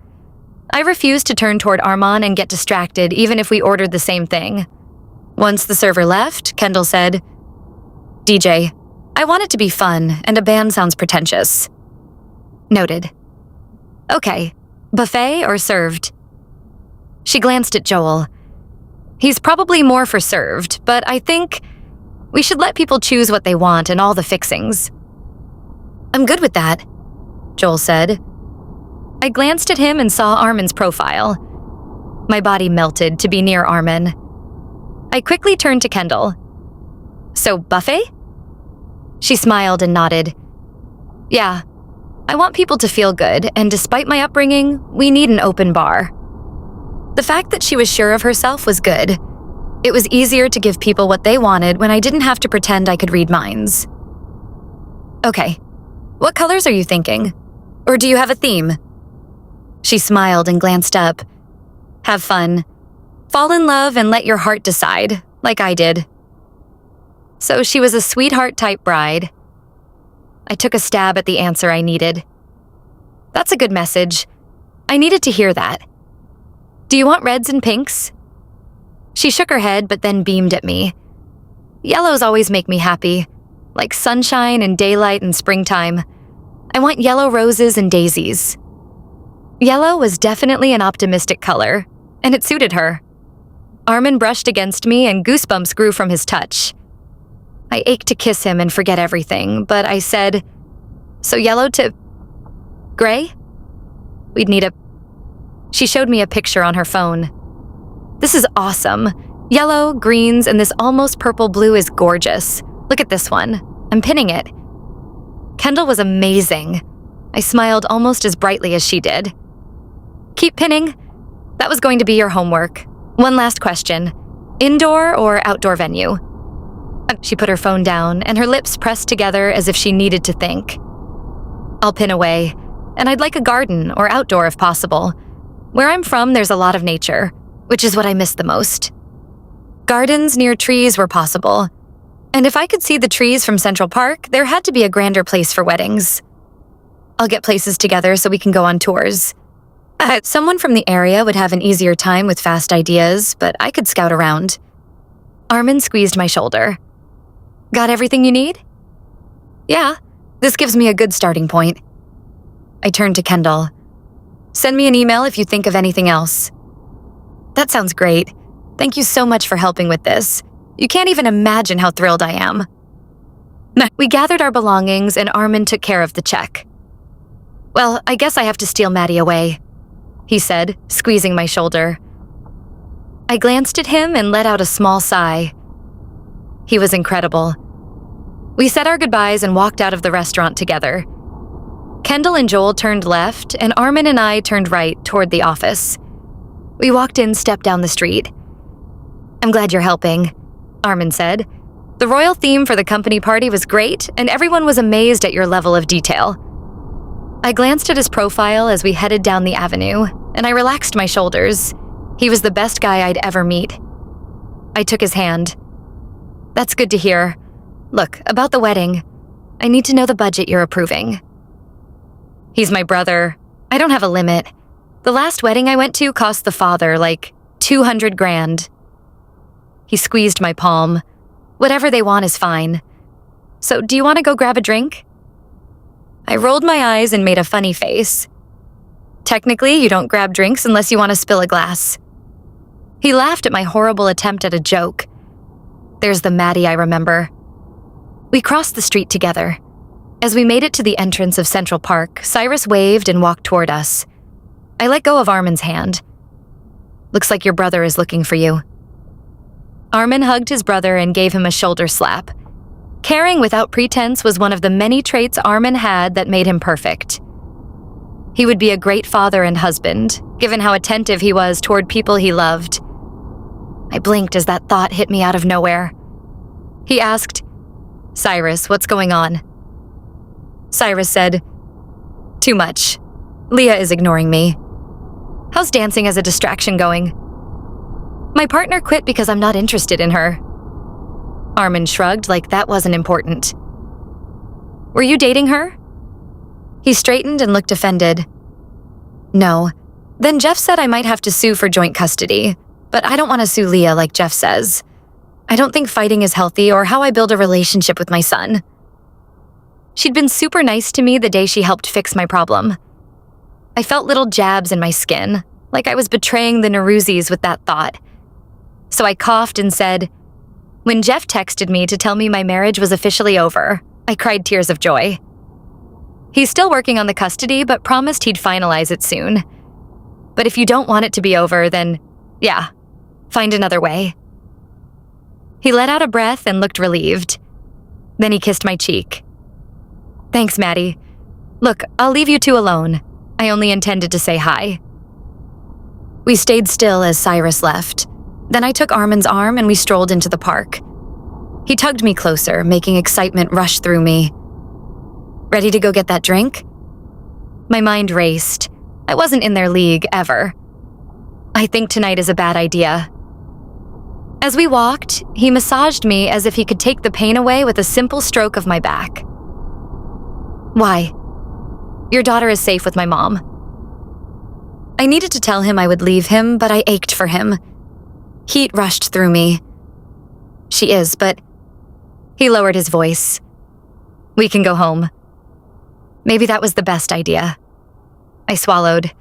I refused to turn toward Arman and get distracted even if we ordered the same thing. Once the server left, Kendall said, DJ, I want it to be fun, and a band sounds pretentious. Noted. Okay, buffet or served? She glanced at Joel. He's probably more for served, but I think we should let people choose what they want and all the fixings. I'm good with that, Joel said. I glanced at him and saw Arman's profile. My body melted to be near Arman. I quickly turned to Kendall. So, buffet? She smiled and nodded. Yeah, I want people to feel good, and despite my upbringing, we need an open bar. The fact that she was sure of herself was good. It was easier to give people what they wanted when I didn't have to pretend I could read minds. Okay, what colors are you thinking? Or do you have a theme? She smiled and glanced up. Have fun. Fall in love and let your heart decide, like I did. So she was a sweetheart-type bride. I took a stab at the answer I needed. That's a good message. I needed to hear that. Do you want reds and pinks? She shook her head but then beamed at me. Yellows always make me happy, like sunshine and daylight and springtime. I want yellow roses and daisies. Yellow was definitely an optimistic color, and it suited her. Arman brushed against me and goosebumps grew from his touch. I ached to kiss him and forget everything, but I said, so yellow to gray? We'd need a... She showed me a picture on her phone. This is awesome. Yellow, greens, and this almost purple blue is gorgeous. Look at this one. I'm pinning it. Kendall was amazing. I smiled almost as brightly as she did. Keep pinning. That was going to be your homework. One last question. Indoor or outdoor venue? She put her phone down, and her lips pressed together as if she needed to think. I'll pin away, and I'd like a garden or outdoor if possible. Where I'm from, there's a lot of nature, which is what I miss the most. Gardens near trees were possible, and if I could see the trees from Central Park, there had to be a grander place for weddings. I'll get places together so we can go on tours. Someone from the area would have an easier time with fast ideas, but I could scout around. Arman squeezed my shoulder. Got everything you need? Yeah, this gives me a good starting point. I turned to Kendall. Send me an email if you think of anything else. That sounds great. Thank you so much for helping with this. You can't even imagine how thrilled I am. We gathered our belongings and Arman took care of the check. Well, I guess I have to steal Maddie away, he said, squeezing my shoulder. I glanced at him and let out a small sigh. He was incredible. We said our goodbyes and walked out of the restaurant together. Kendall and Joel turned left, and Arman and I turned right toward the office. We walked in step down the street. I'm glad you're helping, Arman said. The royal theme for the company party was great, and everyone was amazed at your level of detail. I glanced at his profile as we headed down the avenue, and I relaxed my shoulders. He was the best guy I'd ever meet. I took his hand. That's good to hear. Look, about the wedding, I need to know the budget you're approving. He's my brother. I don't have a limit. The last wedding I went to cost the father like $200,000. He squeezed my palm. Whatever they want is fine. So, do you want to go grab a drink? I rolled my eyes and made a funny face. Technically, you don't grab drinks unless you want to spill a glass. He laughed at my horrible attempt at a joke. There's the Maddie I remember. We crossed the street together. As we made it to the entrance of Central Park, Cyrus waved and walked toward us. I let go of Arman's hand. Looks like your brother is looking for you. Arman hugged his brother and gave him a shoulder slap. Caring without pretense was one of the many traits Arman had that made him perfect. He would be a great father and husband, given how attentive he was toward people he loved. I blinked as that thought hit me out of nowhere. He asked, Cyrus, what's going on? Cyrus said, Too much. Leah is ignoring me. How's dancing as a distraction going? My partner quit because I'm not interested in her. Arman shrugged like that wasn't important. Were you dating her? He straightened and looked offended. No. Then Jeff said I might have to sue for joint custody, but I don't want to sue Leah like Jeff says. I don't think fighting is healthy or how I build a relationship with my son. She'd been super nice to me the day she helped fix my problem. I felt little jabs in my skin, like I was betraying the Nourozis with that thought. So I coughed and said, When Jeff texted me to tell me my marriage was officially over, I cried tears of joy. He's still working on the custody, but promised he'd finalize it soon. But if you don't want it to be over, then, yeah, find another way. He let out a breath and looked relieved. Then he kissed my cheek. Thanks, Maddie. Look, I'll leave you two alone. I only intended to say hi. We stayed still as Cyrus left. Then I took Arman's arm and we strolled into the park. He tugged me closer, making excitement rush through me. Ready to go get that drink? My mind raced. I wasn't in their league, ever. I think tonight is a bad idea. As we walked, he massaged me as if he could take the pain away with a simple stroke of my back. Why? Your daughter is safe with my mom. I needed to tell him I would leave him, but I ached for him. Heat rushed through me. She is, but... He lowered his voice. We can go home. Maybe that was the best idea. I swallowed.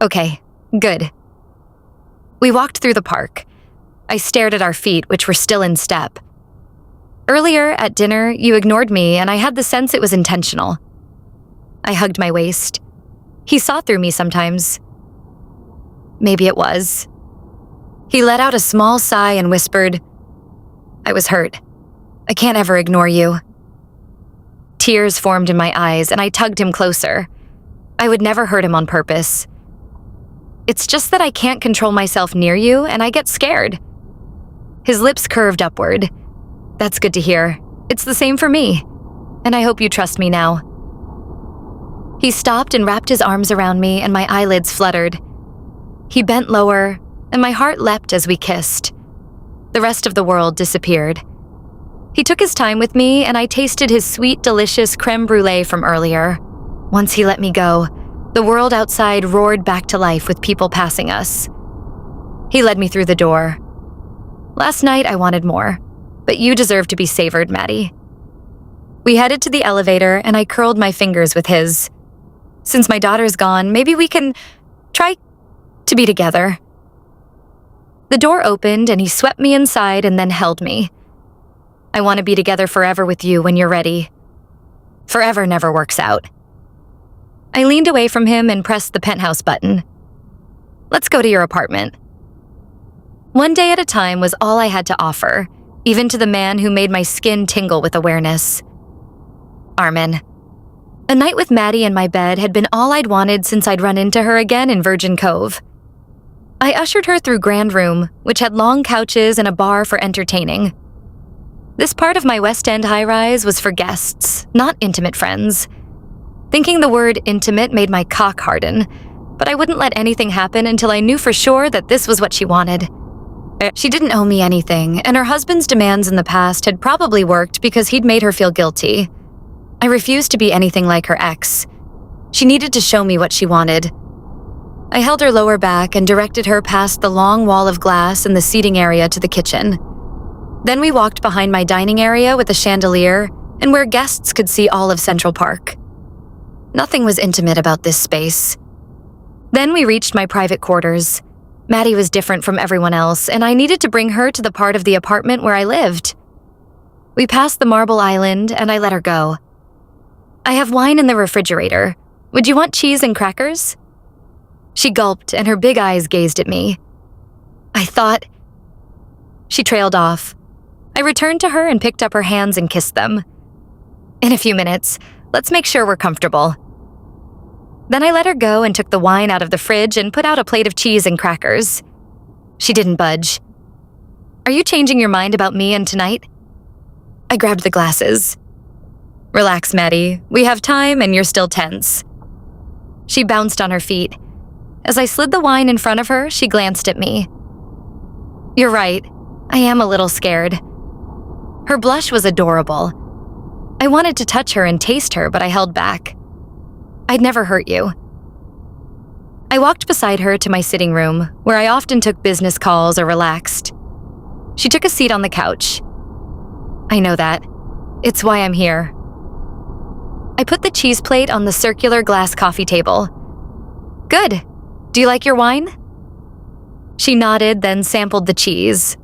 Okay, good. We walked through the park. I stared at our feet, which were still in step. Earlier, at dinner, you ignored me, and I had the sense it was intentional. I hugged my waist. He saw through me sometimes. Maybe it was. He let out a small sigh and whispered, I was hurt. I can't ever ignore you. Tears formed in my eyes, and I tugged him closer. I would never hurt him on purpose. It's just that I can't control myself near you, and I get scared. His lips curved upward. That's good to hear. It's the same for me, and I hope you trust me now. He stopped and wrapped his arms around me, and my eyelids fluttered. He bent lower, and my heart leapt as we kissed. The rest of the world disappeared. He took his time with me, and I tasted his sweet, delicious creme brulee from earlier. Once he let me go, the world outside roared back to life with people passing us. He led me through the door. Last night, I wanted more, but you deserve to be savored, Maddie. We headed to the elevator, and I curled my fingers with his. Since my daughter's gone, maybe we can try to be together. The door opened and he swept me inside and then held me. I want to be together forever with you when you're ready. Forever never works out. I leaned away from him and pressed the penthouse button. Let's go to your apartment. One day at a time was all I had to offer, even to the man who made my skin tingle with awareness. Arman. A night with Maddie in my bed had been all I'd wanted since I'd run into her again in Virgin Cove. I ushered her through Grand Room, which had long couches and a bar for entertaining. This part of my West End high-rise was for guests, not intimate friends. Thinking the word intimate made my cock harden, but I wouldn't let anything happen until I knew for sure that this was what she wanted. She didn't owe me anything, and her husband's demands in the past had probably worked because he'd made her feel guilty. I refused to be anything like her ex. She needed to show me what she wanted. I held her lower back and directed her past the long wall of glass in the seating area to the kitchen. Then we walked behind my dining area with a chandelier and where guests could see all of Central Park. Nothing was intimate about this space. Then we reached my private quarters. Maddie was different from everyone else, and I needed to bring her to the part of the apartment where I lived. We passed the marble island, and I let her go. I have wine in the refrigerator. Would you want cheese and crackers? She gulped, and her big eyes gazed at me. I thought... She trailed off. I returned to her and picked up her hands and kissed them. In a few minutes, let's make sure we're comfortable. Then I let her go and took the wine out of the fridge and put out a plate of cheese and crackers. She didn't budge. Are you changing your mind about me and tonight? I grabbed the glasses. Relax, Maddie. We have time and you're still tense. She bounced on her feet. As I slid the wine in front of her, she glanced at me. You're right. I am a little scared. Her blush was adorable. I wanted to touch her and taste her, but I held back. I'd never hurt you. I walked beside her to my sitting room, where I often took business calls or relaxed. She took a seat on the couch. I know that. It's why I'm here. I put the cheese plate on the circular glass coffee table. Good. Do you like your wine? She nodded, then sampled the cheese.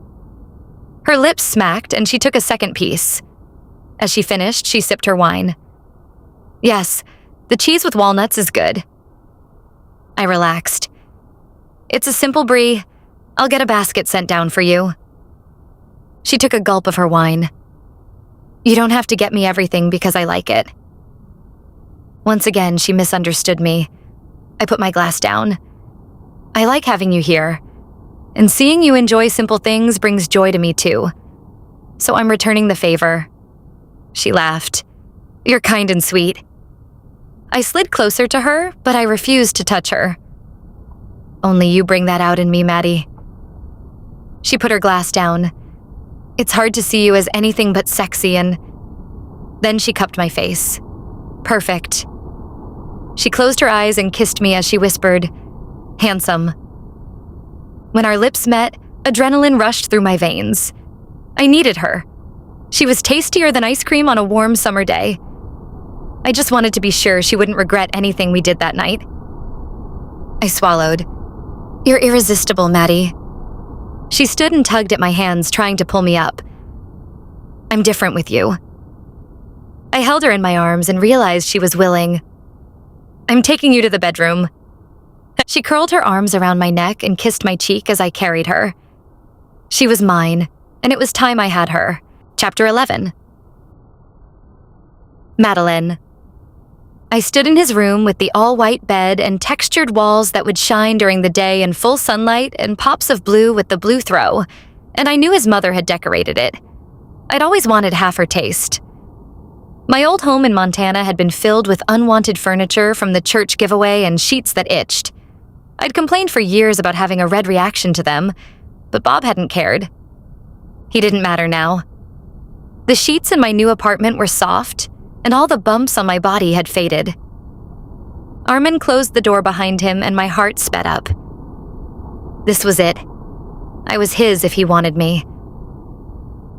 Her lips smacked, and she took a second piece. As she finished, she sipped her wine. Yes, the cheese with walnuts is good. I relaxed. It's a simple brie. I'll get a basket sent down for you. She took a gulp of her wine. You don't have to get me everything because I like it. Once again, she misunderstood me. I put my glass down. I like having you here, and seeing you enjoy simple things brings joy to me too. So I'm returning the favor. She laughed. You're kind and sweet. I slid closer to her, but I refused to touch her. Only you bring that out in me, Maddie. She put her glass down. It's hard to see you as anything but sexy and... Then she cupped my face. Perfect. She closed her eyes and kissed me as she whispered, handsome. When our lips met, adrenaline rushed through my veins. I needed her. She was tastier than ice cream on a warm summer day. I just wanted to be sure she wouldn't regret anything we did that night. I swallowed. You're irresistible, Maddie. She stood and tugged at my hands, trying to pull me up. I'm different with you. I held her in my arms and realized she was willing. I'm taking you to the bedroom. She curled her arms around my neck and kissed my cheek as I carried her. She was mine, and it was time I had her. Chapter 11. Madeleine. I stood in his room with the all-white bed and textured walls that would shine during the day in full sunlight and pops of blue with the blue throw, and I knew his mother had decorated it. I'd always wanted half her taste. My old home in Montana had been filled with unwanted furniture from the church giveaway and sheets that itched. I'd complained for years about having a red reaction to them, but Bob hadn't cared. He didn't matter now. The sheets in my new apartment were soft, and all the bumps on my body had faded. Arman closed the door behind him, and my heart sped up. This was it. I was his if he wanted me.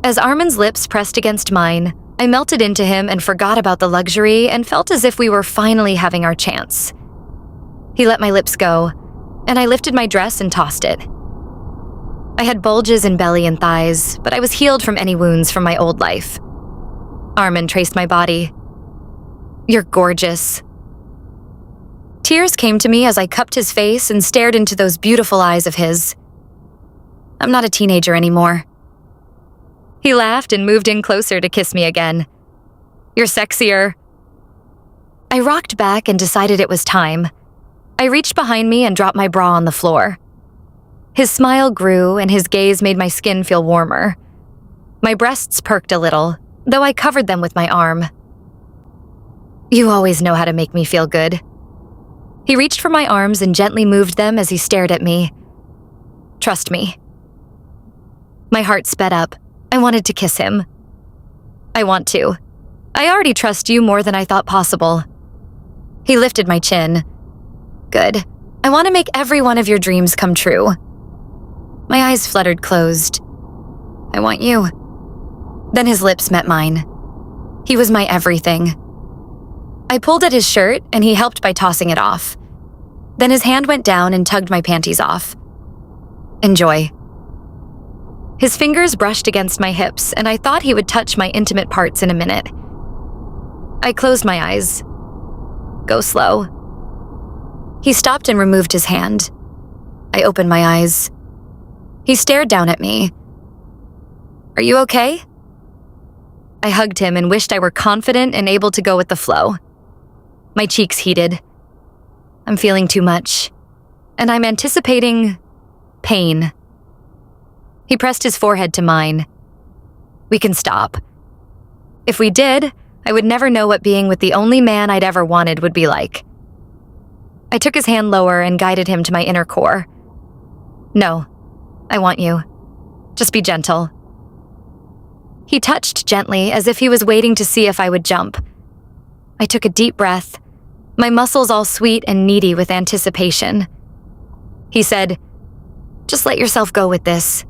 As Arman's lips pressed against mine, I melted into him and forgot about the luxury and felt as if we were finally having our chance. He let my lips go, and I lifted my dress and tossed it. I had bulges in belly and thighs, but I was healed from any wounds from my old life. Arman traced my body. "You're gorgeous." Tears came to me as I cupped his face and stared into those beautiful eyes of his. "I'm not a teenager anymore." He laughed and moved in closer to kiss me again. "You're sexier." I rocked back and decided it was time. I reached behind me and dropped my bra on the floor. His smile grew and his gaze made my skin feel warmer. My breasts perked a little, though I covered them with my arm. "You always know how to make me feel good." He reached for my arms and gently moved them as he stared at me. "Trust me." My heart sped up. I wanted to kiss him. "I want to. I already trust you more than I thought possible." He lifted my chin. "Good. I want to make every one of your dreams come true." My eyes fluttered closed. "I want you." Then his lips met mine. He was my everything. I pulled at his shirt and he helped by tossing it off. Then his hand went down and tugged my panties off. "Enjoy." His fingers brushed against my hips and I thought he would touch my intimate parts in a minute. I closed my eyes. "Go slow." He stopped and removed his hand. I opened my eyes. He stared down at me. "Are you okay?" I hugged him and wished I were confident and able to go with the flow. My cheeks heated. I'm feeling too much, and I'm anticipating pain. He pressed his forehead to mine. "We can stop. If we did, I would never know what being with the only man I'd ever wanted would be like." I took his hand lower and guided him to my inner core. "No, I want you. Just be gentle." He touched gently as if he was waiting to see if I would jump. I took a deep breath, my muscles all sweet and needy with anticipation. He said, "Just let yourself go with this."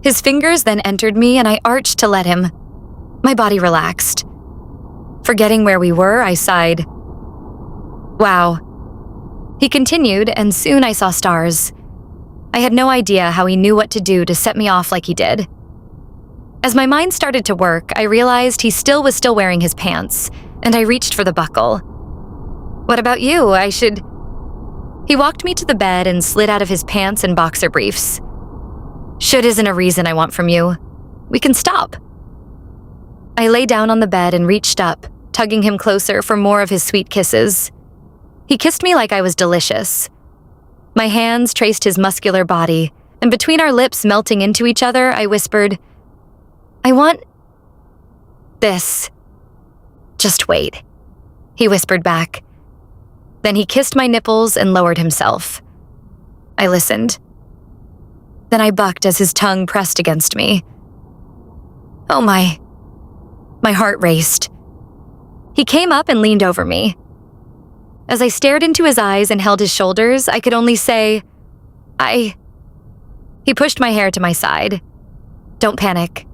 His fingers then entered me and I arched to let him. My body relaxed. Forgetting where we were, I sighed. "Wow." He continued, and soon I saw stars. I had no idea how he knew what to do to set me off like he did. As my mind started to work, I realized he was still wearing his pants, and I reached for the buckle. "What about you? He walked me to the bed and slid out of his pants and boxer briefs. "Should isn't a reason I want from you. We can stop." I lay down on the bed and reached up, tugging him closer for more of his sweet kisses. He kissed me like I was delicious. My hands traced his muscular body, and between our lips melting into each other, I whispered, "I want this." "Just wait," he whispered back. Then he kissed my nipples and lowered himself. I listened. Then I bucked as his tongue pressed against me. Oh my. My heart raced. He came up and leaned over me. As I stared into his eyes and held his shoulders, I could only say, He pushed my hair to my side. "Don't panic.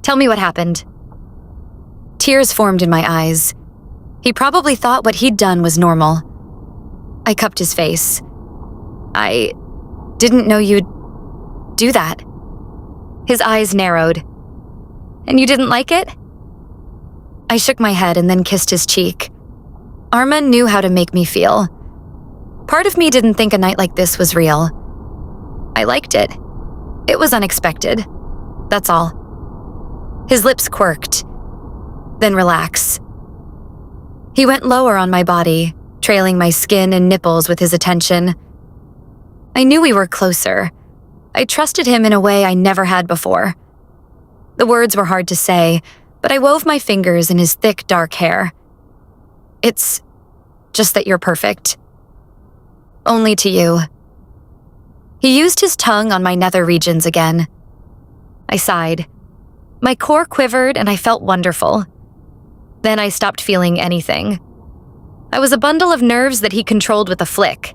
Tell me what happened." Tears formed in my eyes. He probably thought what he'd done was normal. I cupped his face. "I didn't know you'd do that." His eyes narrowed. "And you didn't like it?" I shook my head and then kissed his cheek. Arman knew how to make me feel. Part of me didn't think a night like this was real. I liked it. It was unexpected. That's all. His lips quirked, then relaxed. He went lower on my body, trailing my skin and nipples with his attention. I knew we were closer. I trusted him in a way I never had before. The words were hard to say, but I wove my fingers in his thick, dark hair. "It's just that you're perfect. Only to you." He used his tongue on my nether regions again. I sighed. My core quivered and I felt wonderful. Then I stopped feeling anything. I was a bundle of nerves that he controlled with a flick.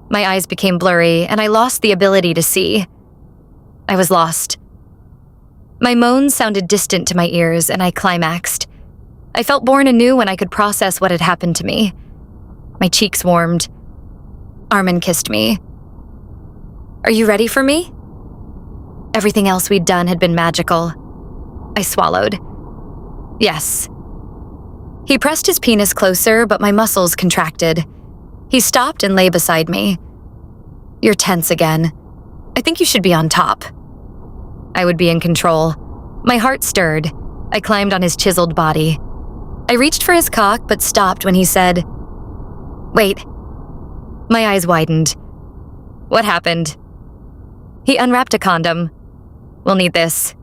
My eyes became blurry and I lost the ability to see. I was lost. My moans sounded distant to my ears and I climaxed. I felt born anew when I could process what had happened to me. My cheeks warmed. Arman kissed me. "Are you ready for me?" Everything else we'd done had been magical. I swallowed. Yes. He pressed his penis closer, but my muscles contracted. He stopped and lay beside me. You're tense again. I think you should be on top. I would be in control. My heart stirred. I climbed on his chiseled body. I reached for his cock, but stopped when he said, "Wait." My eyes widened. What happened? He unwrapped a condom. We'll need this.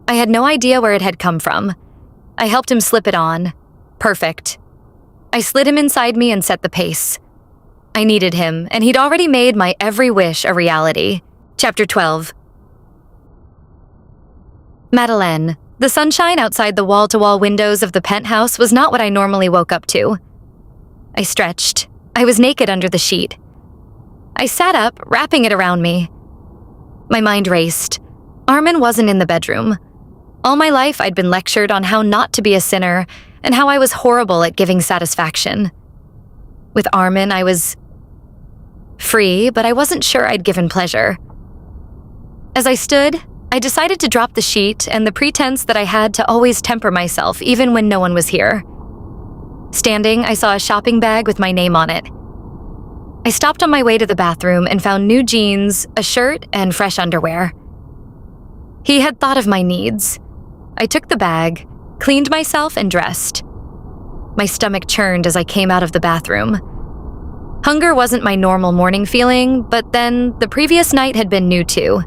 I had no idea where it had come from. I helped him slip it on. Perfect. I slid him inside me and set the pace. I needed him, and he'd already made my every wish a reality. Chapter 12. Madeleine. The sunshine outside the wall-to-wall windows of the penthouse was not what I normally woke up to. I stretched. I was naked under the sheet. I sat up, wrapping it around me. My mind raced. Arman wasn't in the bedroom. All my life I'd been lectured on how not to be a sinner and how I was horrible at giving satisfaction. With Arman, I was free, but I wasn't sure I'd given pleasure. As I stood, I decided to drop the sheet and the pretense that I had to always temper myself even when no one was here. Standing, I saw a shopping bag with my name on it. I stopped on my way to the bathroom and found new jeans, a shirt, and fresh underwear. He had thought of my needs. I took the bag, cleaned myself, and dressed. My stomach churned as I came out of the bathroom. Hunger wasn't my normal morning feeling, but then the previous night had been new too.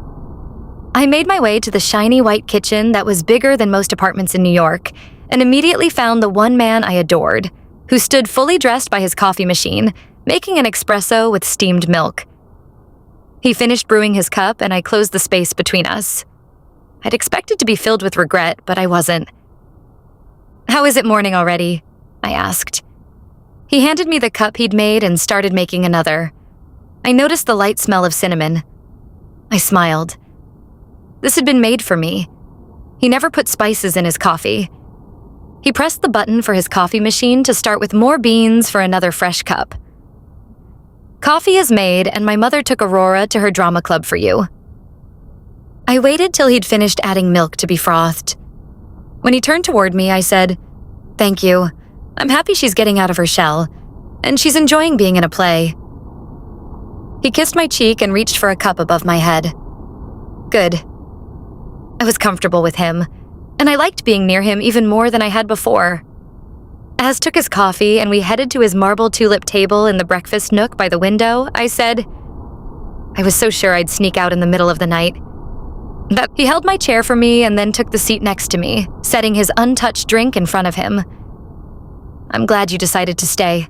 I made my way to the shiny white kitchen that was bigger than most apartments in New York and immediately found the one man I adored, who stood fully dressed by his coffee machine, making an espresso with steamed milk. He finished brewing his cup and I closed the space between us. I'd expected to be filled with regret, but I wasn't. "How is it morning already?" I asked. He handed me the cup he'd made and started making another. I noticed the light smell of cinnamon. I smiled. This had been made for me. He never put spices in his coffee. He pressed the button for his coffee machine to start with more beans for another fresh cup. "Coffee is made, and my mother took Aurora to her drama club for you." I waited till he'd finished adding milk to be frothed. When he turned toward me, I said, "Thank you. I'm happy she's getting out of her shell, and she's enjoying being in a play." He kissed my cheek and reached for a cup above my head. Good. I was comfortable with him, and I liked being near him even more than I had before. Az took his coffee and we headed to his marble tulip table in the breakfast nook by the window. I said, I was so sure I'd sneak out in the middle of the night. He held my chair for me and then took the seat next to me, setting his untouched drink in front of him. "I'm glad you decided to stay."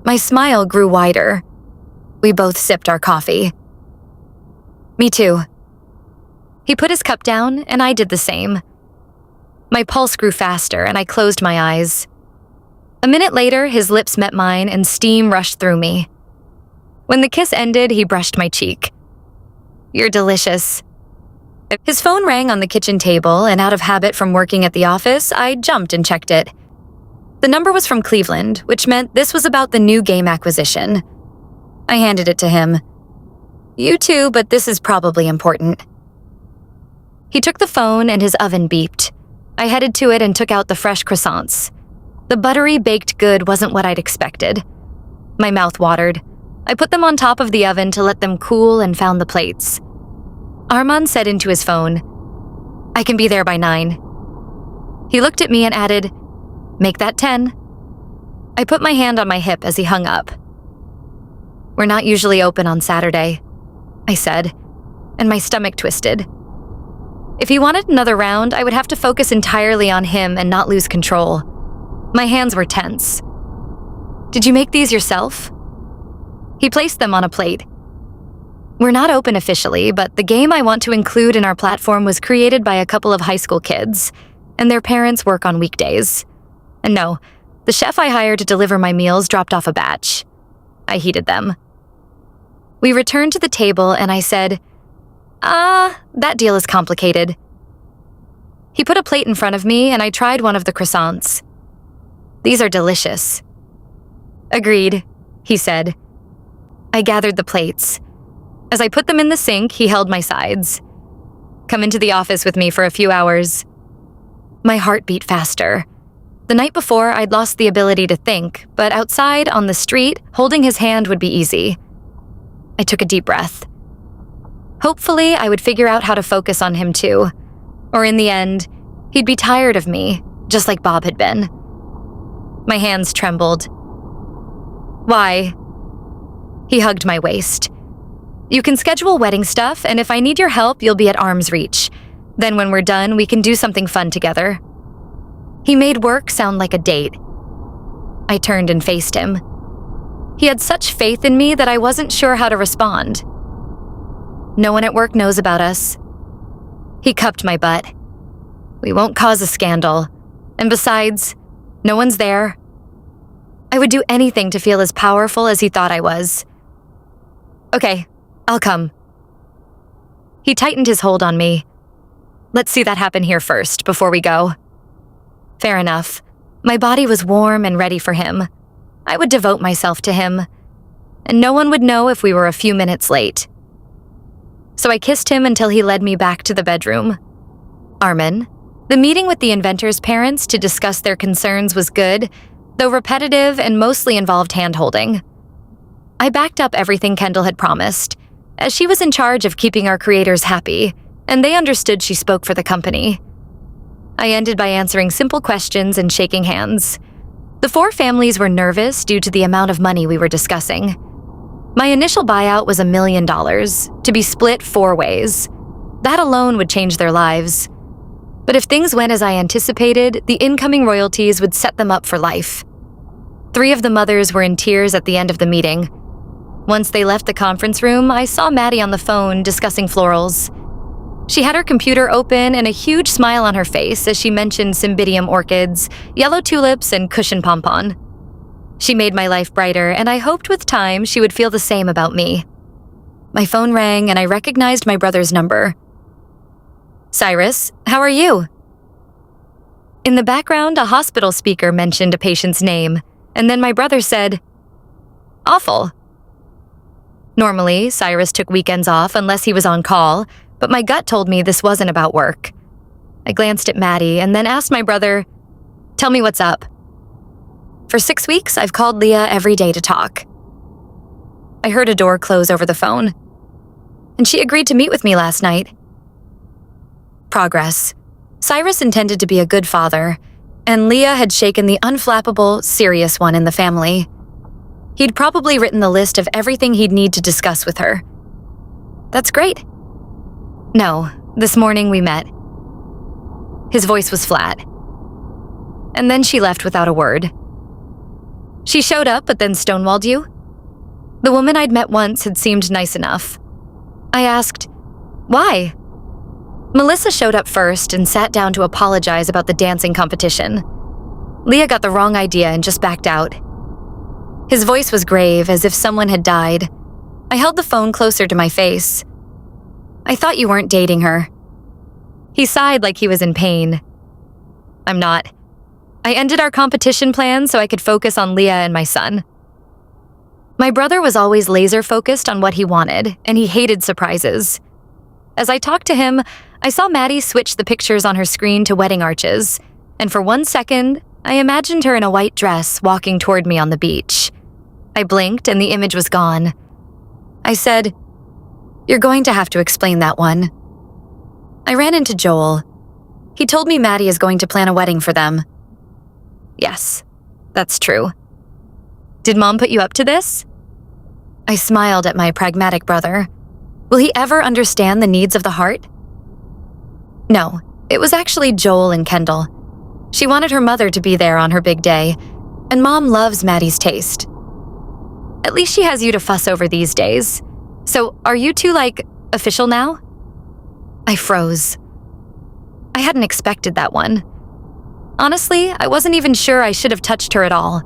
My smile grew wider. We both sipped our coffee. "Me too." He put his cup down, and I did the same. My pulse grew faster, and I closed my eyes. A minute later, his lips met mine, and steam rushed through me. When the kiss ended, he brushed my cheek. "You're delicious." His phone rang on the kitchen table, and out of habit from working at the office, I jumped and checked it. The number was from Cleveland, which meant this was about the new game acquisition. I handed it to him. "You too, but this is probably important." He took the phone and his oven beeped. I headed to it and took out the fresh croissants. The buttery baked good wasn't what I'd expected. My mouth watered. I put them on top of the oven to let them cool and found the plates. Arman said into his phone, "I can be there by 9. He looked at me and added, "Make that 10. I put my hand on my hip as he hung up. "We're not usually open on Saturday," I said, and my stomach twisted. If he wanted another round, I would have to focus entirely on him and not lose control. My hands were tense. "Did you make these yourself?" He placed them on a plate. "We're not open officially, but the game I want to include in our platform was created by a couple of high school kids, and their parents work on weekdays. And no, the chef I hired to deliver my meals dropped off a batch. I heated them." We returned to the table and I said, that deal is complicated." He put a plate in front of me and I tried one of the croissants. "These are delicious." "Agreed," he said. I gathered the plates. As I put them in the sink, he held my sides. "Come into the office with me for a few hours." My heart beat faster. The night before, I'd lost the ability to think, but outside, on the street, holding his hand would be easy. I took a deep breath. Hopefully, I would figure out how to focus on him too. Or in the end, he'd be tired of me, just like Bob had been. My hands trembled. "Why?" He hugged my waist. "You can schedule wedding stuff, and if I need your help, you'll be at arm's reach. Then when we're done, we can do something fun together." He made work sound like a date. I turned and faced him. He had such faith in me that I wasn't sure how to respond. "No one at work knows about us." He cupped my butt. "We won't cause a scandal. And besides, no one's there." I would do anything to feel as powerful as he thought I was. "Okay, I'll come." He tightened his hold on me. "Let's see that happen here first, before we go." Fair enough. My body was warm and ready for him. I would devote myself to him. And no one would know if we were a few minutes late. So I kissed him until he led me back to the bedroom. "Arman, the meeting with the inventor's parents to discuss their concerns was good, though repetitive and mostly involved hand-holding. I backed up everything Kendall had promised, as she was in charge of keeping our creators happy, and they understood she spoke for the company. I ended by answering simple questions and shaking hands. The 4 families were nervous due to the amount of money we were discussing. My initial buyout was $1 million, to be split 4 ways. That alone would change their lives. But if things went as I anticipated, the incoming royalties would set them up for life. 3 of the mothers were in tears at the end of the meeting. Once they left the conference room, I saw Maddie on the phone discussing florals. She had her computer open and a huge smile on her face as she mentioned cymbidium orchids, yellow tulips, and cushion pompon. She made my life brighter, and I hoped with time she would feel the same about me. My phone rang and I recognized my brother's number. "Cyrus, how are you?" In the background, a hospital speaker mentioned a patient's name, and then my brother said, "Awful." Normally, Cyrus took weekends off unless he was on call, but my gut told me this wasn't about work. I glanced at Maddie and then asked my brother, "Tell me what's up." "For 6 weeks, I've called Leah every day to talk." I heard a door close over the phone. "And she agreed to meet with me last night." Progress. Cyrus intended to be a good father, and Leah had shaken the unflappable, serious one in the family. He'd probably written the list of everything he'd need to discuss with her. "That's great." "No, this morning we met." His voice was flat. "And then she left without a word." "She showed up but then stonewalled you?" The woman I'd met once had seemed nice enough. I asked, "Why?" "Melissa showed up first and sat down to apologize about the dancing competition. Leah got the wrong idea and just backed out." His voice was grave, as if someone had died. I held the phone closer to my face. "I thought you weren't dating her." He sighed like he was in pain. "I'm not. I ended our competition plan so I could focus on Leah and my son." My brother was always laser-focused on what he wanted, and he hated surprises. As I talked to him, I saw Maddie switch the pictures on her screen to wedding arches, and for 1 second, I imagined her in a white dress walking toward me on the beach. I blinked and the image was gone. I said, "You're going to have to explain that one." I ran into Joel. He told me Maddie is going to plan a wedding for them. "Yes, that's true." "Did Mom put you up to this?" I smiled at my pragmatic brother. Will he ever understand the needs of the heart? No, it was actually Joel and Kendall. She wanted her mother to be there on her big day, and Mom loves Maddie's taste. At least she has you to fuss over these days. So are you two, official now? I froze. I hadn't expected that one. Honestly, I wasn't even sure I should have touched her at all,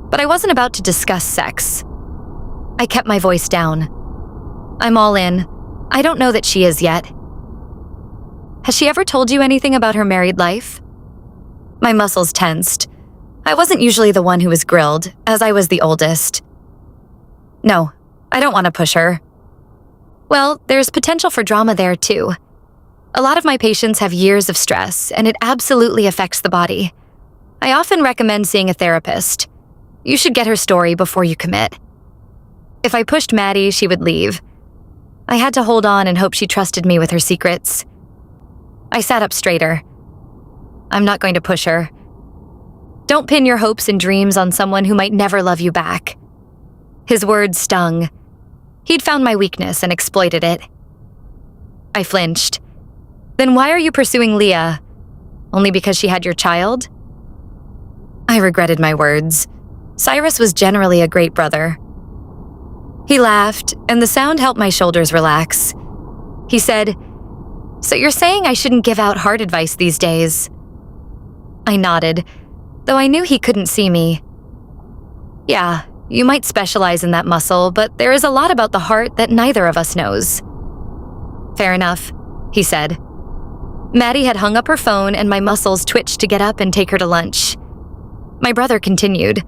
but I wasn't about to discuss sex. I kept my voice down. "I'm all in. I don't know that she is yet." "Has she ever told you anything about her married life?" My muscles tensed. I wasn't usually the one who was grilled, as I was the oldest. "No, I don't want to push her." Well, there's potential for drama there too. A lot of my patients have years of stress, and it absolutely affects the body. I often recommend seeing a therapist. You should get her story before you commit. If I pushed Maddie, she would leave. I had to hold on and hope she trusted me with her secrets. I sat up straighter. I'm not going to push her. Don't pin your hopes and dreams on someone who might never love you back. His words stung. He'd found my weakness and exploited it. I flinched. Then why are you pursuing Leah? Only because she had your child? I regretted my words. Cyrus was generally a great brother. He laughed, and the sound helped my shoulders relax. He said, "So you're saying I shouldn't give out heart advice these days?" I nodded, though I knew he couldn't see me. Yeah, you might specialize in that muscle, but there is a lot about the heart that neither of us knows. Fair enough, he said. Maddie had hung up her phone and my muscles twitched to get up and take her to lunch. My brother continued,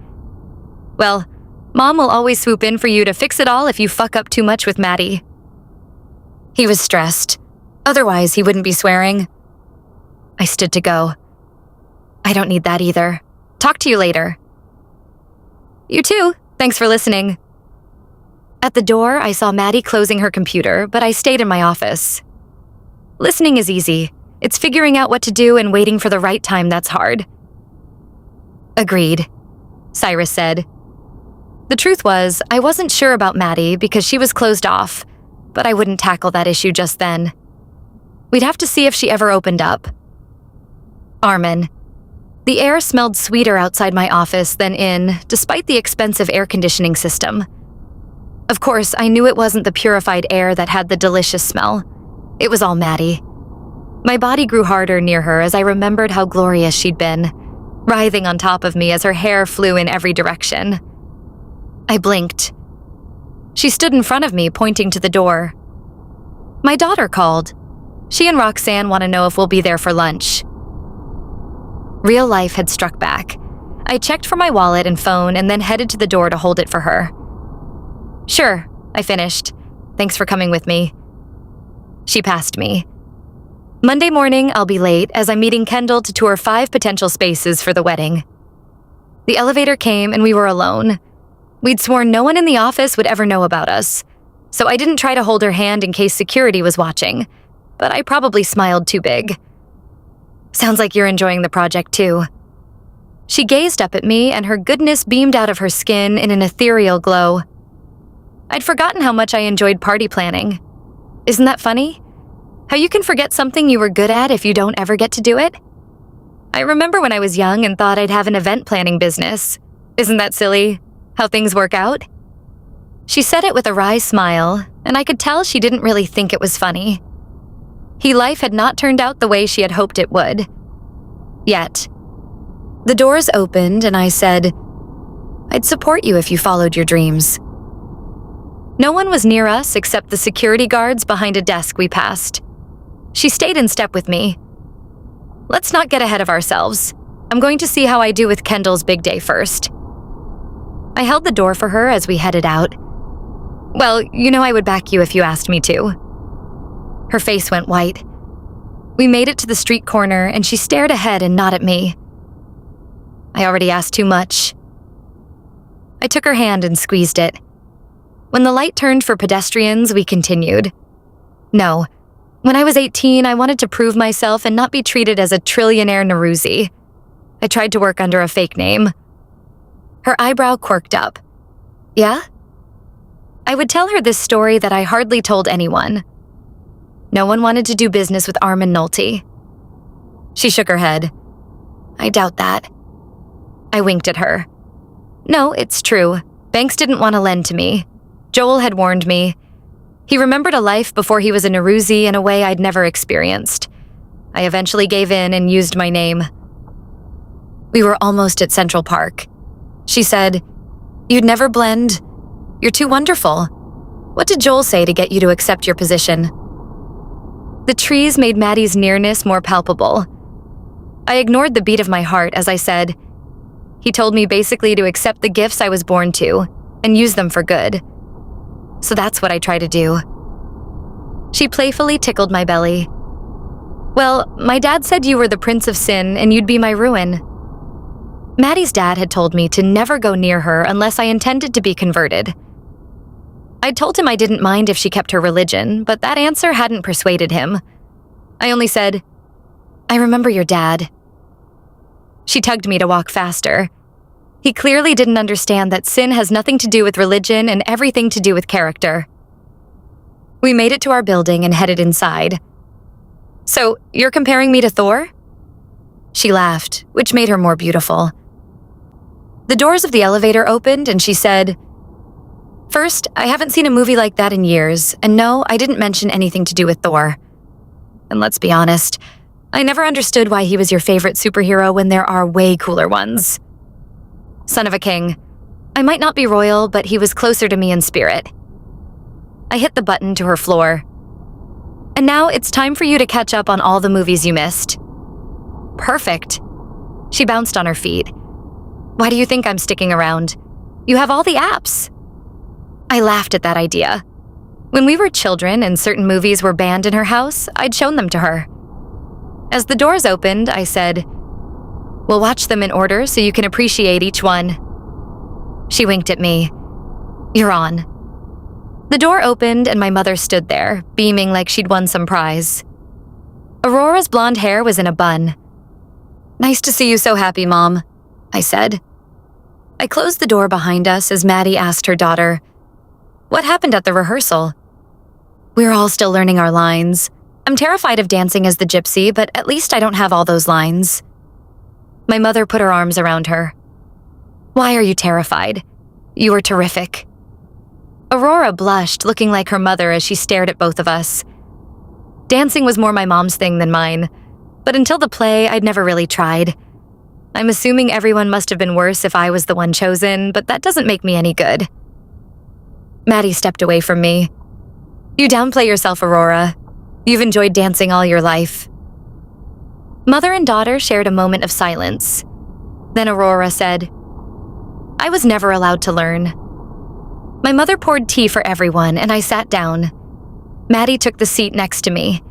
"Well, Mom will always swoop in for you to fix it all if you fuck up too much with Maddie." He was stressed. Otherwise, he wouldn't be swearing. I stood to go. I don't need that either. Talk to you later. You too. Thanks for listening. At the door, I saw Maddie closing her computer, but I stayed in my office. Listening is easy. It's figuring out what to do and waiting for the right time that's hard. Agreed, Cyrus said. The truth was, I wasn't sure about Maddie because she was closed off, but I wouldn't tackle that issue just then. We'd have to see if she ever opened up. Arman. The air smelled sweeter outside my office than in, despite the expensive air conditioning system. Of course, I knew it wasn't the purified air that had the delicious smell. It was all Maddie. My body grew harder near her as I remembered how glorious she'd been, writhing on top of me as her hair flew in every direction. I blinked. She stood in front of me, pointing to the door. My daughter called. She and Roxanne want to know if we'll be there for lunch. Real life had struck back. I checked for my wallet and phone and then headed to the door to hold it for her. Sure, I finished. Thanks for coming with me. She passed me. Monday morning, I'll be late as I'm meeting Kendall to tour 5 potential spaces for the wedding. The elevator came and we were alone. We'd sworn no one in the office would ever know about us, so I didn't try to hold her hand in case security was watching, but I probably smiled too big. Sounds like you're enjoying the project too. She gazed up at me and her goodness beamed out of her skin in an ethereal glow. I'd forgotten how much I enjoyed party planning. Isn't that funny? How you can forget something you were good at if you don't ever get to do it? I remember when I was young and thought I'd have an event planning business. Isn't that silly? How things work out? She said it with a wry smile, and I could tell she didn't really think it was funny. Life had not turned out the way she had hoped it would. Yet. The doors opened and I said, "I'd support you if you followed your dreams." No one was near us except the security guards behind a desk we passed. She stayed in step with me. Let's not get ahead of ourselves. I'm going to see how I do with Kendall's big day first. I held the door for her as we headed out. Well, you know I would back you if you asked me to. Her face went white. We made it to the street corner and she stared ahead and not at me. I already asked too much. I took her hand and squeezed it. When the light turned for pedestrians, we continued. No. When I was 18, I wanted to prove myself and not be treated as a trillionaire Norouzi. I tried to work under a fake name. Her eyebrow quirked up. Yeah? I would tell her this story that I hardly told anyone. No one wanted to do business with Arman Norouzi. She shook her head. I doubt that. I winked at her. No, it's true. Banks didn't want to lend to me. Joel had warned me. He remembered a life before he was a Norouzi in a way I'd never experienced. I eventually gave in and used my name. We were almost at Central Park. She said, "You'd never blend. You're too wonderful. What did Joel say to get you to accept your position?" The trees made Maddie's nearness more palpable. I ignored the beat of my heart as I said, "He told me basically to accept the gifts I was born to and use them for good. So that's what I try to do." She playfully tickled my belly. Well, my dad said you were the prince of sin and you'd be my ruin. Maddie's dad had told me to never go near her unless I intended to be converted. I'd told him I didn't mind if she kept her religion, but that answer hadn't persuaded him. I only said, I remember your dad. She tugged me to walk faster. He clearly didn't understand that sin has nothing to do with religion and everything to do with character. We made it to our building and headed inside. So, you're comparing me to Thor? She laughed, which made her more beautiful. The doors of the elevator opened and she said, First, I haven't seen a movie like that in years, and no, I didn't mention anything to do with Thor. And let's be honest, I never understood why he was your favorite superhero when there are way cooler ones. Son of a king. I might not be royal, but he was closer to me in spirit. I hit the button to her floor. And now it's time for you to catch up on all the movies you missed. Perfect. She bounced on her feet. Why do you think I'm sticking around? You have all the apps. I laughed at that idea. When we were children and certain movies were banned in her house, I'd shown them to her. As the doors opened, I said, We'll watch them in order so you can appreciate each one. She winked at me. You're on. The door opened and my mother stood there, beaming like she'd won some prize. Aurora's blonde hair was in a bun. Nice to see you so happy, Mom, I said. I closed the door behind us as Maddie asked her daughter, What happened at the rehearsal? We're all still learning our lines. I'm terrified of dancing as the gypsy, but at least I don't have all those lines. My mother put her arms around her. Why are you terrified? You were terrific. Aurora blushed, looking like her mother as she stared at both of us. Dancing was more my mom's thing than mine, but until the play, I'd never really tried. I'm assuming everyone must have been worse if I was the one chosen, but that doesn't make me any good. Maddie stepped away from me. You downplay yourself, Aurora. You've enjoyed dancing all your life. Mother and daughter shared a moment of silence. Then Aurora said, I was never allowed to learn. My mother poured tea for everyone, and I sat down. Maddie took the seat next to me.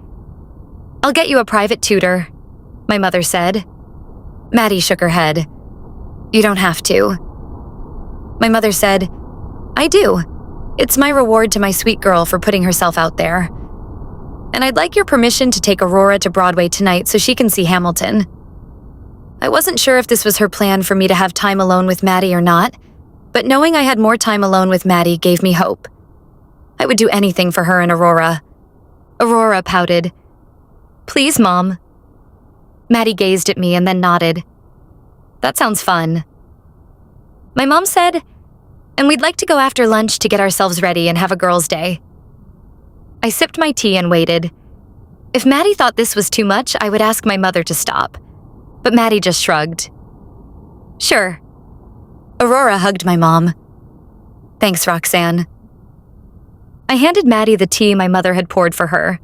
I'll get you a private tutor, my mother said. Maddie shook her head. You don't have to. My mother said, I do. It's my reward to my sweet girl for putting herself out there. And I'd like your permission to take Aurora to Broadway tonight so she can see Hamilton. I wasn't sure if this was her plan for me to have time alone with Maddie or not, but knowing I had more time alone with Maddie gave me hope. I would do anything for her and Aurora. Aurora pouted. Please, Mom. Maddie gazed at me and then nodded. That sounds fun. My mom said, and we'd like to go after lunch to get ourselves ready and have a girls' day. I sipped my tea and waited. If Maddie thought this was too much, I would ask my mother to stop. But Maddie just shrugged. Sure. Aurora hugged my mom. Thanks, Roxanne. I handed Maddie the tea my mother had poured for her.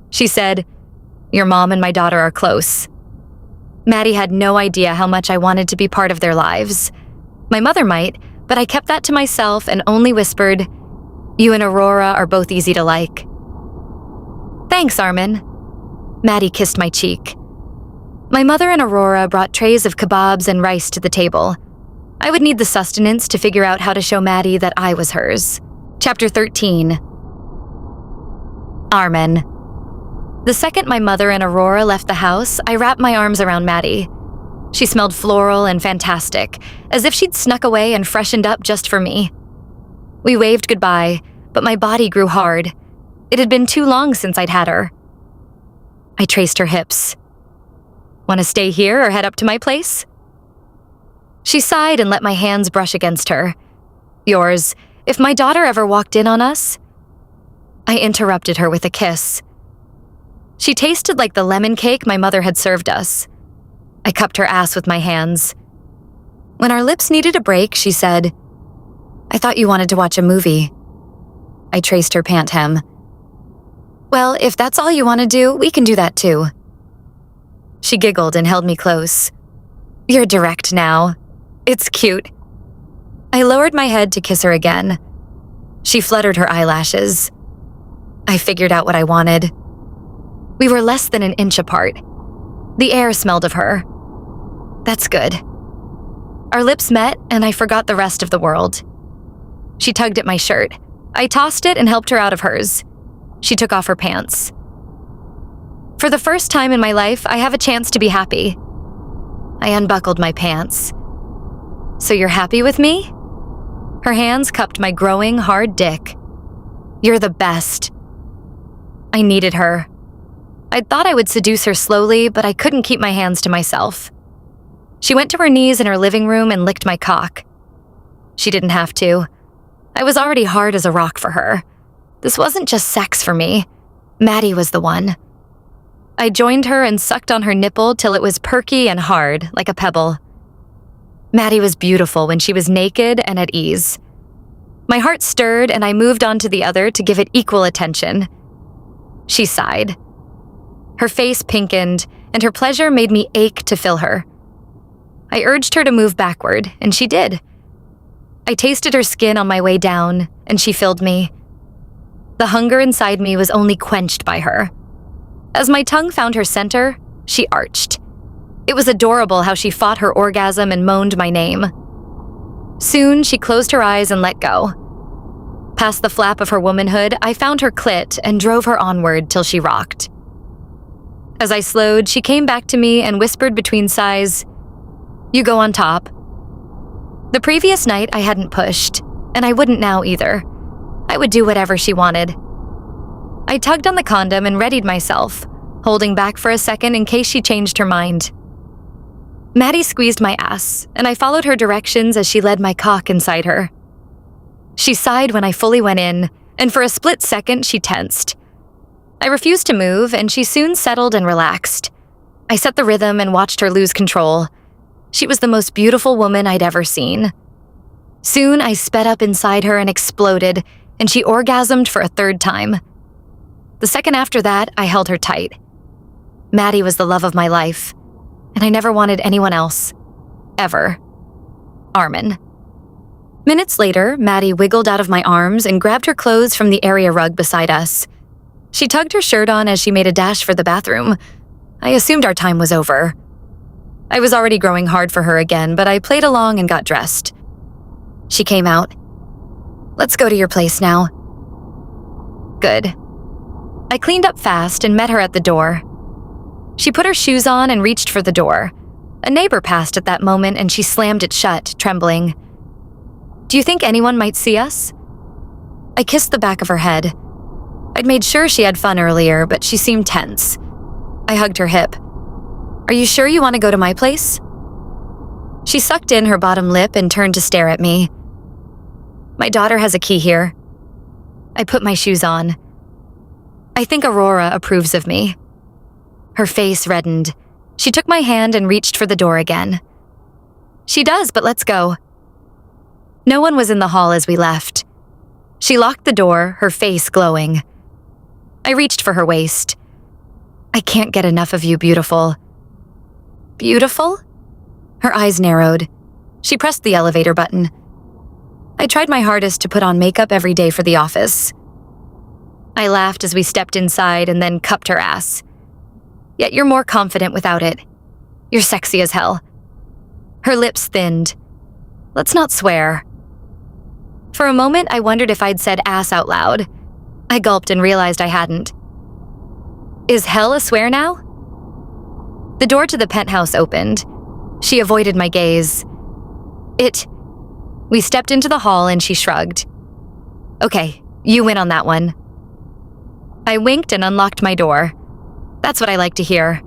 She said, Your mom and my daughter are close. Maddie had no idea how much I wanted to be part of their lives. My mother might, but I kept that to myself and only whispered, You and Aurora are both easy to like. Thanks, Arman. Maddie kissed my cheek. My mother and Aurora brought trays of kebabs and rice to the table. I would need the sustenance to figure out how to show Maddie that I was hers. Chapter 13. Arman. The second my mother and Aurora left the house, I wrapped my arms around Maddie. She smelled floral and fantastic, as if she'd snuck away and freshened up just for me. We waved goodbye, but my body grew hard. It had been too long since I'd had her. I traced her hips. Want to stay here or head up to my place? She sighed and let my hands brush against her. Yours, if my daughter ever walked in on us. I interrupted her with a kiss. She tasted like the lemon cake my mother had served us. I cupped her ass with my hands. When our lips needed a break, she said, I thought you wanted to watch a movie. I traced her pant hem. Well, if that's all you want to do, we can do that too. She giggled and held me close. You're direct now. It's cute. I lowered my head to kiss her again. She fluttered her eyelashes. I figured out what I wanted. We were less than an inch apart. The air smelled of her. That's good. Our lips met, and I forgot the rest of the world. She tugged at my shirt. I tossed it and helped her out of hers. She took off her pants. For the first time in my life, I have a chance to be happy. I unbuckled my pants. So you're happy with me? Her hands cupped my growing, hard dick. You're the best. I needed her. I'd thought I would seduce her slowly, but I couldn't keep my hands to myself. She went to her knees in her living room and licked my cock. She didn't have to. I was already hard as a rock for her. This wasn't just sex for me. Maddie was the one. I joined her and sucked on her nipple till it was perky and hard, like a pebble. Maddie was beautiful when she was naked and at ease. My heart stirred and I moved on to the other to give it equal attention. She sighed. Her face pinkened, and her pleasure made me ache to fill her. I urged her to move backward, and she did. I tasted her skin on my way down, and she filled me. The hunger inside me was only quenched by her. As my tongue found her center, she arched. It was adorable how she fought her orgasm and moaned my name. Soon, she closed her eyes and let go. Past the flap of her womanhood, I found her clit and drove her onward till she rocked. As I slowed, she came back to me and whispered between sighs, "You go on top." The previous night, I hadn't pushed, and I wouldn't now either. I would do whatever she wanted. I tugged on the condom and readied myself, holding back for a second in case she changed her mind. Maddie squeezed my ass, and I followed her directions as she led my cock inside her. She sighed when I fully went in, and for a split second, she tensed. I refused to move, and she soon settled and relaxed. I set the rhythm and watched her lose control. She was the most beautiful woman I'd ever seen. Soon, I sped up inside her and exploded, and she orgasmed for a third time. The second after that, I held her tight. Maddie was the love of my life, and I never wanted anyone else. Ever. Arman. Minutes later, Maddie wiggled out of my arms and grabbed her clothes from the area rug beside us. She tugged her shirt on as she made a dash for the bathroom. I assumed our time was over. I was already growing hard for her again, but I played along and got dressed. She came out. "Let's go to your place now." Good. I cleaned up fast and met her at the door. She put her shoes on and reached for the door. A neighbor passed at that moment and she slammed it shut, trembling. "Do you think anyone might see us?" I kissed the back of her head. I'd made sure she had fun earlier, but she seemed tense. I hugged her hip. "Are you sure you want to go to my place?" She sucked in her bottom lip and turned to stare at me. "My daughter has a key here." I put my shoes on. "I think Aurora approves of me." Her face reddened. She took my hand and reached for the door again. "She does, but let's go." No one was in the hall as we left. She locked the door, her face glowing. I reached for her waist. "I can't get enough of you, beautiful." "Beautiful?" Her eyes narrowed. She pressed the elevator button. I tried my hardest to put on makeup every day for the office. I laughed as we stepped inside and then cupped her ass. "Yet you're more confident without it. You're sexy as hell." Her lips thinned. "Let's not swear." For a moment, I wondered if I'd said ass out loud. I gulped and realized I hadn't. "Is hell a swear now?" The door to the penthouse opened. She avoided my gaze. We stepped into the hall and she shrugged. "Okay, you win on that one." I winked and unlocked my door. That's what I like to hear.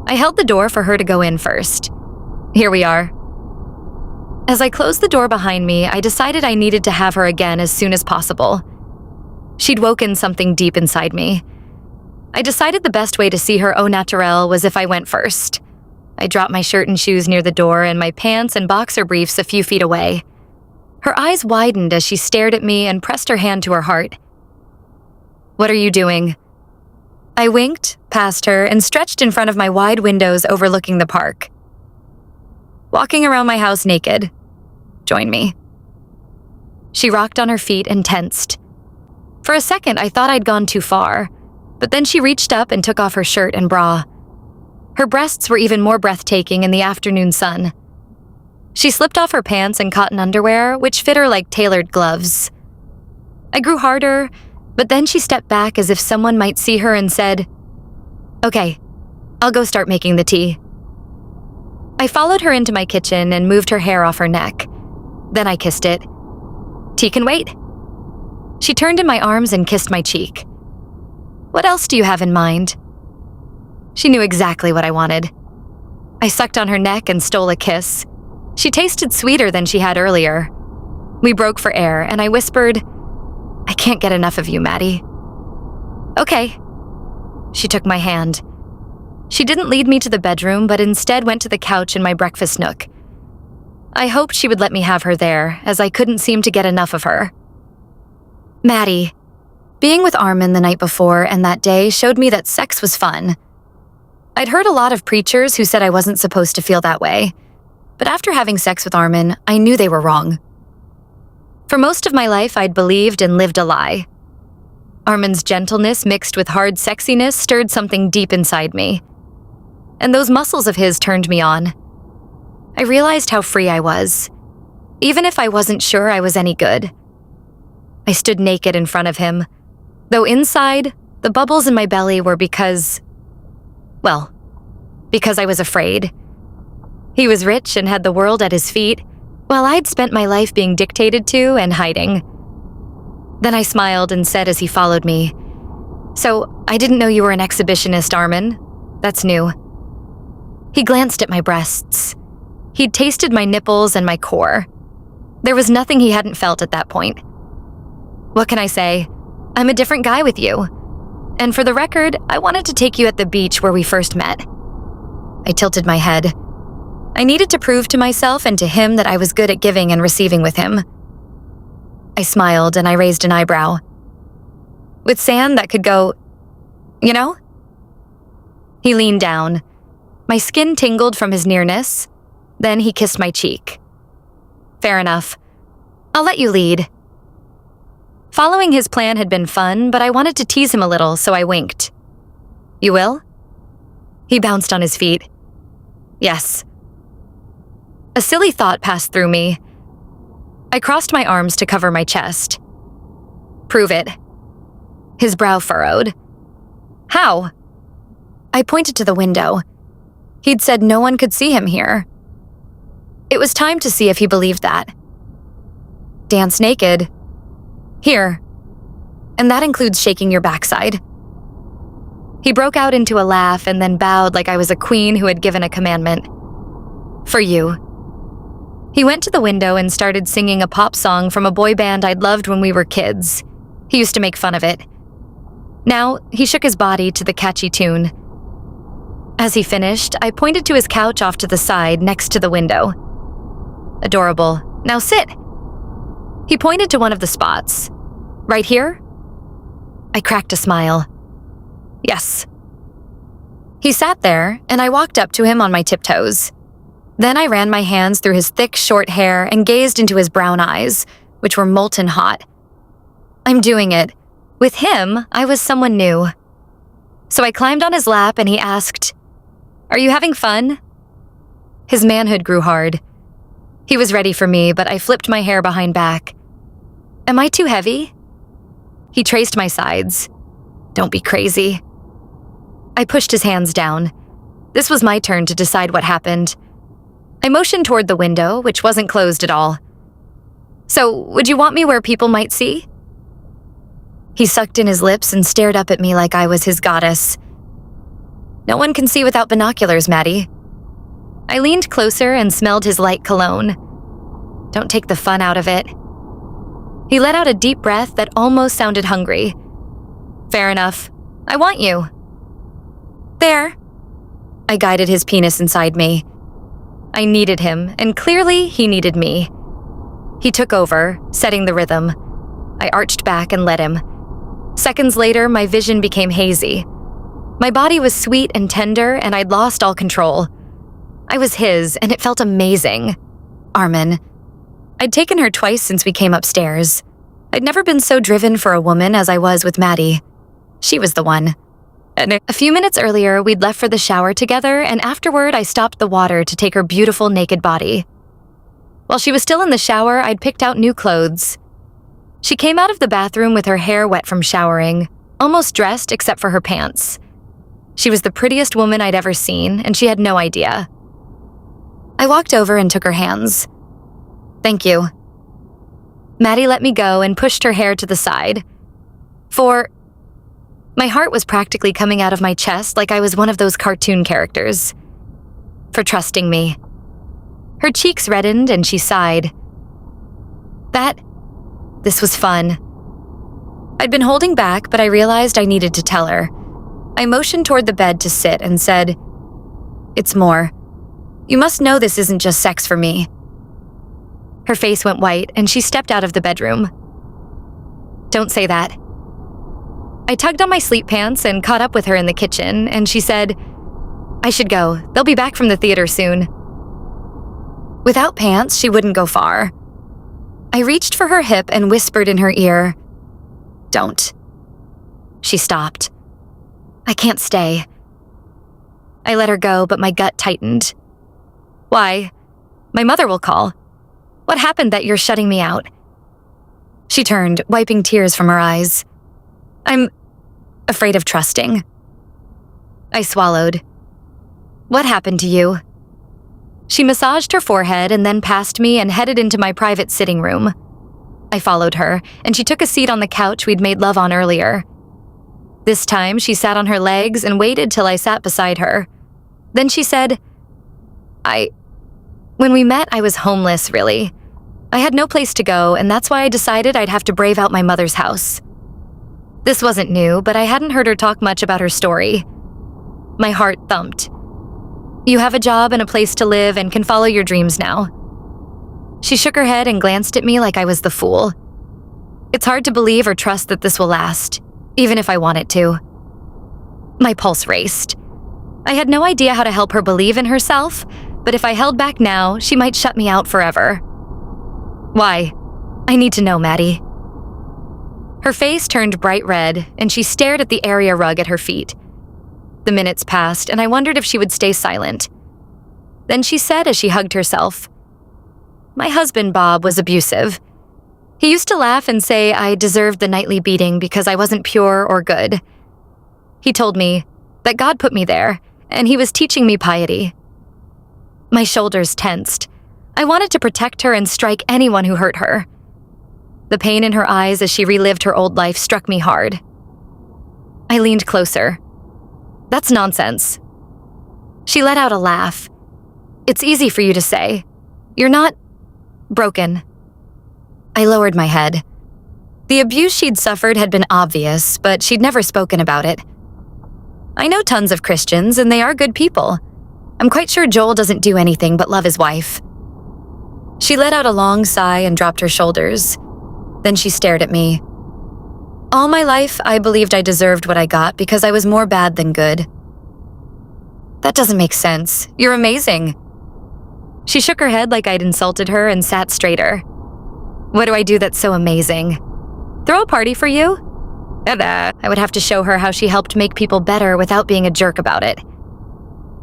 I held the door for her to go in first. Here we are. As I closed the door behind me, I decided I needed to have her again as soon as possible. She'd woken something deep inside me. I decided the best way to see her au naturel was if I went first. I dropped my shirt and shoes near the door and my pants and boxer briefs a few feet away. Her eyes widened as she stared at me and pressed her hand to her heart. "What are you doing?" I winked, past her, and stretched in front of my wide windows overlooking the park. "Walking around my house naked. Join me." She rocked on her feet and tensed. For a second, I thought I'd gone too far, but then she reached up and took off her shirt and bra. Her breasts were even more breathtaking in the afternoon sun. She slipped off her pants and cotton underwear, which fit her like tailored gloves. I grew harder, but then she stepped back as if someone might see her and said, "Okay, I'll go start making the tea." I followed her into my kitchen and moved her hair off her neck. Then I kissed it. "Tea can wait." She turned in my arms and kissed my cheek. "What else do you have in mind?" She knew exactly what I wanted. I sucked on her neck and stole a kiss. She tasted sweeter than she had earlier. We broke for air, and I whispered, "I can't get enough of you, Maddie." "Okay." She took my hand. She didn't lead me to the bedroom, but instead went to the couch in my breakfast nook. I hoped she would let me have her there, as I couldn't seem to get enough of her. Maddie. Being with Arman the night before and that day showed me that sex was fun. I'd heard a lot of preachers who said I wasn't supposed to feel that way, but after having sex with Arman, I knew they were wrong. For most of my life, I'd believed and lived a lie. Arman's gentleness mixed with hard sexiness stirred something deep inside me. And those muscles of his turned me on. I realized how free I was, even if I wasn't sure I was any good. I stood naked in front of him, though inside, the bubbles in my belly were because I was afraid. He was rich and had the world at his feet, while I'd spent my life being dictated to and hiding. Then I smiled and said as he followed me, "So, I didn't know you were an exhibitionist, Arman. That's new." He glanced at my breasts. He'd tasted my nipples and my core. There was nothing he hadn't felt at that point. "What can I say? I'm a different guy with you. And for the record, I wanted to take you at the beach where we first met." I tilted my head. I needed to prove to myself and to him that I was good at giving and receiving with him. I smiled and I raised an eyebrow. "With sand that could go, you know?" He leaned down. My skin tingled from his nearness. Then he kissed my cheek. "Fair enough. I'll let you lead." Following his plan had been fun, but I wanted to tease him a little, so I winked. "You will?" He bounced on his feet. "Yes." A silly thought passed through me. I crossed my arms to cover my chest. "Prove it." His brow furrowed. "How?" I pointed to the window. He'd said no one could see him here. It was time to see if he believed that. "Dance naked. Here. And that includes shaking your backside." He broke out into a laugh and then bowed like I was a queen who had given a commandment. "For you." He went to the window and started singing a pop song from a boy band I'd loved when we were kids. He used to make fun of it. Now, he shook his body to the catchy tune. As he finished, I pointed to his couch off to the side next to the window. "Adorable. Now sit." He pointed to one of the spots. "Right here?" I cracked a smile. "Yes." He sat there, and I walked up to him on my tiptoes. Then I ran my hands through his thick, short hair and gazed into his brown eyes, which were molten hot. I'm doing it. With him, I was someone new. So I climbed on his lap and he asked, "Are you having fun?" His manhood grew hard. He was ready for me, but I flipped my hair behind back. "Am I too heavy?" He traced my sides. "Don't be crazy." I pushed his hands down. This was my turn to decide what happened. I motioned toward the window, which wasn't closed at all. "So, would you want me where people might see?" He sucked in his lips and stared up at me like I was his goddess. "No one can see without binoculars, Maddie." I leaned closer and smelled his light cologne. "Don't take the fun out of it." He let out a deep breath that almost sounded hungry. "Fair enough. I want you." "There." I guided his penis inside me. I needed him, and clearly he needed me. He took over, setting the rhythm. I arched back and let him. Seconds later, my vision became hazy. My body was sweet and tender, and I'd lost all control. I was his, and it felt amazing. Arman. I'd taken her twice since we came upstairs. I'd never been so driven for a woman as I was with Maddie. She was the one. And a few minutes earlier, we'd left for the shower together, and afterward, I stopped the water to take her beautiful naked body. While she was still in the shower, I'd picked out new clothes. She came out of the bathroom with her hair wet from showering, almost dressed except for her pants. She was the prettiest woman I'd ever seen, and she had no idea. I walked over and took her hands. "Thank you." Maddie let me go and pushed her hair to the side. My heart was practically coming out of my chest like I was one of those cartoon characters. For trusting me. Her cheeks reddened and she sighed. This was fun. I'd been holding back, but I realized I needed to tell her. I motioned toward the bed to sit and said, "It's more. You must know this isn't just sex for me." Her face went white and she stepped out of the bedroom. "Don't say that." I tugged on my sleep pants and caught up with her in the kitchen, and she said, "I should go. They'll be back from the theater soon." Without pants, she wouldn't go far. I reached for her hip and whispered in her ear, "Don't." She stopped. "I can't stay." I let her go, but my gut tightened. "Why? My mother will call. What happened that you're shutting me out?" She turned, wiping tears from her eyes. "I'm afraid of trusting." I swallowed. "What happened to you?" She massaged her forehead and then passed me and headed into my private sitting room. I followed her, and she took a seat on the couch we'd made love on earlier. This time, she sat on her legs and waited till I sat beside her. Then she said, When we met, I was homeless, really. I had no place to go, and that's why I decided I'd have to brave out my mother's house. This wasn't new, but I hadn't heard her talk much about her story. My heart thumped. You have a job and a place to live and can follow your dreams now. She shook her head and glanced at me like I was the fool. It's hard to believe or trust that this will last, even if I want it to. My pulse raced. I had no idea how to help her believe in herself, but if I held back now, she might shut me out forever. Why? I need to know, Maddie. Her face turned bright red, and she stared at the area rug at her feet. The minutes passed, and I wondered if she would stay silent. Then she said as she hugged herself, "My husband, Bob, was abusive. He used to laugh and say I deserved the nightly beating because I wasn't pure or good. He told me that God put me there, and he was teaching me piety." My shoulders tensed. I wanted to protect her and strike anyone who hurt her. The pain in her eyes as she relived her old life struck me hard. I leaned closer. "That's nonsense." She let out a laugh. "It's easy for you to say. You're not broken." I lowered my head. The abuse she'd suffered had been obvious, but she'd never spoken about it. "I know tons of Christians, and they are good people. I'm quite sure Joel doesn't do anything but love his wife." She let out a long sigh and dropped her shoulders. Then she stared at me. "All my life, I believed I deserved what I got because I was more bad than good." "That doesn't make sense. You're amazing." She shook her head like I'd insulted her and sat straighter. "What do I do that's so amazing? Throw a party for you?" I would have to show her how she helped make people better without being a jerk about it.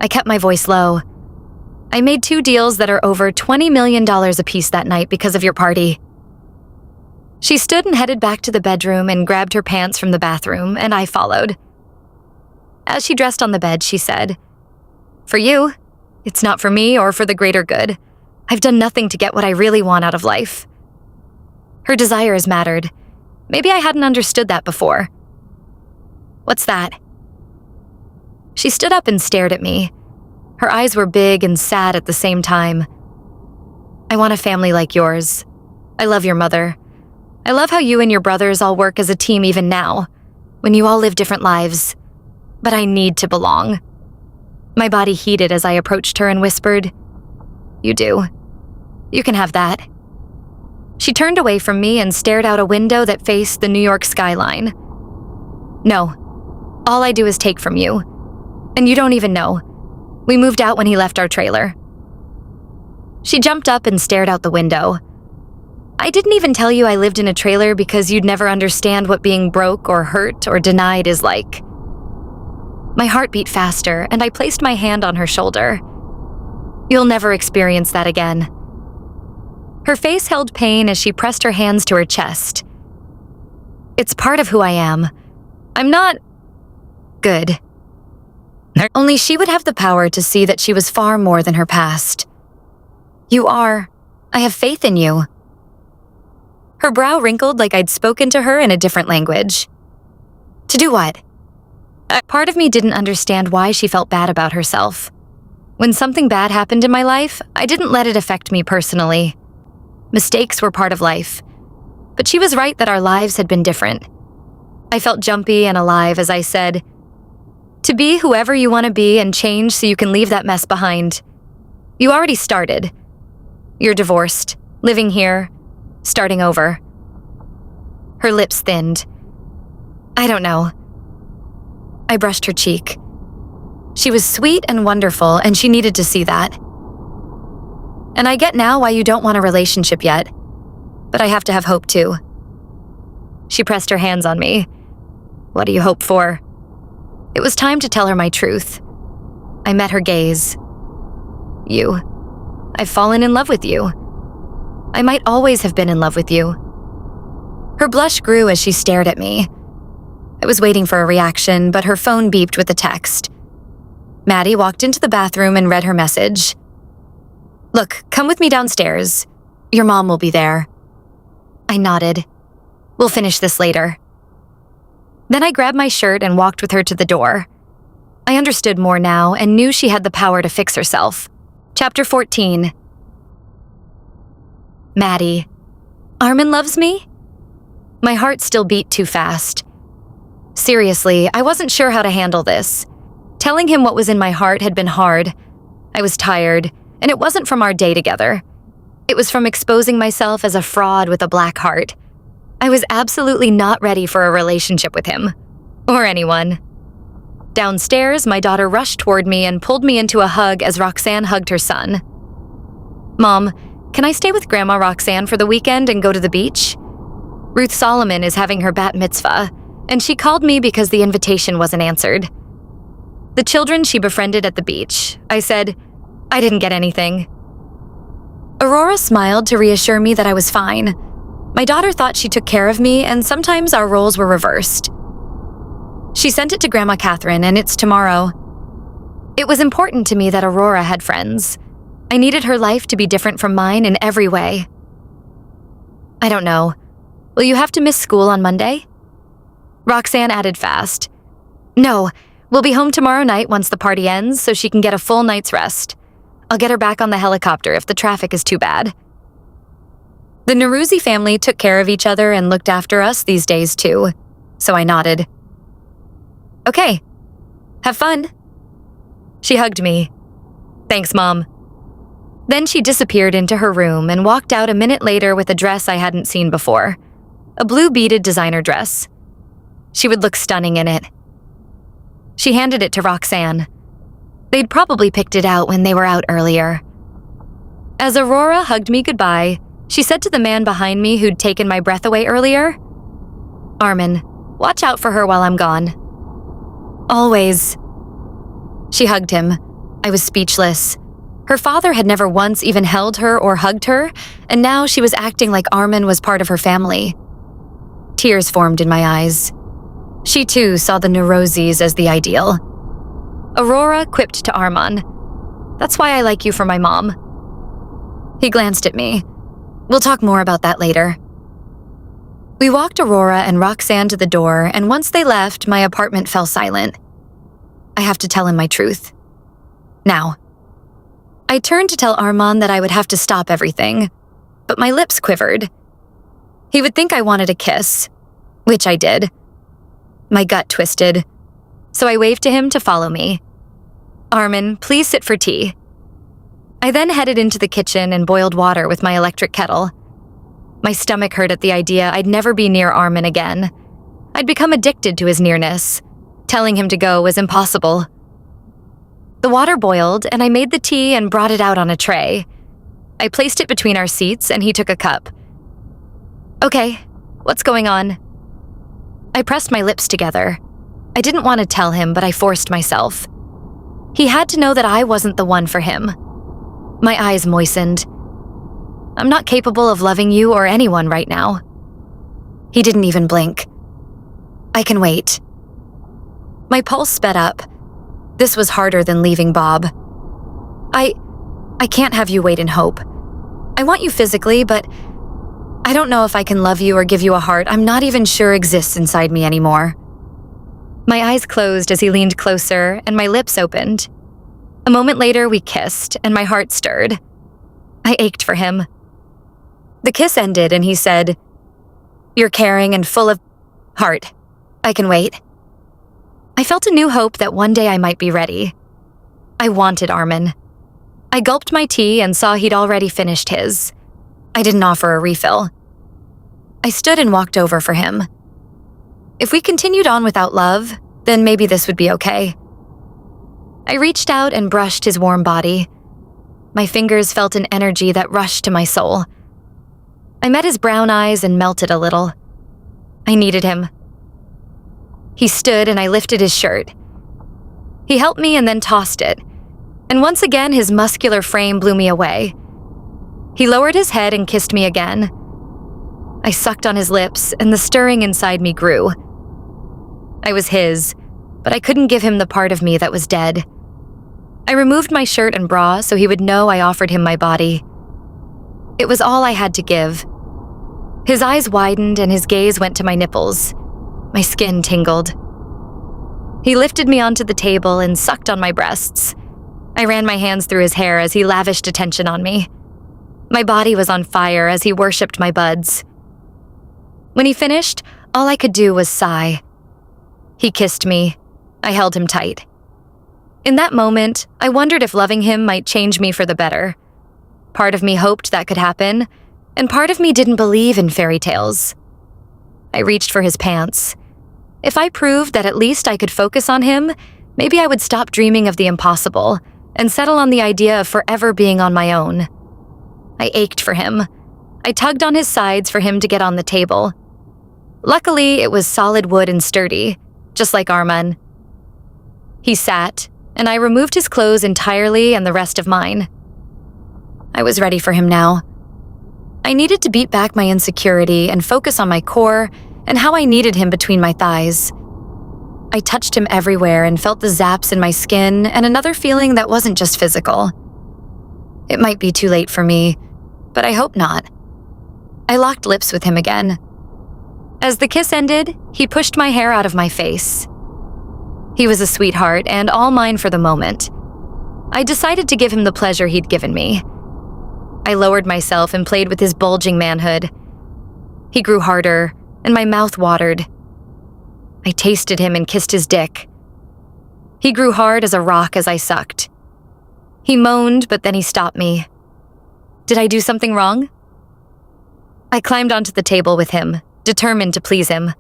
I kept my voice low. "I made 2 deals that are over $20 million apiece that night because of your party." She stood and headed back to the bedroom and grabbed her pants from the bathroom, and I followed. As she dressed on the bed, she said, "For you, it's not for me or for the greater good. I've done nothing to get what I really want out of life." Her desires mattered. Maybe I hadn't understood that before. "What's that?" She stood up and stared at me. Her eyes were big and sad at the same time. "I want a family like yours. I love your mother. I love how you and your brothers all work as a team even now, when you all live different lives. But I need to belong." My body heated as I approached her and whispered, "You do. You can have that." She turned away from me and stared out a window that faced the New York skyline. "No. All I do is take from you. And you don't even know. We moved out when he left our trailer." She jumped up and stared out the window. I didn't even tell you I lived in a trailer because you'd never understand what being broke or hurt or denied is like. My heart beat faster, and I placed my hand on her shoulder. You'll never experience that again. Her face held pain as she pressed her hands to her chest. It's part of who I am. I'm not good. Only she would have the power to see that she was far more than her past. You are. I have faith in you. Her brow wrinkled like I'd spoken to her in a different language. To do what? Part of me didn't understand why she felt bad about herself. When something bad happened in my life, I didn't let it affect me personally. Mistakes were part of life. But she was right that our lives had been different. I felt jumpy and alive as I said, to be whoever you want to be and change so you can leave that mess behind. You already started. You're divorced, living here, starting over. Her lips thinned. I don't know. I brushed her cheek. She was sweet and wonderful, and she needed to see that. And I get now why you don't want a relationship yet, but I have to have hope too. She pressed her hands on me. What do you hope for? It was time to tell her my truth. I met her gaze. You. I've fallen in love with you. I might always have been in love with you. Her blush grew as she stared at me. I was waiting for a reaction, but her phone beeped with a text. Maddie walked into the bathroom and read her message. Look, come with me downstairs. Your mom will be there. I nodded. We'll finish this later. Then I grabbed my shirt and walked with her to the door. I understood more now and knew she had the power to fix herself. Chapter 14. Maddie. Arman loves me? My heart still beat too fast. Seriously, I wasn't sure how to handle this. Telling him what was in my heart had been hard. I was tired, and it wasn't from our day together. It was from exposing myself as a fraud with a black heart. I was absolutely not ready for a relationship with him. Or anyone. Downstairs, my daughter rushed toward me and pulled me into a hug as Roxanne hugged her son. Mom, can I stay with Grandma Roxanne for the weekend and go to the beach? Ruth Solomon is having her bat mitzvah, and she called me because the invitation wasn't answered. The children she befriended at the beach. I said, I didn't get anything. Aurora smiled to reassure me that I was fine. My daughter thought she took care of me, and sometimes our roles were reversed. She sent it to Grandma Catherine, and it's tomorrow. It was important to me that Aurora had friends. I needed her life to be different from mine in every way. I don't know. Will you have to miss school on Monday? Roxanne added fast. No, we'll be home tomorrow night once the party ends so she can get a full night's rest. I'll get her back on the helicopter if the traffic is too bad. The Norouzi family took care of each other and looked after us these days too, so I nodded. Okay, have fun. She hugged me. Thanks, Mom. Then she disappeared into her room and walked out a minute later with a dress I hadn't seen before. A blue beaded designer dress. She would look stunning in it. She handed it to Roxanne. They'd probably picked it out when they were out earlier. As Aurora hugged me goodbye, she said to the man behind me who'd taken my breath away earlier, Arman, watch out for her while I'm gone. Always. She hugged him. I was speechless. Her father had never once even held her or hugged her, and now she was acting like Arman was part of her family. Tears formed in my eyes. She too saw the Nourozis as the ideal. Aurora quipped to Arman, That's why I like you for my mom. He glanced at me. We'll talk more about that later. We walked Aurora and Roxanne to the door, and once they left, my apartment fell silent. I have to tell him my truth. Now. I turned to tell Arman that I would have to stop everything, but my lips quivered. He would think I wanted a kiss, which I did. My gut twisted, so I waved to him to follow me. Arman, please sit for tea. I then headed into the kitchen and boiled water with my electric kettle. My stomach hurt at the idea I'd never be near Arman again. I'd become addicted to his nearness. Telling him to go was impossible. The water boiled, and I made the tea and brought it out on a tray. I placed it between our seats, and he took a cup. Okay, what's going on? I pressed my lips together. I didn't want to tell him, but I forced myself. He had to know that I wasn't the one for him. My eyes moistened. I'm not capable of loving you or anyone right now. He didn't even blink. I can wait. My pulse sped up. This was harder than leaving Bob. I can't have you wait in hope. I want you physically, but I don't know if I can love you or give you a heart I'm not even sure exists inside me anymore. My eyes closed as he leaned closer and my lips opened. A moment later, we kissed and my heart stirred. I ached for him. The kiss ended and he said, "You're caring and full of heart. I can wait." I felt a new hope that one day I might be ready. I wanted Arman. I gulped my tea and saw he'd already finished his. I didn't offer a refill. I stood and walked over for him. If we continued on without love, then maybe this would be okay. I reached out and brushed his warm body. My fingers felt an energy that rushed to my soul. I met his brown eyes and melted a little. I needed him. He stood and I lifted his shirt. He helped me and then tossed it, and once again his muscular frame blew me away. He lowered his head and kissed me again. I sucked on his lips and the stirring inside me grew. I was his, but I couldn't give him the part of me that was dead. I removed my shirt and bra so he would know I offered him my body. It was all I had to give. His eyes widened and his gaze went to my nipples. My skin tingled. He lifted me onto the table and sucked on my breasts. I ran my hands through his hair as he lavished attention on me. My body was on fire as he worshipped my buds. When he finished, all I could do was sigh. He kissed me. I held him tight. In that moment, I wondered if loving him might change me for the better. Part of me hoped that could happen, and part of me didn't believe in fairy tales. I reached for his pants. If I proved that at least I could focus on him, maybe I would stop dreaming of the impossible and settle on the idea of forever being on my own. I ached for him. I tugged on his sides for him to get on the table. Luckily, it was solid wood and sturdy, just like Arman. He sat, and I removed his clothes entirely and the rest of mine. I was ready for him now. I needed to beat back my insecurity and focus on my core and how I needed him between my thighs. I touched him everywhere and felt the zaps in my skin and another feeling that wasn't just physical. It might be too late for me, but I hope not. I locked lips with him again. As the kiss ended, he pushed my hair out of my face. He was a sweetheart and all mine for the moment. I decided to give him the pleasure he'd given me. I lowered myself and played with his bulging manhood. He grew harder, and my mouth watered. I tasted him and kissed his dick. He grew hard as a rock as I sucked. He moaned, but then he stopped me. Did I do something wrong? I climbed onto the table with him, determined to please him.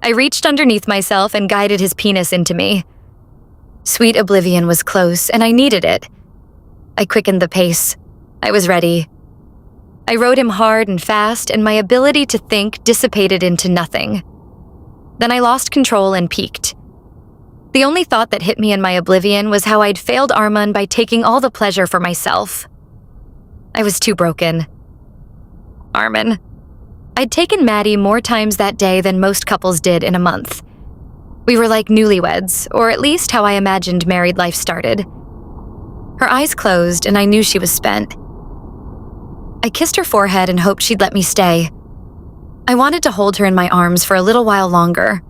I reached underneath myself and guided his penis into me. Sweet oblivion was close, and I needed it. I quickened the pace. I was ready. I rode him hard and fast, and my ability to think dissipated into nothing. Then I lost control and peaked. The only thought that hit me in my oblivion was how I'd failed Arman by taking all the pleasure for myself. I was too broken. Arman. I'd taken Maddie more times that day than most couples did in a month. We were like newlyweds, or at least how I imagined married life started. Her eyes closed, and I knew she was spent. I kissed her forehead and hoped she'd let me stay. I wanted to hold her in my arms for a little while longer.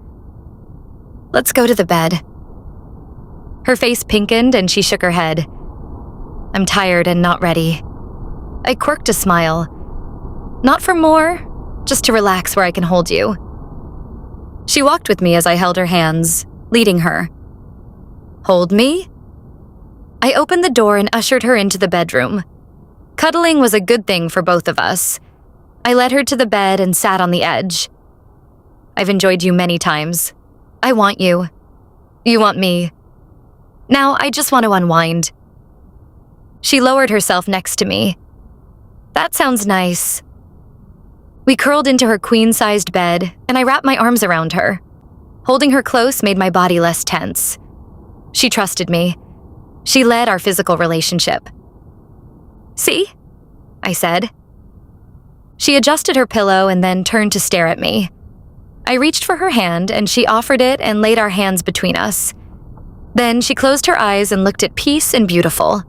Let's go to the bed. Her face pinkened and she shook her head. I'm tired and not ready. I quirked a smile. Not for more, just to relax where I can hold you. She walked with me as I held her hands, leading her. Hold me? I opened the door and ushered her into the bedroom. Cuddling was a good thing for both of us. I led her to the bed and sat on the edge. I've enjoyed you many times. I want you. You want me. Now I just want to unwind. She lowered herself next to me. That sounds nice. We curled into her queen-sized bed, and I wrapped my arms around her. Holding her close made my body less tense. She trusted me. She led our physical relationship. "See?" I said. She adjusted her pillow and then turned to stare at me. I reached for her hand, and she offered it and laid our hands between us. Then she closed her eyes and looked at peace and beautiful.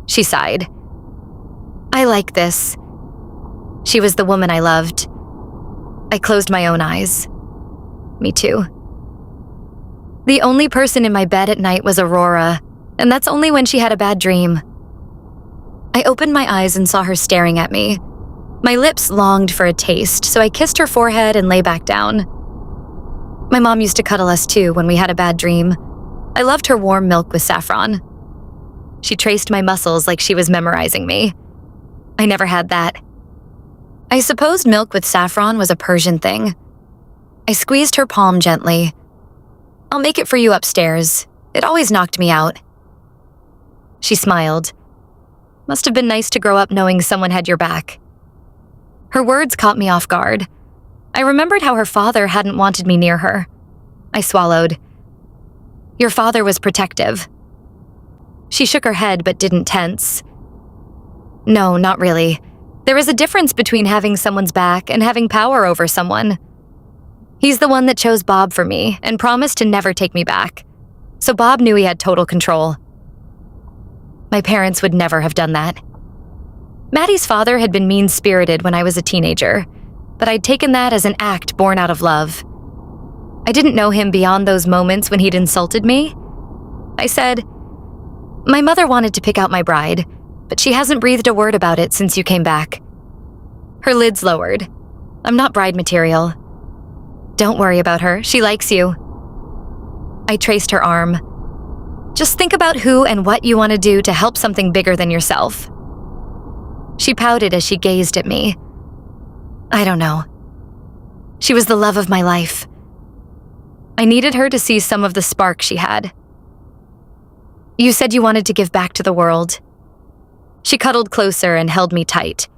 She sighed. "I like this." She was the woman I loved. I closed my own eyes. Me too. The only person in my bed at night was Aurora, and that's only when she had a bad dream. I opened my eyes and saw her staring at me. My lips longed for a taste, so I kissed her forehead and lay back down. My mom used to cuddle us too when we had a bad dream. I loved her warm milk with saffron. She traced my muscles like she was memorizing me. I never had that. I supposed milk with saffron was a Persian thing. I squeezed her palm gently. "I'll make it for you upstairs. It always knocked me out." She smiled. Must have been nice to grow up knowing someone had your back. Her words caught me off guard. I remembered how her father hadn't wanted me near her. I swallowed. "Your father was protective." She shook her head but didn't tense. "No, not really. There is a difference between having someone's back and having power over someone. He's the one that chose Bob for me and promised to never take me back. So Bob knew he had total control. My parents would never have done that. Maddie's father had been mean-spirited when I was a teenager, but I'd taken that as an act born out of love. I didn't know him beyond those moments when he'd insulted me. I said, "My mother wanted to pick out my bride, but she hasn't breathed a word about it since you came back." Her lids lowered. "I'm not bride material." "Don't worry about her. She likes you." I traced her arm. "Just think about who and what you want to do to help something bigger than yourself." She pouted as she gazed at me. "I don't know." She was the love of my life. I needed her to see some of the spark she had. "You said you wanted to give back to the world." She cuddled closer and held me tight.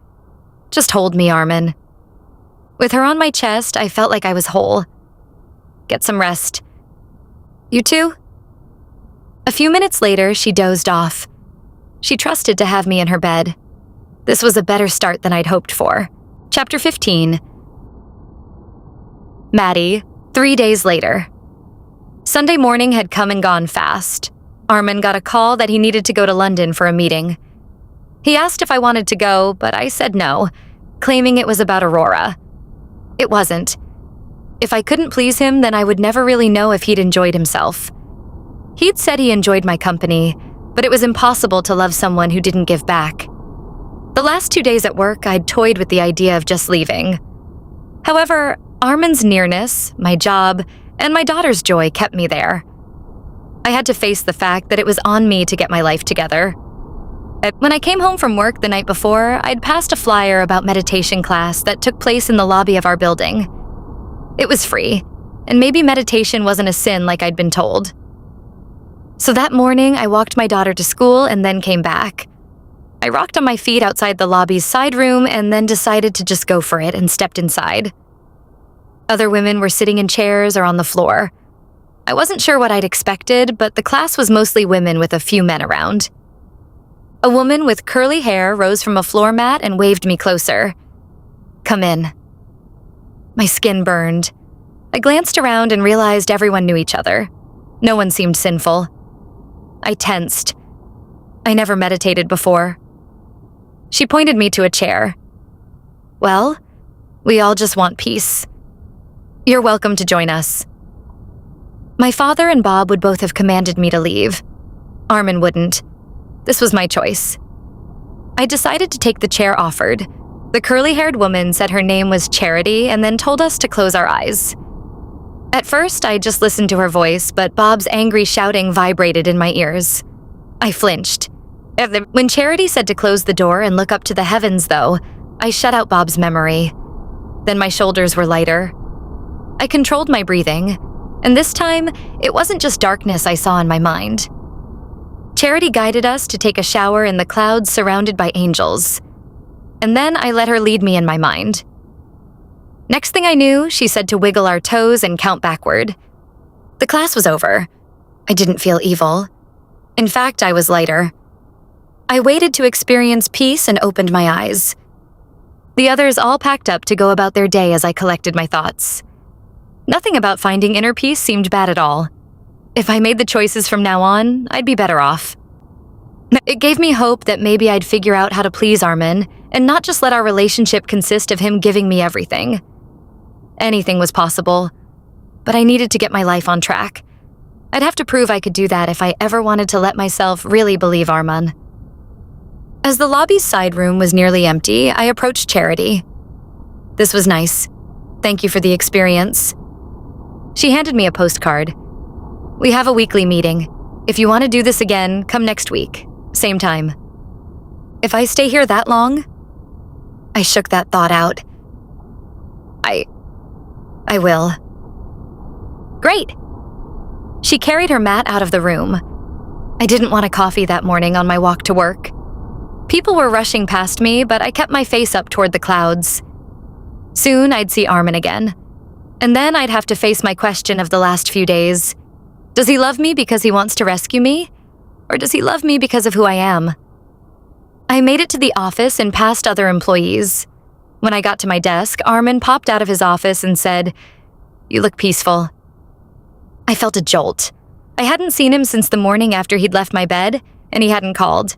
"Just hold me, Arman." With her on my chest, I felt like I was whole. "Get some rest." "You too?" A few minutes later, she dozed off. She trusted to have me in her bed. This was a better start than I'd hoped for. Chapter 15. Maddie, 3 days later. Sunday morning had come and gone fast. Arman got a call that he needed to go to London for a meeting. He asked if I wanted to go, but I said no, claiming it was about Aurora. It wasn't. If I couldn't please him, then I would never really know if he'd enjoyed himself. He'd said he enjoyed my company, but it was impossible to love someone who didn't give back. The last 2 days at work, I'd toyed with the idea of just leaving. However, Arman's nearness, my job, and my daughter's joy kept me there. I had to face the fact that it was on me to get my life together. When I came home from work the night before, I'd passed a flyer about meditation class that took place in the lobby of our building. It was free, and maybe meditation wasn't a sin like I'd been told. So that morning, I walked my daughter to school and then came back. I rocked on my feet outside the lobby's side room and then decided to just go for it and stepped inside. Other women were sitting in chairs or on the floor. I wasn't sure what I'd expected, but the class was mostly women with a few men around. A woman with curly hair rose from a floor mat and waved me closer. "Come in." My skin burned. I glanced around and realized everyone knew each other. No one seemed sinful. I tensed. I never meditated before. She pointed me to a chair. "Well, we all just want peace. You're welcome to join us." My father and Bob would both have commanded me to leave. Arman wouldn't. This was my choice. I decided to take the chair offered. The curly-haired woman said her name was Charity and then told us to close our eyes. At first, I just listened to her voice, but Bob's angry shouting vibrated in my ears. I flinched. When Charity said to close the door and look up to the heavens, though, I shut out Bob's memory. Then my shoulders were lighter. I controlled my breathing, and this time, it wasn't just darkness I saw in my mind. Charity guided us to take a shower in the clouds surrounded by angels. And then I let her lead me in my mind. Next thing I knew, she said to wiggle our toes and count backward. The class was over. I didn't feel evil. In fact, I was lighter. I waited to experience peace and opened my eyes. The others all packed up to go about their day as I collected my thoughts. Nothing about finding inner peace seemed bad at all. If I made the choices from now on, I'd be better off. It gave me hope that maybe I'd figure out how to please Arman and not just let our relationship consist of him giving me everything. Anything was possible, but I needed to get my life on track. I'd have to prove I could do that if I ever wanted to let myself really believe Arman. As the lobby's side room was nearly empty, I approached Charity. "This was nice. Thank you for the experience." She handed me a postcard. "We have a weekly meeting. If you want to do this again, come next week. Same time." If I stay here that long? I shook that thought out. I will. Great. She carried her mat out of the room. I didn't want a coffee that morning on my walk to work. People were rushing past me, but I kept my face up toward the clouds. Soon I'd see Arman again. And then I'd have to face my question of the last few days. Does he love me because he wants to rescue me? Or does he love me because of who I am? I made it to the office and past other employees. When I got to my desk, Arman popped out of his office and said, "You look peaceful." I felt a jolt. I hadn't seen him since the morning after he'd left my bed, and he hadn't called.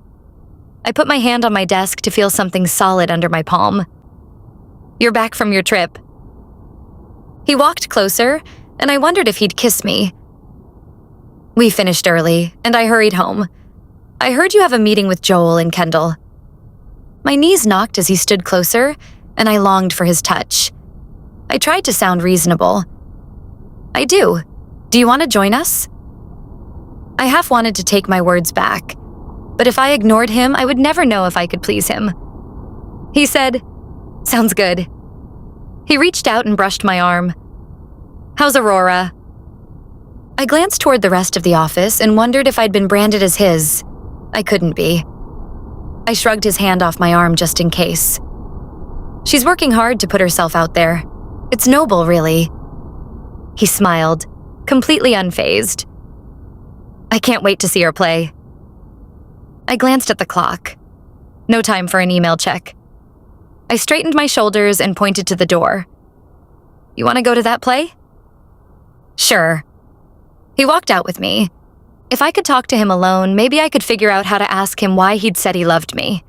I put my hand on my desk to feel something solid under my palm. "You're back from your trip." He walked closer, and I wondered if he'd kiss me. "We finished early, and I hurried home. I heard you have a meeting with Joel and Kendall." My knees knocked as he stood closer, and I longed for his touch. I tried to sound reasonable. "I do. Do you want to join us?" I half wanted to take my words back, but if I ignored him, I would never know if I could please him. He said, "Sounds good." He reached out and brushed my arm. "How's Aurora?" I glanced toward the rest of the office and wondered if I'd been branded as his. I couldn't be. I shrugged his hand off my arm just in case. "She's working hard to put herself out there. It's noble, really." He smiled, completely unfazed. "I can't wait to see her play." I glanced at the clock. No time for an email check. I straightened my shoulders and pointed to the door. "You want to go to that play?" "Sure." He walked out with me. If I could talk to him alone, maybe I could figure out how to ask him why he'd said he loved me.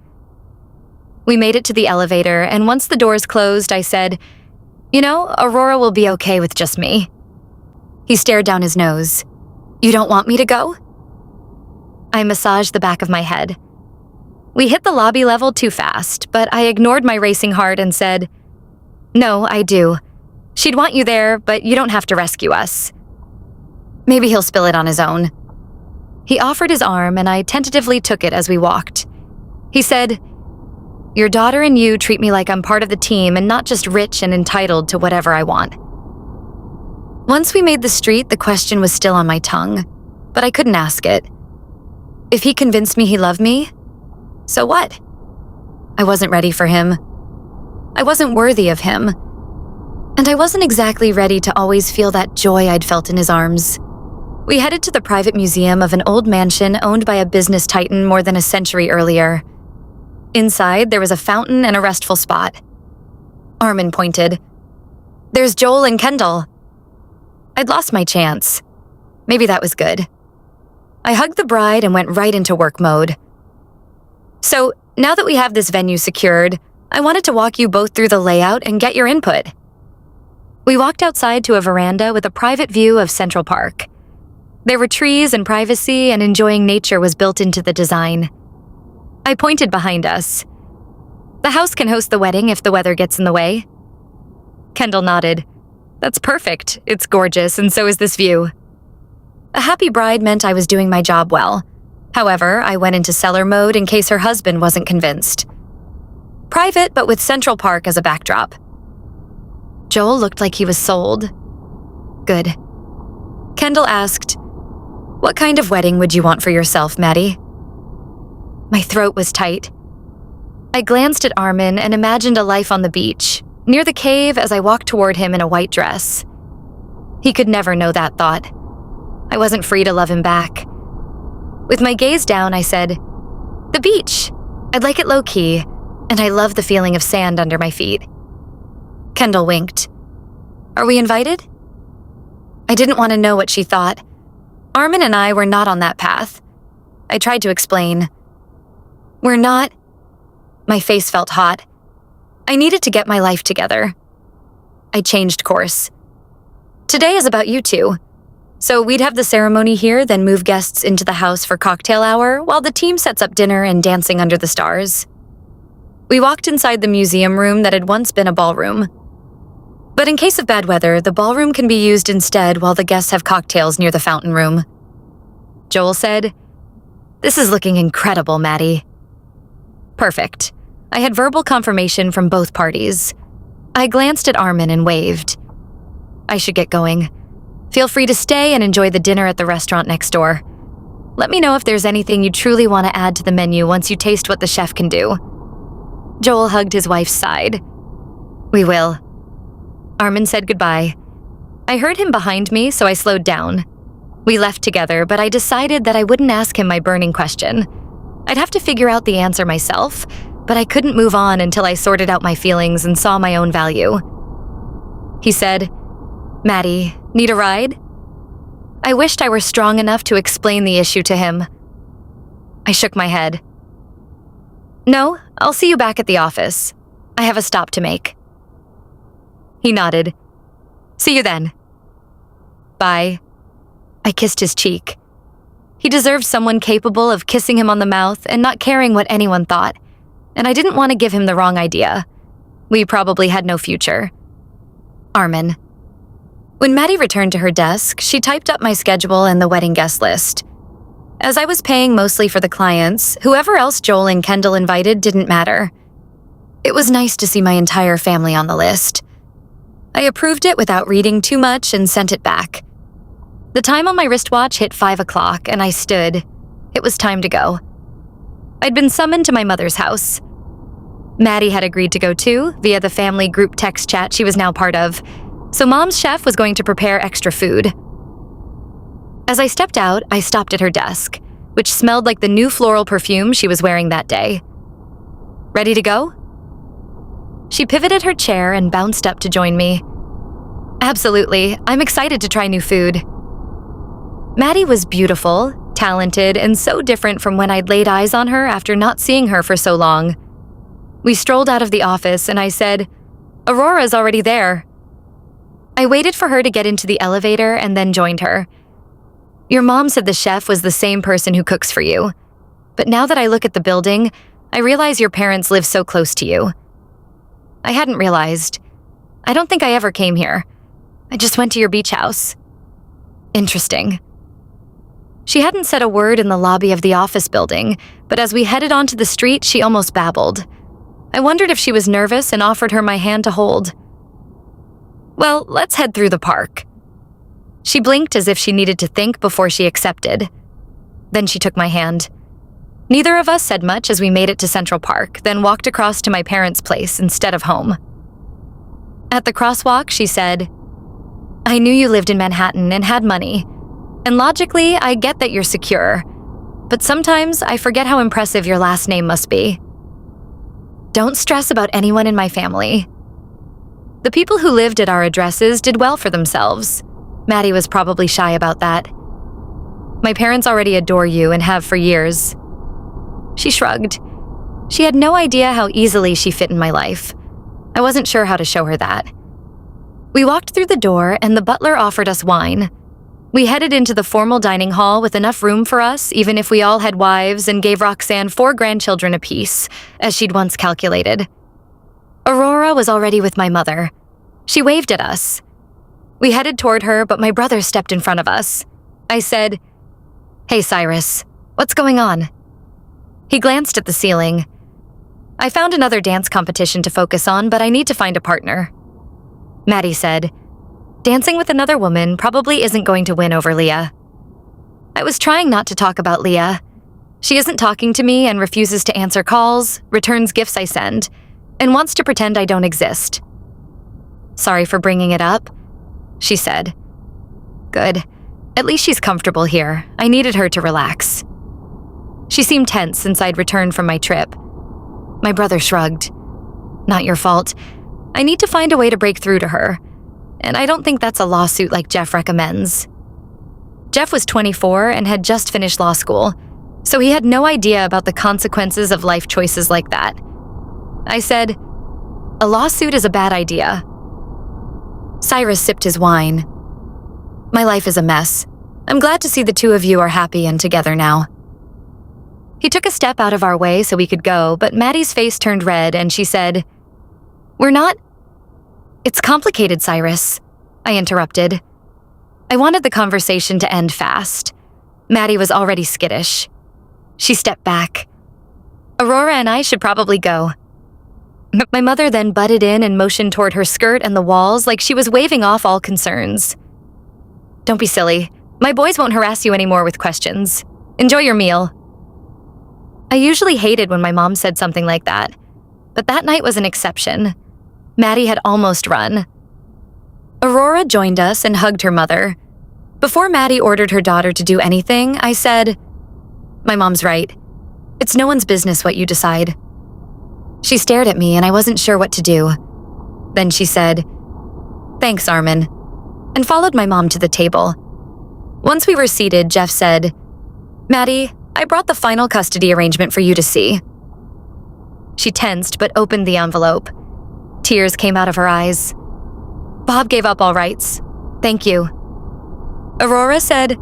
We made it to the elevator, and once the doors closed, I said, "You know, Aurora will be okay with just me." He stared down his nose. "You don't want me to go?" I massaged the back of my head. We hit the lobby level too fast, but I ignored my racing heart and said, "No, I do. She'd want you there, but you don't have to rescue us." Maybe he'll spill it on his own. He offered his arm, and I tentatively took it as we walked. He said, "Your daughter and you treat me like I'm part of the team and not just rich and entitled to whatever I want." Once we made the street, the question was still on my tongue, but I couldn't ask it. If he convinced me he loved me, so what? I wasn't ready for him. I wasn't worthy of him. And I wasn't exactly ready to always feel that joy I'd felt in his arms. We headed to the private museum of an old mansion owned by a business titan more than a century earlier. Inside, there was a fountain and a restful spot. Arman pointed. "There's Joel and Kendall." I'd lost my chance. Maybe that was good. I hugged the bride and went right into work mode. "So, now that we have this venue secured, I wanted to walk you both through the layout and get your input." We walked outside to a veranda with a private view of Central Park. There were trees and privacy, and enjoying nature was built into the design. I pointed behind us. "The house can host the wedding if the weather gets in the way." Kendall nodded. "That's perfect. It's gorgeous, and so is this view." A happy bride meant I was doing my job well. However, I went into seller mode in case her husband wasn't convinced. Private, but with Central Park as a backdrop. Joel looked like he was sold. Good. Kendall asked, "What kind of wedding would you want for yourself, Maddie?" My throat was tight. I glanced at Arman and imagined a life on the beach, near the cave as I walked toward him in a white dress. He could never know that thought. I wasn't free to love him back. With my gaze down, I said, "The beach. I'd like it low-key, and I love the feeling of sand under my feet." Kendall winked. "Are we invited?" I didn't want to know what she thought. Arman and I were not on that path. I tried to explain. "We're not..." My face felt hot. I needed to get my life together. I changed course. "Today is about you two. So we'd have the ceremony here, then move guests into the house for cocktail hour while the team sets up dinner and dancing under the stars." We walked inside the museum room that had once been a ballroom. But in case of bad weather, the ballroom can be used instead while the guests have cocktails near the fountain room. Joel said, "This is looking incredible, Maddie." Perfect. I had verbal confirmation from both parties. I glanced at Arman and waved. "I should get going. Feel free to stay and enjoy the dinner at the restaurant next door. Let me know if there's anything you truly want to add to the menu once you taste what the chef can do." Joel hugged his wife's side. "We will." Arman said goodbye. I heard him behind me, so I slowed down. We left together, but I decided that I wouldn't ask him my burning question. I'd have to figure out the answer myself, but I couldn't move on until I sorted out my feelings and saw my own value. He said, "Maddie, need a ride?" I wished I were strong enough to explain the issue to him. I shook my head. "No, I'll see you back at the office. I have a stop to make." He nodded. "See you then." "Bye." I kissed his cheek. He deserved someone capable of kissing him on the mouth and not caring what anyone thought, and I didn't want to give him the wrong idea. We probably had no future. Arman. When Maddie returned to her desk, she typed up my schedule and the wedding guest list. As I was paying mostly for the clients, whoever else Joel and Kendall invited didn't matter. It was nice to see my entire family on the list. I approved it without reading too much and sent it back. The time on my wristwatch hit 5 o'clock and I stood. It was time to go. I'd been summoned to my mother's house. Maddie had agreed to go too, via the family group text chat she was now part of, so Mom's chef was going to prepare extra food. As I stepped out, I stopped at her desk, which smelled like the new floral perfume she was wearing that day. "Ready to go?" She pivoted her chair and bounced up to join me. "Absolutely, I'm excited to try new food." Maddie was beautiful, talented, and so different from when I'd laid eyes on her after not seeing her for so long. We strolled out of the office and I said, "Aurora's already there." I waited for her to get into the elevator and then joined her. "Your mom said the chef was the same person who cooks for you. But now that I look at the building, I realize your parents live so close to you." I hadn't realized. I don't think I ever came here. I just went to your beach house. Interesting. She hadn't said a word in the lobby of the office building, but as we headed onto the street, she almost babbled. I wondered if she was nervous and offered her my hand to hold. "Well, let's head through the park." She blinked as if she needed to think before she accepted. Then she took my hand. Neither of us said much as we made it to Central Park, then walked across to my parents' place instead of home. At the crosswalk, she said, "I knew you lived in Manhattan and had money. And logically, I get that you're secure. But sometimes I forget how impressive your last name must be. Don't stress about anyone in my family." The people who lived at our addresses did well for themselves. Maddie was probably shy about that. "My parents already adore you and have for years." She shrugged. She had no idea how easily she fit in my life. I wasn't sure how to show her that. We walked through the door and the butler offered us wine. We headed into the formal dining hall with enough room for us, even if we all had wives, and gave Roxanne 4 grandchildren apiece, as she'd once calculated. Aurora was already with my mother. She waved at us. We headed toward her, but my brother stepped in front of us. I said, "Hey, Cyrus, what's going on?" He glanced at the ceiling. "I found another dance competition to focus on, but I need to find a partner." Maddie said, "Dancing with another woman probably isn't going to win over Leah." I was trying not to talk about Leah. She isn't talking to me and refuses to answer calls, returns gifts I send, and wants to pretend I don't exist. sorry for bringing it up," she said. "Good. At least she's comfortable here. I needed her to relax." She seemed tense since I'd returned from my trip. My brother shrugged. "Not your fault. I need to find a way to break through to her. And I don't think that's a lawsuit like Jeff recommends." Jeff was 24 and had just finished law school, so he had no idea about the consequences of life choices like that. I said, "A lawsuit is a bad idea." Cyrus sipped his wine. "My life is a mess. I'm glad to see the two of you are happy and together now." He took a step out of our way so we could go, but Maddie's face turned red and she said, "We're not—" "It's complicated, Cyrus," I interrupted. I wanted the conversation to end fast. Maddie was already skittish. She stepped back. "Aurora and I should probably go." My mother then butted in and motioned toward her skirt and the walls like she was waving off all concerns. "Don't be silly. My boys won't harass you anymore with questions. Enjoy your meal." I usually hated when my mom said something like that, but that night was an exception. Maddie had almost run. Aurora joined us and hugged her mother. Before Maddie ordered her daughter to do anything, I said, "My mom's right. It's no one's business what you decide." She stared at me and I wasn't sure what to do. Then she said, "Thanks, Arman," and followed my mom to the table. Once we were seated, Jeff said, "Maddie, I brought the final custody arrangement for you to see." She tensed but opened the envelope. Tears came out of her eyes. "Bob gave up all rights. Thank you." Aurora said,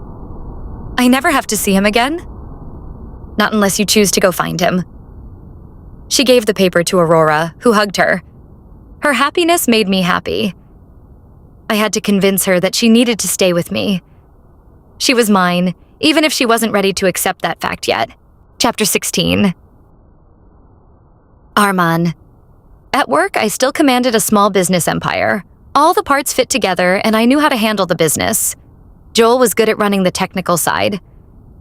"I never have to see him again?" "Not unless you choose to go find him." She gave the paper to Aurora, who hugged her. Her happiness made me happy. I had to convince her that she needed to stay with me. She was mine, even if she wasn't ready to accept that fact yet. Chapter 16. Arman. At work, I still commanded a small business empire. All the parts fit together, and I knew how to handle the business. Joel was good at running the technical side.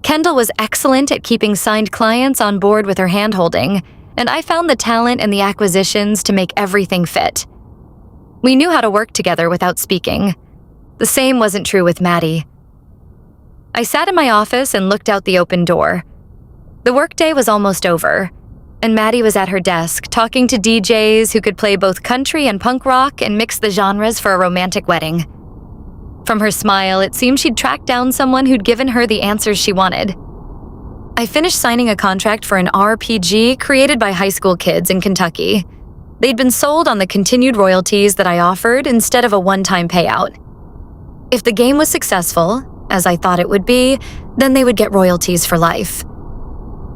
Kendall was excellent at keeping signed clients on board with her hand-holding, and I found the talent and the acquisitions to make everything fit. We knew how to work together without speaking. The same wasn't true with Maddie. I sat in my office and looked out the open door. The workday was almost over, and Maddie was at her desk talking to DJs who could play both country and punk rock and mix the genres for a romantic wedding. From her smile, it seemed she'd tracked down someone who'd given her the answers she wanted. I finished signing a contract for an RPG created by high school kids in Kentucky. They'd been sold on the continued royalties that I offered instead of a one-time payout. If the game was successful, as I thought it would be, then they would get royalties for life.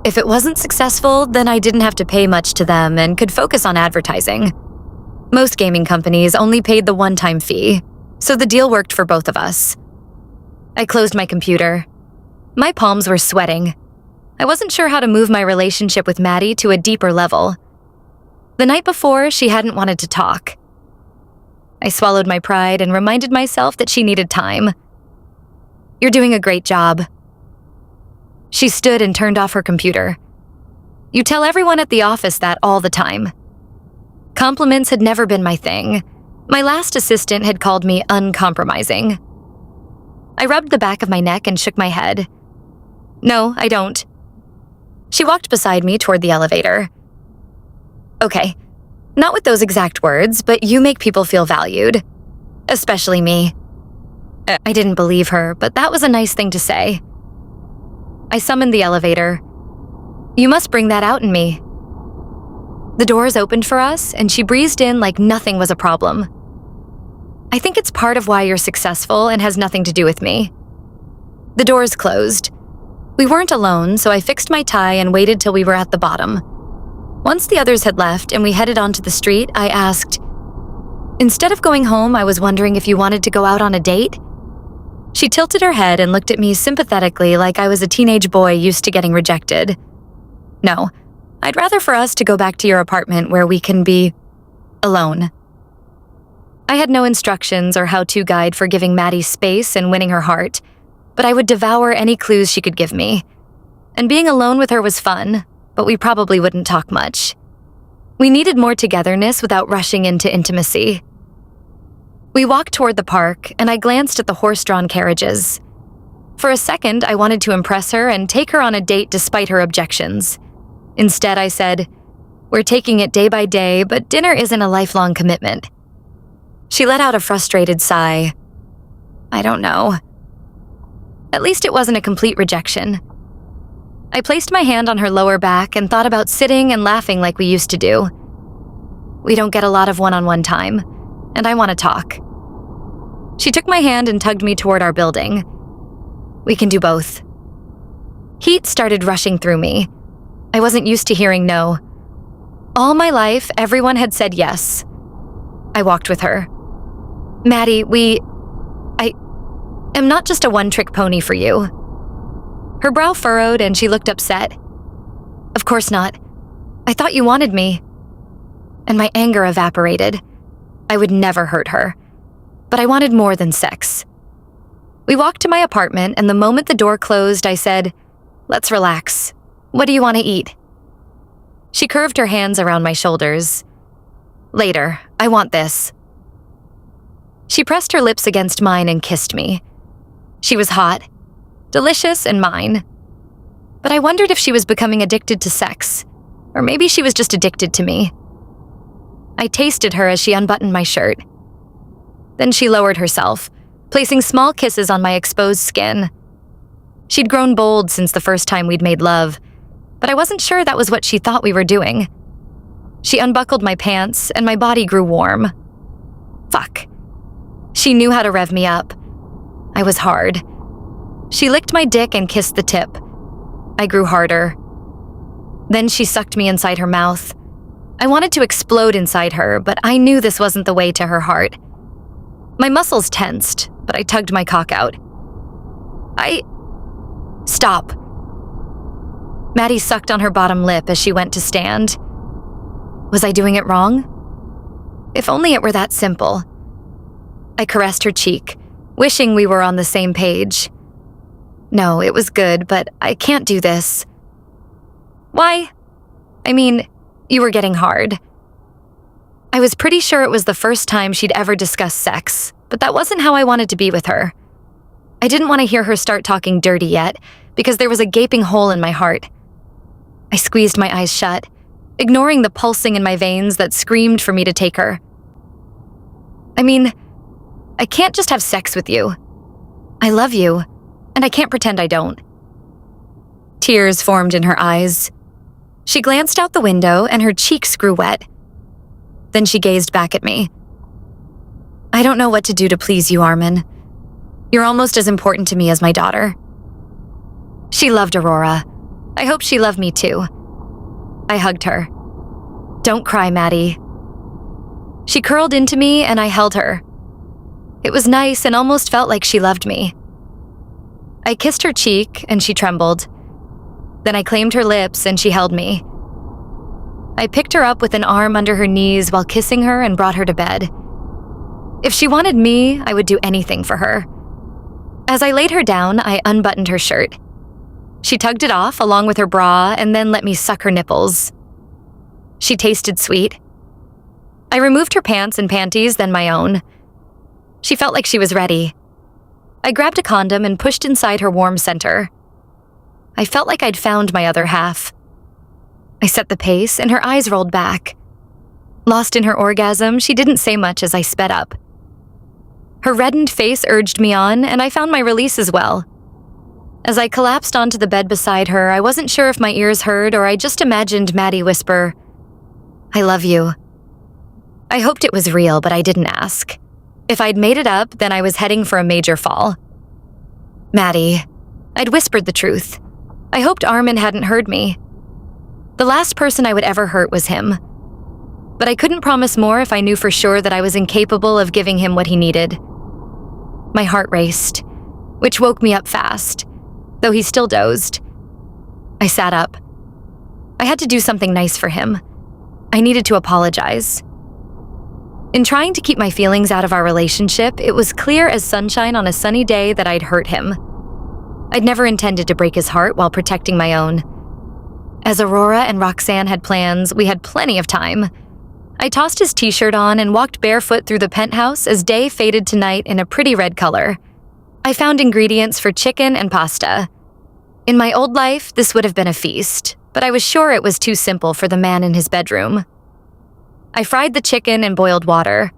If it wasn't successful, then I didn't have to pay much to them and could focus on advertising. Most gaming companies only paid the one-time fee, so the deal worked for both of us. I closed my computer. My palms were sweating. I wasn't sure how to move my relationship with Maddie to a deeper level. The night before, she hadn't wanted to talk. I swallowed my pride and reminded myself that she needed time. "You're doing a great job." She stood and turned off her computer. "You tell everyone at the office that all the time." Compliments had never been my thing. My last assistant had called me uncompromising. I rubbed the back of my neck and shook my head. "No, I don't." She walked beside me toward the elevator. "Okay, not with those exact words, but you make people feel valued. Especially me." I didn't believe her, but that was a nice thing to say. I summoned the elevator. "You must bring that out in me." The doors opened for us, and she breezed in like nothing was a problem. "I think it's part of why you're successful and has nothing to do with me." The doors closed. We weren't alone, so I fixed my tie and waited till we were at the bottom. Once the others had left and we headed onto the street, I asked, "Instead of going home, I was wondering if you wanted to go out on a date?" She tilted her head and looked at me sympathetically like I was a teenage boy used to getting rejected. "No, I'd rather for us to go back to your apartment where we can be alone." I had no instructions or how-to guide for giving Maddie space and winning her heart, but I would devour any clues she could give me. And being alone with her was fun, but we probably wouldn't talk much. We needed more togetherness without rushing into intimacy. We walked toward the park, and I glanced at the horse-drawn carriages. For a second, I wanted to impress her and take her on a date despite her objections. Instead, I said, "We're taking it day by day, but dinner isn't a lifelong commitment." She let out a frustrated sigh. I don't know. At least it wasn't a complete rejection. I placed my hand on her lower back and thought about sitting and laughing like we used to do. We don't get a lot of one-on-one time, and I want to talk. She took my hand and tugged me toward our building. We can do both. Heat started rushing through me. I wasn't used to hearing no. All my life, everyone had said yes. I walked with her. Maddie, I am not just a one-trick pony for you. Her brow furrowed and she looked upset. Of course not. I thought you wanted me. And my anger evaporated. I would never hurt her. But I wanted more than sex. We walked to my apartment, and the moment the door closed, I said, "Let's relax. What do you want to eat?" She curved her hands around my shoulders. "Later, I want this." She pressed her lips against mine and kissed me. She was hot, delicious, and mine. But I wondered if she was becoming addicted to sex, or maybe she was just addicted to me. I tasted her as she unbuttoned my shirt. Then she lowered herself, placing small kisses on my exposed skin. She'd grown bold since the first time we'd made love, but I wasn't sure that was what she thought we were doing. She unbuckled my pants, and my body grew warm. Fuck. She knew how to rev me up. I was hard. She licked my dick and kissed the tip. I grew harder. Then she sucked me inside her mouth. I wanted to explode inside her, but I knew this wasn't the way to her heart. My muscles tensed, but I tugged my cock out. Stop. Maddie sucked on her bottom lip as she went to stand. Was I doing it wrong? If only it were that simple. I caressed her cheek, wishing we were on the same page. No, it was good, but I can't do this. Why? I mean, you were getting hard. I was pretty sure it was the first time she'd ever discussed sex, but that wasn't how I wanted to be with her. I didn't want to hear her start talking dirty yet, because there was a gaping hole in my heart. I squeezed my eyes shut, ignoring the pulsing in my veins that screamed for me to take her. I mean, I can't just have sex with you. I love you, and I can't pretend I don't. Tears formed in her eyes. She glanced out the window, and her cheeks grew wet. Then she gazed back at me. I don't know what to do to please you, Arman. You're almost as important to me as my daughter. She loved Aurora. I hope she loved me too. I hugged her. Don't cry, Maddie. She curled into me and I held her. It was nice and almost felt like she loved me. I kissed her cheek and she trembled. Then I claimed her lips and she held me. I picked her up with an arm under her knees while kissing her and brought her to bed. If she wanted me, I would do anything for her. As I laid her down, I unbuttoned her shirt. She tugged it off along with her bra and then let me suck her nipples. She tasted sweet. I removed her pants and panties, then my own. She felt like she was ready. I grabbed a condom and pushed inside her warm center. I felt like I'd found my other half. I set the pace and her eyes rolled back. Lost in her orgasm, she didn't say much as I sped up. Her reddened face urged me on, and I found my release as well. As I collapsed onto the bed beside her, I wasn't sure if my ears heard or I just imagined Maddie whisper, "I love you." I hoped it was real, but I didn't ask. If I'd made it up, then I was heading for a major fall. Maddie. I'd whispered the truth. I hoped Arman hadn't heard me. The last person I would ever hurt was him. But I couldn't promise more if I knew for sure that I was incapable of giving him what he needed. My heart raced, which woke me up fast, though he still dozed. I sat up. I had to do something nice for him. I needed to apologize. In trying to keep my feelings out of our relationship, it was clear as sunshine on a sunny day that I'd hurt him. I'd never intended to break his heart while protecting my own. As Aurora and Roxanne had plans, we had plenty of time. I tossed his t-shirt on and walked barefoot through the penthouse as day faded to night in a pretty red color. I found ingredients for chicken and pasta. In my old life, this would have been a feast, but I was sure it was too simple for the man in his bedroom. I fried the chicken and boiled water.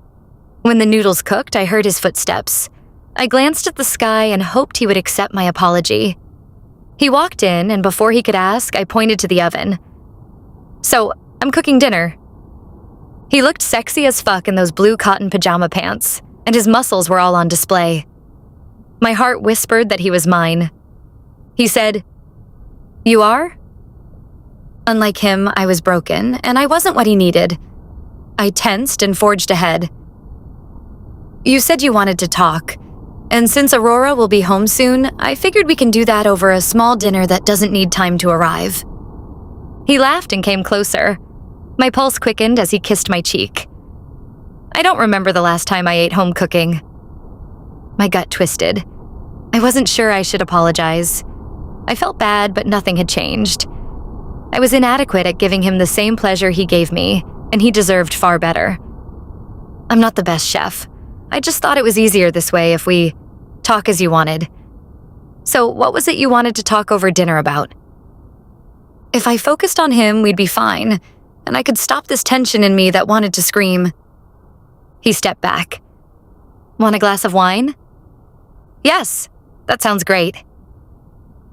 When the noodles cooked, I heard his footsteps. I glanced at the sky and hoped he would accept my apology. He walked in, and before he could ask, I pointed to the oven. "So, I'm cooking dinner." He looked sexy as fuck in those blue cotton pajama pants, and his muscles were all on display. My heart whispered that he was mine. He said, "You are?" Unlike him, I was broken, and I wasn't what he needed. I tensed and forged ahead. "You said you wanted to talk, and since Aurora will be home soon, I figured we can do that over a small dinner that doesn't need time to arrive." He laughed and came closer. My pulse quickened as he kissed my cheek. I don't remember the last time I ate home cooking. My gut twisted. I wasn't sure I should apologize. I felt bad, but nothing had changed. I was inadequate at giving him the same pleasure he gave me, and he deserved far better. I'm not the best chef. I just thought it was easier this way if we talk as you wanted. So what was it you wanted to talk over dinner about? If I focused on him, we'd be fine, and I could stop this tension in me that wanted to scream. He stepped back. "Want a glass of wine?" "Yes, that sounds great."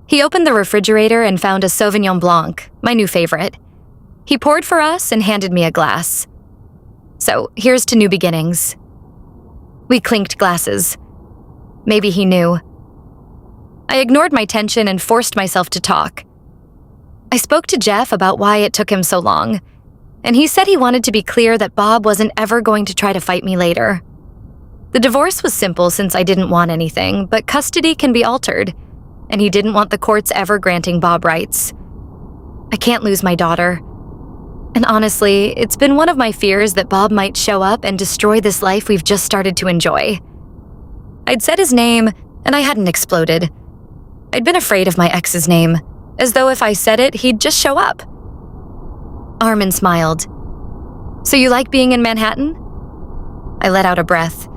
He opened the refrigerator and found a Sauvignon Blanc, my new favorite. He poured for us and handed me a glass. "So, here's to new beginnings." We clinked glasses. Maybe he knew. I ignored my tension and forced myself to talk. I spoke to Jeff about why it took him so long, and he said he wanted to be clear that Bob wasn't ever going to try to fight me later. The divorce was simple since I didn't want anything, but custody can be altered, and he didn't want the courts ever granting Bob rights. I can't lose my daughter. And honestly, it's been one of my fears that Bob might show up and destroy this life we've just started to enjoy. I'd said his name, and I hadn't exploded. I'd been afraid of my ex's name, as though if I said it, he'd just show up. Arman smiled. "So you like being in Manhattan?" I let out a breath.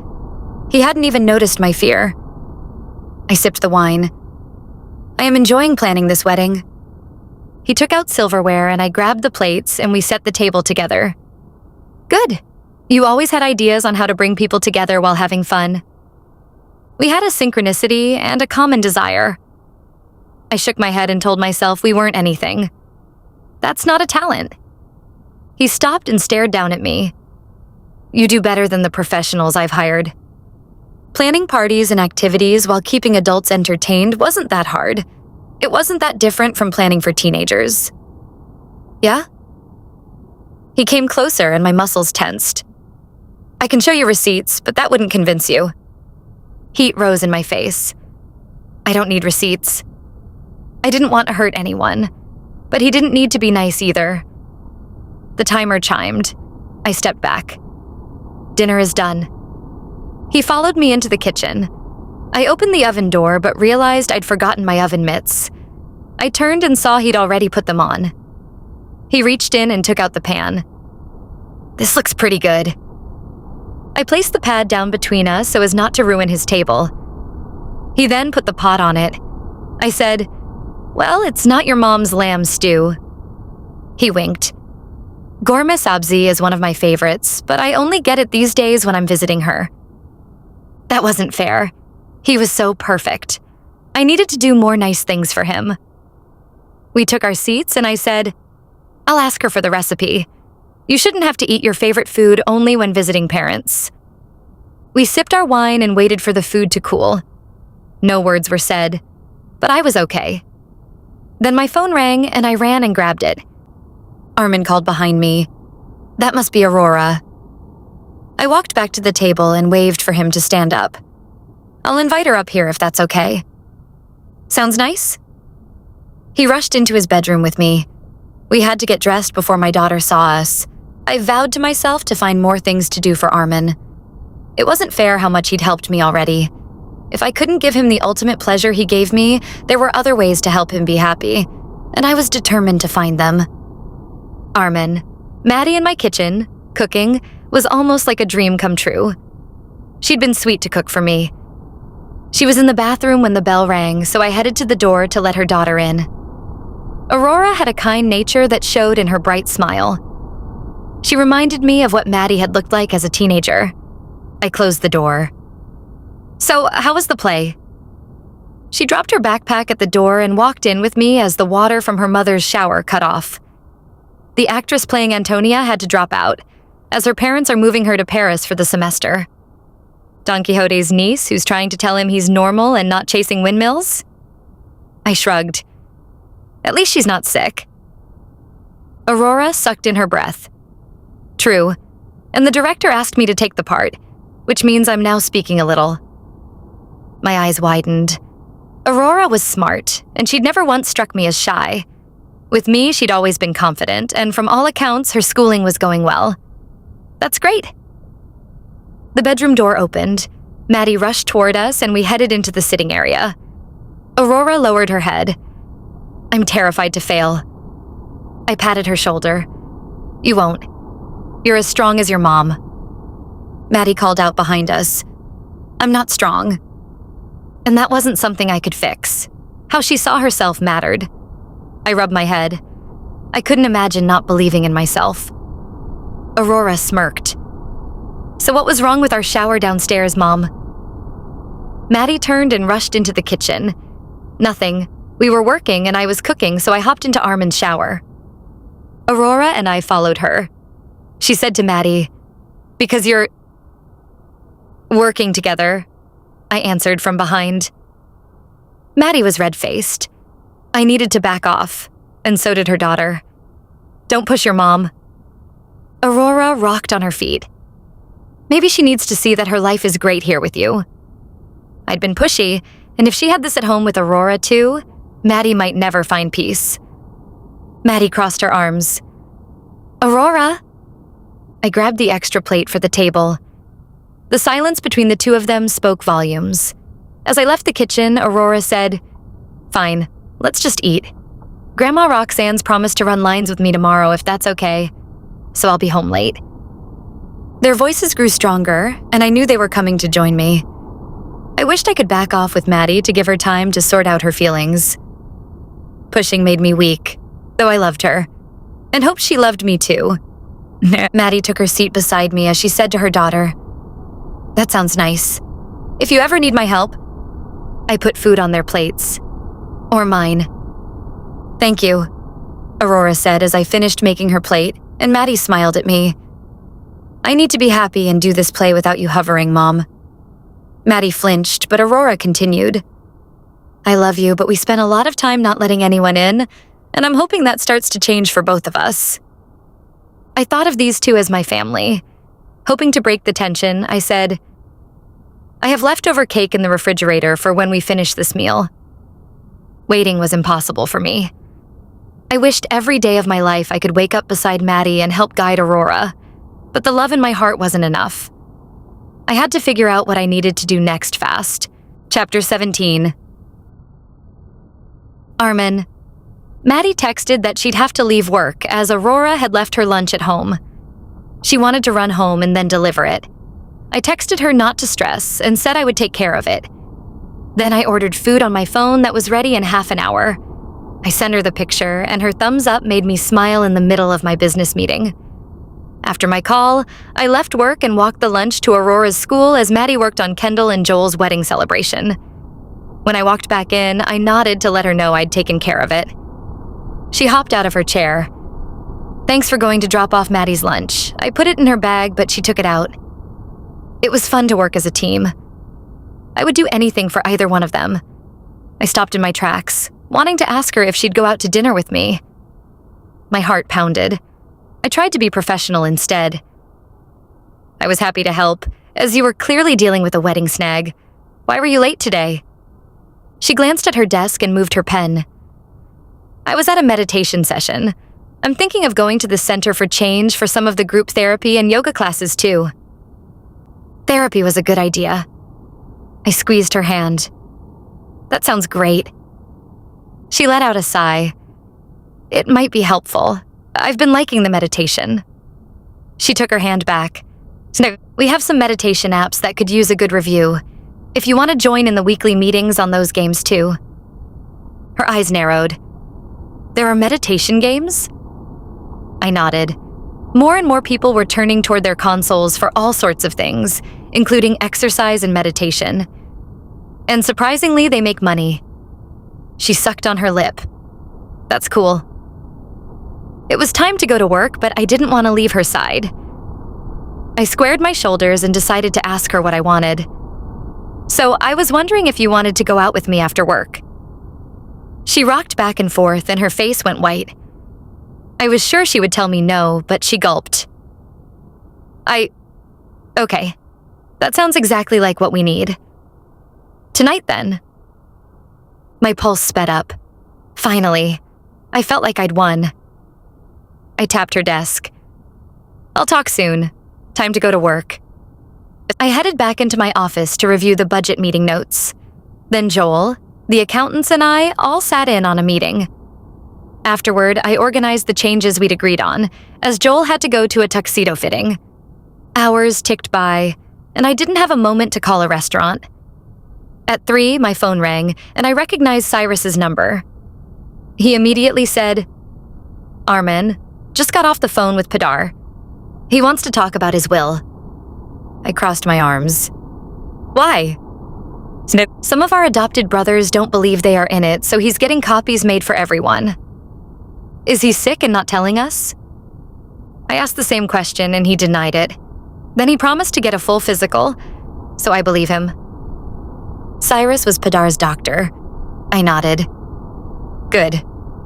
He hadn't even noticed my fear. I sipped the wine. "I am enjoying planning this wedding." He took out silverware and I grabbed the plates and we set the table together. "Good. You always had ideas on how to bring people together while having fun." We had a synchronicity and a common desire. I shook my head and told myself we weren't anything. That's not a talent. He stopped and stared down at me. "You do better than the professionals I've hired." Planning parties and activities while keeping adults entertained wasn't that hard. It wasn't that different from planning for teenagers. "Yeah?" He came closer and my muscles tensed. "I can show you receipts, but that wouldn't convince you." Heat rose in my face. "I don't need receipts." I didn't want to hurt anyone, but he didn't need to be nice either. The timer chimed. I stepped back. "Dinner is done." He followed me into the kitchen. I opened the oven door but realized I'd forgotten my oven mitts. I turned and saw he'd already put them on. He reached in and took out the pan. "This looks pretty good." I placed the pad down between us so as not to ruin his table. He then put the pot on it. I said, "Well, it's not your mom's lamb stew." He winked. Gourmet sabzi is one of my favorites, but I only get it these days when I'm visiting her. That wasn't fair. He was so perfect. I needed to do more nice things for him. We took our seats and I said, "I'll ask her for the recipe. You shouldn't have to eat your favorite food only when visiting parents." We sipped our wine and waited for the food to cool. No words were said, but I was okay. Then my phone rang and I ran and grabbed it. Arman called behind me. "That must be Aurora." I walked back to the table and waved for him to stand up. "I'll invite her up here if that's okay." "Sounds nice?" He rushed into his bedroom with me. We had to get dressed before my daughter saw us. I vowed to myself to find more things to do for Arman. It wasn't fair how much he'd helped me already. If I couldn't give him the ultimate pleasure he gave me, there were other ways to help him be happy, and I was determined to find them. Arman, Maddie in my kitchen, cooking, was almost like a dream come true. She'd been sweet to cook for me. She was in the bathroom when the bell rang, so I headed to the door to let her daughter in. Aurora had a kind nature that showed in her bright smile. She reminded me of what Maddie had looked like as a teenager. I closed the door. "So, how was the play?" She dropped her backpack at the door and walked in with me as the water from her mother's shower cut off. The actress playing Antonia had to drop out, as her parents are moving her to Paris for the semester. Don Quixote's niece, who's trying to tell him he's normal and not chasing windmills? I shrugged. At least she's not sick. Aurora sucked in her breath. True, and the director asked me to take the part, which means I'm now speaking a little. My eyes widened. Aurora was smart, and she'd never once struck me as shy. With me, she'd always been confident, and from all accounts, her schooling was going well. That's great. The bedroom door opened. Maddie rushed toward us, and we headed into the sitting area. Aurora lowered her head. I'm terrified to fail. I patted her shoulder. You won't. You're as strong as your mom. Maddie called out behind us. I'm not strong. And that wasn't something I could fix. How she saw herself mattered. I rubbed my head. I couldn't imagine not believing in myself. Aurora smirked. So what was wrong with our shower downstairs, Mom? Maddie turned and rushed into the kitchen. Nothing. We were working and I was cooking, so I hopped into Arman's shower. Aurora and I followed her. She said to Maddie, "Because you're working together," I answered from behind. Maddie was red-faced. I needed to back off, and so did her daughter. Don't push your mom. Aurora rocked on her feet. Maybe she needs to see that her life is great here with you. I'd been pushy, and if she had this at home with Aurora too, Maddie might never find peace. Maddie crossed her arms. Aurora! I grabbed the extra plate for the table. The silence between the two of them spoke volumes. As I left the kitchen, Aurora said, "Fine, let's just eat. Grandma Roxanne's promised to run lines with me tomorrow if that's okay, so I'll be home late." Their voices grew stronger, and I knew they were coming to join me. I wished I could back off with Maddie to give her time to sort out her feelings. Pushing made me weak, though I loved her, and hoped she loved me too. Maddie took her seat beside me as she said to her daughter, "That sounds nice. If you ever need my help." I put food on their plates. Or mine. "Thank you," Aurora said as I finished making her plate, and Maddie smiled at me. "I need to be happy and do this play without you hovering, Mom." Maddie flinched, but Aurora continued. "I love you, but we spent a lot of time not letting anyone in, and I'm hoping that starts to change for both of us." I thought of these two as my family. Hoping to break the tension, I said, "I have leftover cake in the refrigerator for when we finish this meal." Waiting was impossible for me. I wished every day of my life I could wake up beside Maddie and help guide Aurora, but the love in my heart wasn't enough. I had to figure out what I needed to do next fast. Chapter 17. Arman. Maddie texted that she'd have to leave work as Aurora had left her lunch at home. She wanted to run home and then deliver it. I texted her not to stress and said I would take care of it. Then I ordered food on my phone that was ready in half an hour. I sent her the picture, and her thumbs up made me smile in the middle of my business meeting. After my call, I left work and walked the lunch to Aurora's school as Maddie worked on Kendall and Joel's wedding celebration. When I walked back in, I nodded to let her know I'd taken care of it. She hopped out of her chair. "Thanks for going to drop off Maddie's lunch. I put it in her bag, but she took it out." It was fun to work as a team. I would do anything for either one of them. I stopped in my tracks, wanting to ask her if she'd go out to dinner with me. My heart pounded. I tried to be professional instead. "I was happy to help, as you were clearly dealing with a wedding snag. Why were you late today?" She glanced at her desk and moved her pen. "I was at a meditation session. I'm thinking of going to the Center for Change for some of the group therapy and yoga classes too." Therapy was a good idea. I squeezed her hand. "That sounds great." She let out a sigh. "It might be helpful. I've been liking the meditation." She took her hand back. "No, we have some meditation apps that could use a good review. If you want to join in the weekly meetings on those games too." Her eyes narrowed. "There are meditation games?" I nodded. More and more people were turning toward their consoles for all sorts of things, including exercise and meditation. And surprisingly, they make money. She sucked on her lip. "That's cool." It was time to go to work, but I didn't want to leave her side. I squared my shoulders and decided to ask her what I wanted. "So I was wondering if you wanted to go out with me after work." She rocked back and forth and her face went white. I was sure she would tell me no, but she gulped. Okay, that sounds exactly like what we need. Tonight then." My pulse sped up. Finally, I felt like I'd won. I tapped her desk. "I'll talk soon. Time to go to work." I headed back into my office to review the budget meeting notes. Then Joel, the accountants, and I all sat in on a meeting. Afterward, I organized the changes we'd agreed on, as Joel had to go to a tuxedo fitting. Hours ticked by, and I didn't have a moment to call a restaurant. At 3, my phone rang, and I recognized Cyrus's number. He immediately said, "Arman, just got off the phone with Pinder. He wants to talk about his will." I crossed my arms. "Why?" "Snip. Some of our adopted brothers don't believe they are in it, so he's getting copies made for everyone." "Is he sick and not telling us?" I asked the same question and he denied it. Then he promised to get a full physical, so I believe him. Cyrus was Pinder's doctor. I nodded. "Good.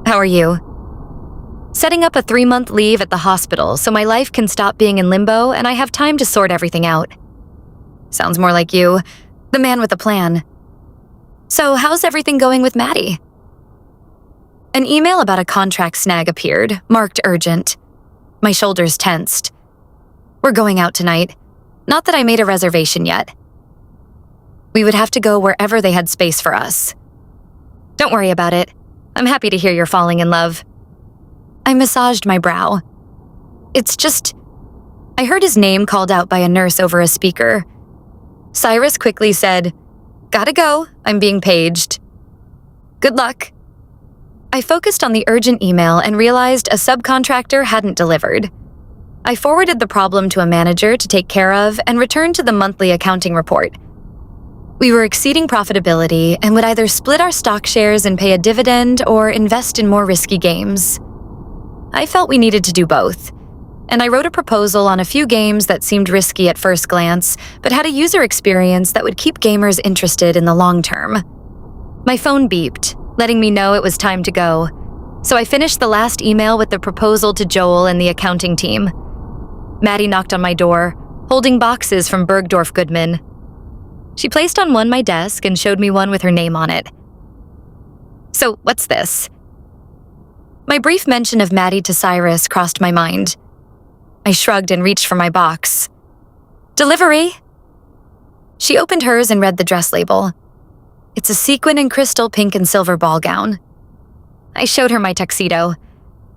How are you?" "Setting up a 3-month leave at the hospital so my life can stop being in limbo and I have time to sort everything out." "Sounds more like you, the man with a plan." "So how's everything going with Maddie?" An email about a contract snag appeared, marked urgent. My shoulders tensed. "We're going out tonight. Not that I made a reservation yet." We would have to go wherever they had space for us. "Don't worry about it. I'm happy to hear you're falling in love." I massaged my brow. "It's just..." I heard his name called out by a nurse over a speaker. Cyrus quickly said, "Gotta go. I'm being paged." "Good luck." I focused on the urgent email and realized a subcontractor hadn't delivered. I forwarded the problem to a manager to take care of and returned to the monthly accounting report. We were exceeding profitability and would either split our stock shares and pay a dividend or invest in more risky games. I felt we needed to do both, and I wrote a proposal on a few games that seemed risky at first glance, but had a user experience that would keep gamers interested in the long term. My phone beeped, letting me know it was time to go, so I finished the last email with the proposal to Joel and the accounting team. Maddie knocked on my door, holding boxes from Bergdorf Goodman. She placed on one my desk and showed me one with her name on it. "So, what's this?" My brief mention of Maddie to Cyrus crossed my mind. I shrugged and reached for my box. "Delivery!" She opened hers and read the dress label. "It's a sequin and crystal pink and silver ball gown." I showed her my tuxedo.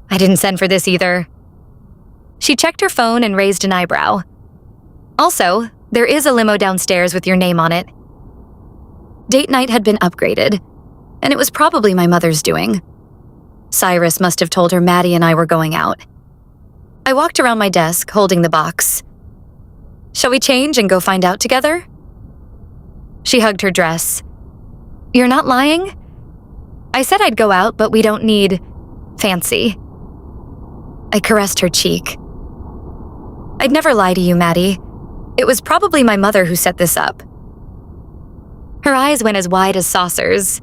"I didn't send for this either." She checked her phone and raised an eyebrow. "Also, there is a limo downstairs with your name on it." Date night had been upgraded, and it was probably my mother's doing. Cyrus must have told her Maddie and I were going out. I walked around my desk, holding the box. "Shall we change and go find out together?" She hugged her dress. "You're not lying?" I said I'd go out, but we don't need fancy. I caressed her cheek. "I'd never lie to you, Maddie. It was probably my mother who set this up." Her eyes went as wide as saucers.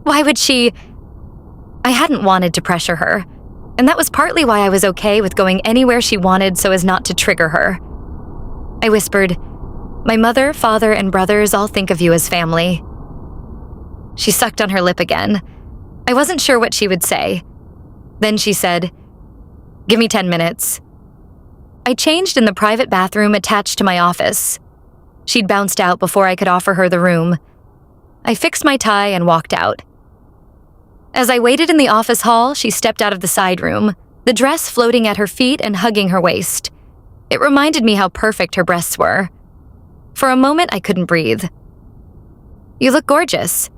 "Why would she..." I hadn't wanted to pressure her, and that was partly why I was okay with going anywhere she wanted so as not to trigger her. I whispered, "My mother, father, and brothers all think of you as family." She sucked on her lip again. I wasn't sure what she would say. Then she said, "Give me 10 minutes." I changed in the private bathroom attached to my office. She'd bounced out before I could offer her the room. I fixed my tie and walked out. As I waited in the office hall, she stepped out of the side room, the dress floating at her feet and hugging her waist. It reminded me how perfect her breasts were. For a moment, I couldn't breathe. "You look gorgeous."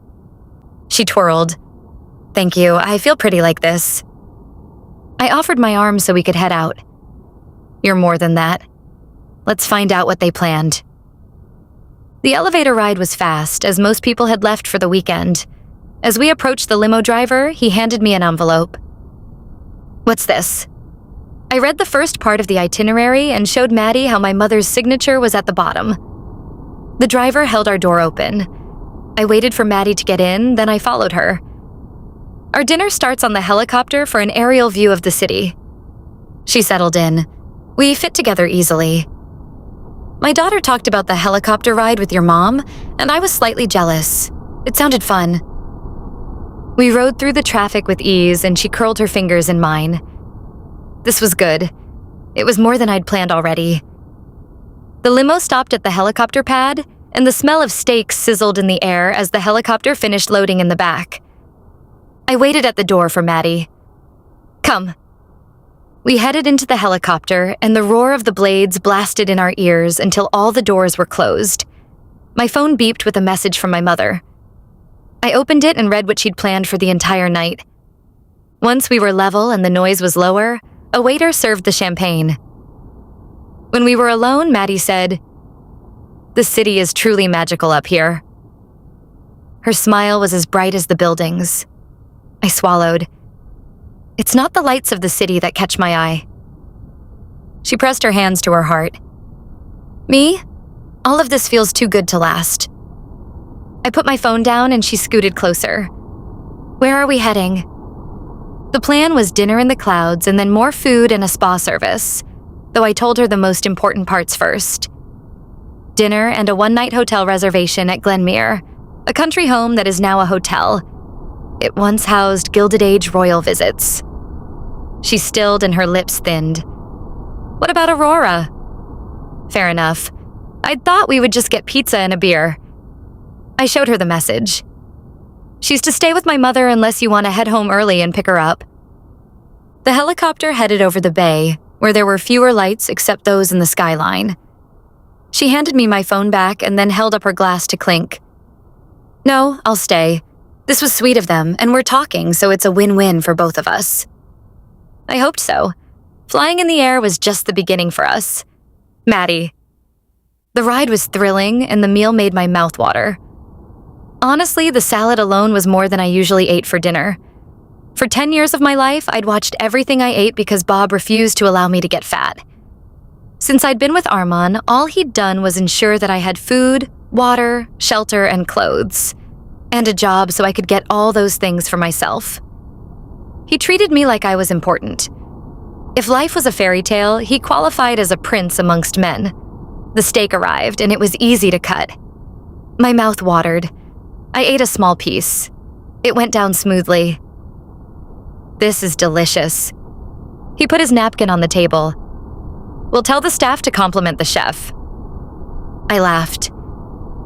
She twirled. "Thank you, I feel pretty like this." I offered my arm so we could head out. "You're more than that. Let's find out what they planned." The elevator ride was fast, as most people had left for the weekend. As we approached the limo driver, he handed me an envelope. "What's this?" I read the first part of the itinerary and showed Maddie how my mother's signature was at the bottom. The driver held our door open. I waited for Maddie to get in, then I followed her. Our dinner starts on the helicopter for an aerial view of the city. She settled in. We fit together easily. My daughter talked about the helicopter ride with your mom, and I was slightly jealous. It sounded fun. We rode through the traffic with ease, and she curled her fingers in mine. This was good. It was more than I'd planned already. The limo stopped at the helicopter pad, and the smell of steaks sizzled in the air as the helicopter finished loading in the back. I waited at the door for Maddie. "Come." We headed into the helicopter, and the roar of the blades blasted in our ears until all the doors were closed. My phone beeped with a message from my mother. I opened it and read what she'd planned for the entire night. Once we were level and the noise was lower, a waiter served the champagne. When we were alone, Maddie said, "The city is truly magical up here." Her smile was as bright as the buildings. I swallowed. It's not the lights of the city that catch my eye. She pressed her hands to her heart. "Me? All of this feels too good to last." I put my phone down and she scooted closer. "Where are we heading?" The plan was dinner in the clouds and then more food and a spa service, though I told her the most important parts first. Dinner and a one-night hotel reservation at Glenmere, a country home that is now a hotel. It once housed Gilded Age royal visits. She stilled and her lips thinned. "What about Aurora?" "Fair enough. I'd thought we would just get pizza and a beer." I showed her the message. "She's to stay with my mother unless you want to head home early and pick her up." The helicopter headed over the bay, where there were fewer lights except those in the skyline. She handed me my phone back and then held up her glass to clink. "No, I'll stay. This was sweet of them, and we're talking, so it's a win-win for both of us." I hoped so. Flying in the air was just the beginning for us. Maddie. The ride was thrilling, and the meal made my mouth water. Honestly, the salad alone was more than I usually ate for dinner. For 10 years of my life, I'd watched everything I ate because Bob refused to allow me to get fat. Since I'd been with Arman, all he'd done was ensure that I had food, water, shelter, and clothes, and a job so I could get all those things for myself. He treated me like I was important. If life was a fairy tale, he qualified as a prince amongst men. The steak arrived, and it was easy to cut. My mouth watered. I ate a small piece. It went down smoothly. "This is delicious." He put his napkin on the table. "We'll tell the staff to compliment the chef." I laughed.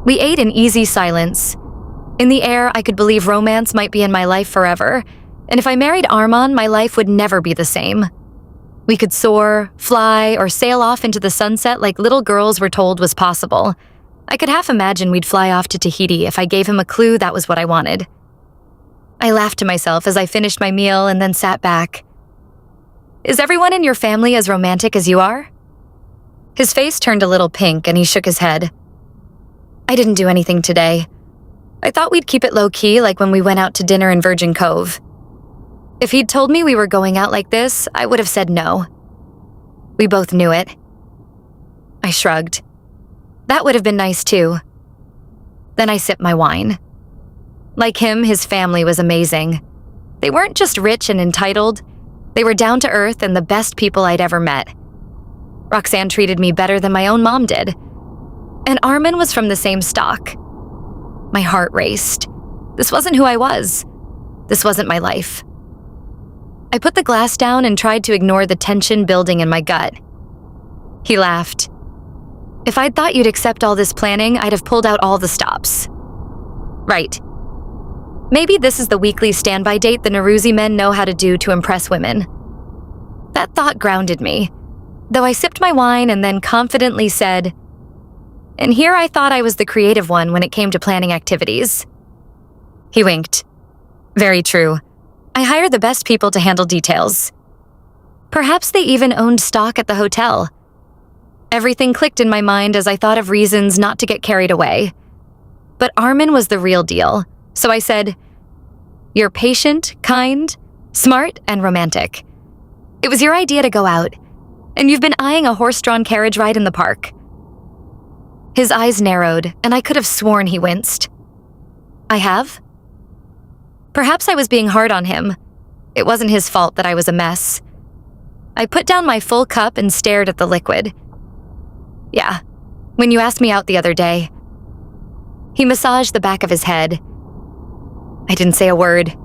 We ate in easy silence. In the air, I could believe romance might be in my life forever, and if I married Arman, my life would never be the same. We could soar, fly, or sail off into the sunset like little girls were told was possible. I could half imagine we'd fly off to Tahiti if I gave him a clue that was what I wanted. I laughed to myself as I finished my meal and then sat back. "Is everyone in your family as romantic as you are?" His face turned a little pink and he shook his head. "I didn't do anything today. I thought we'd keep it low-key like when we went out to dinner in Virgin Cove. If he'd told me we were going out like this, I would have said no. We both knew it." I shrugged. That would have been nice too. Then I sipped my wine. Like him, his family was amazing. They weren't just rich and entitled. They were down to earth and the best people I'd ever met. Roxanne treated me better than my own mom did. And Arman was from the same stock. My heart raced. This wasn't who I was. This wasn't my life. I put the glass down and tried to ignore the tension building in my gut. He laughed. "If I'd thought you'd accept all this planning, I'd have pulled out all the stops." "Right. Maybe this is the weekly standby date the Norouzi men know how to do to impress women." That thought grounded me. though I sipped my wine and then confidently said, "And here I thought I was the creative one when it came to planning activities." He winked. "Very true. I hire the best people to handle details." Perhaps they even owned stock at the hotel. Everything clicked in my mind as I thought of reasons not to get carried away. But Arman was the real deal, so I said, "You're patient, kind, smart, and romantic. It was your idea to go out, and you've been eyeing a horse-drawn carriage ride in the park." His eyes narrowed, and I could have sworn he winced. "I have?" Perhaps I was being hard on him. It wasn't his fault that I was a mess. I put down my full cup and stared at the liquid. "Yeah, when you asked me out the other day." He massaged the back of his head. I didn't say a word.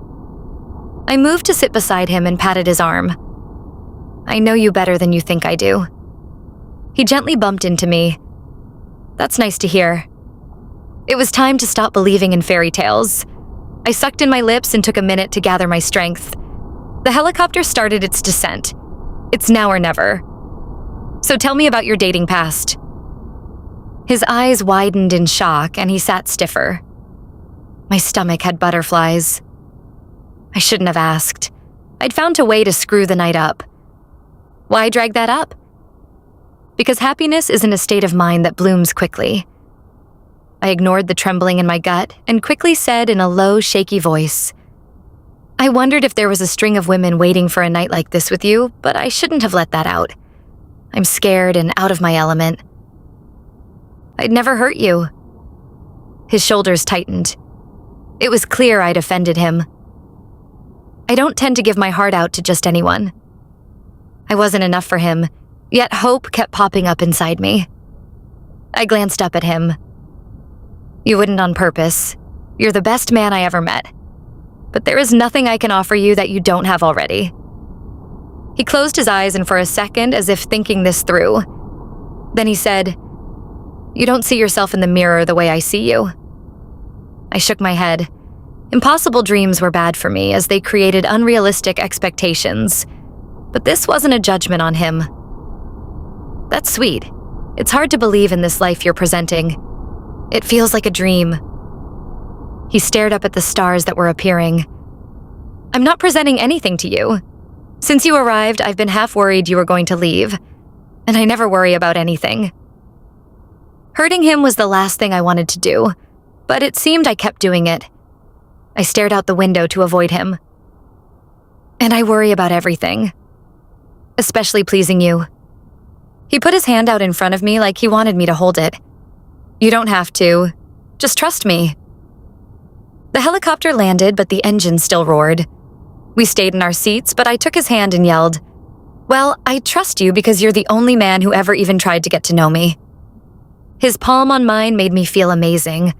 I moved to sit beside him and patted his arm. "I know you better than you think I do." He gently bumped into me. "That's nice to hear." It was time to stop believing in fairy tales. I sucked in my lips and took a minute to gather my strength. The helicopter started its descent. It's now or never. "So tell me about your dating past." His eyes widened in shock and he sat stiffer. My stomach had butterflies. I shouldn't have asked. I'd found a way to screw the night up. Why drag that up? Because happiness isn't a state of mind that blooms quickly. I ignored the trembling in my gut and quickly said in a low, shaky voice, "I wondered if there was a string of women waiting for a night like this with you, but I shouldn't have let that out. I'm scared and out of my element." "I'd never hurt you." His shoulders tightened. It was clear I'd offended him. I don't tend to give my heart out to just anyone. I wasn't enough for him, yet hope kept popping up inside me. I glanced up at him. "You wouldn't on purpose. You're the best man I ever met. But there is nothing I can offer you that you don't have already." He closed his eyes and for a second as if thinking this through. Then he said, "You don't see yourself in the mirror the way I see you." I shook my head. Impossible dreams were bad for me as they created unrealistic expectations. But this wasn't a judgment on him. "That's sweet. It's hard to believe in this life you're presenting. It feels like a dream." He stared up at the stars that were appearing. "I'm not presenting anything to you. Since you arrived, I've been half worried you were going to leave. And I never worry about anything." Hurting him was the last thing I wanted to do, but it seemed I kept doing it. I stared out the window to avoid him. "And I worry about everything. Especially pleasing you." He put his hand out in front of me like he wanted me to hold it. "You don't have to. Just trust me." The helicopter landed, but the engine still roared. We stayed in our seats, but I took his hand and yelled, "Well, I trust you because you're the only man who ever even tried to get to know me." His palm on mine made me feel amazing.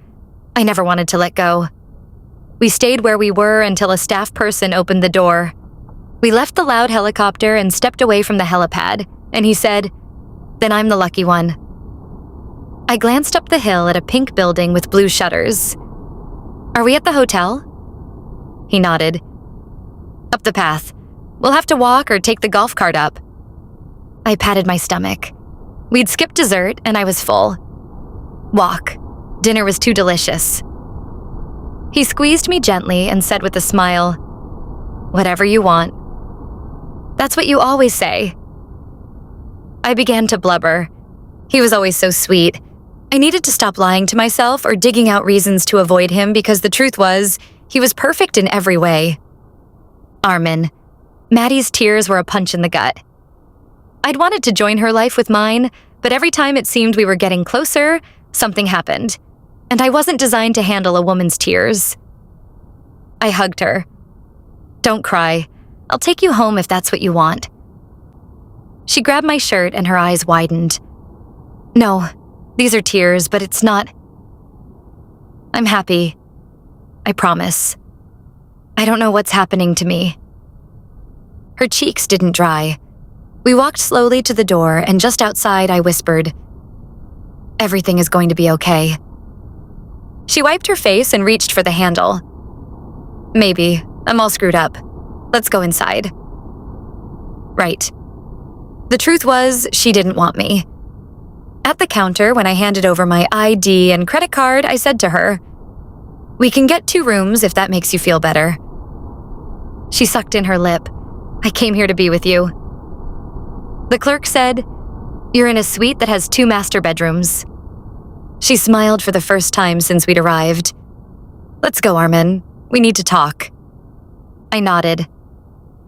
I never wanted to let go. We stayed where we were until a staff person opened the door. We left the loud helicopter and stepped away from the helipad, and he said, "Then I'm the lucky one." I glanced up the hill at a pink building with blue shutters. "Are we at the hotel?" He nodded. "Up the path. We'll have to walk or take the golf cart up." I patted my stomach. We'd skipped dessert and I was full. "Walk. Dinner was too delicious." He squeezed me gently and said with a smile, "Whatever you want." "That's what you always say." I began to blubber. He was always so sweet. I needed to stop lying to myself or digging out reasons to avoid him because the truth was, he was perfect in every way. Arman. Maddie's tears were a punch in the gut. I'd wanted to join her life with mine, but every time it seemed we were getting closer, something happened, and I wasn't designed to handle a woman's tears. I hugged her. "Don't cry. I'll take you home if that's what you want." She grabbed my shirt and her eyes widened. "No, these are tears, but it's not. I'm happy. I promise. I don't know what's happening to me." Her cheeks didn't dry. We walked slowly to the door, and just outside I whispered, "Everything is going to be okay." She wiped her face and reached for the handle. "Maybe. I'm all screwed up. Let's go inside." Right. The truth was, she didn't want me. At the counter, when I handed over my ID and credit card, I said to her, "We can get 2 rooms if that makes you feel better." She sucked in her lip. "I came here to be with you." The clerk said, "You're in a suite that has 2 master bedrooms." She smiled for the first time since we'd arrived. "Let's go, Arman. We need to talk." I nodded.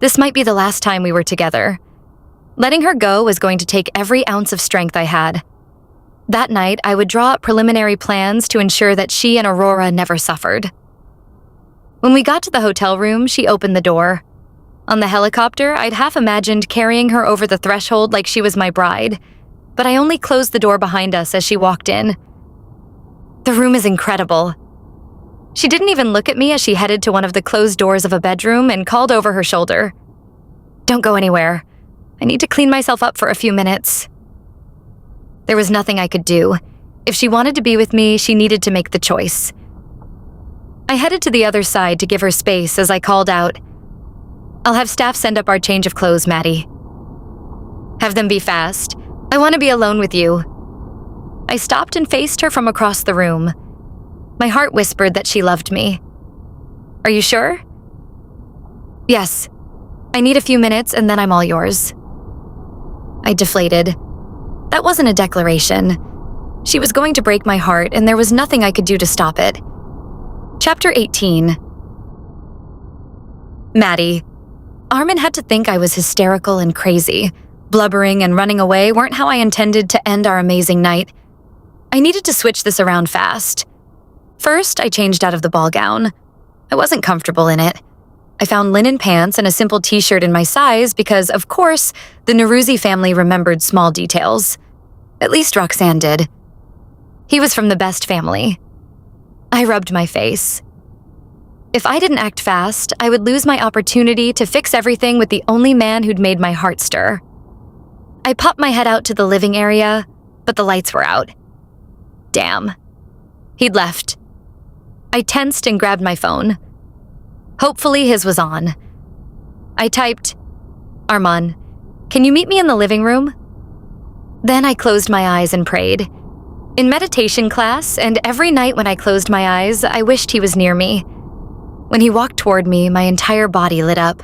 This might be the last time we were together. Letting her go was going to take every ounce of strength I had. That night, I would draw up preliminary plans to ensure that she and Aurora never suffered. When we got to the hotel room, she opened the door. On the helicopter, I'd half imagined carrying her over the threshold like she was my bride, but I only closed the door behind us as she walked in. The room is incredible. She didn't even look at me as she headed to one of the closed doors of a bedroom and called over her shoulder. "Don't go anywhere. I need to clean myself up for a few minutes." There was nothing I could do. If she wanted to be with me, she needed to make the choice. I headed to the other side to give her space as I called out, "I'll have staff send up our change of clothes, Maddie." "Have them be fast. I want to be alone with you." I stopped and faced her from across the room. My heart whispered that she loved me. "Are you sure?" "Yes. I need a few minutes and then I'm all yours." I deflated. That wasn't a declaration. She was going to break my heart and there was nothing I could do to stop it. Chapter 18. Maddie. Arman had to think I was hysterical and crazy. Blubbering and running away weren't how I intended to end our amazing night. I needed to switch this around fast. First, I changed out of the ball gown. I wasn't comfortable in it. I found linen pants and a simple t-shirt in my size because, of course, the Norouzi family remembered small details. At least Roxanne did. He was from the best family. I rubbed my face. If I didn't act fast, I would lose my opportunity to fix everything with the only man who'd made my heart stir. I popped my head out to the living area, but the lights were out. Damn. He'd left. I tensed and grabbed my phone. Hopefully his was on. I typed, "Arman, can you meet me in the living room?" Then I closed my eyes and prayed. In meditation class, and every night when I closed my eyes, I wished he was near me. When he walked toward me, my entire body lit up.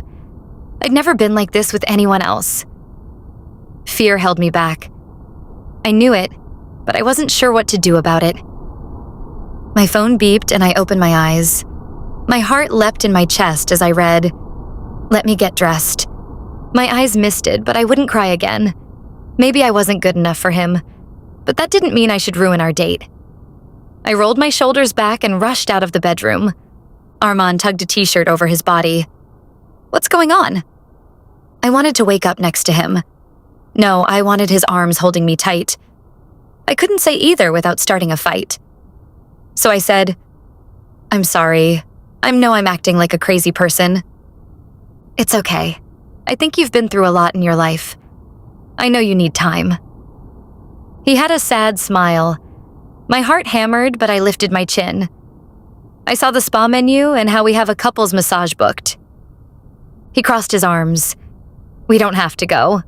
I'd never been like this with anyone else. Fear held me back. I knew it, but I wasn't sure what to do about it. My phone beeped and I opened my eyes. My heart leapt in my chest as I read, "Let me get dressed." My eyes misted, but I wouldn't cry again. Maybe I wasn't good enough for him, but that didn't mean I should ruin our date. I rolled my shoulders back and rushed out of the bedroom. Arman tugged a t-shirt over his body. "What's going on?" I wanted to wake up next to him. No, I wanted his arms holding me tight. I couldn't say either without starting a fight. So I said, "I'm sorry. I know I'm acting like a crazy person." "It's okay. I think you've been through a lot in your life. I know you need time." He had a sad smile. My heart hammered, but I lifted my chin. I saw the spa menu and how we have a couples massage booked. He crossed his arms. "We don't have to go."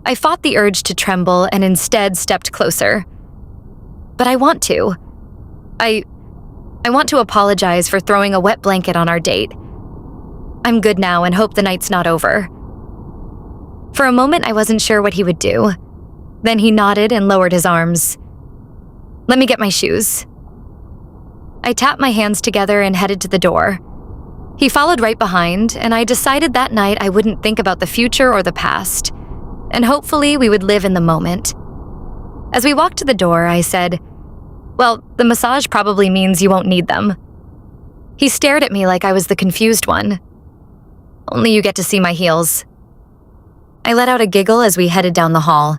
I fought the urge to tremble and instead stepped closer. "But I want to. I want to apologize for throwing a wet blanket on our date. I'm good now and hope the night's not over." For a moment, I wasn't sure what he would do. Then he nodded and lowered his arms. "Let me get my shoes." I tapped my hands together and headed to the door. He followed right behind, and I decided that night I wouldn't think about the future or the past, and hopefully we would live in the moment. As we walked to the door, I said, "Well, the massage probably means you won't need them." He stared at me like I was the confused one. "Only you get to see my heels." I let out a giggle as we headed down the hall.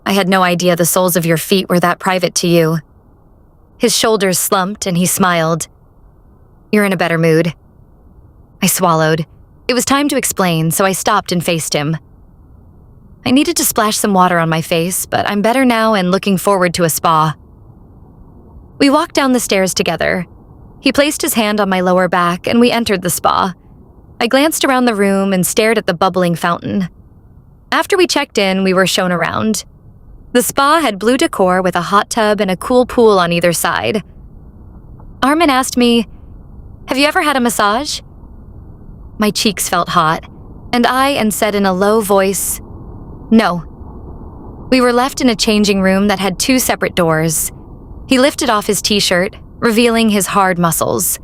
"I had no idea the soles of your feet were that private to you." His shoulders slumped and he smiled. "You're in a better mood." I swallowed. It was time to explain, so I stopped and faced him. I needed to splash some water on my face, but I'm better now and looking forward to a spa. We walked down the stairs together. He placed his hand on my lower back and we entered the spa. I glanced around the room and stared at the bubbling fountain. After we checked in, we were shown around. The spa had blue decor with a hot tub and a cool pool on either side. Arman asked me, "Have you ever had a massage?" My cheeks felt hot, and I said in a low voice, "No." We were left in a changing room that had 2 separate doors. He lifted off his t-shirt, revealing his hard muscles.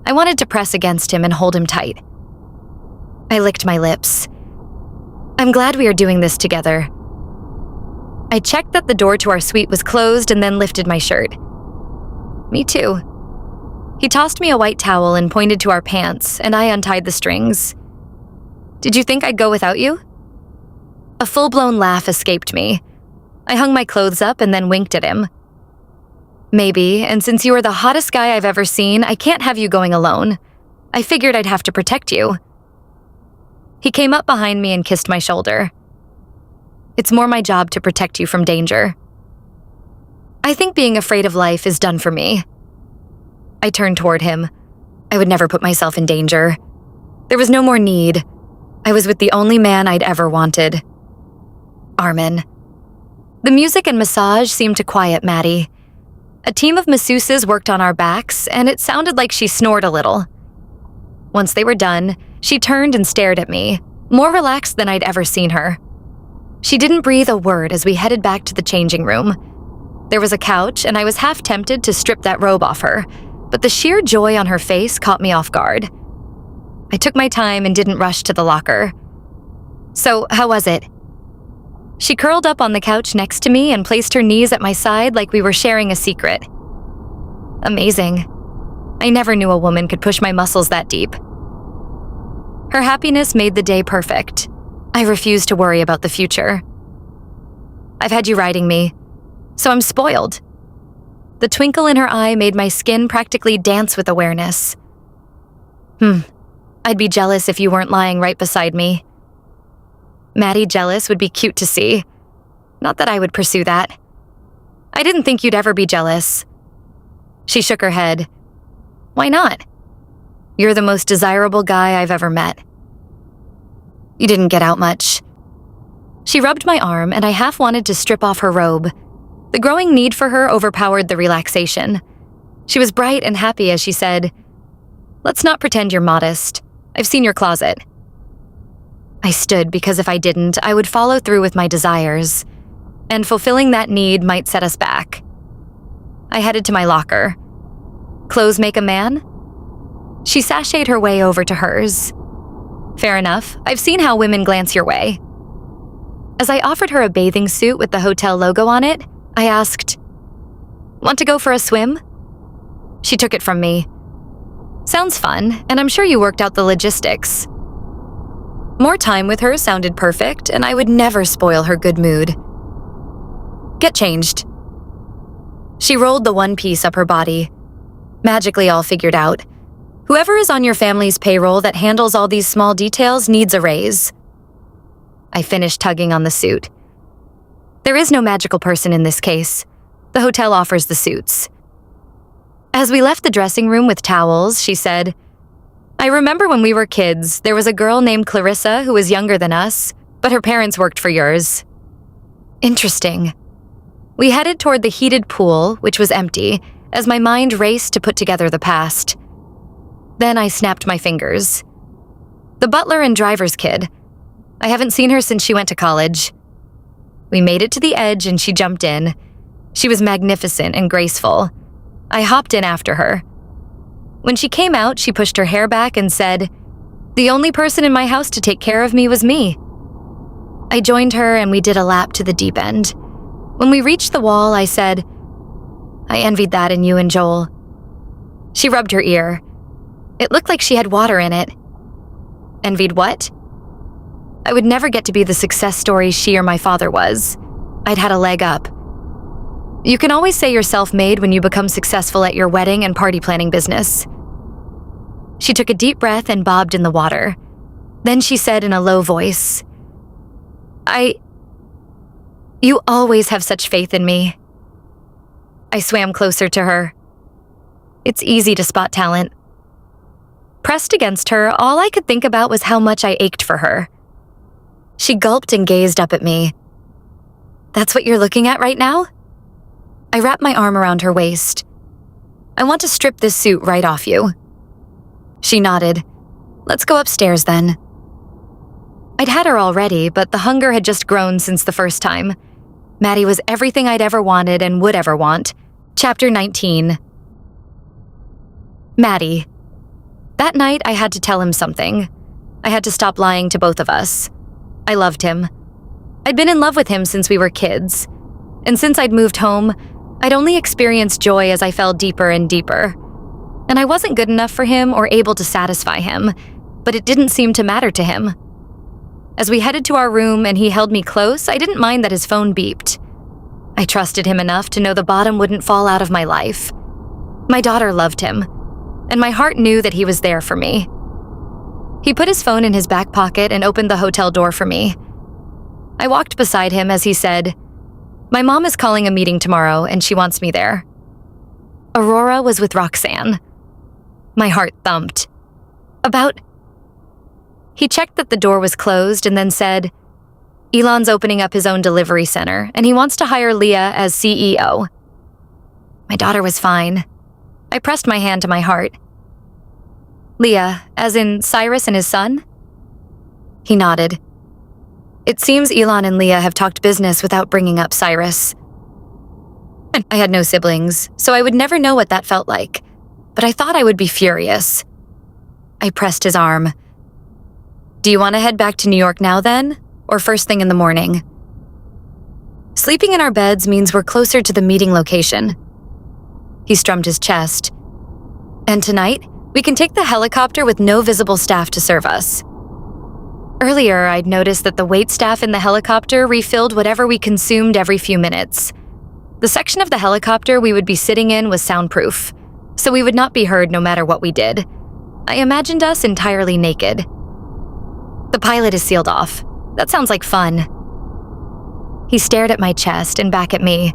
I wanted to press against him and hold him tight. I licked my lips. I'm glad we are doing this together. I checked that the door to our suite was closed and then lifted my shirt. Me too. He tossed me a white towel and pointed to our pants, and I untied the strings. "Did you think I'd go without you?" A full-blown laugh escaped me. I hung my clothes up and then winked at him. "Maybe, and since you are the hottest guy I've ever seen, I can't have you going alone. I figured I'd have to protect you." He came up behind me and kissed my shoulder. "It's more my job to protect you from danger. I think being afraid of life is done for me." I turned toward him. I would never put myself in danger. There was no more need. I was with the only man I'd ever wanted. Arman. The music and massage seemed to quiet Maddie. A team of masseuses worked on our backs, and it sounded like she snored a little. Once they were done, she turned and stared at me, more relaxed than I'd ever seen her. She didn't breathe a word as we headed back to the changing room. There was a couch, and I was half tempted to strip that robe off her, but the sheer joy on her face caught me off guard. I took my time and didn't rush to the locker. "So, how was it?" She curled up on the couch next to me and placed her knees at my side like we were sharing a secret. "Amazing. I never knew a woman could push my muscles that deep." Her happiness made the day perfect. I refused to worry about the future. "I've had you riding me, so I'm spoiled." The twinkle in her eye made my skin practically dance with awareness. I'd be jealous if you weren't lying right beside me." Maddie jealous would be cute to see. Not that I would pursue that. "I didn't think you'd ever be jealous." She shook her head. "Why not? You're the most desirable guy I've ever met." "You didn't get out much." She rubbed my arm, and I half wanted to strip off her robe. The growing need for her overpowered the relaxation. She was bright and happy as she said, "Let's not pretend you're modest. I've seen your closet." I stood because if I didn't, I would follow through with my desires, and fulfilling that need might set us back. I headed to my locker. "Clothes make a man?" She sashayed her way over to hers. "Fair enough. I've seen how women glance your way." As I offered her a bathing suit with the hotel logo on it, I asked, "Want to go for a swim?" She took it from me. "Sounds fun, and I'm sure you worked out the logistics." More time with her sounded perfect, and I would never spoil her good mood. "Get changed." She rolled the one piece up her body. "Magically all figured out. Whoever is on your family's payroll that handles all these small details needs a raise." I finished tugging on the suit. There is no magical person in this case. The hotel offers the suits. As we left the dressing room with towels, she said, "I remember when we were kids, there was a girl named Clarissa who was younger than us, but her parents worked for yours." Interesting. We headed toward the heated pool, which was empty, as my mind raced to put together the past. Then I snapped my fingers. The butler and driver's kid. I haven't seen her since she went to college. We made it to the edge and she jumped in. She was magnificent and graceful. I hopped in after her. When she came out, she pushed her hair back and said, "The only person in my house to take care of me was me." I joined her and we did a lap to the deep end. When we reached the wall, I said, "I envied that in you and Joel." She rubbed her ear. It looked like she had water in it. Envied what? I would never get to be the success story she or my father was. I'd had a leg up. You can always say you're self-made when you become successful at your wedding and party planning business. She took a deep breath and bobbed in the water. Then she said in a low voice, You always have such faith in me." I swam closer to her. It's easy to spot talent. Pressed against her, all I could think about was how much I ached for her. She gulped and gazed up at me. That's what you're looking at right now? I wrapped my arm around her waist. I want to strip this suit right off you. She nodded. Let's go upstairs then. I'd had her already, but the hunger had just grown since the first time. Maddie was everything I'd ever wanted and would ever want. Chapter 19. Maddie. That night, I had to tell him something. I had to stop lying to both of us. I loved him. I'd been in love with him since we were kids. And since I'd moved home, I'd only experienced joy as I fell deeper and deeper. And I wasn't good enough for him or able to satisfy him, but it didn't seem to matter to him. As we headed to our room and he held me close, I didn't mind that his phone beeped. I trusted him enough to know the bottom wouldn't fall out of my life. My daughter loved him, and my heart knew that he was there for me. He put his phone in his back pocket and opened the hotel door for me. I walked beside him as he said, "My mom is calling a meeting tomorrow and she wants me there." Aurora was with Roxanne. My heart thumped. About... He checked that the door was closed and then said, "Elon's opening up his own delivery center and he wants to hire Leah as CEO." My daughter was fine. I pressed my hand to my heart. "Leah, as in Cyrus and his son?" He nodded. "It seems Elon and Leah have talked business without bringing up Cyrus. And I had no siblings, so I would never know what that felt like, but I thought I would be furious." I pressed his arm. "Do you want to head back to New York now then, or first thing in the morning?" "Sleeping in our beds means we're closer to the meeting location." He strummed his chest. "And tonight, we can take the helicopter with no visible staff to serve us." Earlier, I'd noticed that the waitstaff in the helicopter refilled whatever we consumed every few minutes. The section of the helicopter we would be sitting in was soundproof, so we would not be heard no matter what we did. I imagined us entirely naked. "The pilot is sealed off. That sounds like fun." He stared at my chest and back at me.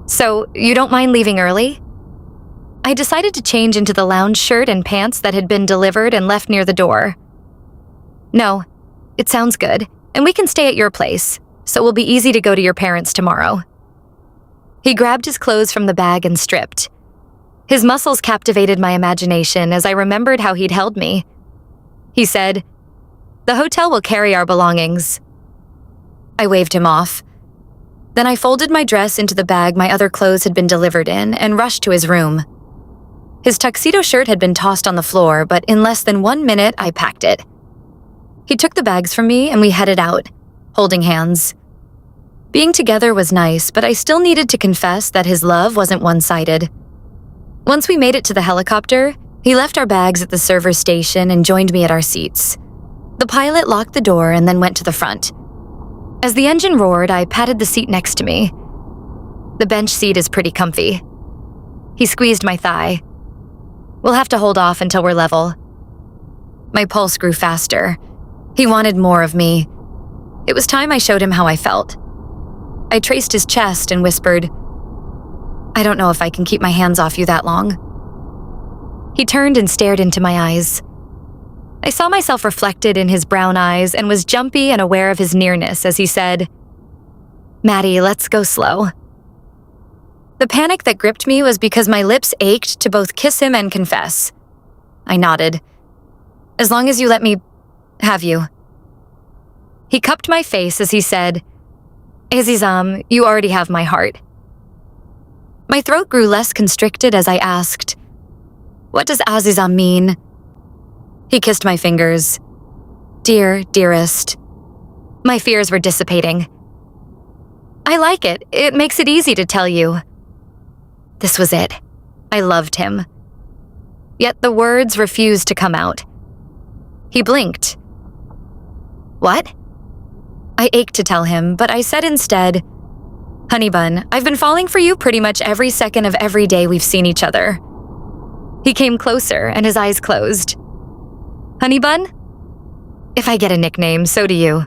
"So, you don't mind leaving early?" I decided to change into the lounge shirt and pants that had been delivered and left near the door. "No, it sounds good, and we can stay at your place, so it will be easy to go to your parents tomorrow." He grabbed his clothes from the bag and stripped. His muscles captivated my imagination as I remembered how he'd held me. He said, "The hotel will carry our belongings." I waved him off. Then I folded my dress into the bag my other clothes had been delivered in and rushed to his room. His tuxedo shirt had been tossed on the floor, but in less than 1 minute, I packed it. He took the bags from me and we headed out, holding hands. Being together was nice, but I still needed to confess that his love wasn't one-sided. Once we made it to the helicopter, he left our bags at the server's station and joined me at our seats. The pilot locked the door and then went to the front. As the engine roared, I patted the seat next to me. The bench seat is pretty comfy. He squeezed my thigh. "We'll have to hold off until we're level." My pulse grew faster. He wanted more of me. It was time I showed him how I felt. I traced his chest and whispered, "I don't know if I can keep my hands off you that long." He turned and stared into my eyes. I saw myself reflected in his brown eyes and was jumpy and aware of his nearness as he said, "Maddie, let's go slow." The panic that gripped me was because my lips ached to both kiss him and confess. I nodded. "As long as you let me have you." He cupped my face as he said, "Azizam, you already have my heart." My throat grew less constricted as I asked, "What does Azizam mean?" He kissed my fingers. "Dear, dearest." My fears were dissipating. "I like it. It makes it easy to tell you." This was it. I loved him. Yet the words refused to come out. He blinked. "What?" I ached to tell him, but I said instead, "Honey bun, I've been falling for you pretty much every second of every day we've seen each other." He came closer and his eyes closed. "Honey bun? If I get a nickname, so do you."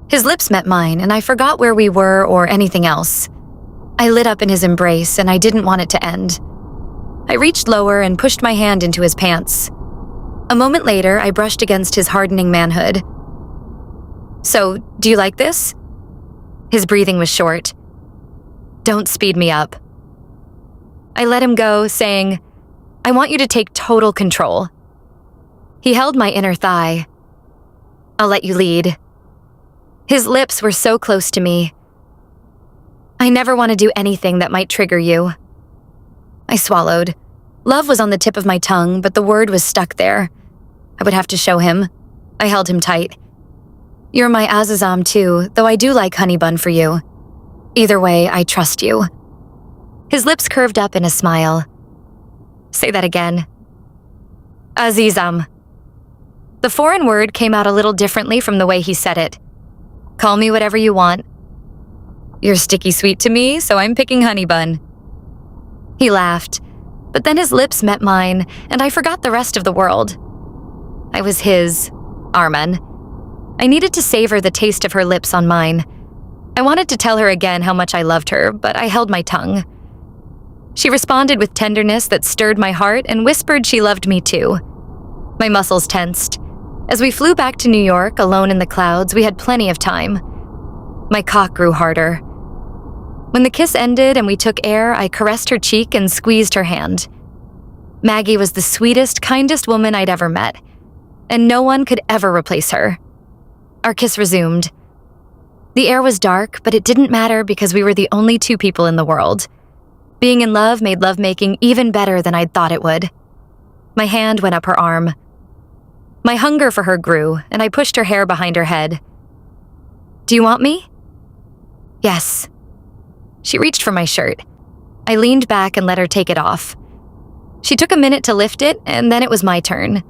His lips met mine and I forgot where we were or anything else. I lit up in his embrace and I didn't want it to end. I reached lower and pushed my hand into his pants. A moment later, I brushed against his hardening manhood. So, do you like this? His breathing was short. Don't speed me up. I let him go, saying, I want you to take total control. He held my inner thigh. I'll let you lead. His lips were so close to me. I never want to do anything that might trigger you. I swallowed. Love was on the tip of my tongue, but the word was stuck there. I would have to show him. I held him tight. You're my Azazam too, though I do like honey bun for you. Either way, I trust you. His lips curved up in a smile. Say that again. Azizam. The foreign word came out a little differently from the way he said it. Call me whatever you want. You're sticky sweet to me, so I'm picking honey bun. He laughed, but then his lips met mine, and I forgot the rest of the world. I was his, Arman. I needed to savor the taste of her lips on mine. I wanted to tell her again how much I loved her, but I held my tongue. She responded with tenderness that stirred my heart and whispered she loved me too. My muscles tensed. As we flew back to New York, alone in the clouds, we had plenty of time. My cock grew harder. When the kiss ended and we took air, I caressed her cheek and squeezed her hand. Maggie was the sweetest, kindest woman I'd ever met, and no one could ever replace her. Our kiss resumed. The air was dark, but it didn't matter because we were the only two people in the world. Being in love made lovemaking even better than I'd thought it would. My hand went up her arm. My hunger for her grew, and I pushed her hair behind her head. Do you want me? Yes. She reached for my shirt. I leaned back and let her take it off. She took a minute to lift it, and then it was my turn.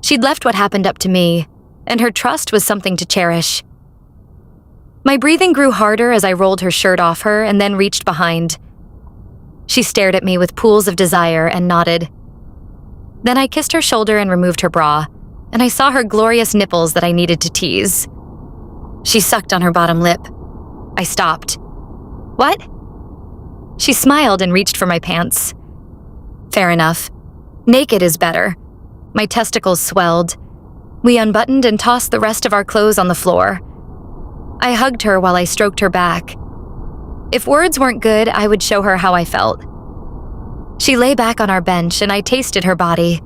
She'd left what happened up to me, and her trust was something to cherish. My breathing grew harder as I rolled her shirt off her and then reached behind. She stared at me with pools of desire and nodded. Then I kissed her shoulder and removed her bra, and I saw her glorious nipples that I needed to tease. She sucked on her bottom lip. I stopped. What? She smiled and reached for my pants. Fair enough. Naked is better. My testicles swelled. We unbuttoned and tossed the rest of our clothes on the floor. I hugged her while I stroked her back. If words weren't good, I would show her how I felt. She lay back on our bench and I tasted her body.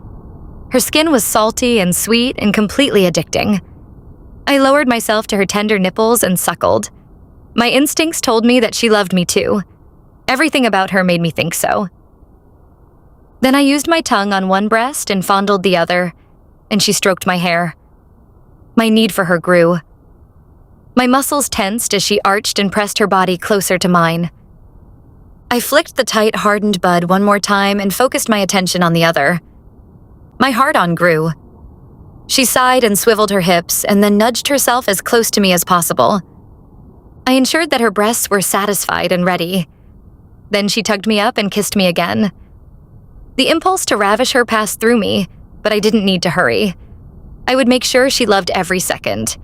Her skin was salty and sweet and completely addicting. I lowered myself to her tender nipples and suckled. My instincts told me that she loved me too. Everything about her made me think so. Then I used my tongue on one breast and fondled the other, and she stroked my hair. My need for her grew. My muscles tensed as she arched and pressed her body closer to mine. I flicked the tight, hardened bud one more time and focused my attention on the other. My hard-on grew. She sighed and swiveled her hips and then nudged herself as close to me as possible. I ensured that her breasts were satisfied and ready. Then she tugged me up and kissed me again. The impulse to ravish her passed through me, but I didn't need to hurry. I would make sure she loved every second.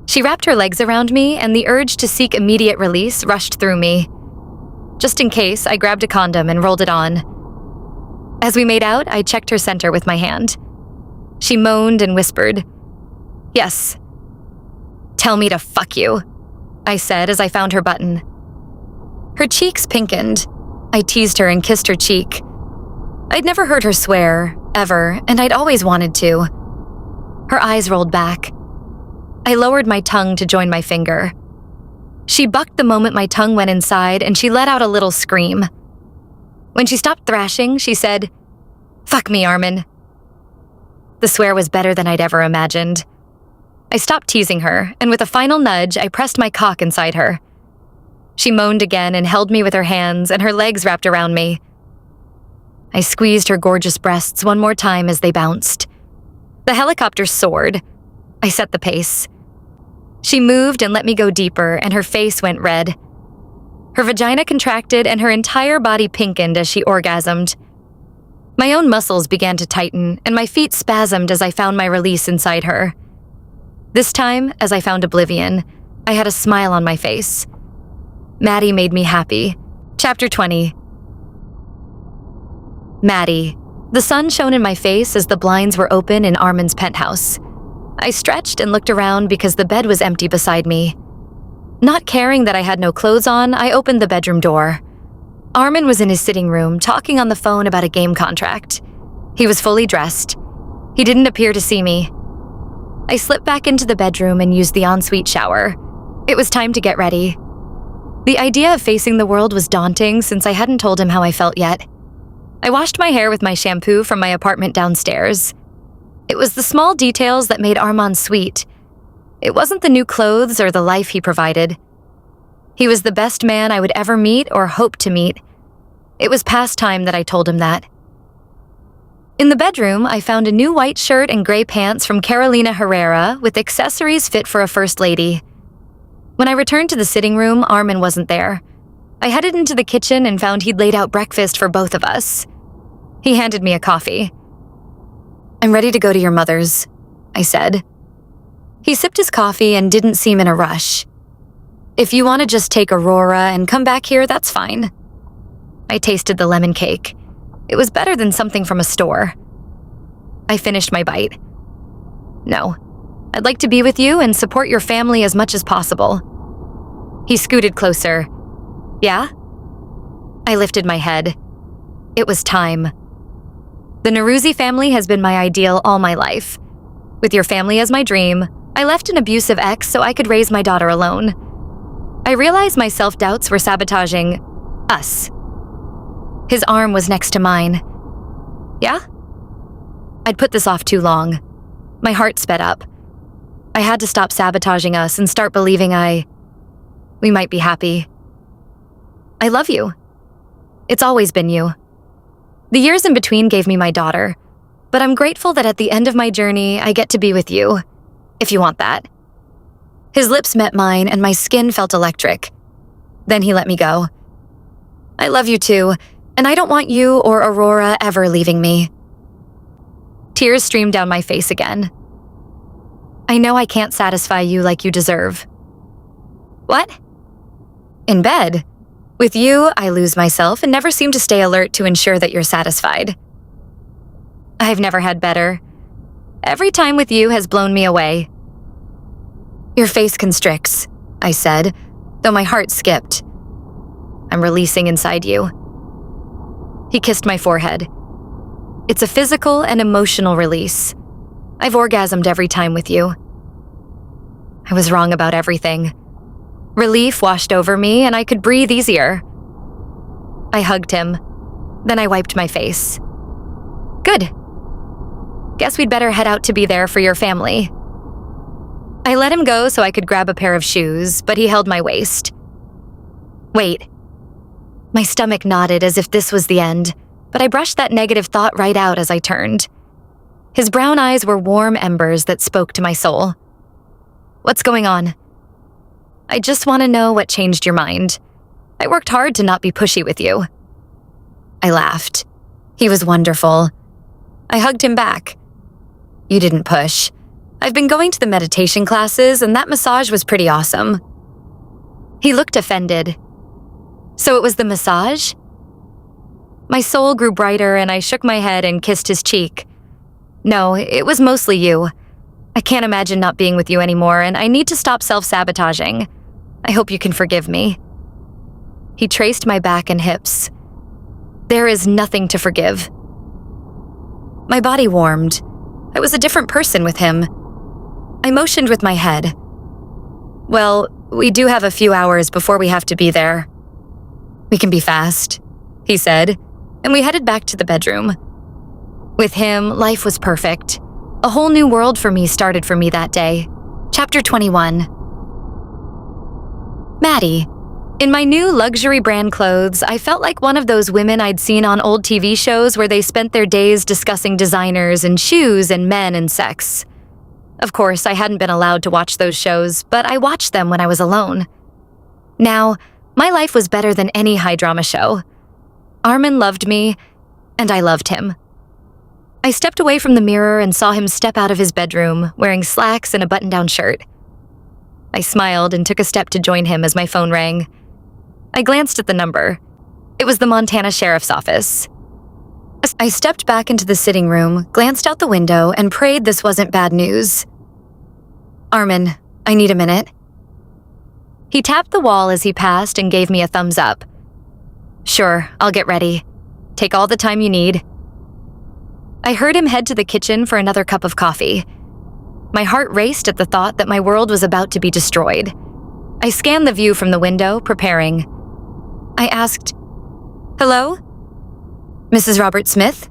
She wrapped her legs around me, and the urge to seek immediate release rushed through me. Just in case, I grabbed a condom and rolled it on. As we made out, I checked her center with my hand. She moaned and whispered, "Yes." "Tell me to fuck you," I said as I found her button. Her cheeks pinkened. I teased her and kissed her cheek. I'd never heard her swear, ever, and I'd always wanted to. Her eyes rolled back. I lowered my tongue to join my finger. She bucked the moment my tongue went inside, and she let out a little scream. When she stopped thrashing, she said, "Fuck me, Arman." The swear was better than I'd ever imagined. I stopped teasing her, and with a final nudge, I pressed my cock inside her. She moaned again and held me with her hands, and her legs wrapped around me. I squeezed her gorgeous breasts one more time as they bounced. The helicopter soared. I set the pace. She moved and let me go deeper, and her face went red. Her vagina contracted and her entire body pinkened as she orgasmed. My own muscles began to tighten, and my feet spasmed as I found my release inside her. This time, as I found oblivion, I had a smile on my face. Maddie made me happy. Chapter 20. Maddie. The sun shone in my face as the blinds were open in Arman's penthouse. I stretched and looked around because the bed was empty beside me. Not caring that I had no clothes on, I opened the bedroom door. Arman was in his sitting room, talking on the phone about a game contract. He was fully dressed. He didn't appear to see me. I slipped back into the bedroom and used the ensuite shower. It was time to get ready. The idea of facing the world was daunting since I hadn't told him how I felt yet. I washed my hair with my shampoo from my apartment downstairs. It was the small details that made Arman sweet. It wasn't the new clothes or the life he provided. He was the best man I would ever meet or hope to meet. It was past time that I told him that. In the bedroom, I found a new white shirt and gray pants from Carolina Herrera with accessories fit for a first lady. When I returned to the sitting room, Arman wasn't there. I headed into the kitchen and found he'd laid out breakfast for both of us. He handed me a coffee. "I'm ready to go to your mother's," I said. He sipped his coffee and didn't seem in a rush. "If you want to just take Aurora and come back here, that's fine." I tasted the lemon cake. It was better than something from a store. I finished my bite. "No, I'd like to be with you and support your family as much as possible." He scooted closer. "Yeah?" I lifted my head. It was time. The Norouzi family has been my ideal all my life. With your family as my dream, I left an abusive ex so I could raise my daughter alone. I realized my self-doubts were sabotaging us. His arm was next to mine. "Yeah?" I'd put this off too long. My heart sped up. I had to stop sabotaging us and start believing we might be happy. "I love you. It's always been you. The years in between gave me my daughter, but I'm grateful that at the end of my journey, I get to be with you, if you want that." His lips met mine and my skin felt electric. Then he let me go. "I love you too, and I don't want you or Aurora ever leaving me." Tears streamed down my face again. "I know I can't satisfy you like you deserve." "What?" "In bed. With you, I lose myself and never seem to stay alert to ensure that you're satisfied." "I've never had better. Every time with you has blown me away." "Your face constricts," I said, though my heart skipped. "I'm releasing inside you." He kissed my forehead. "It's a physical and emotional release. I've orgasmed every time with you." I was wrong about everything. Relief washed over me and I could breathe easier. I hugged him. Then I wiped my face. "Good. Guess we'd better head out to be there for your family." I let him go so I could grab a pair of shoes, but he held my waist. "Wait." My stomach nodded as if this was the end, but I brushed that negative thought right out as I turned. His brown eyes were warm embers that spoke to my soul. "What's going on?" "I just want to know what changed your mind. I worked hard to not be pushy with you." I laughed. He was wonderful. I hugged him back. "You didn't push. I've been going to the meditation classes and that massage was pretty awesome." He looked offended. "So it was the massage?" My soul grew brighter and I shook my head and kissed his cheek. "No, it was mostly you. I can't imagine not being with you anymore and I need to stop self-sabotaging. I hope you can forgive me." He traced my back and hips. "There is nothing to forgive." My body warmed. I was a different person with him. I motioned with my head. "Well, we do have a few hours before we have to be there." "We can be fast," he said, and we headed back to the bedroom. With him, life was perfect. A whole new world for me started for me that day. Chapter 21. Maddie. In my new luxury brand clothes, I felt like one of those women I'd seen on old TV shows where they spent their days discussing designers and shoes and men and sex. Of course, I hadn't been allowed to watch those shows, but I watched them when I was alone. Now, my life was better than any high-drama show. Arman loved me, and I loved him. I stepped away from the mirror and saw him step out of his bedroom, wearing slacks and a button-down shirt. I smiled and took a step to join him as my phone rang. I glanced at the number. It was the Montana Sheriff's Office. I stepped back into the sitting room, glanced out the window, and prayed this wasn't bad news. Arman, I need a minute. He tapped the wall as he passed and gave me a thumbs up. Sure, I'll get ready. Take all the time you need. I heard him head to the kitchen for another cup of coffee. My heart raced at the thought that my world was about to be destroyed. I scanned the view from the window, preparing. I asked, "Hello? Mrs. Robert Smith?"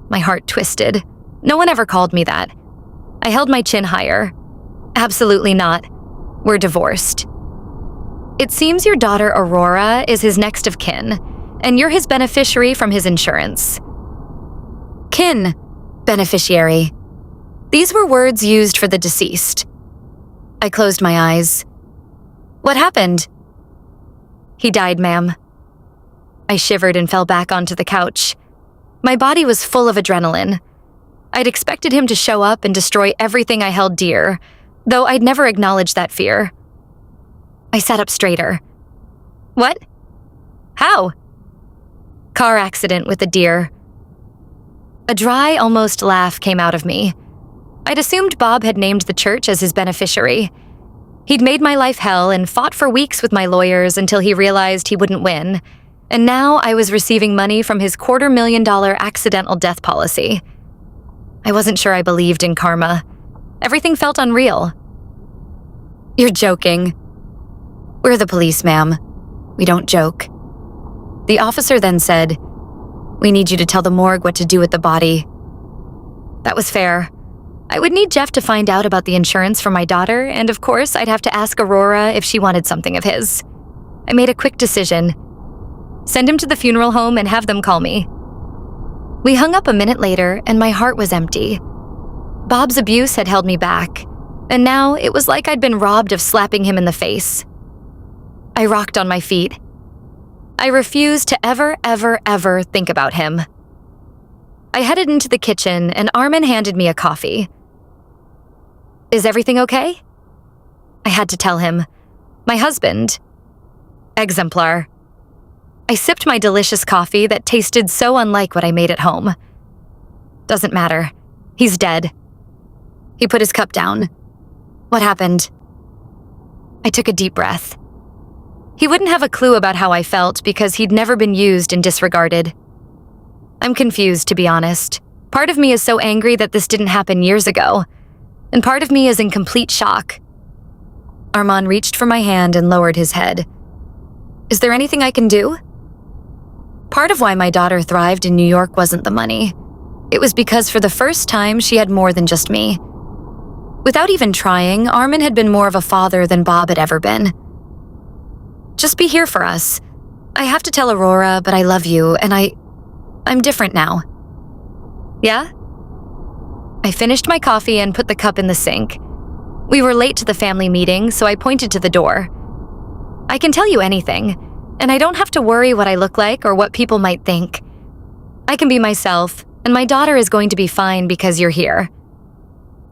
My heart twisted. No one ever called me that. I held my chin higher. Absolutely not. We're divorced. It seems your daughter Aurora is his next of kin, and you're his beneficiary from his insurance. Kin, beneficiary. These were words used for the deceased. I closed my eyes. What happened? He died, ma'am. I shivered and fell back onto the couch. My body was full of adrenaline. I'd expected him to show up and destroy everything I held dear, though I'd never acknowledged that fear. I sat up straighter. What? How? Car accident with a deer. A dry, almost laugh came out of me. I'd assumed Bob had named the church as his beneficiary. He'd made my life hell and fought for weeks with my lawyers until he realized he wouldn't win, and now I was receiving money from his $250,000 accidental death policy. I wasn't sure I believed in karma. Everything felt unreal. You're joking. We're the police, ma'am. We don't joke. The officer then said, "We need you to tell the morgue what to do with the body." That was fair. I would need Jeff to find out about the insurance for my daughter, and of course, I'd have to ask Aurora if she wanted something of his. I made a quick decision. Send him to the funeral home and have them call me. We hung up a minute later, and my heart was empty. Bob's abuse had held me back, and now it was like I'd been robbed of slapping him in the face. I rocked on my feet. I refused to ever think about him. I headed into the kitchen, and Arman handed me a coffee. Is everything okay? I had to tell him. My husband. Exemplar. I sipped my delicious coffee that tasted so unlike what I made at home. Doesn't matter. He's dead. He put his cup down. What happened? I took a deep breath. He wouldn't have a clue about how I felt because he'd never been used and disregarded. I'm confused, to be honest. Part of me is so angry that this didn't happen years ago, and part of me is in complete shock. Arman reached for my hand and lowered his head. Is there anything I can do? Part of why my daughter thrived in New York wasn't the money. It was because for the first time she had more than just me. Without even trying, Arman had been more of a father than Bob had ever been. Just be here for us. I have to tell Aurora, but I love you, and I'm different now. Yeah? I finished my coffee and put the cup in the sink. We were late to the family meeting, so I pointed to the door. I can tell you anything, and I don't have to worry what I look like or what people might think. I can be myself, and my daughter is going to be fine because you're here.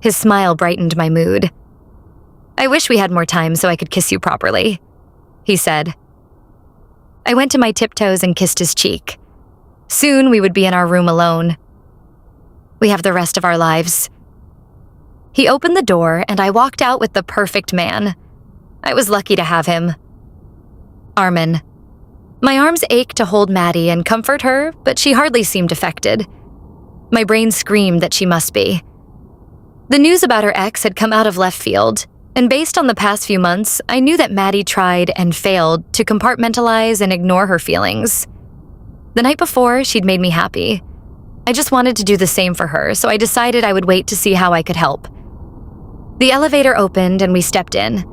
His smile brightened my mood. I wish we had more time so I could kiss you properly, he said. I went to my tiptoes and kissed his cheek. Soon we would be in our room alone. We have the rest of our lives. He opened the door and I walked out with the perfect man. I was lucky to have him. Arman. My arms ached to hold Maddie and comfort her, but she hardly seemed affected. My brain screamed that she must be. The news about her ex had come out of left field, and based on the past few months, I knew that Maddie tried and failed to compartmentalize and ignore her feelings. The night before, she'd made me happy. I just wanted to do the same for her, so I decided I would wait to see how I could help. The elevator opened and we stepped in.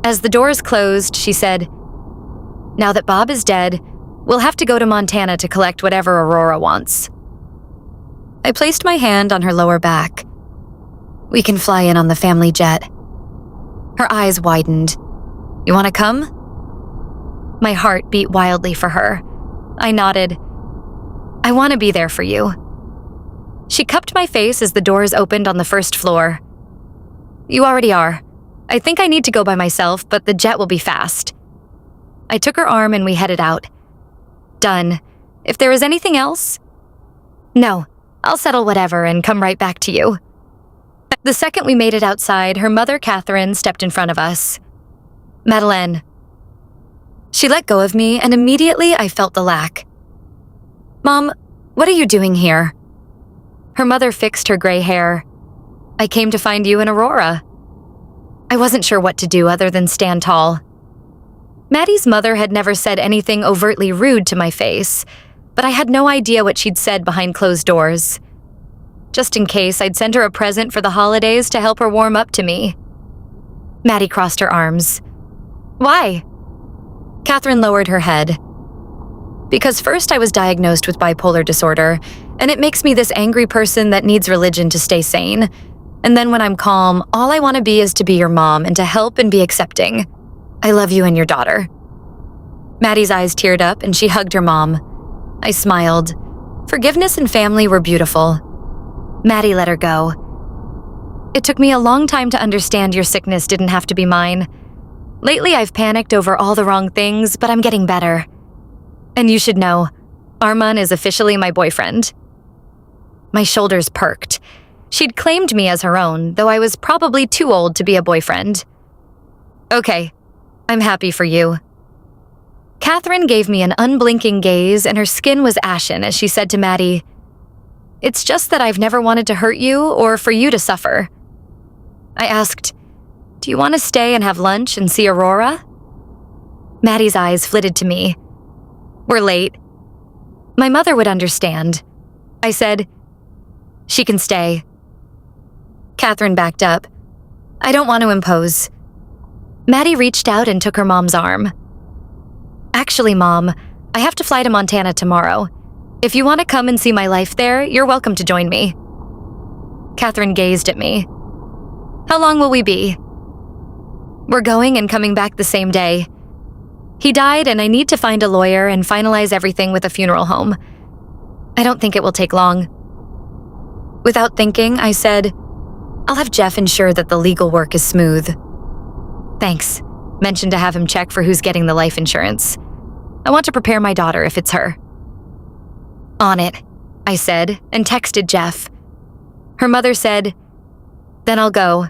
As the doors closed, she said, "Now that Bob is dead, we'll have to go to Montana to collect whatever Aurora wants." I placed my hand on her lower back. We can fly in on the family jet. Her eyes widened. You want to come? My heart beat wildly for her. I nodded. I want to be there for you. She cupped my face as the doors opened on the first floor. You already are. I think I need to go by myself, but the jet will be fast. I took her arm and we headed out. Done. If there is anything else? No, I'll settle whatever and come right back to you. The second we made it outside, her mother, Catherine, stepped in front of us. Madeleine. She let go of me, and immediately I felt the lack. Mom, what are you doing here? Her mother fixed her gray hair. I came to find you in Aurora. I wasn't sure what to do other than stand tall. Maddie's mother had never said anything overtly rude to my face, but I had no idea what she'd said behind closed doors. Just in case, I'd send her a present for the holidays to help her warm up to me. Maddie crossed her arms. Why? Catherine lowered her head. Because first I was diagnosed with bipolar disorder, and it makes me this angry person that needs religion to stay sane. And then when I'm calm, all I want to be is to be your mom and to help and be accepting. I love you and your daughter. Maddie's eyes teared up and she hugged her mom. I smiled. Forgiveness and family were beautiful. Maddie let her go. It took me a long time to understand your sickness didn't have to be mine. Lately I've panicked over all the wrong things, but I'm getting better. And you should know, Arman is officially my boyfriend. My shoulders perked. She'd claimed me as her own, though I was probably too old to be a boyfriend. Okay, I'm happy for you. Catherine gave me an unblinking gaze and her skin was ashen as she said to Maddie, It's just that I've never wanted to hurt you or for you to suffer. I asked, Do you want to stay and have lunch and see Aurora? Maddie's eyes flitted to me. We're late. My mother would understand. I said, She can stay. Catherine backed up. I don't want to impose. Maddie reached out and took her mom's arm. Actually, Mom, I have to fly to Montana tomorrow. If you want to come and see my life there, you're welcome to join me. Catherine gazed at me. How long will we be? We're going and coming back the same day. He died and I need to find a lawyer and finalize everything with a funeral home. I don't think it will take long. Without thinking, I said, I'll have Jeff ensure that the legal work is smooth. Thanks. Mention to have him check for who's getting the life insurance. I want to prepare my daughter if it's her. On it, I said, and texted Jeff. Her mother said, Then I'll go.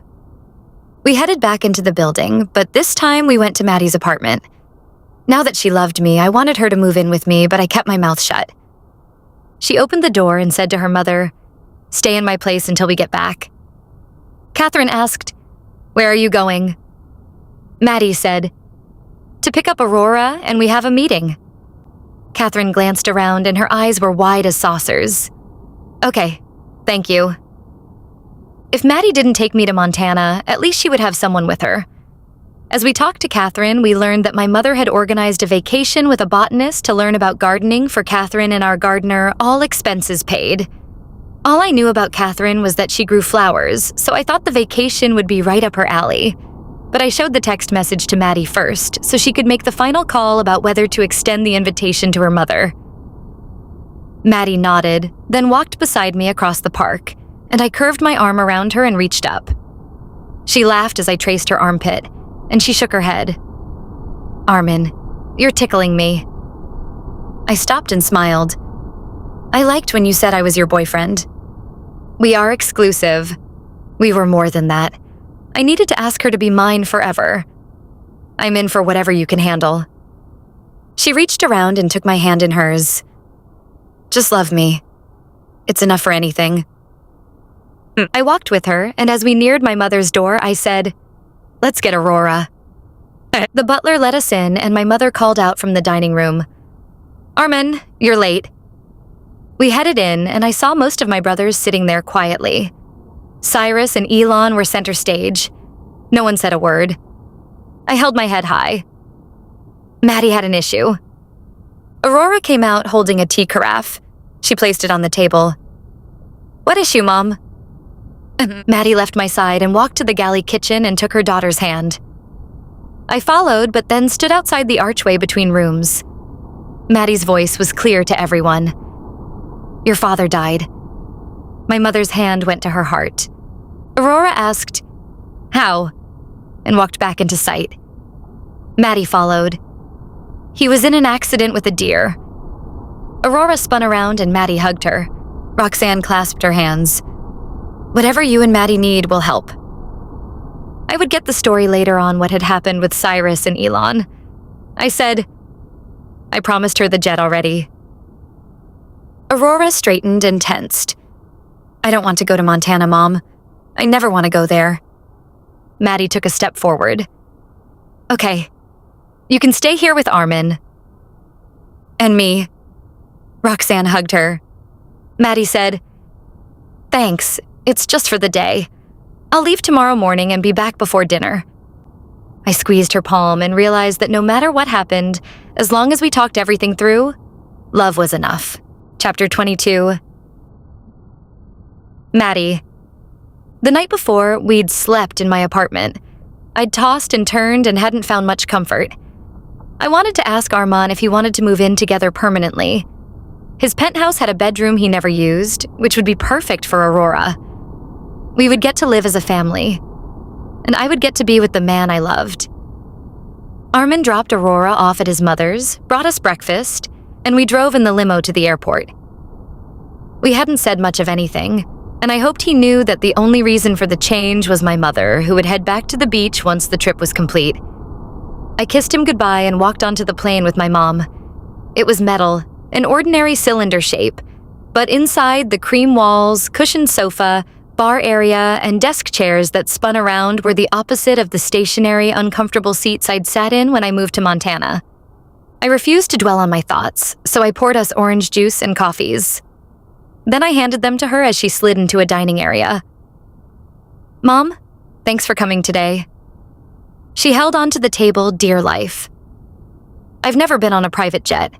We headed back into the building, but this time we went to Maddie's apartment. Now that she loved me, I wanted her to move in with me, but I kept my mouth shut. She opened the door and said to her mother, Stay in my place until we get back. Catherine asked, Where are you going? Maddie said, To pick up Aurora, and we have a meeting. Catherine glanced around and her eyes were wide as saucers. Okay, thank you. If Maddie didn't take me to Montana, at least she would have someone with her. As we talked to Catherine, we learned that my mother had organized a vacation with a botanist to learn about gardening for Catherine and our gardener, all expenses paid. All I knew about Catherine was that she grew flowers, so I thought the vacation would be right up her alley. But I showed the text message to Maddie first, so she could make the final call about whether to extend the invitation to her mother. Maddie nodded, then walked beside me across the park, and I curved my arm around her and reached up. She laughed as I traced her armpit, and she shook her head. Arman, you're tickling me. I stopped and smiled. I liked when you said I was your boyfriend. We are exclusive. We were more than that. I needed to ask her to be mine forever. I'm in for whatever you can handle. She reached around and took my hand in hers. Just love me. It's enough for anything. I walked with her, and as we neared my mother's door, I said, Let's get Aurora. The butler let us in, and my mother called out from the dining room. Arman, you're late. We headed in, and I saw most of my brothers sitting there quietly. Cyrus and Elon were center stage. No one said a word. I held my head high. Maddie had an issue. Aurora came out holding a tea carafe. She placed it on the table. What issue, Mom? Maddie left my side and walked to the galley kitchen and took her daughter's hand. I followed, but then stood outside the archway between rooms. Maddie's voice was clear to everyone. Your father died. My mother's hand went to her heart. Aurora asked, How? And walked back into sight. Maddie followed. He was in an accident with a deer. Aurora spun around and Maddie hugged her. Roxanne clasped her hands. Whatever you and Maddie need will help. I would get the story later on what had happened with Cyrus and Elon. I said, I promised her the jet already. Aurora straightened and tensed. I don't want to go to Montana, Mom. I never want to go there. Maddie took a step forward. Okay, you can stay here with Arman. And me. Roxanne hugged her. Maddie said, Thanks, it's just for the day. I'll leave tomorrow morning and be back before dinner. I squeezed her palm and realized that no matter what happened, as long as we talked everything through, love was enough. Chapter 22. Maddie. The night before, we'd slept in my apartment. I'd tossed and turned and hadn't found much comfort. I wanted to ask Arman if he wanted to move in together permanently. His penthouse had a bedroom he never used, which would be perfect for Aurora. We would get to live as a family, and I would get to be with the man I loved. Arman dropped Aurora off at his mother's, brought us breakfast, and we drove in the limo to the airport. We hadn't said much of anything, and I hoped he knew that the only reason for the change was my mother, who would head back to the beach once the trip was complete. I kissed him goodbye and walked onto the plane with my mom. It was metal, an ordinary cylinder shape, but inside the cream walls, cushioned sofa, bar area, and desk chairs that spun around were the opposite of the stationary, uncomfortable seats I'd sat in when I moved to Montana. I refused to dwell on my thoughts, so I poured us orange juice and coffees. Then I handed them to her as she slid into a dining area. Mom, thanks for coming today. She held onto the table dear life. I've never been on a private jet.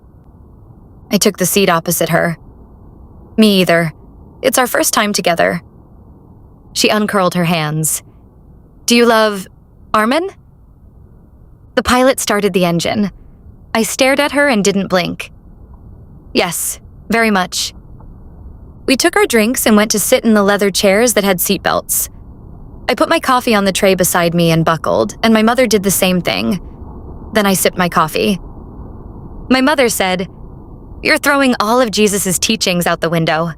I took the seat opposite her. Me either. It's our first time together. She uncurled her hands. Do you love Arman? The pilot started the engine. I stared at her and didn't blink. Yes, very much. We took our drinks and went to sit in the leather chairs that had seatbelts. I put my coffee on the tray beside me and buckled, and my mother did the same thing. Then I sipped my coffee. My mother said, You're throwing all of Jesus' teachings out the window.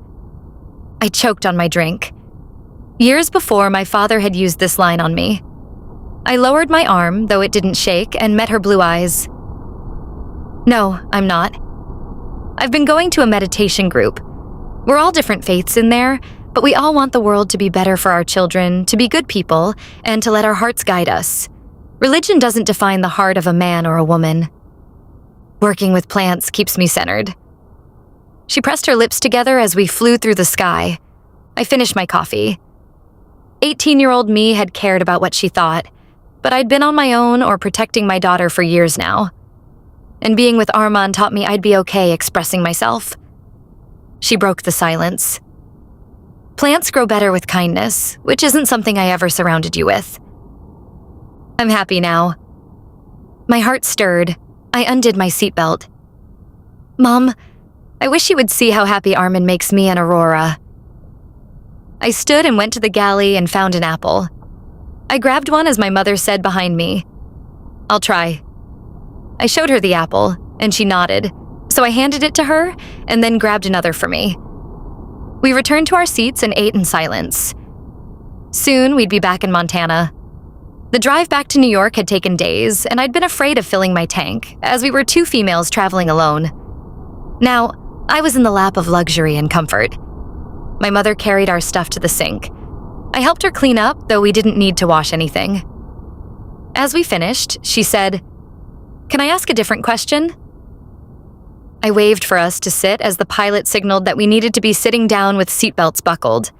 I choked on my drink. Years before, my father had used this line on me. I lowered my arm, though it didn't shake, and met her blue eyes. No, I'm not. I've been going to a meditation group. We're all different faiths in there, but we all want the world to be better for our children, to be good people, and to let our hearts guide us. Religion doesn't define the heart of a man or a woman. Working with plants keeps me centered. She pressed her lips together as we flew through the sky. I finished my coffee. 18-year-old me had cared about what she thought, but I'd been on my own or protecting my daughter for years now. And being with Arman taught me I'd be okay expressing myself. She broke the silence. Plants grow better with kindness, which isn't something I ever surrounded you with. I'm happy now. My heart stirred. I undid my seatbelt. Mom, I wish you would see how happy Arman makes me and Aurora. I stood and went to the galley and found an apple. I grabbed one as my mother said behind me. I'll try. I showed her the apple, and she nodded, so I handed it to her and then grabbed another for me. We returned to our seats and ate in silence. Soon we'd be back in Montana. The drive back to New York had taken days, and I'd been afraid of filling my tank, as we were two females traveling alone. Now, I was in the lap of luxury and comfort. My mother carried our stuff to the sink. I helped her clean up, though we didn't need to wash anything. As we finished, she said, Can I ask a different question? I waved for us to sit as the pilot signaled that we needed to be sitting down with seatbelts buckled.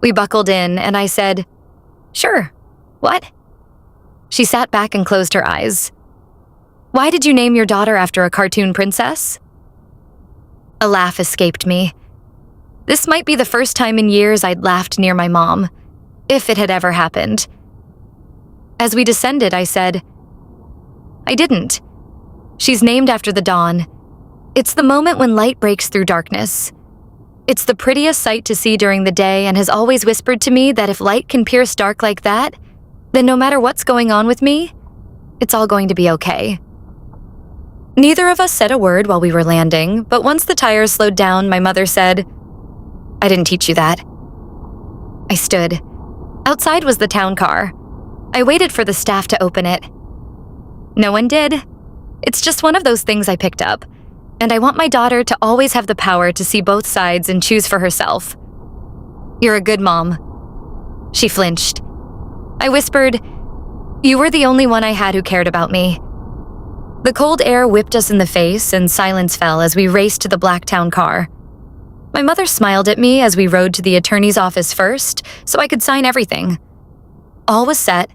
We buckled in, and I said, Sure. What? She sat back and closed her eyes. Why did you name your daughter after a cartoon princess? A laugh escaped me. This might be the first time in years I'd laughed near my mom, if it had ever happened. As we descended, I said, I didn't. She's named after the dawn. It's the moment when light breaks through darkness. It's the prettiest sight to see during the day and has always whispered to me that if light can pierce dark like that, then no matter what's going on with me, it's all going to be okay. Neither of us said a word while we were landing, but once the tires slowed down, my mother said, I didn't teach you that. I stood. Outside was the town car. I waited for the staff to open it. No one did. It's just one of those things I picked up, and I want my daughter to always have the power to see both sides and choose for herself. You're a good mom. She flinched. I whispered, you were the only one I had who cared about me. The cold air whipped us in the face and silence fell as we raced to the black town car. My mother smiled at me as we rode to the attorney's office first so I could sign everything. All was set,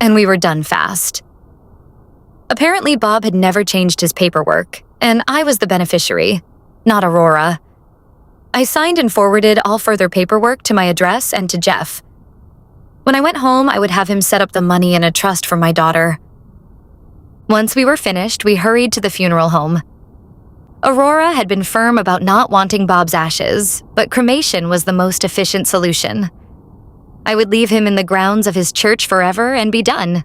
and we were done fast. Apparently, Bob had never changed his paperwork, and I was the beneficiary, not Aurora. I signed and forwarded all further paperwork to my address and to Jeff. When I went home, I would have him set up the money in a trust for my daughter. Once we were finished, we hurried to the funeral home. Aurora had been firm about not wanting Bob's ashes, but cremation was the most efficient solution. I would leave him in the grounds of his church forever and be done.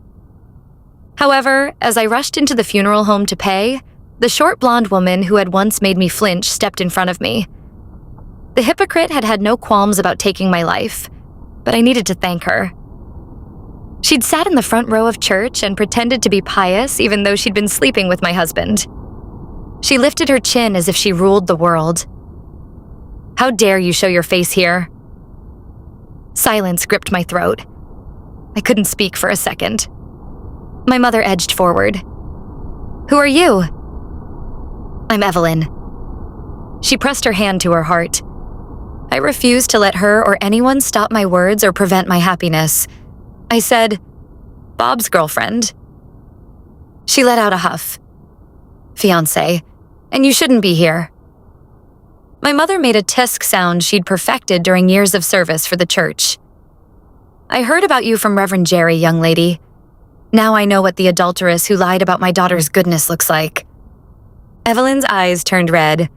However, as I rushed into the funeral home to pay, the short blonde woman who had once made me flinch stepped in front of me. The hypocrite had had no qualms about taking my life, but I needed to thank her. She'd sat in the front row of church and pretended to be pious even though she'd been sleeping with my husband. She lifted her chin as if she ruled the world. How dare you show your face here? Silence gripped my throat. I couldn't speak for a second. My mother edged forward. Who are you? I'm Evelyn. She pressed her hand to her heart. I refused to let her or anyone stop my words or prevent my happiness. I said, Bob's girlfriend. She let out a huff. Fiancé, and you shouldn't be here. My mother made a tisk sound she'd perfected during years of service for the church. I heard about you from Reverend Jerry, young lady. Now I know what the adulteress who lied about my daughter's goodness looks like. Evelyn's eyes turned red.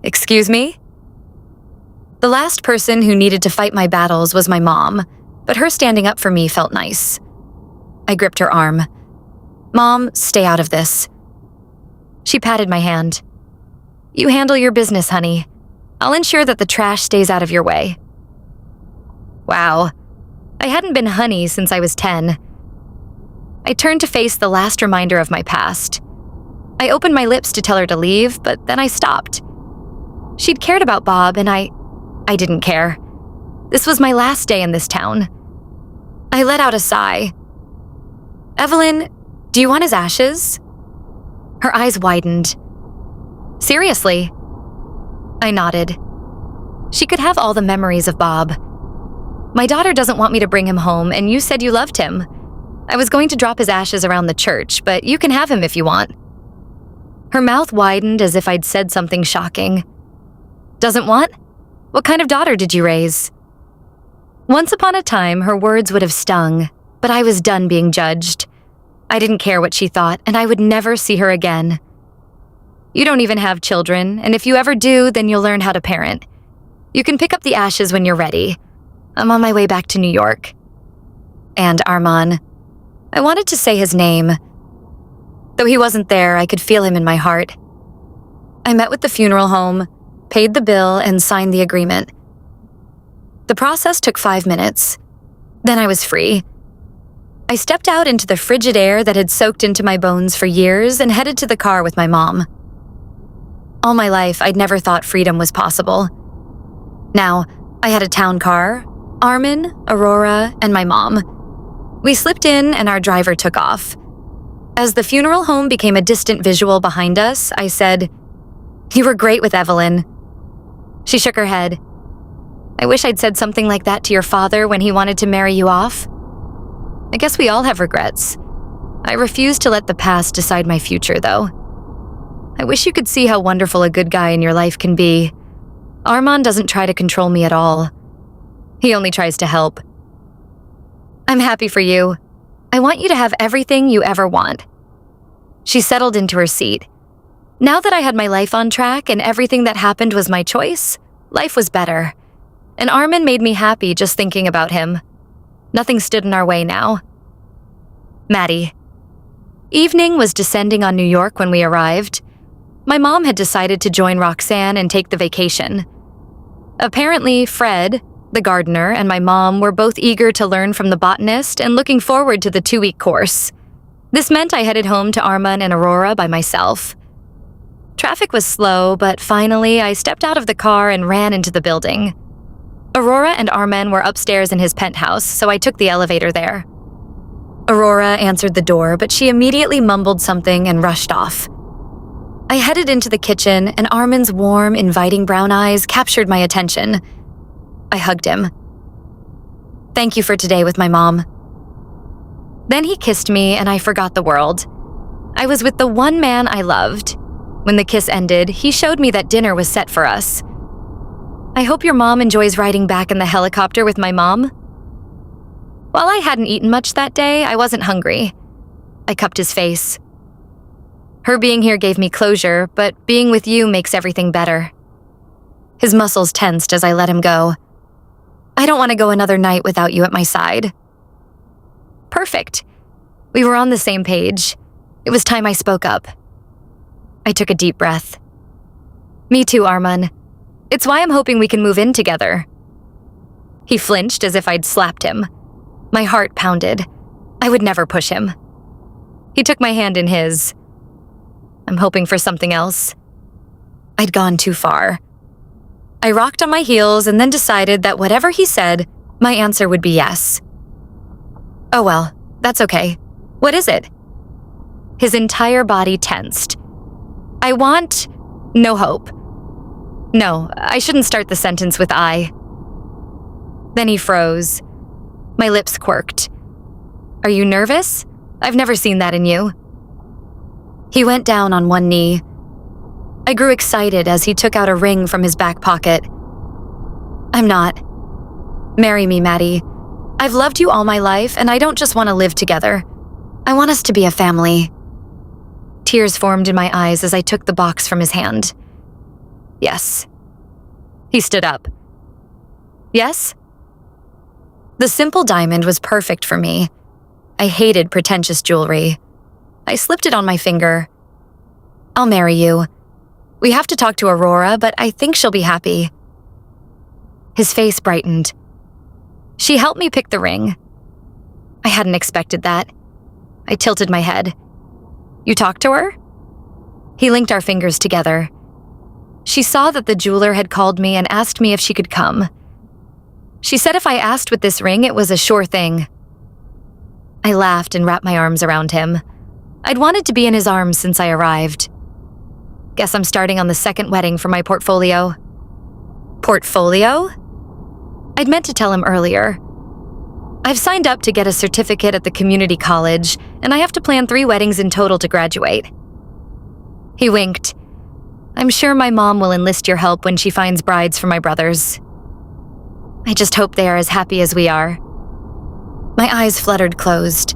Excuse me? The last person who needed to fight my battles was my mom, but her standing up for me felt nice. I gripped her arm. Mom, stay out of this. She patted my hand. You handle your business, honey. I'll ensure that the trash stays out of your way. Wow. I hadn't been honey since I was 10. I turned to face the last reminder of my past. I opened my lips to tell her to leave, but then I stopped. She'd cared about Bob, and I didn't care. This was my last day in this town. I let out a sigh. Evelyn, do you want his ashes? Her eyes widened. Seriously? I nodded. She could have all the memories of Bob. My daughter doesn't want me to bring him home, and you said you loved him. I was going to drop his ashes around the church, but you can have him if you want. Her mouth widened as if I'd said something shocking. Doesn't want? What kind of daughter did you raise? Once upon a time, her words would have stung, but I was done being judged. I didn't care what she thought, and I would never see her again. You don't even have children, and if you ever do, then you'll learn how to parent. You can pick up the ashes when you're ready. I'm on my way back to New York. And Arman. I wanted to say his name. Though he wasn't there, I could feel him in my heart. I met with the funeral home, paid the bill, and signed the agreement. The process took 5 minutes. Then I was free. I stepped out into the frigid air that had soaked into my bones for years and headed to the car with my mom. All my life, I'd never thought freedom was possible. Now, I had a town car, Arman, Aurora, and my mom. We slipped in and our driver took off. As the funeral home became a distant visual behind us, I said, You were great with Evelyn. She shook her head. I wish I'd said something like that to your father when he wanted to marry you off. I guess we all have regrets. I refuse to let the past decide my future, though. I wish you could see how wonderful a good guy in your life can be. Arman doesn't try to control me at all. He only tries to help. I'm happy for you. I want you to have everything you ever want. She settled into her seat. Now that I had my life on track and everything that happened was my choice, life was better. And Arman made me happy just thinking about him. Nothing stood in our way now. Maddie. Evening was descending on New York when we arrived. My mom had decided to join Roxanne and take the vacation. Apparently, Fred, The gardener and my mom were both eager to learn from the botanist and looking forward to the 2-week course. This meant I headed home to Arman and Aurora by myself. Traffic was slow, but finally I stepped out of the car and ran into the building. Aurora and Arman were upstairs in his penthouse, so I took the elevator there. Aurora answered the door, but she immediately mumbled something and rushed off. I headed into the kitchen, and Arman's warm, inviting brown eyes captured my attention. I hugged him. "Thank you for today with my mom." Then he kissed me, and I forgot the world. I was with the one man I loved. When the kiss ended, he showed me that dinner was set for us. "I hope your mom enjoys riding back in the helicopter with my mom." While I hadn't eaten much that day, I wasn't hungry. I cupped his face. "Her being here gave me closure, but being with you makes everything better." His muscles tensed as I let him go. "I don't want to go another night without you at my side." Perfect. We were on the same page. It was time I spoke up. I took a deep breath. "Me too, Arman. It's why I'm hoping we can move in together." He flinched as if I'd slapped him. My heart pounded. I would never push him. He took my hand in his. "I'm hoping for something else." I'd gone too far. I rocked on my heels and then decided that whatever he said, my answer would be yes. "Oh well, that's okay. What is it?" His entire body tensed. "I want no hope." No, I shouldn't start the sentence with I. Then he froze. My lips quirked. "Are you nervous? I've never seen that in you." He went down on one knee. I grew excited as he took out a ring from his back pocket. "I'm not. Marry me, Maddie. I've loved you all my life, and I don't just want to live together. I want us to be a family." Tears formed in my eyes as I took the box from his hand. "Yes." He stood up. "Yes?" The simple diamond was perfect for me. I hated pretentious jewelry. I slipped it on my finger. "I'll marry you. We have to talk to Aurora, but I think she'll be happy." His face brightened. She helped me pick the ring. I hadn't expected that. I tilted my head. "You talked to her?" He linked our fingers together. She saw that the jeweler had called me and asked me if she could come. She said if I asked with this ring, it was a sure thing. I laughed and wrapped my arms around him. I'd wanted to be in his arms since I arrived. Guess I'm starting on the second wedding for my portfolio. Portfolio? I'd meant to tell him earlier. I've signed up to get a certificate at the community college, and I have to plan 3 weddings in total to graduate. He winked. "I'm sure my mom will enlist your help when she finds brides for my brothers. I just hope they are as happy as we are." My eyes fluttered closed.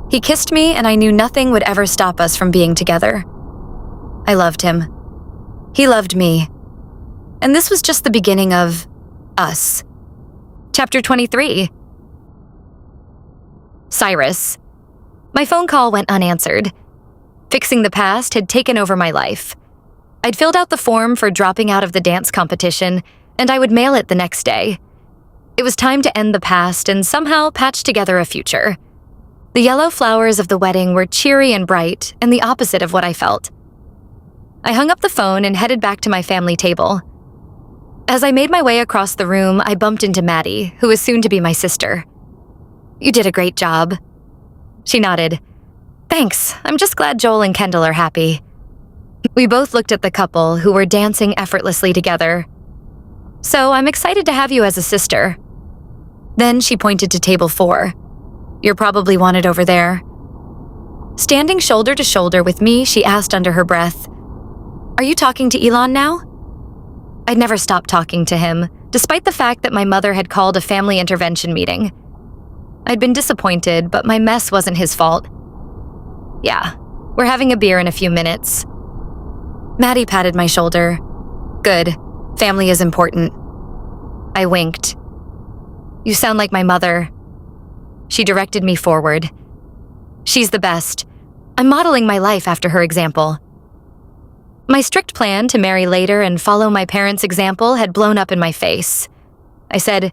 He kissed me, and I knew nothing would ever stop us from being together. I loved him. He loved me. And this was just the beginning of us. Chapter 23. Cyrus. My phone call went unanswered. Fixing the past had taken over my life. I'd filled out the form for dropping out of the dance competition, and I would mail it the next day. It was time to end the past and somehow patch together a future. The yellow flowers of the wedding were cheery and bright, and the opposite of what I felt. I hung up the phone and headed back to my family table. As I made my way across the room, I bumped into Maddie, who was soon to be my sister. "You did a great job." She nodded. "Thanks, I'm just glad Joel and Kendall are happy." We both looked at the couple, who were dancing effortlessly together. "So I'm excited to have you as a sister." Then she pointed to table 4. "You're probably wanted over there." Standing shoulder to shoulder with me, she asked under her breath, "Are you talking to Elon now?" I'd never stopped talking to him, despite the fact that my mother had called a family intervention meeting. I'd been disappointed, but my mess wasn't his fault. "Yeah, we're having a beer in a few minutes." Maddie patted my shoulder. "Good. Family is important." I winked. "You sound like my mother." She directed me forward. "She's the best. I'm modeling my life after her example." My strict plan to marry later and follow my parents' example had blown up in my face. I said,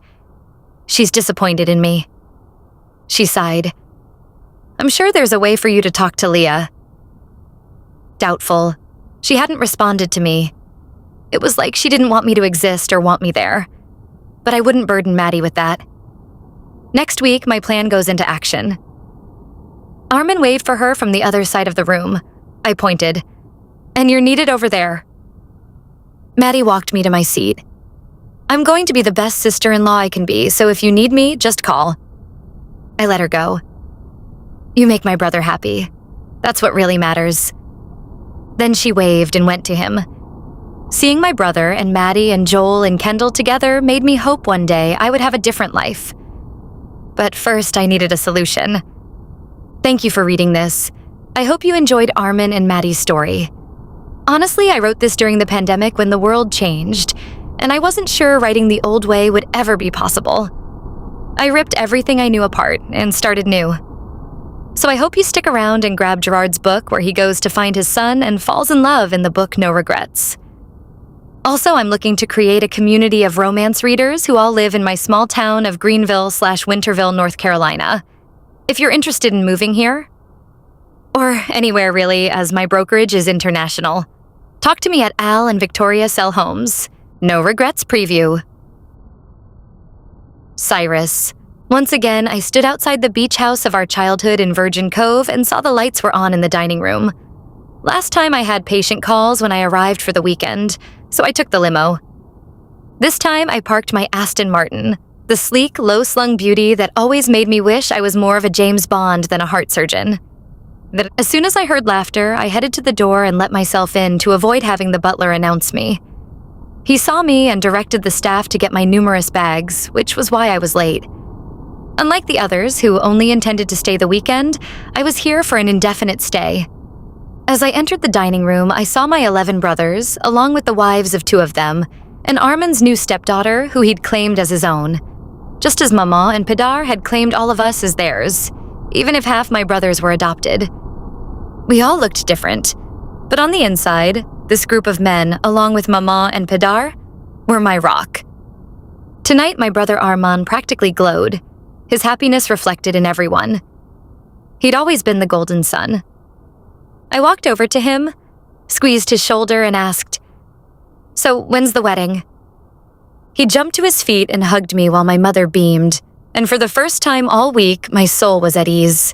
She's disappointed in me. She sighed. I'm sure there's a way for you to talk to Leah. Doubtful. She hadn't responded to me. It was like she didn't want me to exist or want me there. But I wouldn't burden Maddie with that. Next week, my plan goes into action. Arman waved for her from the other side of the room. I pointed. And you're needed over there. Maddie walked me to my seat. I'm going to be the best sister-in-law I can be, so if you need me, just call. I let her go. You make my brother happy. That's what really matters. Then she waved and went to him. Seeing my brother and Maddie and Joel and Kendall together made me hope one day I would have a different life. But first, I needed a solution. Thank you for reading this. I hope you enjoyed Arman and Maddie's story. Honestly, I wrote this during the pandemic when the world changed, and I wasn't sure writing the old way would ever be possible. I ripped everything I knew apart and started new. So I hope you stick around and grab Gerard's book where he goes to find his son and falls in love in the book No Regrets. Also, I'm looking to create a community of romance readers who all live in my small town of Greenville/Winterville, North Carolina. If you're interested in moving here, or anywhere really, as my brokerage is international, talk to me at Al and Victoria Sell Homes. No Regrets Preview. Cyrus. Once again, I stood outside the beach house of our childhood in Virgin Cove and saw the lights were on in the dining room. Last time I had patient calls when I arrived for the weekend, so I took the limo. This time I parked my Aston Martin, the sleek, low-slung beauty that always made me wish I was more of a James Bond than a heart surgeon. As soon as I heard laughter, I headed to the door and let myself in to avoid having the butler announce me. He saw me and directed the staff to get my numerous bags, which was why I was late. Unlike the others, who only intended to stay the weekend, I was here for an indefinite stay. As I entered the dining room, I saw my 11 brothers, along with the wives of 2 of them, and Arman's new stepdaughter, who he'd claimed as his own. Just as Mama and Pinder had claimed all of us as theirs, even if half my brothers were adopted. We all looked different, but on the inside, this group of men, along with Mama and Pinder, were my rock. Tonight, my brother Arman practically glowed, his happiness reflected in everyone. He'd always been the golden son. I walked over to him, squeezed his shoulder, and asked, "So, when's the wedding?" He jumped to his feet and hugged me while my mother beamed, and for the first time all week, my soul was at ease.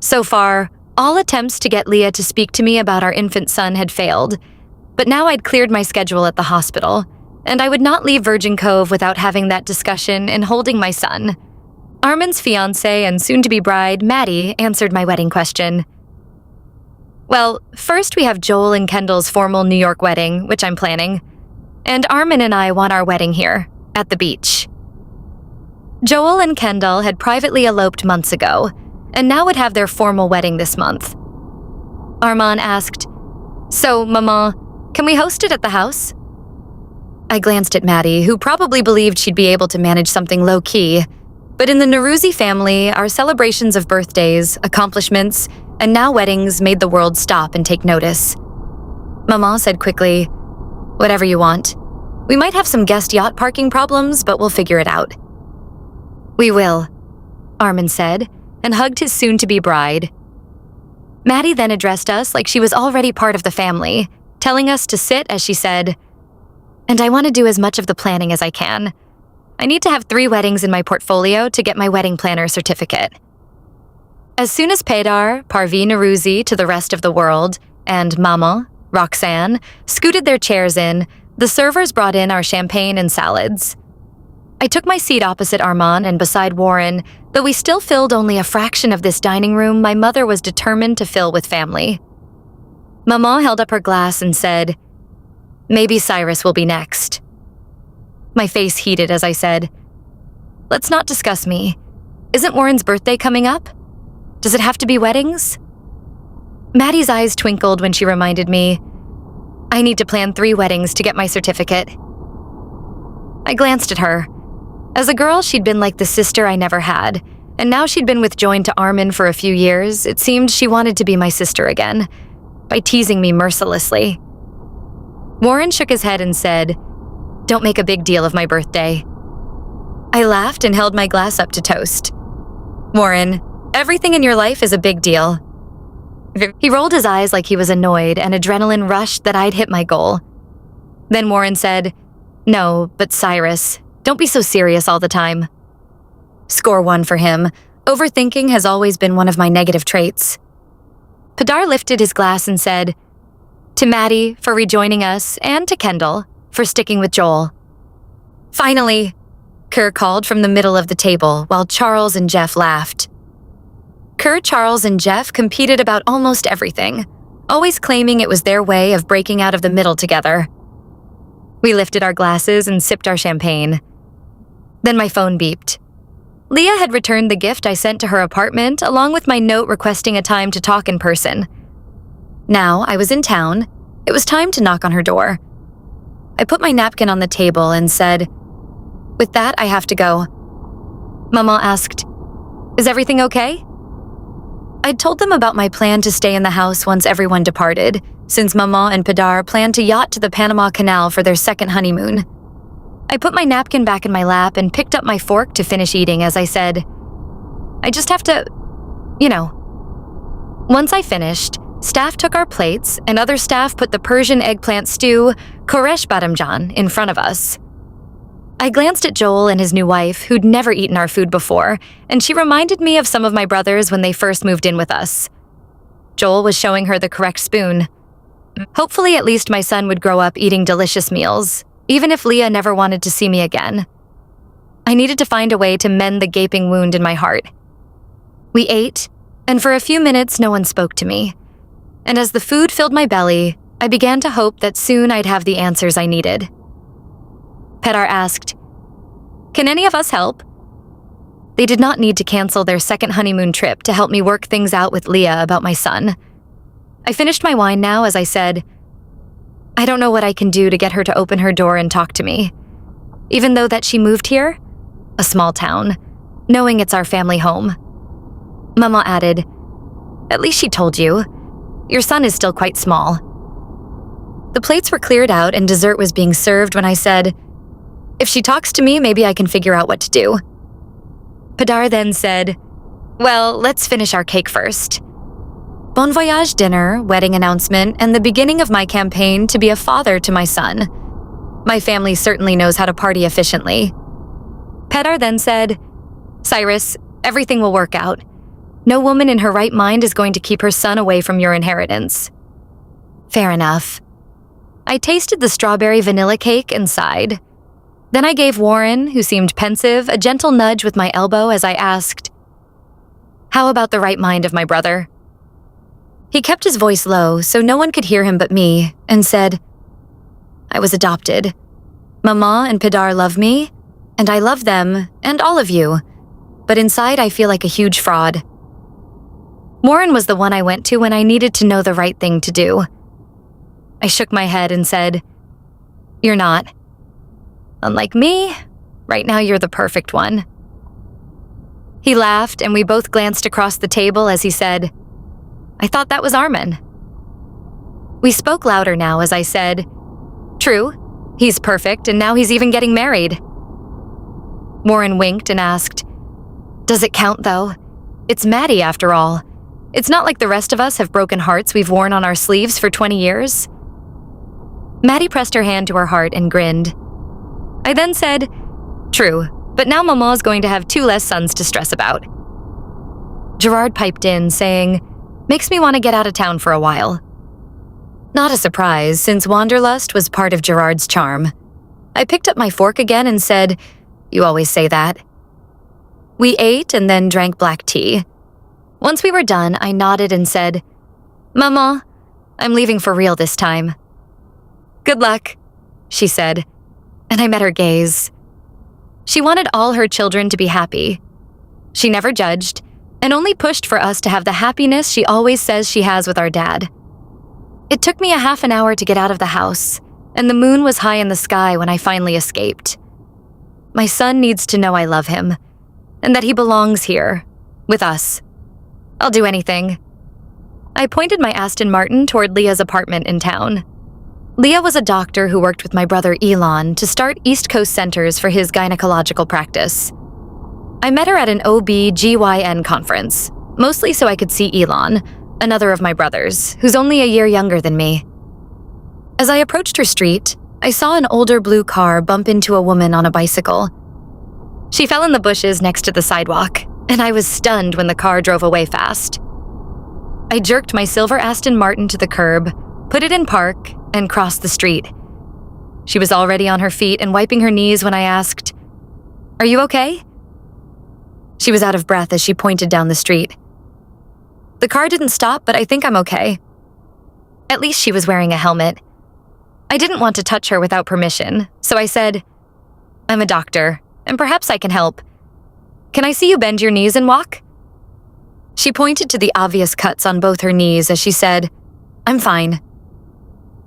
So far, all attempts to get Leah to speak to me about our infant son had failed, but now I'd cleared my schedule at the hospital, and I would not leave Virgin Cove without having that discussion and holding my son. Arman's fiancé and soon-to-be bride, Maddie, answered my wedding question. Well, first we have Joel and Kendall's formal New York wedding, which I'm planning, and Arman and I want our wedding here, at the beach. Joel and Kendall had privately eloped months ago, and now would have their formal wedding this month. Arman asked, "So, Mama, can we host it at the house?" I glanced at Maddie, who probably believed she'd be able to manage something low-key, but in the Norouzi family, our celebrations of birthdays, accomplishments, and now weddings made the world stop and take notice. Mama said quickly, "Whatever you want. We might have some guest yacht parking problems, but we'll figure it out." "We will," Arman said, and hugged his soon-to-be bride. Maddie then addressed us like she was already part of the family, telling us to sit as she said, "And I want to do as much of the planning as I can. I need to have 3 weddings in my portfolio to get my wedding planner certificate." As soon as Pinder, Parvi Norouzi to the rest of the world, and Mama, Roxanne, scooted their chairs in, the servers brought in our champagne and salads. I took my seat opposite Arman and beside Warren, though we still filled only a fraction of this dining room my mother was determined to fill with family. Mama held up her glass and said, "Maybe Cyrus will be next." My face heated as I said, "Let's not discuss me. Isn't Warren's birthday coming up? Does it have to be weddings?" Maddie's eyes twinkled when she reminded me, "I need to plan 3 weddings to get my certificate." I glanced at her. As a girl, she'd been like the sister I never had, and now she'd been withjoined to Arman for a few years, it seemed she wanted to be my sister again, by teasing me mercilessly. Warren shook his head and said, "Don't make a big deal of my birthday." I laughed and held my glass up to toast. Warren, everything in your life is a big deal. He rolled his eyes like he was annoyed, and adrenaline rushed that I'd hit my goal. Then Warren said, "No, but Cyrus, don't be so serious all the time." Score 1 for him. Overthinking has always been one of my negative traits. Pinder lifted his glass and said, "To Maddie for rejoining us, and to Kendall for sticking with Joel." "Finally," Kerr called from the middle of the table while Charles and Jeff laughed. Kerr, Charles, and Jeff competed about almost everything, always claiming it was their way of breaking out of the middle together. We lifted our glasses and sipped our champagne. Then my phone beeped. Leah had returned the gift I sent to her apartment along with my note requesting a time to talk in person. Now I was in town. It was time to knock on her door. I put my napkin on the table and said, "With that, I have to go." Mama asked, "Is everything okay?" I'd told them about my plan to stay in the house once everyone departed, since Mama and Pinder planned to yacht to the Panama Canal for their second honeymoon. I put my napkin back in my lap and picked up my fork to finish eating as I said, "I just have to, you know." Once I finished, staff took our plates and other staff put the Persian eggplant stew, koresh badamjan, in front of us. I glanced at Joel and his new wife, who'd never eaten our food before, and she reminded me of some of my brothers when they first moved in with us. Joel was showing her the correct spoon. Hopefully at least my son would grow up eating delicious meals, even if Leah never wanted to see me again. I needed to find a way to mend the gaping wound in my heart. We ate, and for a few minutes no one spoke to me. And as the food filled my belly, I began to hope that soon I'd have the answers I needed. Pinder asked, "Can any of us help?" They did not need to cancel their second honeymoon trip to help me work things out with Leah about my son. I finished my wine now as I said, "I don't know what I can do to get her to open her door and talk to me. Even though that she moved here, a small town, knowing it's our family home." Mama added, "At least she told you. Your son is still quite small." The plates were cleared out and dessert was being served when I said, "If she talks to me, maybe I can figure out what to do." Pinder then said, "Well, let's finish our cake first." Bon voyage dinner, wedding announcement, and the beginning of my campaign to be a father to my son. My family certainly knows how to party efficiently. Pinder then said, "Cyrus, everything will work out. No woman in her right mind is going to keep her son away from your inheritance." Fair enough. I tasted the strawberry vanilla cake and sighed. Then I gave Warren, who seemed pensive, a gentle nudge with my elbow as I asked, "How about the right mind of my brother?" He kept his voice low so no one could hear him but me, and said, "I was adopted. Mama and Pinder love me, and I love them, and all of you, but inside I feel like a huge fraud." Warren was the one I went to when I needed to know the right thing to do. I shook my head and said, "You're not. Unlike me, right now you're the perfect one." He laughed and we both glanced across the table as he said, "I thought that was Arman." We spoke louder now as I said, "True, he's perfect and now he's even getting married." Warren winked and asked, "Does it count though? It's Maddie after all. It's not like the rest of us have broken hearts we've worn on our sleeves for 20 years. Maddie pressed her hand to her heart and grinned. I then said, "True, but now Mama's going to have 2 less sons to stress about." Gerard piped in, saying, "Makes me want to get out of town for a while." Not a surprise, since wanderlust was part of Gerard's charm. I picked up my fork again and said, "You always say that." We ate and then drank black tea. Once we were done, I nodded and said, "Mama, I'm leaving for real this time." "Good luck," she said, and I met her gaze. She wanted all her children to be happy. She never judged, and only pushed for us to have the happiness she always says she has with our dad. It took me a half an hour to get out of the house, and the moon was high in the sky when I finally escaped. My son needs to know I love him, and that he belongs here, with us. I'll do anything. I pointed my Aston Martin toward Leah's apartment in town. Leah was a doctor who worked with my brother Elon to start East Coast centers for his gynecological practice. I met her at an OB/GYN conference, mostly so I could see Elon, another of my brothers, who's only a year younger than me. As I approached her street, I saw an older blue car bump into a woman on a bicycle. She fell in the bushes next to the sidewalk, and I was stunned when the car drove away fast. I jerked my silver Aston Martin to the curb, put it in park, and crossed the street. She was already on her feet and wiping her knees when I asked, "Are you okay?" She was out of breath as she pointed down the street. "The car didn't stop, but I think I'm okay." At least she was wearing a helmet. I didn't want to touch her without permission, so I said, "I'm a doctor, and perhaps I can help. Can I see you bend your knees and walk?" She pointed to the obvious cuts on both her knees as she said, "I'm fine."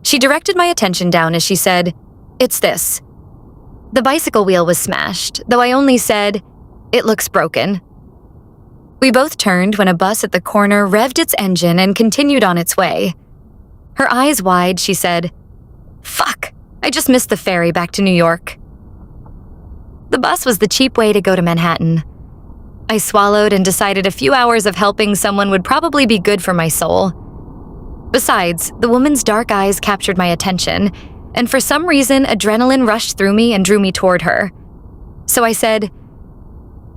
She directed my attention down as she said, "It's this." The bicycle wheel was smashed, though I only said, "It looks broken." We both turned when a bus at the corner revved its engine and continued on its way. Her eyes wide, she said, "Fuck, I just missed the ferry back to New York." The bus was the cheap way to go to Manhattan. I swallowed and decided a few hours of helping someone would probably be good for my soul. Besides, the woman's dark eyes captured my attention, and for some reason, adrenaline rushed through me and drew me toward her. So I said,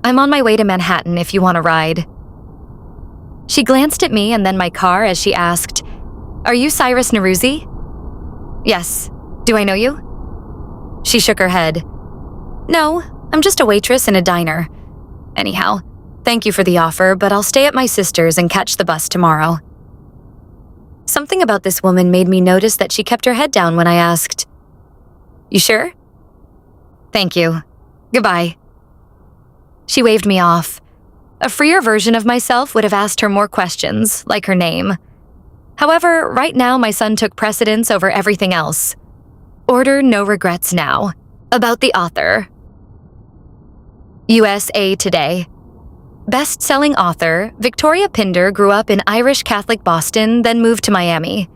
"I'm on my way to Manhattan if you want a ride." She glanced at me and then my car as she asked, "Are you Cyrus Norouzi?" "Yes. Do I know you?" She shook her head. "No, I'm just a waitress in a diner. Anyhow, thank you for the offer, but I'll stay at my sister's and catch the bus tomorrow." Something about this woman made me notice that she kept her head down when I asked, "You sure?" "Thank you. Goodbye." She waved me off. A freer version of myself would have asked her more questions, like her name. However, right now my son took precedence over everything else. Order no regrets now. About the author. USA Today. Best-selling author, Victoria Pinder grew up in Irish Catholic Boston, then moved to Miami.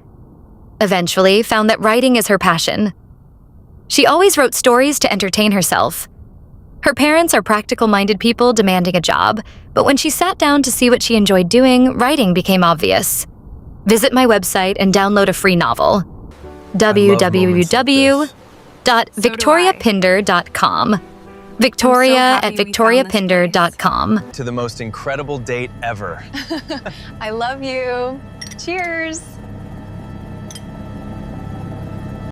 Eventually, found that writing is her passion. She always wrote stories to entertain herself. Her parents are practical-minded people demanding a job, but when she sat down to see what she enjoyed doing, writing became obvious. Visit my website and download a free novel. www.victoriapinder.com. Victoria@victoriapinder.com. To the most incredible date ever. I love you. Cheers.